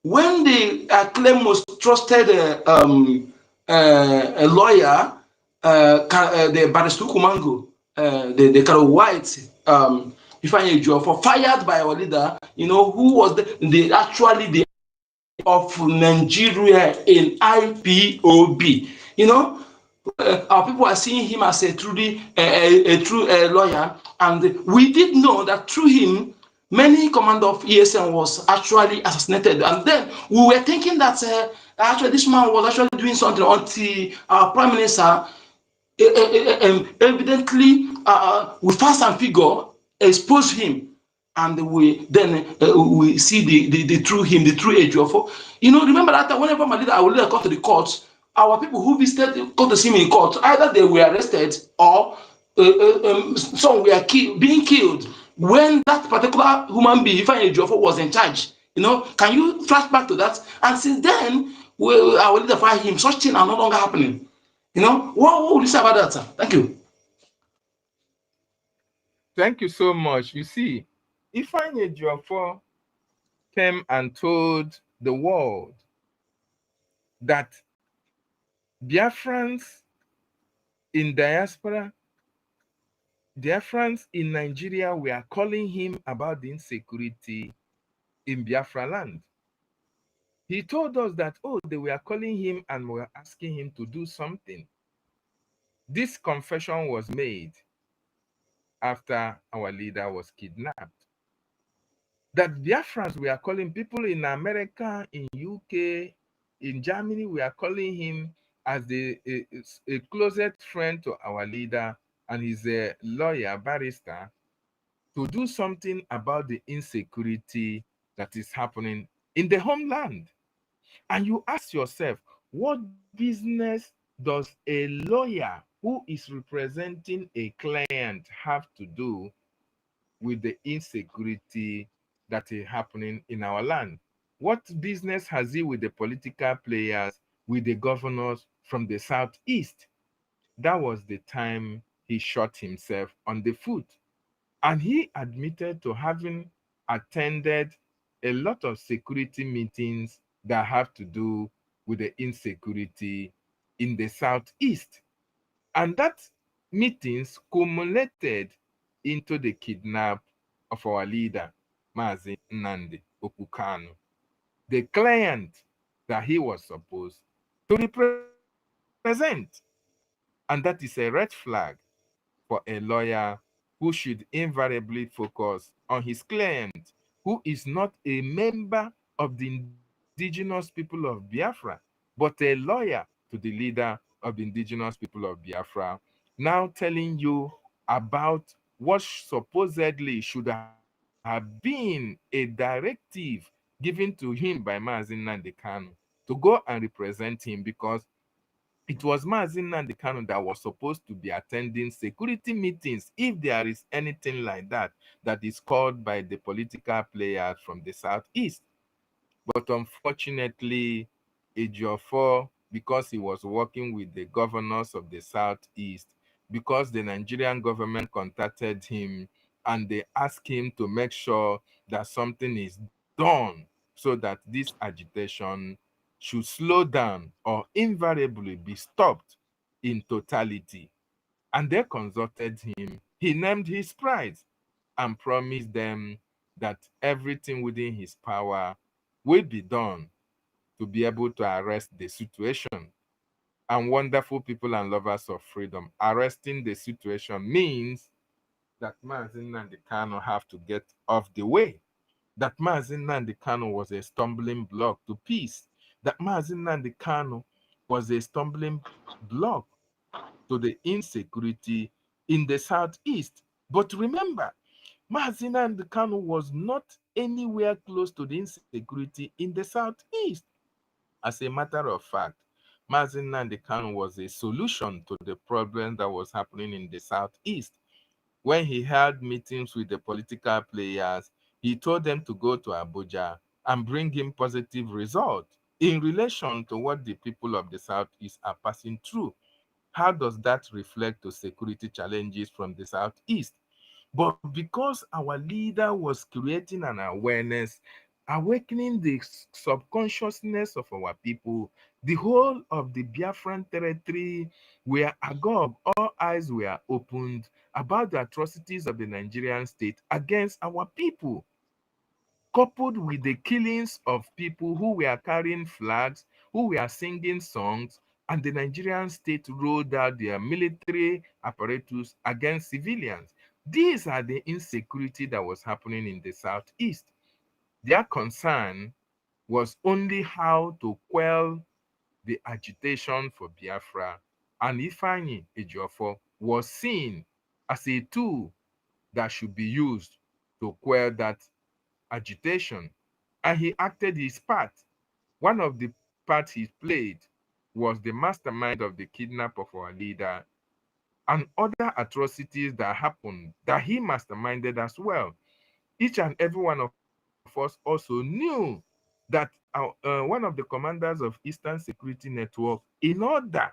when the acclaimed most trusted lawyer, the Barrister Kumango, the kind of white Ifeanyi Ejiofor, fired by our leader, who was actually the of Nigeria in IPOB. Our people are seeing him as a truly a true lawyer, and we did know that through him, many commander of ESN was actually assassinated, and then we were thinking that actually this man was actually doing something until our prime minister evidently with fast and figure expose him, and we see the true him, the true age of. Remember that whenever my leader, our leader come to the court, our people who visited come to see me in court, either they were arrested or some were being killed when that particular human being, Ifeanyi Ejiofor, was in charge. Can you flash back to that? And since then, our leader fired him. Such things are no longer happening. What would you say about that, sir? Thank you. Thank you so much. You see, Ifeanyi Ejiofor came and told the world that Biafrans in diaspora, Biafrans in Nigeria were calling him about the insecurity in Biafra land. He told us that, they were calling him and were asking him to do something. This confession was made after our leader was kidnapped. That Biafrans were calling people in America, in UK, in Germany, we are calling him as a closest friend to our leader, and he's a lawyer, barrister, to do something about the insecurity that is happening in the homeland. And you ask yourself, what business does a lawyer who is representing a client have to do with the insecurity that is happening in our land? What business has he with the political players, with the governors from the southeast? That was the time he shot himself on the foot. And he admitted to having attended a lot of security meetings that have to do with the insecurity in the southeast. And that meetings culminated into the kidnap of our leader, Mazi Nnamdi Kanu, the client that he was supposed to represent. And that is a red flag for a lawyer who should invariably focus on his client, who is not a member of the indigenous people of Biafra, but a lawyer to the leader of the indigenous people of Biafra, now telling you about what supposedly should have been a directive given to him by Mazi Nnamdi Kanu to go and represent him, because it was Mazi Nnamdi Kanu that was supposed to be attending security meetings, if there is anything like that, that is called by the political players from the southeast. But unfortunately, Ejiofor, because he was working with the governors of the southeast, because the Nigerian government contacted him and they asked him to make sure that something is done so that this agitation should slow down or invariably be stopped in totality. And they consulted him. He named his price and promised them that everything within his power will be done to be able to arrest the situation. And wonderful people and lovers of freedom, arresting the situation means that Mazi Nnamdi Kanu have to get off the way. That Mazi Nnamdi Kanu was a stumbling block to peace. that Mazi Nnamdi Kanu was a stumbling block to the insecurity in the southeast. But remember, Mazi Nnamdi Kanu was not anywhere close to the insecurity in the southeast. As a matter of fact, Mazi Nnamdi Kanu was a solution to the problem that was happening in the southeast. When he held meetings with the political players, he told them to go to Abuja and bring him positive results in relation to what the people of the southeast are passing through. How does that reflect to security challenges from the southeast? But because our leader was creating an awareness, awakening the subconsciousness of our people, the whole of the Biafran territory were agog. All eyes were opened about the atrocities of the Nigerian state against our people, coupled with the killings of people who were carrying flags, who were singing songs, and the Nigerian state rolled out their military apparatus against civilians. These are the insecurity that was happening in the southeast. Their concern was only how to quell the agitation for Biafra, and Ifeanyi Ejiofor was seen as a tool that should be used to quell that agitation, and he acted his part. One of the parts he played was the mastermind of the kidnap of our leader and other atrocities that happened that he masterminded as well. Each and every one of us also knew that one of the commanders of Eastern Security Network, in order.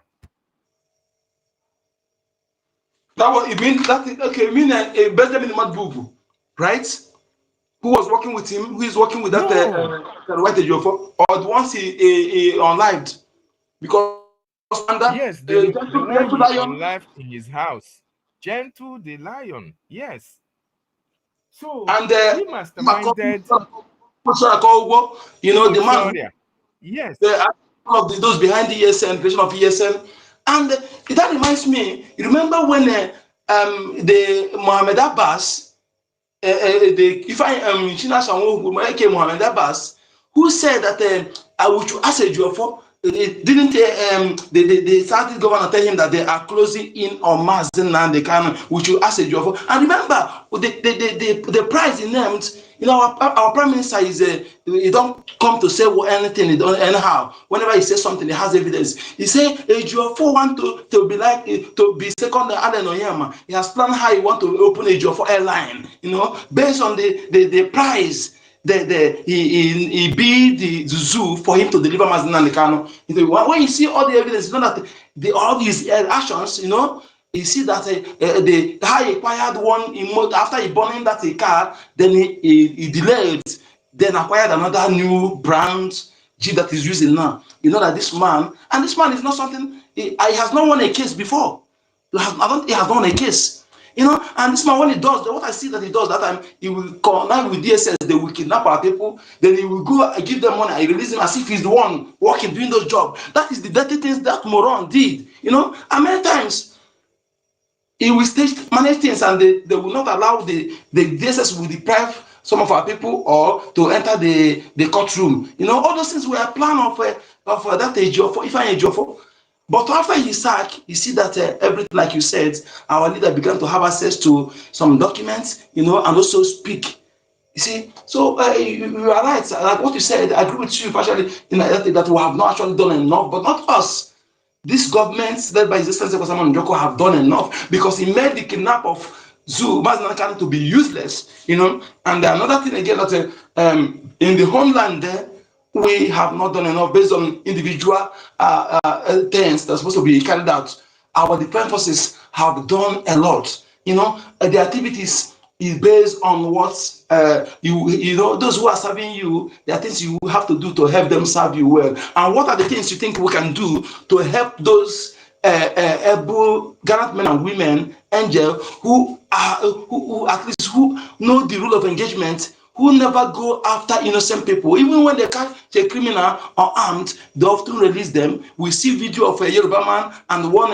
That was, you mean that? Okay, you mean Benjamin Madbubu, right? Who was working with him? Who is working with that No. White Ejiofor, or the ones he unlived? Because under Yes, the one Gentle he Lion unlived in his house. Gentle the lion. Yes. So and he masterminded you know, the man, Uchoria. Yes. all of those behind the ESN, creation of ESN. And that reminds me, you remember when the Mohammed Abbas, the if I China Sanwo Mohammed Abbas, who said that I would ask a job for didn't the Southeast governor tell him that they are closing in on Mazi Nnamdi Kanu, which you ask a job for? And remember, the price he named, you know, our prime minister is he don't come to say anything anyhow. Whenever he says something, he has evidence. He say a job for want to be like to be second to Aden Oyema. He has planned how he want to open a job for airline, you know, based on the price. He bid the zoo for him to deliver Mazi Nnamdi Kanu. When you see all the evidence, you know that all these actions, you know, you see that the how he acquired one after he burning that car, then he delayed, then acquired another new brand Jeep that he's using now. You know that this man, and this man is not something he has not won a case before. He has not won a case. You know, and this man, when he does, what I see that he does that time, he will connect with DSS, they will kidnap our people, then he will go and give them money, I release him as if he's the one working, doing those jobs. That is the dirty things that moron did, you know, and many times he will stage manage things and they will not allow the DSS will deprive some of our people or to enter the courtroom. You know, all those things were a plan of that Ejiofor, Ifeanyi Ejiofor. But after his sack, you see that everything, like you said, our leader began to have access to some documents, you know, and also speak. You see, so you are right. Like what you said, I agree with you partially in that we have not actually done enough, but not us. These governments, led by His Excellency Kwasamu Njoko, have done enough because he made the kidnap of Mazi Nnamdi Kanu to be useless, you know. And another thing again that in the homeland there, we have not done enough based on individual things that are supposed to be carried out. Our defense forces have done a lot. You know, the activities is based on what you know, those who are serving you, there are things you have to do to help them serve you well. And what are the things you think we can do to help those able gallant men and women, angel, who are who at least who know the rule of engagement, who never go after innocent people. Even when they catch a criminal unarmed, they often release them. We see video of a Yoruba man and one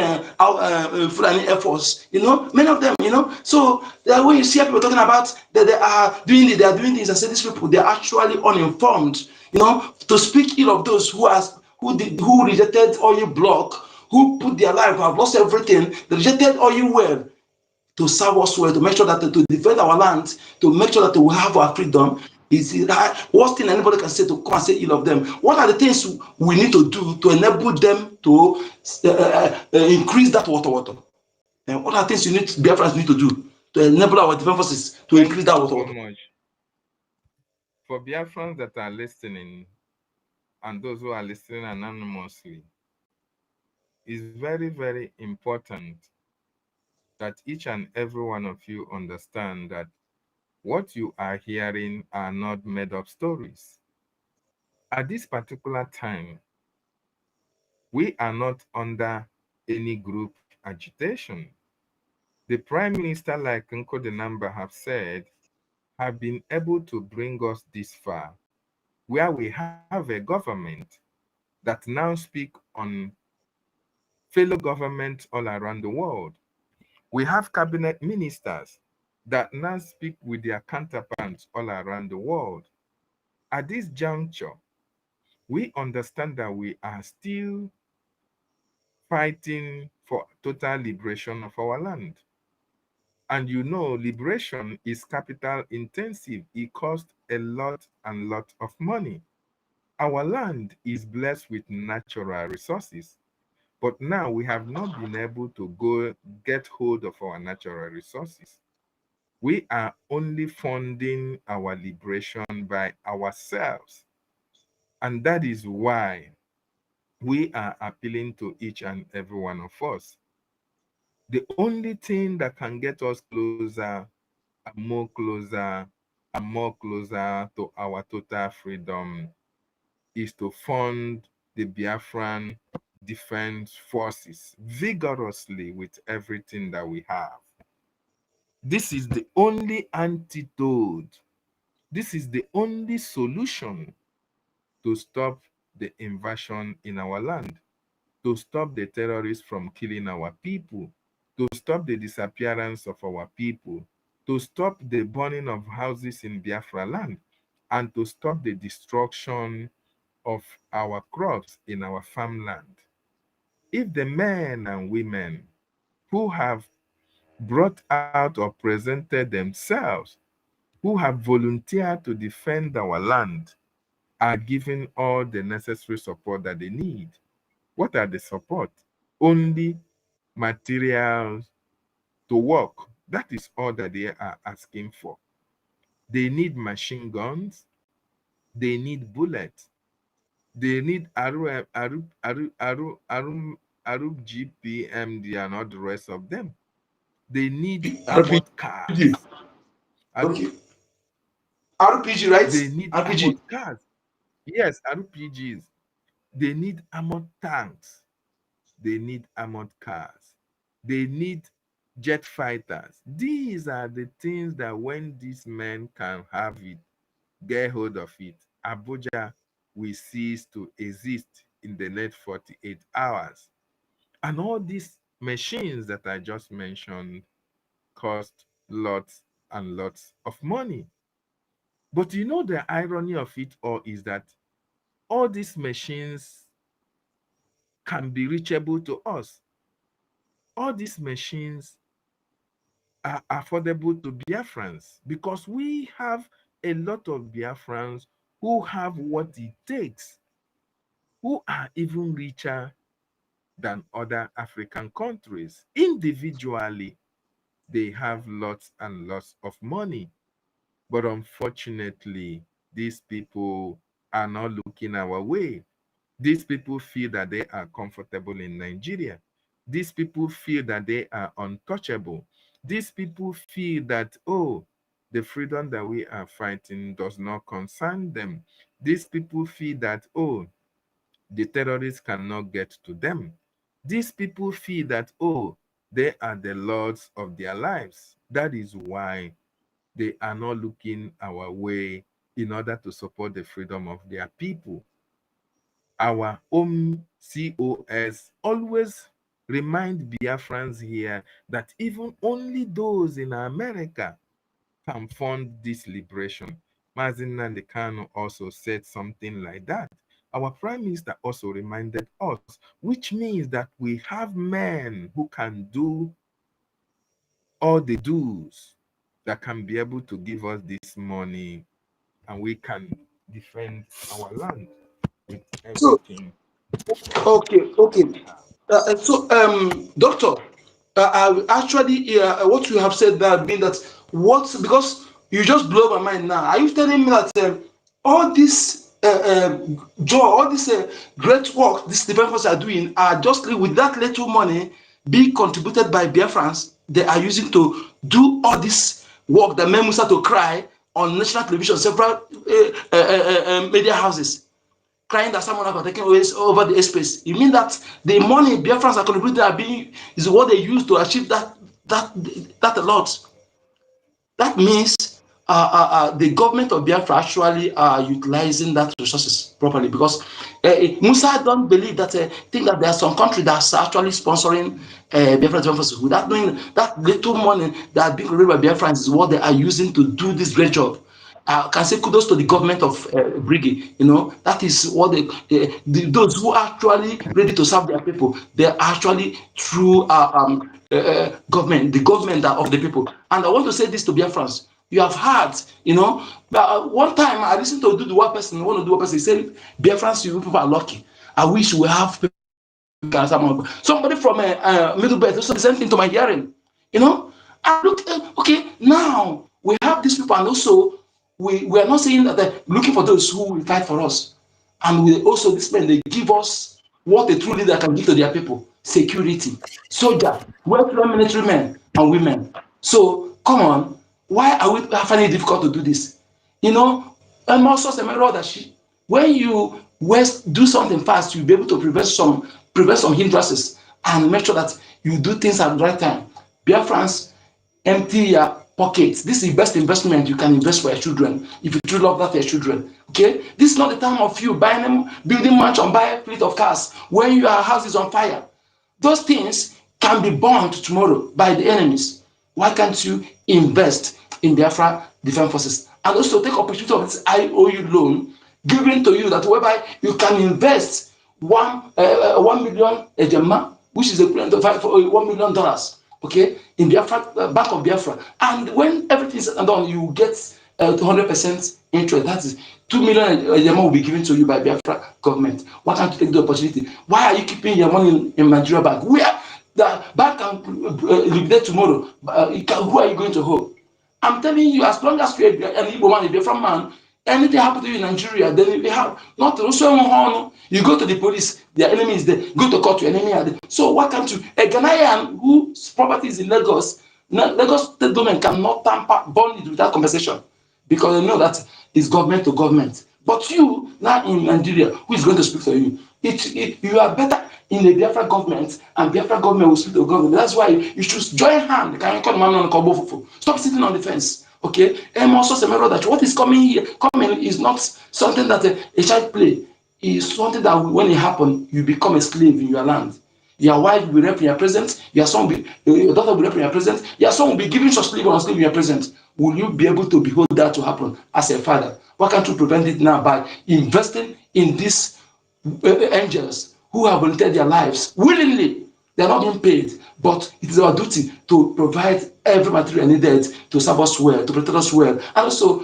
Fulani Air Force. Many of them. So when you see people talking about that they are doing things, and say these people, they are actually uninformed. To speak ill of those who rejected oil block, who put their life, who have lost everything, they rejected oil well to serve us well, to make sure that to defend our land, to make sure that we have our freedom. Is the worst thing anybody can say to come and say ill of them. What are the things we need to do to enable them to increase that water? And what are the things Biafrans need to do to enable our defense forces to Thank increase you that so water? much. For Biafrans that are listening and those who are listening anonymously, it's very, very important that each and every one of you understand that what you are hearing are not made up stories. At this particular time, we are not under any group agitation. The Prime Minister, like Nko the number have said, have been able to bring us this far, where we have a government that now speak on fellow governments all around the world. We have cabinet ministers that now speak with their counterparts all around the world. At this juncture, we understand that we are still fighting for total liberation of our land. And liberation is capital intensive. It costs a lot and lot of money. Our land is blessed with natural resources, but now we have not been able to go get hold of our natural resources. We are only funding our liberation by ourselves. And that is why we are appealing to each and every one of us. The only thing that can get us closer and more closer and more closer to our total freedom is to fund the Biafran defense forces vigorously with everything that we have. This is the only antidote. This is the only solution to stop the invasion in our land, to stop the terrorists from killing our people, to stop the disappearance of our people, to stop the burning of houses in Biafra land, and to stop the destruction of our crops in our farmland. If the men and women who have brought out or presented themselves, who have volunteered to defend our land, are given all the necessary support that they need. What are the support? Only materials to work. That is all that they are asking for. They need machine guns. They need bullets. They need GPMD and all the rest of them. They need RPG. armored cars. Okay. RPG, right? They need RPG. armored cars. Yes, RPGs. They need armored tanks. They need armored cars. They need jet fighters. These are the things that when these men can have it, get hold of it, Abuja will cease to exist in the next 48 hours. And all these machines that I just mentioned cost lots and lots of money. But the irony of it all is that all these machines can be reachable to us. All these machines are affordable to Biafrans because we have a lot of Biafrans who have what it takes, who are even richer than other African countries. Individually, they have lots and lots of money. But unfortunately, these people are not looking our way. These people feel that they are comfortable in Nigeria. These people feel that they are untouchable. These people feel that, oh, the freedom that we are fighting does not concern them. These people feel that, oh, the terrorists cannot get to them. These people feel that, oh, they are the lords of their lives. That is why they are not looking our way in order to support the freedom of their people. Our own COS always remind Biafrans here that even only those in America can fund this liberation. Nnamdi Kanu also said something like that. Our Prime Minister also reminded us, which means that we have men who can do all the do's, that can be able to give us this money, and we can defend our land with So, everything. okay. Doctor, actually, what you have said that mean that what, because you just blow my mind now. Are you telling me that all this joy, all this great work these developers are doing are just with that little money being contributed by Biafrans they are using to do all this work that made Musa to cry on national television, several media houses, crying that someone has taken away over the airspace? You mean that the money Biafrans are contributing are being is what they use to achieve that a lot? That means the government of Biafra actually are utilizing that resources properly, because Musa don't believe that think that there are some countries that's actually sponsoring Biafra forces without knowing that little money that being collected by Biafrans is what they are using to do this great job. Can say kudos to the government of Brigade. You know, that is what those who are actually ready to serve their people. They are actually true government, the government of the people. And I want to say this to Biafrans. You have heard, you know, one time I listened to do the one person, one of the one person, he said, Biafrans, you people are lucky. I wish we have somebody from Middle Belt also the same thing to my hearing, you know. And look, okay, now we have these people, and also we are not saying that they're looking for those who will fight for us, and we also this men they give us what a true leader can give to their people: security, soldier, well-trained military men and women. So come on, why are we finding it difficult to do this? You know, and also a matter that when you do something fast, you'll be able to prevent some hindrances and make sure that you do things at the right time. Biafrans, empty your pockets. This is the best investment you can invest for your children if you truly love that for your children. Okay, this is not the time of you buying them, building mansion, buying fleet of cars when your house is on fire. Those things can be burned tomorrow by the enemies. Why can't you invest in Biafra Defense Forces and also take opportunity of this IOU loan given to you, that whereby you can invest 1 million ejema, which is equivalent to $1 million, okay, in Biafra Bank of Biafra, and when everything is done, you get 200% interest. That is 2 million ejema will be given to you by Biafra government. Why can't you take the opportunity? Why are you keeping your money in Nigeria bank? Where the bank can liquidate tomorrow? Who are you going to hold? I'm telling you, as long as you're an Igbo man, a different man, anything happen to you in Nigeria, then they have not also you go to the police, their enemy is there. Go to court, your enemy are there. So why can't you? A Ghanaian whose property is in Lagos, Lagos state government cannot burn it without compensation, because they know that it's government to government. But you now in Nigeria, who is going to speak for you? You are better in the Biafra government, and Biafra government will speak to the government. That's why you should join hand. Stop sitting on the fence. Okay? And also, that what is coming is not something that a child play. It's something that when it happens, you become a slave in your land. Your wife will be raped in your presence. Your son your daughter will be raped in your presence. Your son will be given to slave on slave in your presence. Will you be able to behold that to happen as a father? Why can't you prevent it now by investing in these angels who have volunteered their lives willingly? They are not being paid, but it is our duty to provide every material needed to serve us well, to protect us well, and also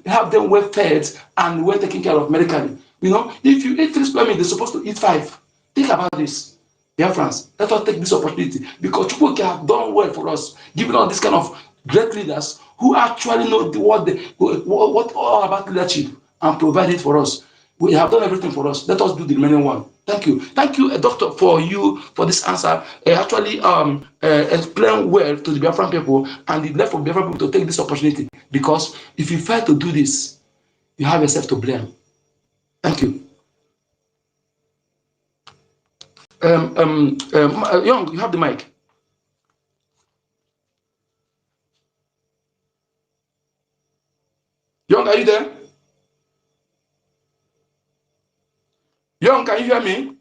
have them well fed and well taken care of medically. You know, if you eat 3 square meals, they're supposed to eat 5. Think about this. Dear friends, let us take this opportunity, because Chukwuka have done well for us, giving us this kind of great leaders who actually know what all about leadership and provide it for us. We have done everything for us. Let us do the remaining one. Thank you, doctor, for this answer. Actually, explain well to the Biafran people, and it left for Biafran people to take this opportunity, because if you fail to do this, you have yourself to blame. Thank you. Young, you have the mic. Young, are you there? Young, can you hear me?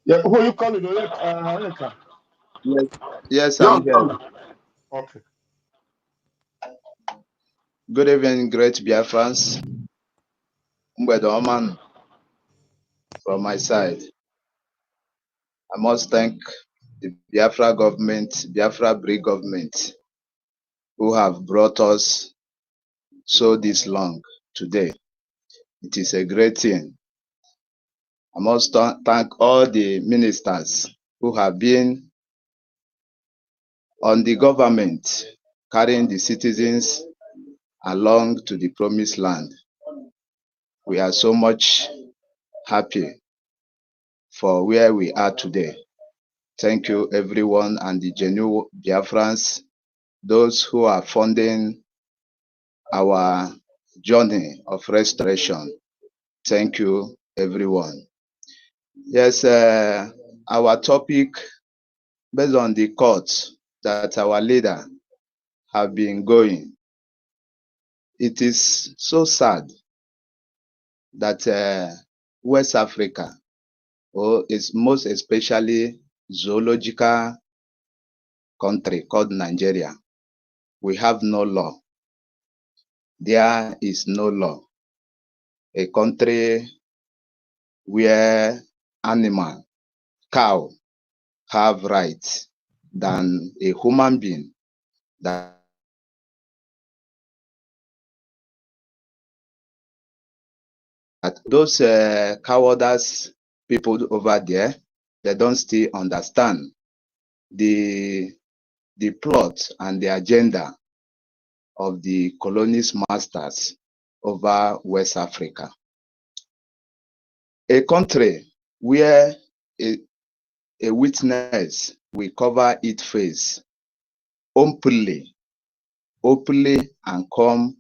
Yeah, who are you calling? Eka. Yes, yes, I'm Young, here. young. Okay. Good evening, great Biafrans. Mgbede Oman from my side. I must thank the Biafra government, Biafra Brig government, who have brought us so this long today. It is a great thing. I must thank all the ministers who have been on the government, carrying the citizens along to the promised land. We are so much happy for where we are today. Thank you, everyone, and the genuine Biafrans, those who are funding our journey of restoration. Thank you, everyone. Yes, our topic, based on the courts that our leader have been going, it is so sad that West Africa, or is most especially zoological country called Nigeria, we have no law. There is no law. A country where animal, cow, have rights than a human being, that those cowardice people over there, they don't still understand the plot and the agenda of the colonist masters over West Africa. A country where a witness will cover its face openly and come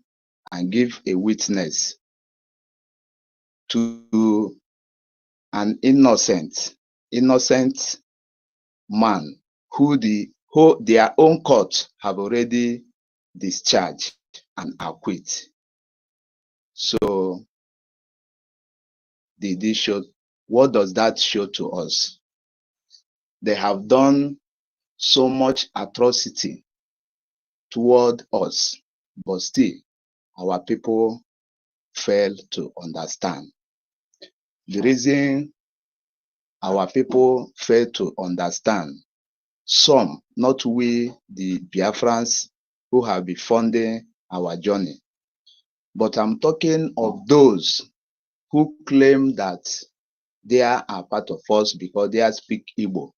and give a witness to an innocent man who their own court have already discharged and acquit. So what does that show to us? They have done so much atrocity toward us, but still our people fail to understand. The reason our people fail to understand, some, not we, the Biafrans who have been funding our journey, but I'm talking of those who claim that they are part of us because they speak Igbo.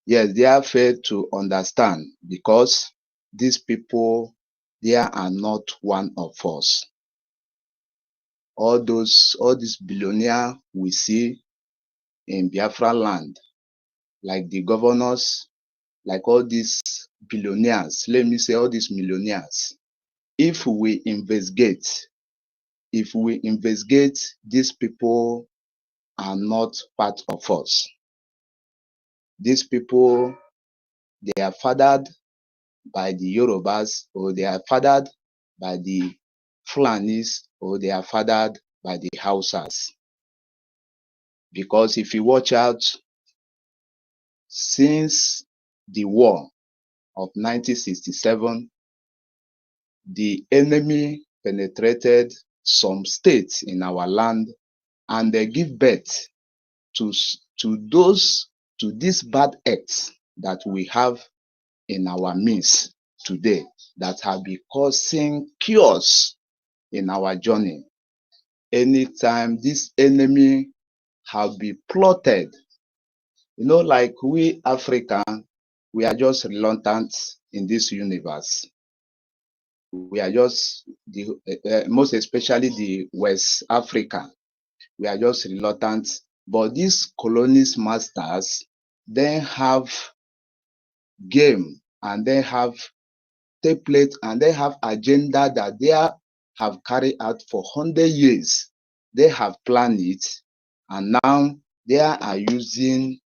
Yes, they are failed to understand because these people, they are not one of us. All these billionaires we see in Biafra land, like the governors, like all these billionaires, let me say all these millionaires, if we investigate, these people are not part of us. These people, they are fathered by the Yorubas, or they are fathered by the Fulanis, or they are fathered by the Hausas. Because if you watch out, since the war of 1967, the enemy penetrated some states in our land, and they give birth to these bad acts that we have in our midst today, that have been causing chaos in our journey. Anytime this enemy have been plotted, like we African, we are just reluctant in this universe. We are just most especially the West Africa. We are just reluctant, but these colonist masters, they have game, and they have template, and they have agenda that they have carried out for 100 years. They have planned it, and now they are using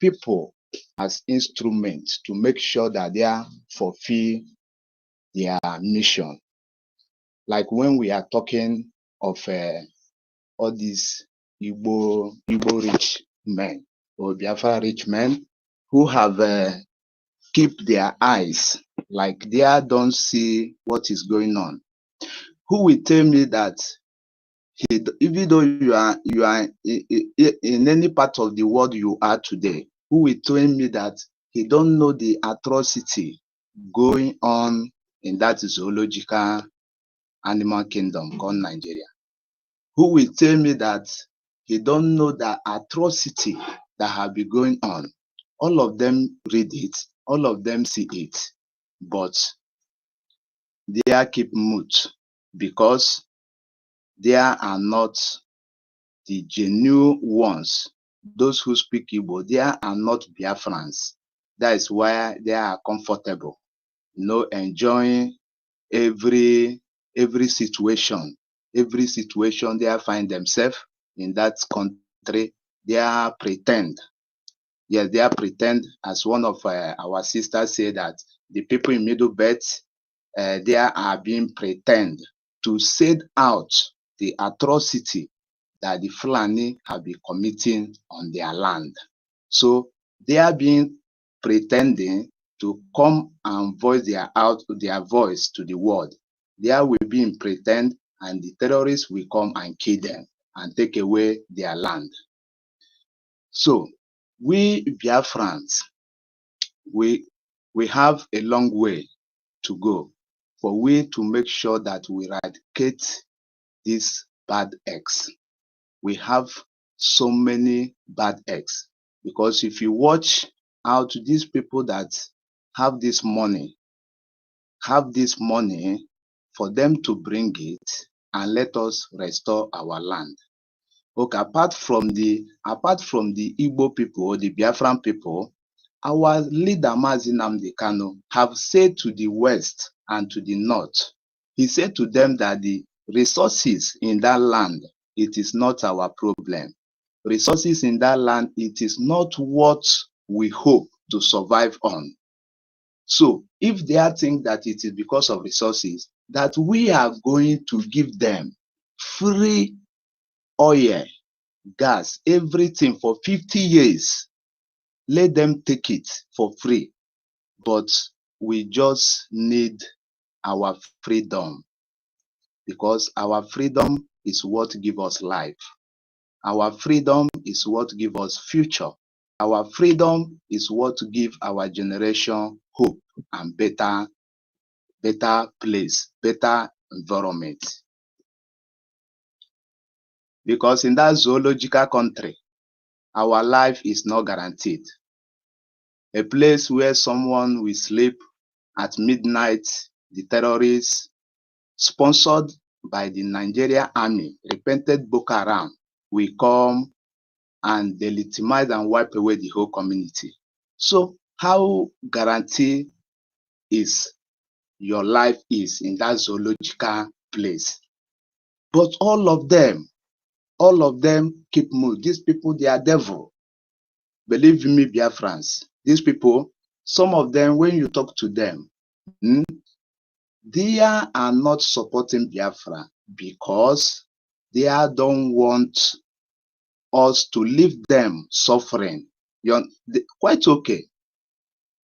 people as instruments to make sure that they are fulfill their mission. Like when we are talking of all these Igbo rich men or Biafra rich men who have keep their eyes like they don't see what is going on. Who will tell me that even though you are in any part of the world you are today, who will tell me that he don't know the atrocity going on in that zoological animal kingdom called Nigeria? Who will tell me that he don't know the atrocity that have been going on? All of them read it, all of them see it, but they are keep mute because they are not the genuine ones. Those who speak Igbo, they are not Biafrans. That is why they are comfortable, enjoying every situation. Every situation they find themselves in that country, they are pretend. Yes, they are pretend. As one of our sisters said that the people in Middle Belt, they are being pretend to set out the atrocity that the Fulani have been committing on their land. So they are being pretending to come and voice their voice to the world. They will be in pretend, and the terrorists will come and kill them and take away their land. So we Biafrans, we have a long way to go for we to make sure that we eradicate these bad eggs. We have so many bad eggs because if you watch out these people that have this money for them to bring it and let us restore our land. Okay, apart from the Igbo people or the Biafran people, our leader Mazi Nnamdi Kanu have said to the west and to the north, he said to them that the resources in that land, it is not our problem. Resources in that land, it is not what we hope to survive on. So if they are think that it is because of resources, that we are going to give them free oil, gas, everything for 50 years, let them take it for free. But we just need our freedom because our freedom is what gives us life. Our freedom is what gives us future. Our freedom is what gives our generation hope and better place, better environment. Because in that zoological country, our life is not guaranteed. A place where someone will sleep at midnight, the terrorists sponsored by the Nigerian army, repented Boko Haram, will come and delegitimize and wipe away the whole community. So how guarantee is your life is in that zoological place? But all of them keep moving. These people, they are devil. Believe me, Biafrans, these people, some of them, when you talk to them, they are not supporting Biafra because they don't want us to leave them suffering. Quite okay.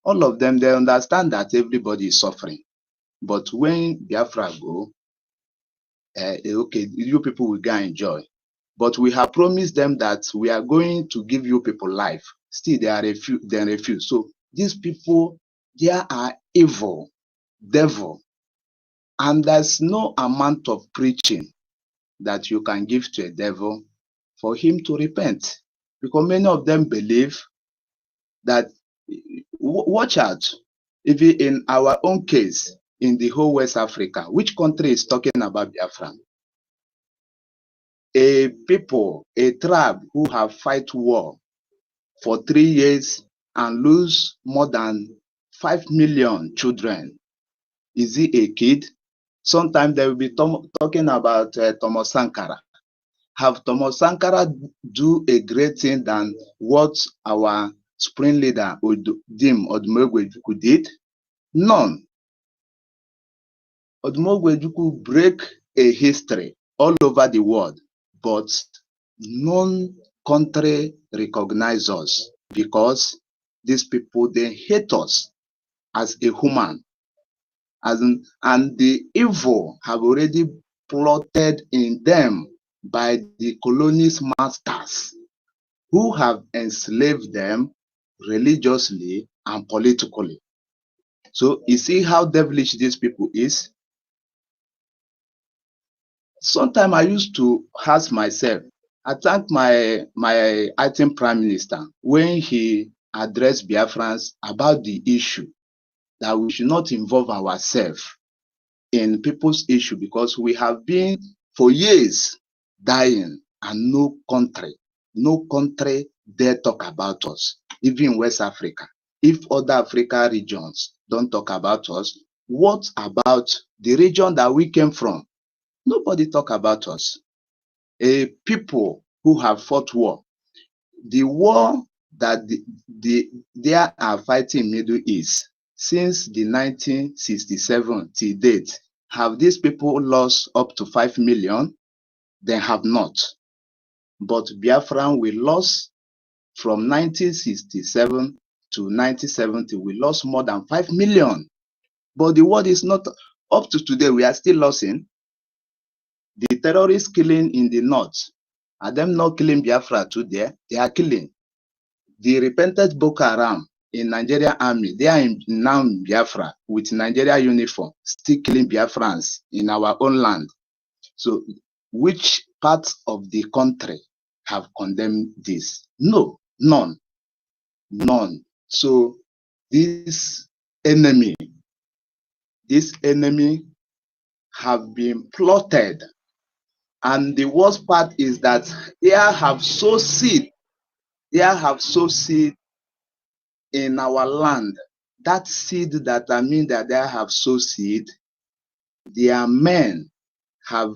All of them, they understand that everybody is suffering. But when Biafra go, okay, you people will go enjoy. But we have promised them that we are going to give you people life. Still, they refuse. So these people, they are evil, devil. And there's no amount of preaching that you can give to a devil for him to repent. Because many of them believe that, watch out, if in our own case, in the whole West Africa, which country is talking about Biafra? A people, a tribe who have fight war for 3 years and lose more than 5 million children. Is he a kid? Sometimes they will be talking about Thomas Sankara. Have Thomas Sankara do a great thing than what our spring leader Dim Odumegwu did? None. Odumogwejuku break a history all over the world, but none country recognize us because these people, they hate us as a human, and the evil have already plotted in them by the colonies masters who have enslaved them religiously and politically. So you see how devilish these people is. Sometimes I used to ask myself, I thank my acting prime minister when he addressed Biafrans about the issue that we should not involve ourselves in people's issue because we have been for years dying and no country dare talk about us, even in West Africa. If other Africa regions don't talk about us, what about the region that we came from? Nobody talk about us. A people who have fought war, the war that they are fighting in Middle East since the 1967 till date, have these people lost up to 5 million? They have not. But Biafran, we lost from 1967 to 1970, we lost more than 5 million. But the world is not, up to today, we are still losing. The terrorists killing in the north, are them not killing Biafra today? They are killing. The repentant Boko Haram in Nigerian army, they are now in Biafra with Nigeria uniform, still killing Biafrans in our own land. So which parts of the country have condemned this? No, none. So this enemy have been plotted. And the worst part is that they have sowed seed in our land. That seed that that they have sowed seed, their men have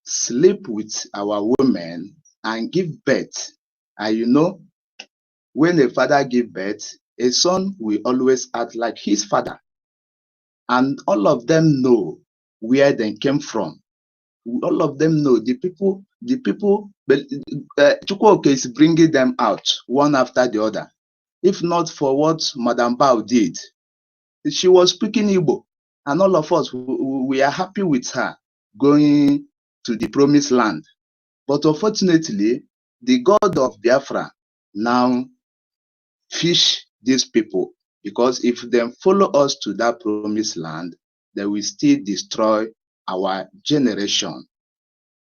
slept with our women and give birth. And you know, when a father give birth, a son will always act like his father. And all of them know where they came from. All of them know the people, but Chukwuoke is bringing them out one after the other. If not for what Madam Bao did, she was speaking Igbo, and all of us, we are happy with her going to the promised land. But unfortunately, the God of Biafra now fish these people, because if they follow us to that promised land, they will still destroy our generation.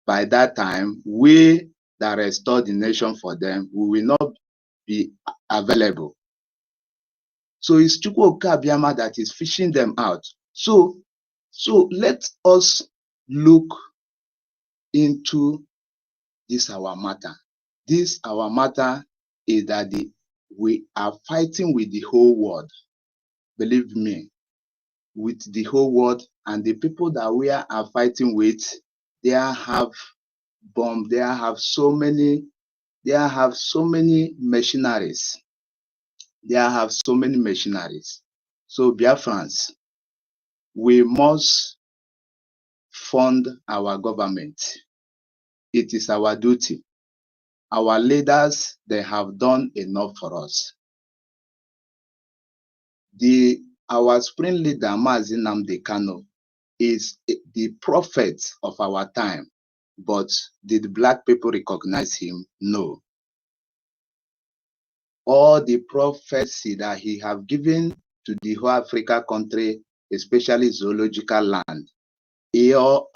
By that time, we that restore the nation for them, we will not be available. So it's Chukwuoke Abiyama that is fishing them out. So let us look into this our matter. This our matter is that we are fighting with the whole world. Believe me, with the whole world, and the people that we are fighting with, they have bomb. They have so many machineries. So Biafrans, we must fund our government. It is our duty. Our leaders, they have done enough for us. Our spring leader, Nnamdi Kanu, is the prophet of our time. But did black people recognize him? No. All the prophecy that he have given to the whole Africa country, especially zoological land,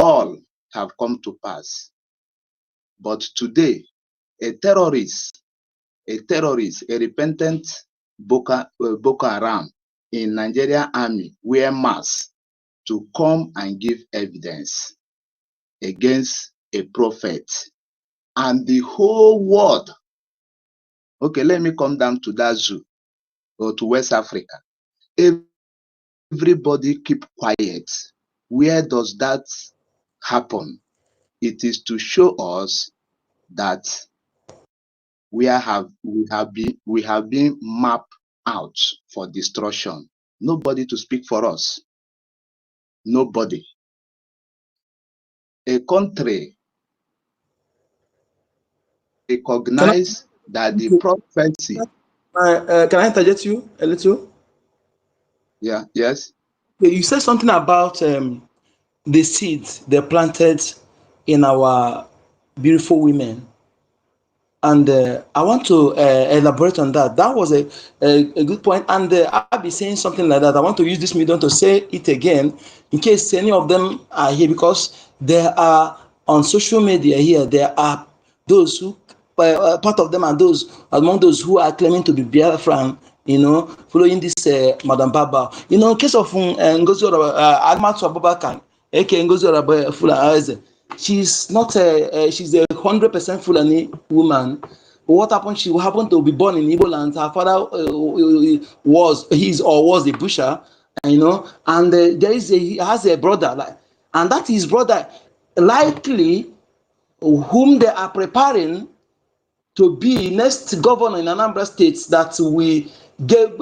all have come to pass. But today, a terrorist, a repentant Boko Haram in Nigerian army wear masks to come and give evidence against a prophet. And the whole world, okay, let me come down to that zoo or to West Africa. Everybody keep quiet. Where does that happen? It is to show us that we have been mapped out for destruction. Nobody to speak for us. Nobody. A country recognize that the prophecy. Can I interject you a little? Yeah, yes. You said something about the seeds they planted in our beautiful women. And I want to elaborate on that. That was a good point. And I'll be saying something like that. I want to use this medium to say it again in case any of them are here, because there are on social media here, there are those who, part of them are those among those who are claiming to be Biafran, following this Madam Baba. In case of Ngozi Adamatu Abubakar, aka Ngozi Fulani, she's not she's a 100% Fulani woman. What happened? She happened to be born in Igbo land. Her father was a butcher, and he has a brother, and that is brother likely whom they are preparing to be next governor in Anambra State, that we gave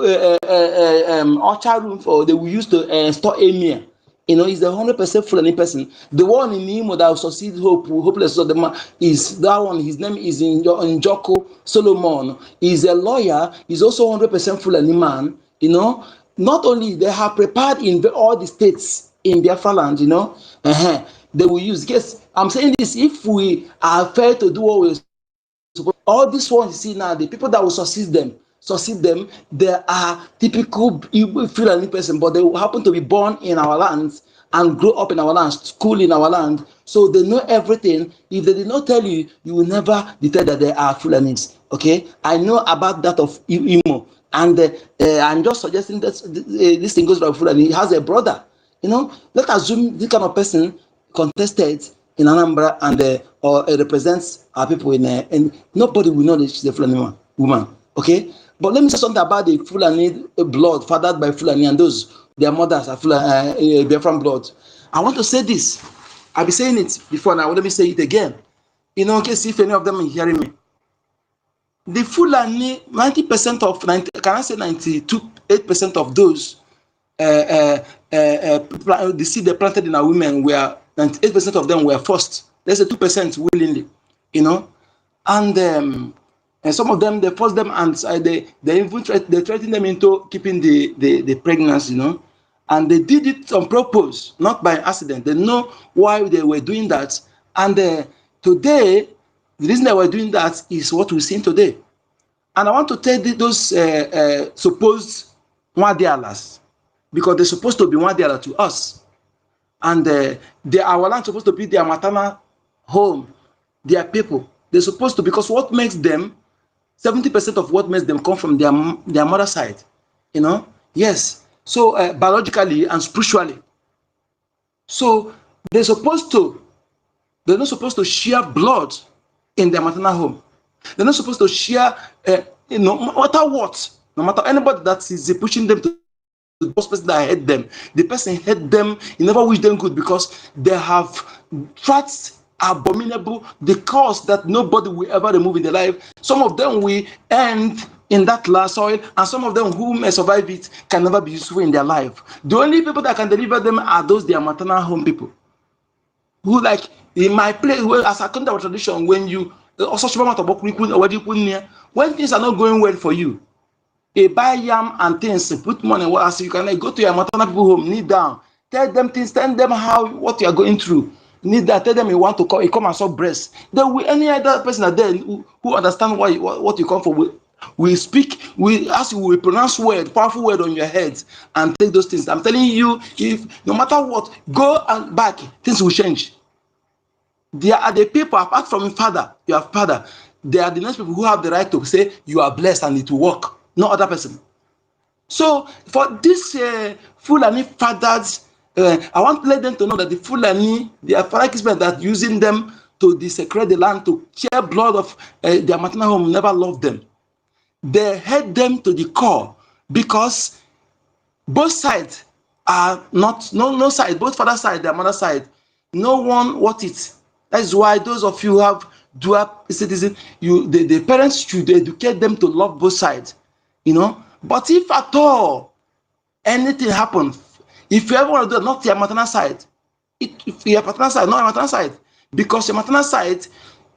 Orchard room for, they will use to store emir. He's a 100% Fulani person. The one in Imo that will succeed hopeless of the man is that one. His name is Njoko Solomon. He's a lawyer. He's also 100% Fulani man. Not only they have prepared in all the states in Biafra land. They will use. Yes, I'm saying this. If we are fair to do what we, all these ones you see now, the people that will succeed them, they are typical Fulani person, but they happen to be born in our lands and grow up in our land, school in our land, so they know everything. If they did not tell you, you will never detect that they are Fulanis. Okay, I know about that of Imo, and I'm just suggesting that this thing goes to Fulani. He has a brother. Let's assume this kind of person contested in Anambra and or represents our people and nobody will know that she's a Fulani woman. Okay, but let me say something about the Fulani blood fathered by Fulani and those their mothers are Fulani, Biafran blood. I want to say this. I've been saying it before now. Let me say it again. In case if any of them are hearing me, the Fulani 90% of 90, can I say 92.8% of those the seed they planted in our women were 98% of them were forced. There's a 2% willingly, and some of them they forced them and they even they threatened them into keeping the pregnancy, and they did it on purpose, not by accident. They know why they were doing that, and today the reason they were doing that is what we're seeing today. And I want to tell those supposed Mwadialas, because they're supposed to be Mwadiala to us. And our land supposed to be their maternal home, their people. They're supposed to, because what makes them, 70% of what makes them come from their mother side. Yes. So biologically and spiritually. So they're not supposed to share blood in their maternal home. They're not supposed to share, no matter what, no matter anybody that is pushing them to the person that hate them. The person hate them, you never wish them good, because they have tracked abominable, the cause that nobody will ever remove in their life. Some of them will end in that last soil, and some of them who may survive it can never be useful in their life. The only people that can deliver them are those their maternal home people. Who, like in my place, well, as according to our tradition, when you when things are not going well for you, buy yam and things, put money as you can go to your maternal people home, kneel down, tell them things, tell them what you are going through. Need that, tell them you want to come and suck breast. Then we any other person that there who understand what you come for. We speak, we ask you, we pronounce powerful word on your head and take those things. I'm telling you, if no matter what, go and back, things will change. There are the people, apart from your father, they are the next people who have the right to say you are blessed and it will work, no other person. So for this Fulani fathers, I want to let them to know that the Fulani, the Afarakismen that using them to desecrate the land, to share blood of their maternal home, never loved them. They hate them to the core, because both sides are not, no side, both father side, their mother side, no one what it. That's why those of you who have dual citizen, the parents should educate them to love both sides, But if at all anything happens, If you ever want to do it, not your maternal side, if your paternal side, not your maternal side, because your maternal side,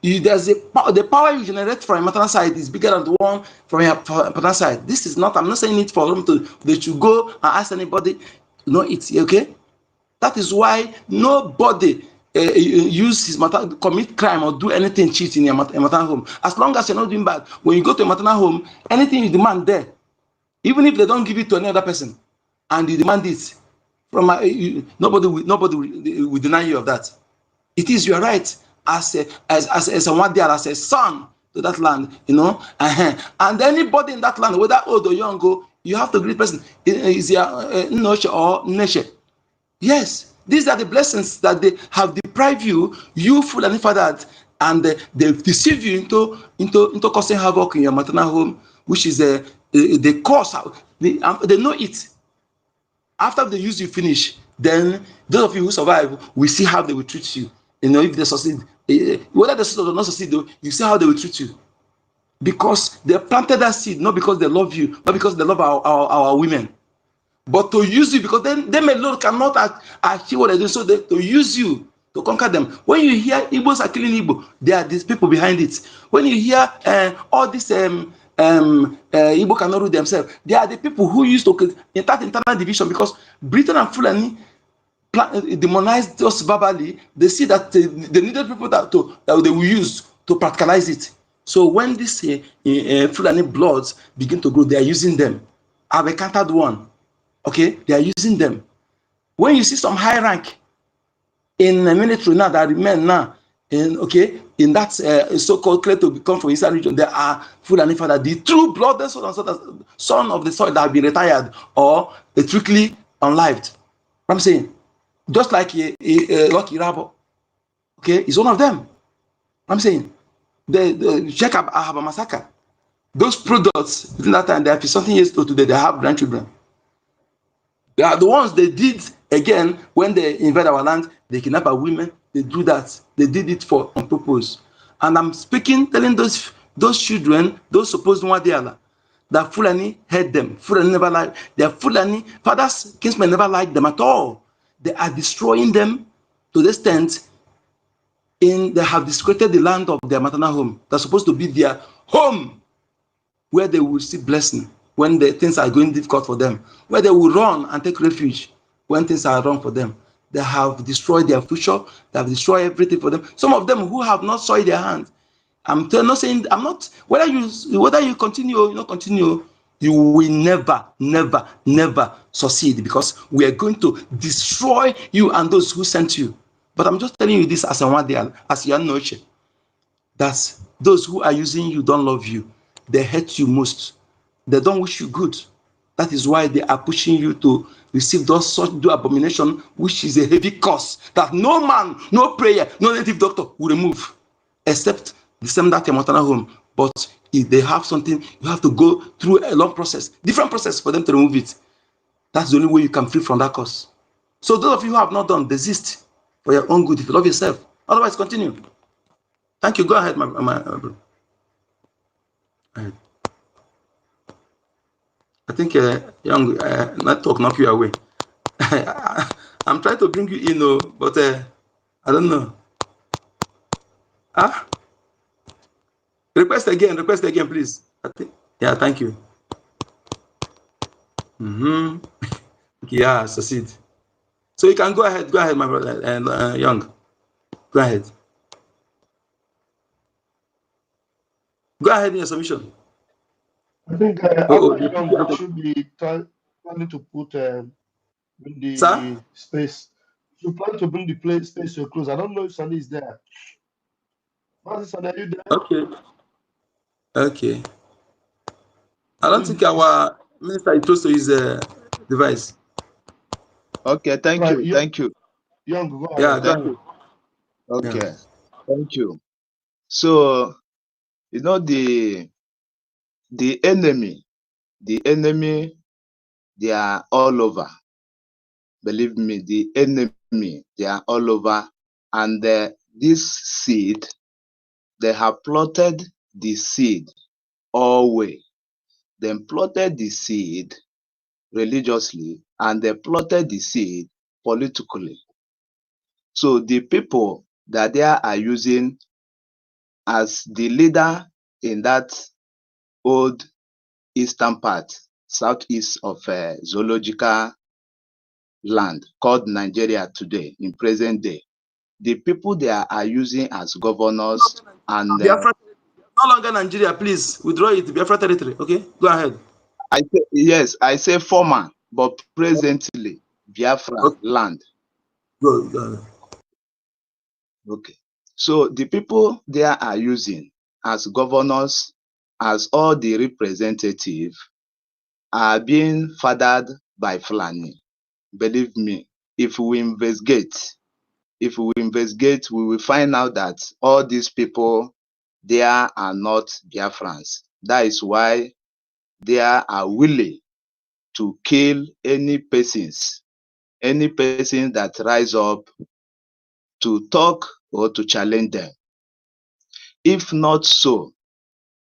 there's the power you generate from your maternal side is bigger than the one from your paternal side. This is not, I'm not saying it for them to, they should go and ask anybody, it's okay. That is why nobody use his maternal, commit crime or do anything cheat in your maternal home. As long as you're not doing bad, when you go to a maternal home, anything you demand there, even if they don't give it to another person, and you demand it from nobody will deny you of that. It is your right as a son to that land, and anybody in that land, whether old or young, you have to greet person. Is your Nnoche or Nneche. Yes, these are the blessings that they have deprived you, Fulani fathered, and they deceive you into causing havoc in your maternal home, which is the cause. They know it. After they use you finish, then those of you who survive will see how they will treat you. If they succeed, whether they succeed or not succeed, though, you see how they will treat you. Because they planted that seed, not because they love you, not because they love our women, but to use you, because them alone cannot achieve what they do. So to use you to conquer them. When you hear Igbos are killing Igbo, there are these people behind it. When you hear all this Igbo cannot rule themselves, they are the people who used to that internal division, because Britain and Fulani demonized us verbally. They see that they needed people that they will use to practicalize it. So when these Fulani bloods begin to grow, they are using them. I've encountered one. Okay, they are using them. When you see some high rank in the military now that remain now, in that so-called claim to become from Eastern region, there are Fulani father, the true blood son of the soil that have been retired or strictly unlived. I'm saying, just like Lucky Rabo, okay, is one of them. I'm saying, the Sheikh Ahaba massacre, those products within that time, they are something years old today, they have grandchildren. They are the ones they did again when they invade our land. They kidnap our women. They do that. They did it on purpose. And I'm telling those children, those supposed Wadiala, that Fulani hate them. Fulani never liked. Their Fulani fathers, kinsmen never liked them at all. They are destroying them to the extent they have discredited the land of their maternal home. That's supposed to be their home, where they will see blessing when things are going difficult for them, where they will run and take refuge when things are wrong for them. They have destroyed their future. They have destroyed everything for them. Some of them who have not soiled their hands. I'm not saying, whether you continue or not continue, you will never succeed, because we are going to destroy you and those who sent you. But I'm just telling you this as your Nnoche, that those who are using you don't love you. They hate you most. They don't wish you good. That is why they are pushing you to receive such abomination, which is a heavy curse that no man, no prayer, no native doctor will remove, except the same that your maternal home. But if they have something, you have to go through a long process, different process for them to remove it. That's the only way you can free from that curse. So those of you who have not done, desist for your own good if you love yourself. Otherwise, continue. Thank you. Go ahead, my brother. I think young network knock you away. I'm trying to bring you in, but I don't know. Request again, please. Yeah, thank you. Yeah, succeed. So you can go ahead, my brother, and young. Go ahead. Go ahead in your submission. I think after Young, we should be planning to put bring the space. You plan to bring the space to a close. I don't know if Sunny is there. Sunny, are you there? Okay. I don't think our minister is close to his device. Okay, thank you. Young, go ahead. Yeah, go ahead. Okay, yeah. Thank you. So, the enemy, they are all over. Believe me, the enemy, they are all over. And this seed, they have plotted the seed always. They plotted the seed religiously and they plotted the seed politically. So the people that they are using as the leader in that old eastern part, southeast of zoological land called Nigeria today, in present day, the people they are using as governors and Biafra, no longer Nigeria, please withdraw it. Biafra territory. Okay, go ahead. yes, I say former, but presently Biafra Okay, land. go ahead. Okay. So the people they are using as governors, as all the representatives, are being fathered by Fulani. Believe me, if we investigate, we will find out that all these people there are not Biafrans. That is why they are willing to kill any persons that rise up to talk or to challenge them. If not so,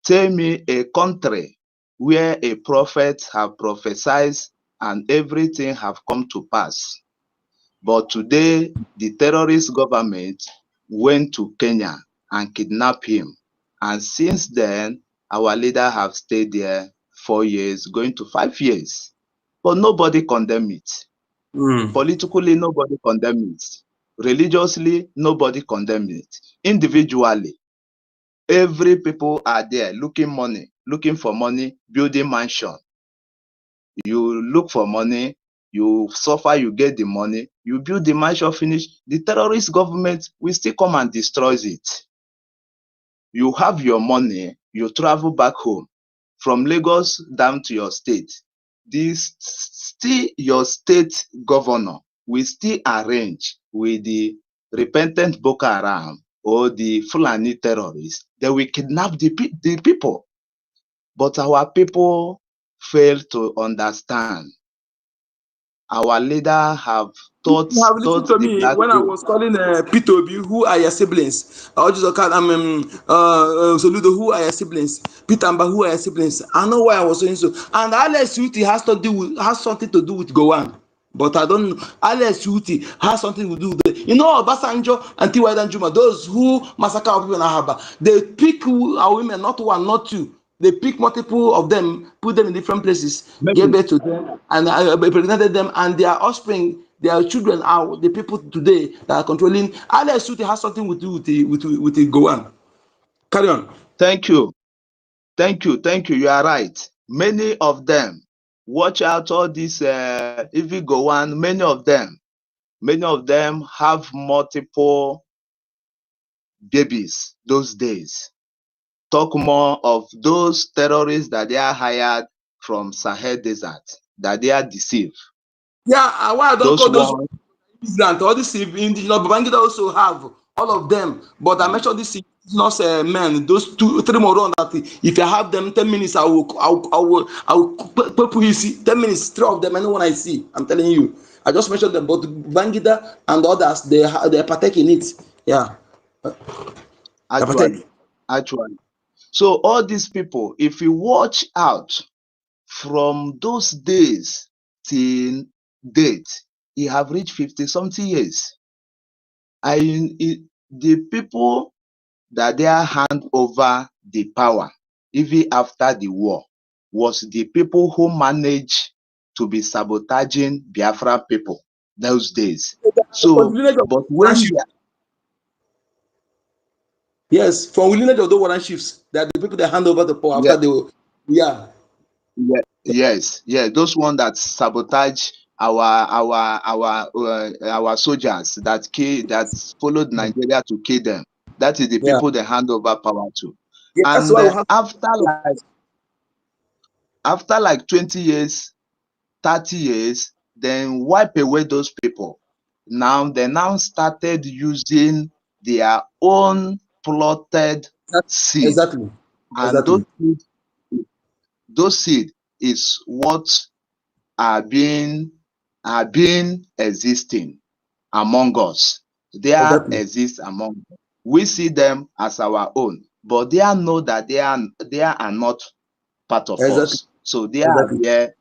tell me a country where a prophet have prophesied and everything have come to pass. But today, the terrorist government went to Kenya and kidnapped him. And since then, our leader have stayed there 4 years, going to 5 years. But nobody condemn it. Politically, nobody condemn it. Religiously, nobody condemn it. Individually, every people are there looking for money, building mansion. You look for money, you suffer, you get the money, you build the mansion, finish. The terrorist government will still come and destroys it. You have your money, you travel back home from Lagos down to your state. Still your state governor will still arrange with the repentant Boko Haram or the Fulani terrorists. They will kidnap the people. But our people fail to understand. Our leader have taught You have listened to the me black when I people. was calling Peter Obi, who are your siblings? I just call Soludo, who are your siblings? Peter Amba, who are your siblings? I know why I was saying so. And Alex Uti has something to do with Gowan. But I don't know. Alex Uti has something to do with it. You know, Obasanjo and Tiwa Danjuma, those who massacre our people in Ahaba, they pick our women, not one, not two. They pick multiple of them, put them in different places, gave birth to them, and impregnated them, and their offspring, their children are the people today that are controlling. Alex Uti has something to do with the Goan. Carry on. Thank you. You are right. Many of them, watch out all this if you go on, many of them have multiple babies those days. Talk more of those terrorists that they are hired from Sahel Desert, that they are deceived. Yeah, why I don't Those call those ones. immigrants, all these Babangida also have all of them, but I mentioned these indigenous men, those three more on that. If you have them 10 minutes, I will put you see 10 minutes, three of them, anyone I see. I'm telling you. I just mentioned them, but Bangida and others, they partake in it. Yeah. Actually. So all these people, if you watch out from those days till date, he have reached 50-something years. The people that they are hand over the power, even after the war, was the people who managed to be sabotaging Biafra people those days. So, but when yes, from lineage of the Warren chiefs, that the people that hand over the power yeah, after they yeah. yes, those one that sabotage our soldiers that followed Nigeria to kill them. That is the Yeah. people they hand over power to. Yeah, that's And why we have after like 20 years, 30 years, then wipe away those people. Now they started using their own plotted seed. exactly. And those seed is what are being existing among us. They are Exactly. exist among us. We see them as our own, but they are know that they are not part of Exactly. us. So they are Exactly. there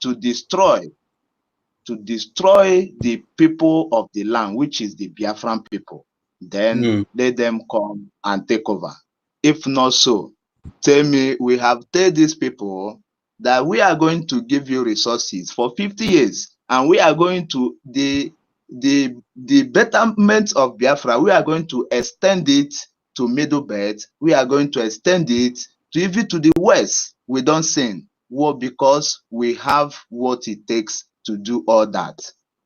to to destroy the people of the land, which is the Biafran people. Then let them come and take over. If not so, tell me, we have told these people that we are going to give you resources for 50 years, and we are going to the betterment of Biafra, we are going to extend it to Middle Belt, we are going to extend it to even to the west. We don't sin. Well, because we have what it takes to do all that.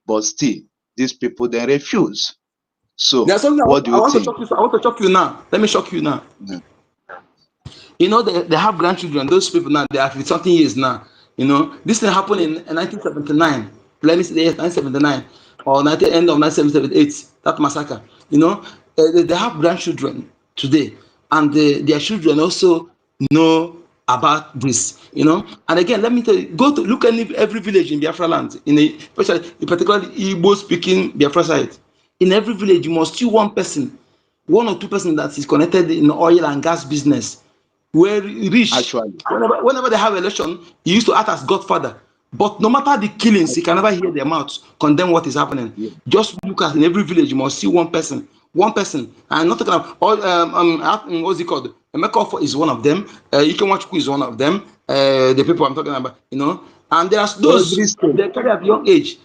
But still, these people, they refuse. So, There's something what do I you want to think? shock you. I want to shock you now. Let me shock you now. Mm. You know, they have grandchildren. Those people now, they are 50 something years now. You know, this thing happened in 1979. Let me say, yes, 1979 or end of 1978. That massacre. You know, they have grandchildren today, and their children also know about this. You know, and again, let me tell you, go to look at every village in Biafra land, especially particularly Igbo speaking Biafra side. In every village, you must see one person, one or two person that is connected in oil and gas business, where rich. Actually, Whenever they have election, he used to act as godfather. But no matter the killings, he can never hear their mouth condemn what is happening. yeah. Just look at in every village, you must see one person. One person. I'm not talking about all what's it called? Emeka is one of them, Ikemwachukwu is one of them, the people I'm talking about, you know. And there are those Every state. they carry at young age.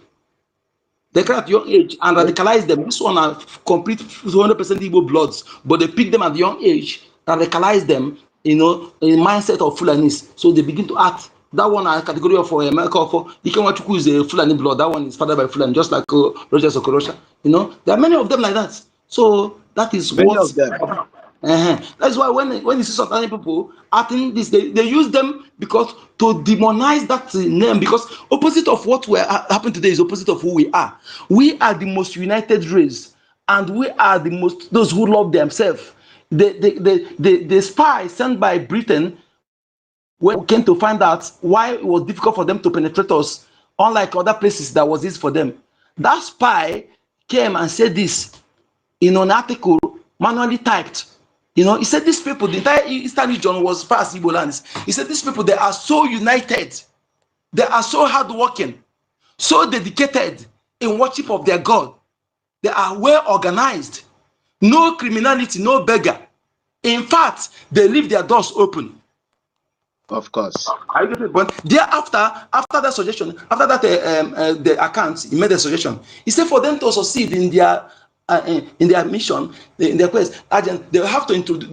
They cry at young age and radicalize them. This one are complete 100% Igbo bloods, but they pick them at young age, radicalize them, you know, in mindset of Fulanis. So they begin to act. That one are category of America for Ikemwachukwu is a Fulani blood. That one is fathered by Fulani, just like Roger Sokorosha. You know, there are many of them like that. So that is Many what. of them. That's why when you see some other people acting this, they use them because to demonize that name, because opposite of what we happen today is opposite of who we are. We are the most united race, and we are the most those who love themselves. The spy sent by Britain, when we came to find out why it was difficult for them to penetrate us, unlike other places that was easy for them. That spy came and said this in an article manually typed. You know, he said these people, the entire Eastern region was fast Igbo lands. He said these people, they are so united, they are so hardworking, so dedicated in worship of their God. They are well organized, no criminality, no beggar. In fact, they leave their doors open. Of course. I get it. But thereafter, after that suggestion, after that the account, he made a suggestion. He said for them to succeed in their mission, in their quest, they have to introduce.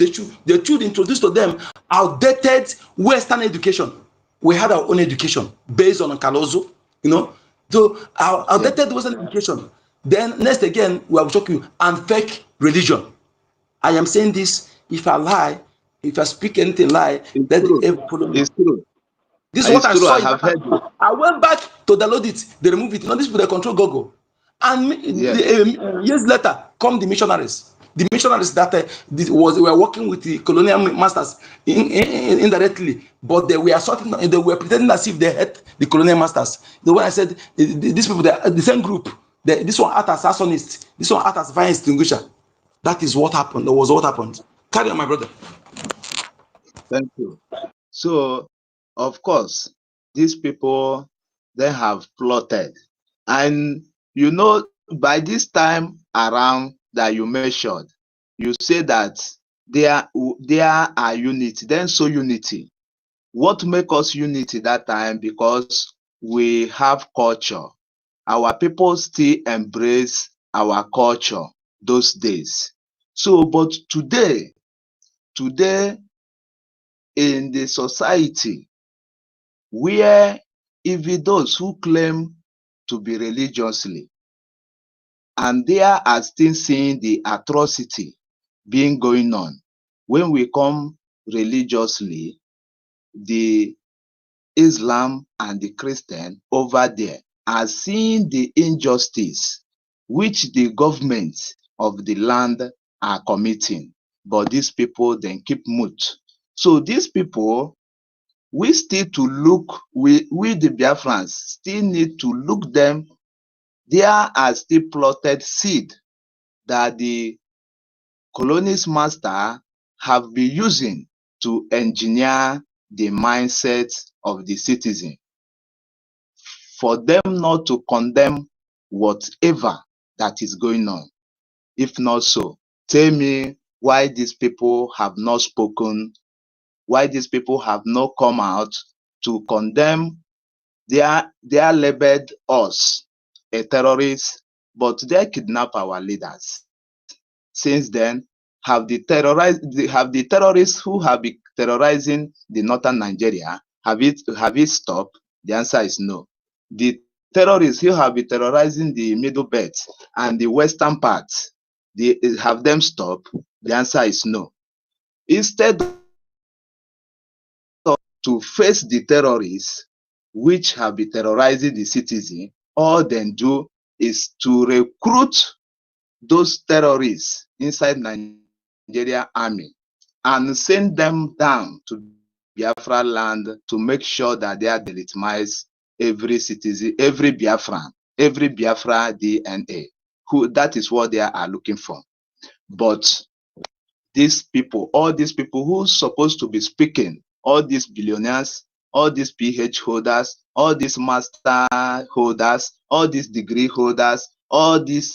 They should introduce to them outdated Western education. We had our own education based on Kalozo, you know. So our outdated Western education. Then next again, we have talking and fake religion. I am saying this. If I lie, if I speak anything lie, It's let the true. devil follow me. It's true. This is what It's I true. saw I in have that heard it. article. I went back to download it. They removed it. You know, these people they control Google. And Yes. years later, come the missionaries. The missionaries that were working with the colonial masters indirectly, but they were sorting. They were pretending as if they had the colonial masters. The one I said, these people, the same group. This one act as assassinist. This one act as fire extinguisher. That is what happened. That was what happened. Carry on, my brother. Thank you. So, of course, these people, they have plotted. And, you know, by this time around that you mentioned, you say that there are unity, then so unity. What make us unity that time? Because we have culture. Our people still embrace our culture those days. So, but today in the society where even those who claim to be religiously and there are still seeing the atrocity being going on, when we come religiously, the Islam and the Christian over there are seeing the injustice which the government of the land are committing, but these people then keep mute. So these people, we still to look, we the Biafrans still need to look them. There are still plotted seed that the colonist master have been using to engineer the mindset of the citizen. for them not to condemn whatever that is going on. If not so, tell me why these people have not spoken, why these people have not come out to condemn. They are labeled us a terrorist, but they kidnap our leaders. Since then, have the terrorists who have been terrorizing the northern Nigeria, have it stopped? The answer is no. The terrorists who have been terrorizing the middle belt and the western parts, have them stopped? The answer is no. Instead of to face the terrorists which have been terrorizing the citizen, all they do is to recruit those terrorists inside Nigeria army and send them down to Biafra land to make sure that they are delegitimize every citizen, every Biafran, every Biafra DNA. That is what they are looking for. But these people, all these people who are supposed to be speaking, all these billionaires, all these PhD holders, all these master holders, all these degree holders, all these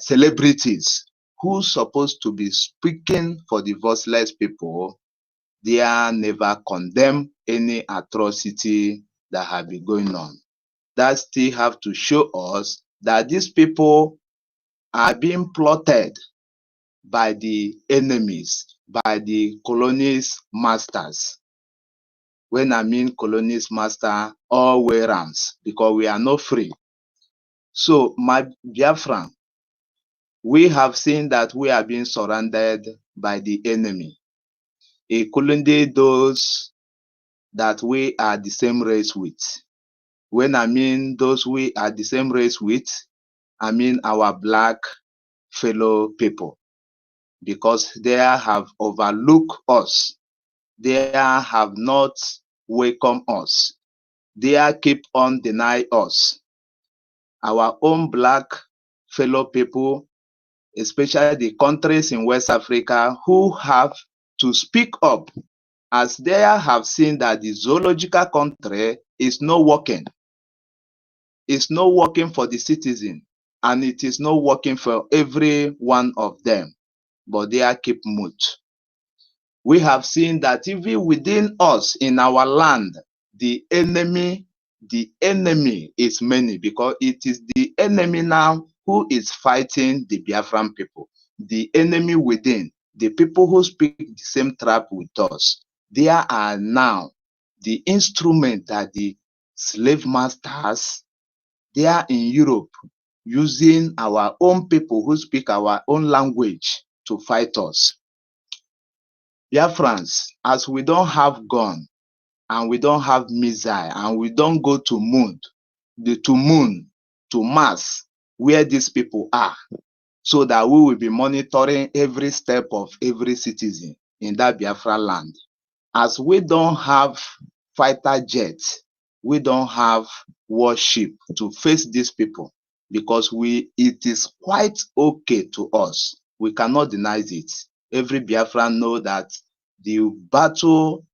celebrities who supposed to be speaking for the voiceless people, they are never condemn any atrocity that have been going on. That still have to show us that these people are being plotted by the enemies, by the colonies masters. When I mean colonies master, all way rounds, because we are not free. So, my Biafran, we have seen that we are being surrounded by the enemy, including those that we are the same race with. When I mean those we are the same race with, I mean our black fellow people, because they have overlooked us. They have not welcomed us. They keep on denying us. Our own black fellow people, especially the countries in West Africa, who have to speak up, as they have seen that the zoological country is not working. It's not working for the citizen, and it is not working for every one of them, but they keep mute. We have seen that even within us, in our land, the enemy is many, because it is the enemy now who is fighting the Biafran people. The enemy within, the people who speak the same trap with us, they are now the instrument that the slave masters, they are in Europe using our own people who speak our own language to fight us. Biafrans, as we don't have gun and we don't have missile and we don't go to moon, to Mars, where these people are, so that we will be monitoring every step of every citizen in that Biafra land. As we don't have fighter jets, we don't have warship to face these people, because it is quite okay to us. We cannot deny it. Every Biafran know that the battle,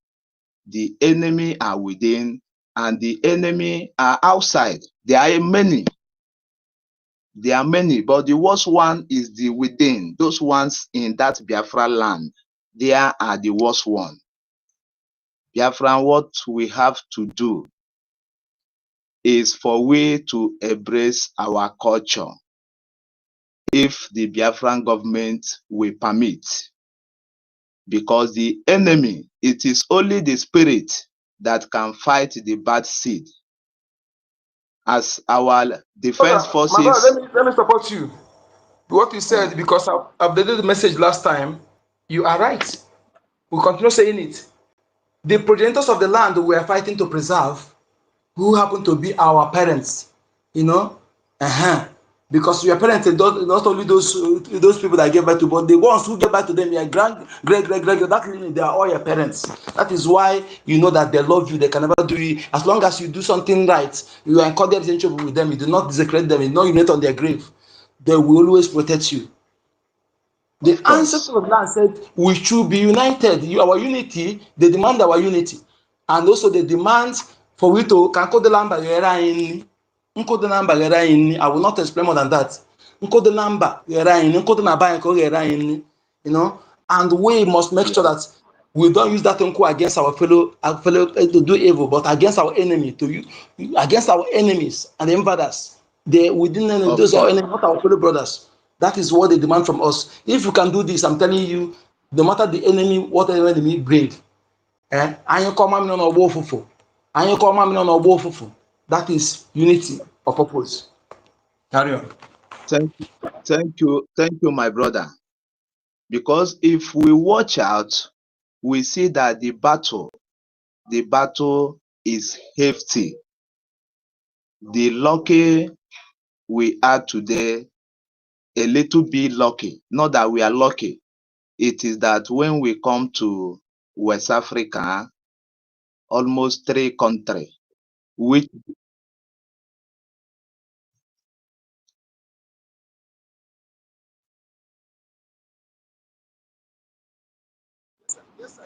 the enemy are within and the enemy are outside. There are many. There are many, but the worst one is the within. Those ones in that Biafra land, they are the worst one. Biafran, what we have to do is for we to embrace our culture. If the Biafran government will permit, because the enemy, it is only the spirit that can fight the bad seed. As our defense forces. My brother, let me support you. What you said, because I updated the message last time, you are right. We continue saying it. The progenitors of the land we are fighting to preserve, who happen to be our parents, you know, because your parents are not only those people that gave birth to, but the ones who gave birth to them, your great, that means they are all your parents. That is why you know that they love you. They can never do it. As long as you do something right, you are in cordial relationship with them. You do not desecrate them. You do not urinate on their grave. They will always protect you. The ancestors of land said we should be united. Our unity, they demand our unity. and also the demands for we to I will not explain more than that. You know, and we must make sure that we don't use that unko against our fellow to do evil, but against our enemy, against our enemies and the invaders. They within Of those are course. enemies, not our fellow brothers. That is what they demand from us. If you can do this, I'm telling you, no matter the enemy, whatever the enemy bring, anyị kọọ mamịrị n'ọgbọ ụfụfụ, anyị kọọ mamịrị n'ọgbọ ụfụfụ. That is unity of purpose. Carry on. Thank you, my brother. Because if we watch out, we see that the battle is hefty. The lucky we are today, a little bit lucky. Not that we are lucky. It is that when we come to West Africa, almost 3 countries, which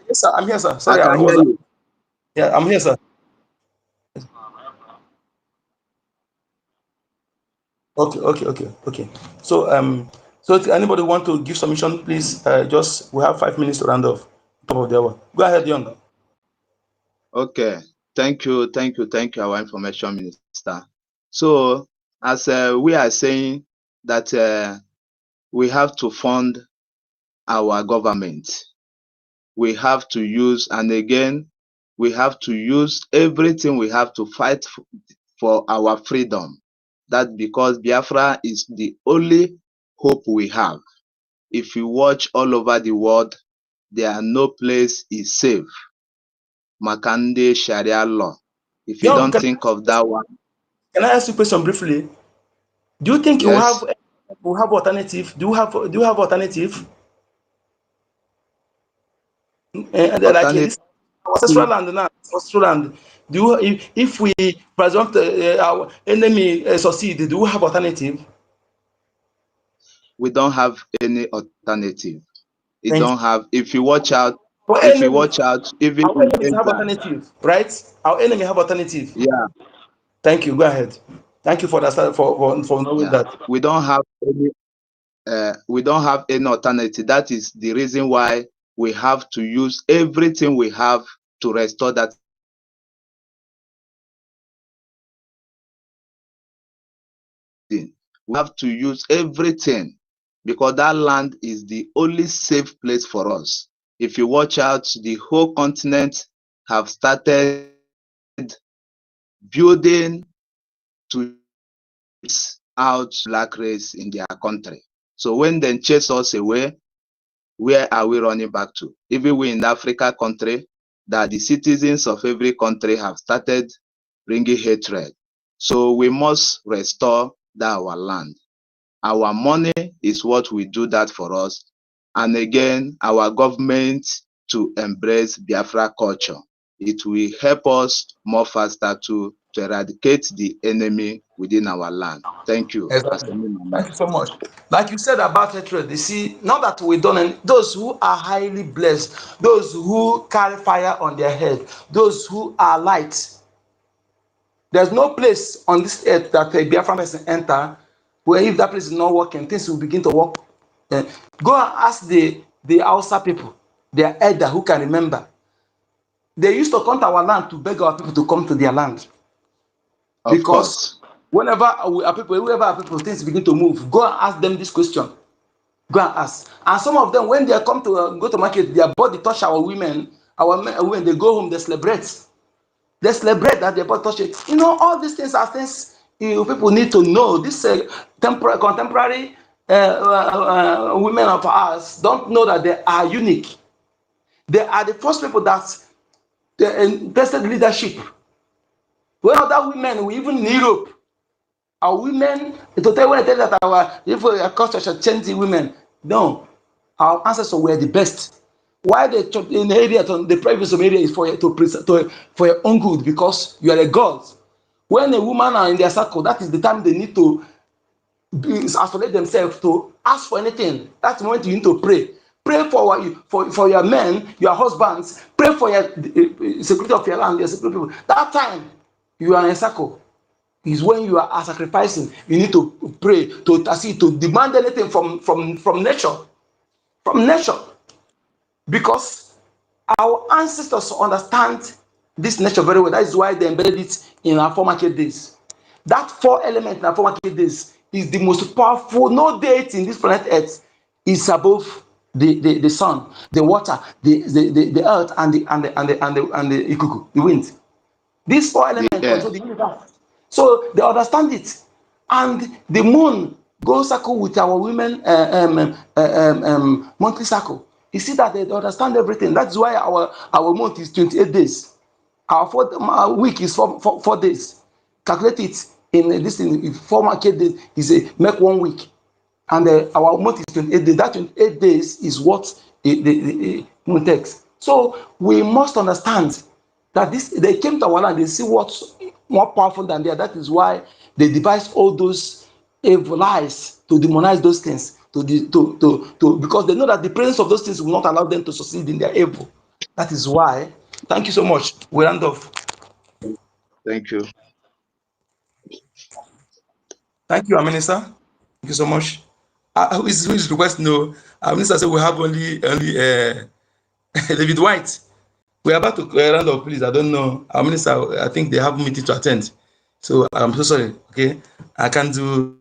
Yes, sir. I'm here, sir. I Sorry, I can hear was. you. Yeah, I'm here, sir. Okay. So if anybody want to give submission, please, just we have 5 minutes to round off. Top of the hour. Go ahead, Young. Okay. Thank you, our information minister. So, as we are saying that we have to fund our government, we have to use, and again, we have to use everything we have to fight for our freedom. That because Biafra is the only hope we have. If you watch all over the world, there are no place is safe. Makande Sharia law. If you Young, don't think of that one, can I ask you a question briefly? Do you think yes, you have alternative? Do you have alternative? Like alternative. this ancestral land now, ancestral land. Do you, if we present our enemy succeed, do you have alternative? We don't have any alternative. It Thank don't you. have. If you watch out, For enemies, even our in enemies have exile, alternative, right? Our enemy have alternative. yeah, Thank you. Go ahead. Thank you for that for knowing yeah, that. we don't have any. We don't have any alternative. That is the reason why we have to use everything we have to restore that. Thing. We have to use everything because that land is the only safe place for us. If you watch out, the whole continent have started building to chase out black race in their country. So when they chase us away, where are we running back to? Even we in Africa country, that the citizens of every country have started bringing hatred. So we must restore that our land. Our money is what will do that for us. And again, our government to embrace Biafra culture. It will help us more faster to eradicate the enemy within our land. Thank you. Exactly. Thank you so much. Like you said about hatred, you see, now that we don't, and those who are highly blessed, those who carry fire on their head, those who are light, there's no place on this earth that a Biafran person enter where if that place is not working, things will begin to work. Go and ask the Hausa people, their elder who can remember. They used to come to our land to beg our people to come to their land. Of Because course. whenever our people, things begin to move, go and ask them this question. Go and ask. And some of them, when they come to go to market, their body touch our women. Our women, they go home, they celebrate. They celebrate that their body touch it. You know, all these things are things people need to know. This contemporary women of ours don't know that they are unique. They are the first people that invested leadership. When other women, even in Europe, our women, when I tell that our culture should change the women, no, our ancestors were the best. Why they in the area, the privacy of area is for for your own good because you are a god. When a woman are in their circle, that is the time they need to isolate themselves to ask for anything. That's the moment you need to pray. pray for your men, your husbands, pray for your security of your land, your security people. That time you are in a circle is when you are sacrificing. You need to pray, to intercede, to demand anything from nature, because our ancestors understand this nature very well. That is why they embedded it in our formative days. That 4 elements in our formative days is the most powerful. No deity in this planet Earth is above the sun, the water, the earth, and the ikuku, the wind. These 4 elements control the universe. So they understand it. And the moon goes circle with our women monthly circle. You see that they understand everything. That's why our month is 28 days. Our week is 4 days. Calculate it in this in 4 market days is make 1 week. And our month is 28 days. That 28 days is what the moon takes. So we must understand that they came to our land, they see what's more powerful than there. That is why they devised all those evil lies to demonize those things, because they know that the presence of those things will not allow them to succeed in their evil. That is why. Thank you so much. We round off. Thank you. Thank you, our minister. Thank you so much. Who is request? No, our minister said we have only David White. We are about to round up, please. I don't know. Our minister, I think they have a meeting to attend. So I'm so sorry. Okay, I can't do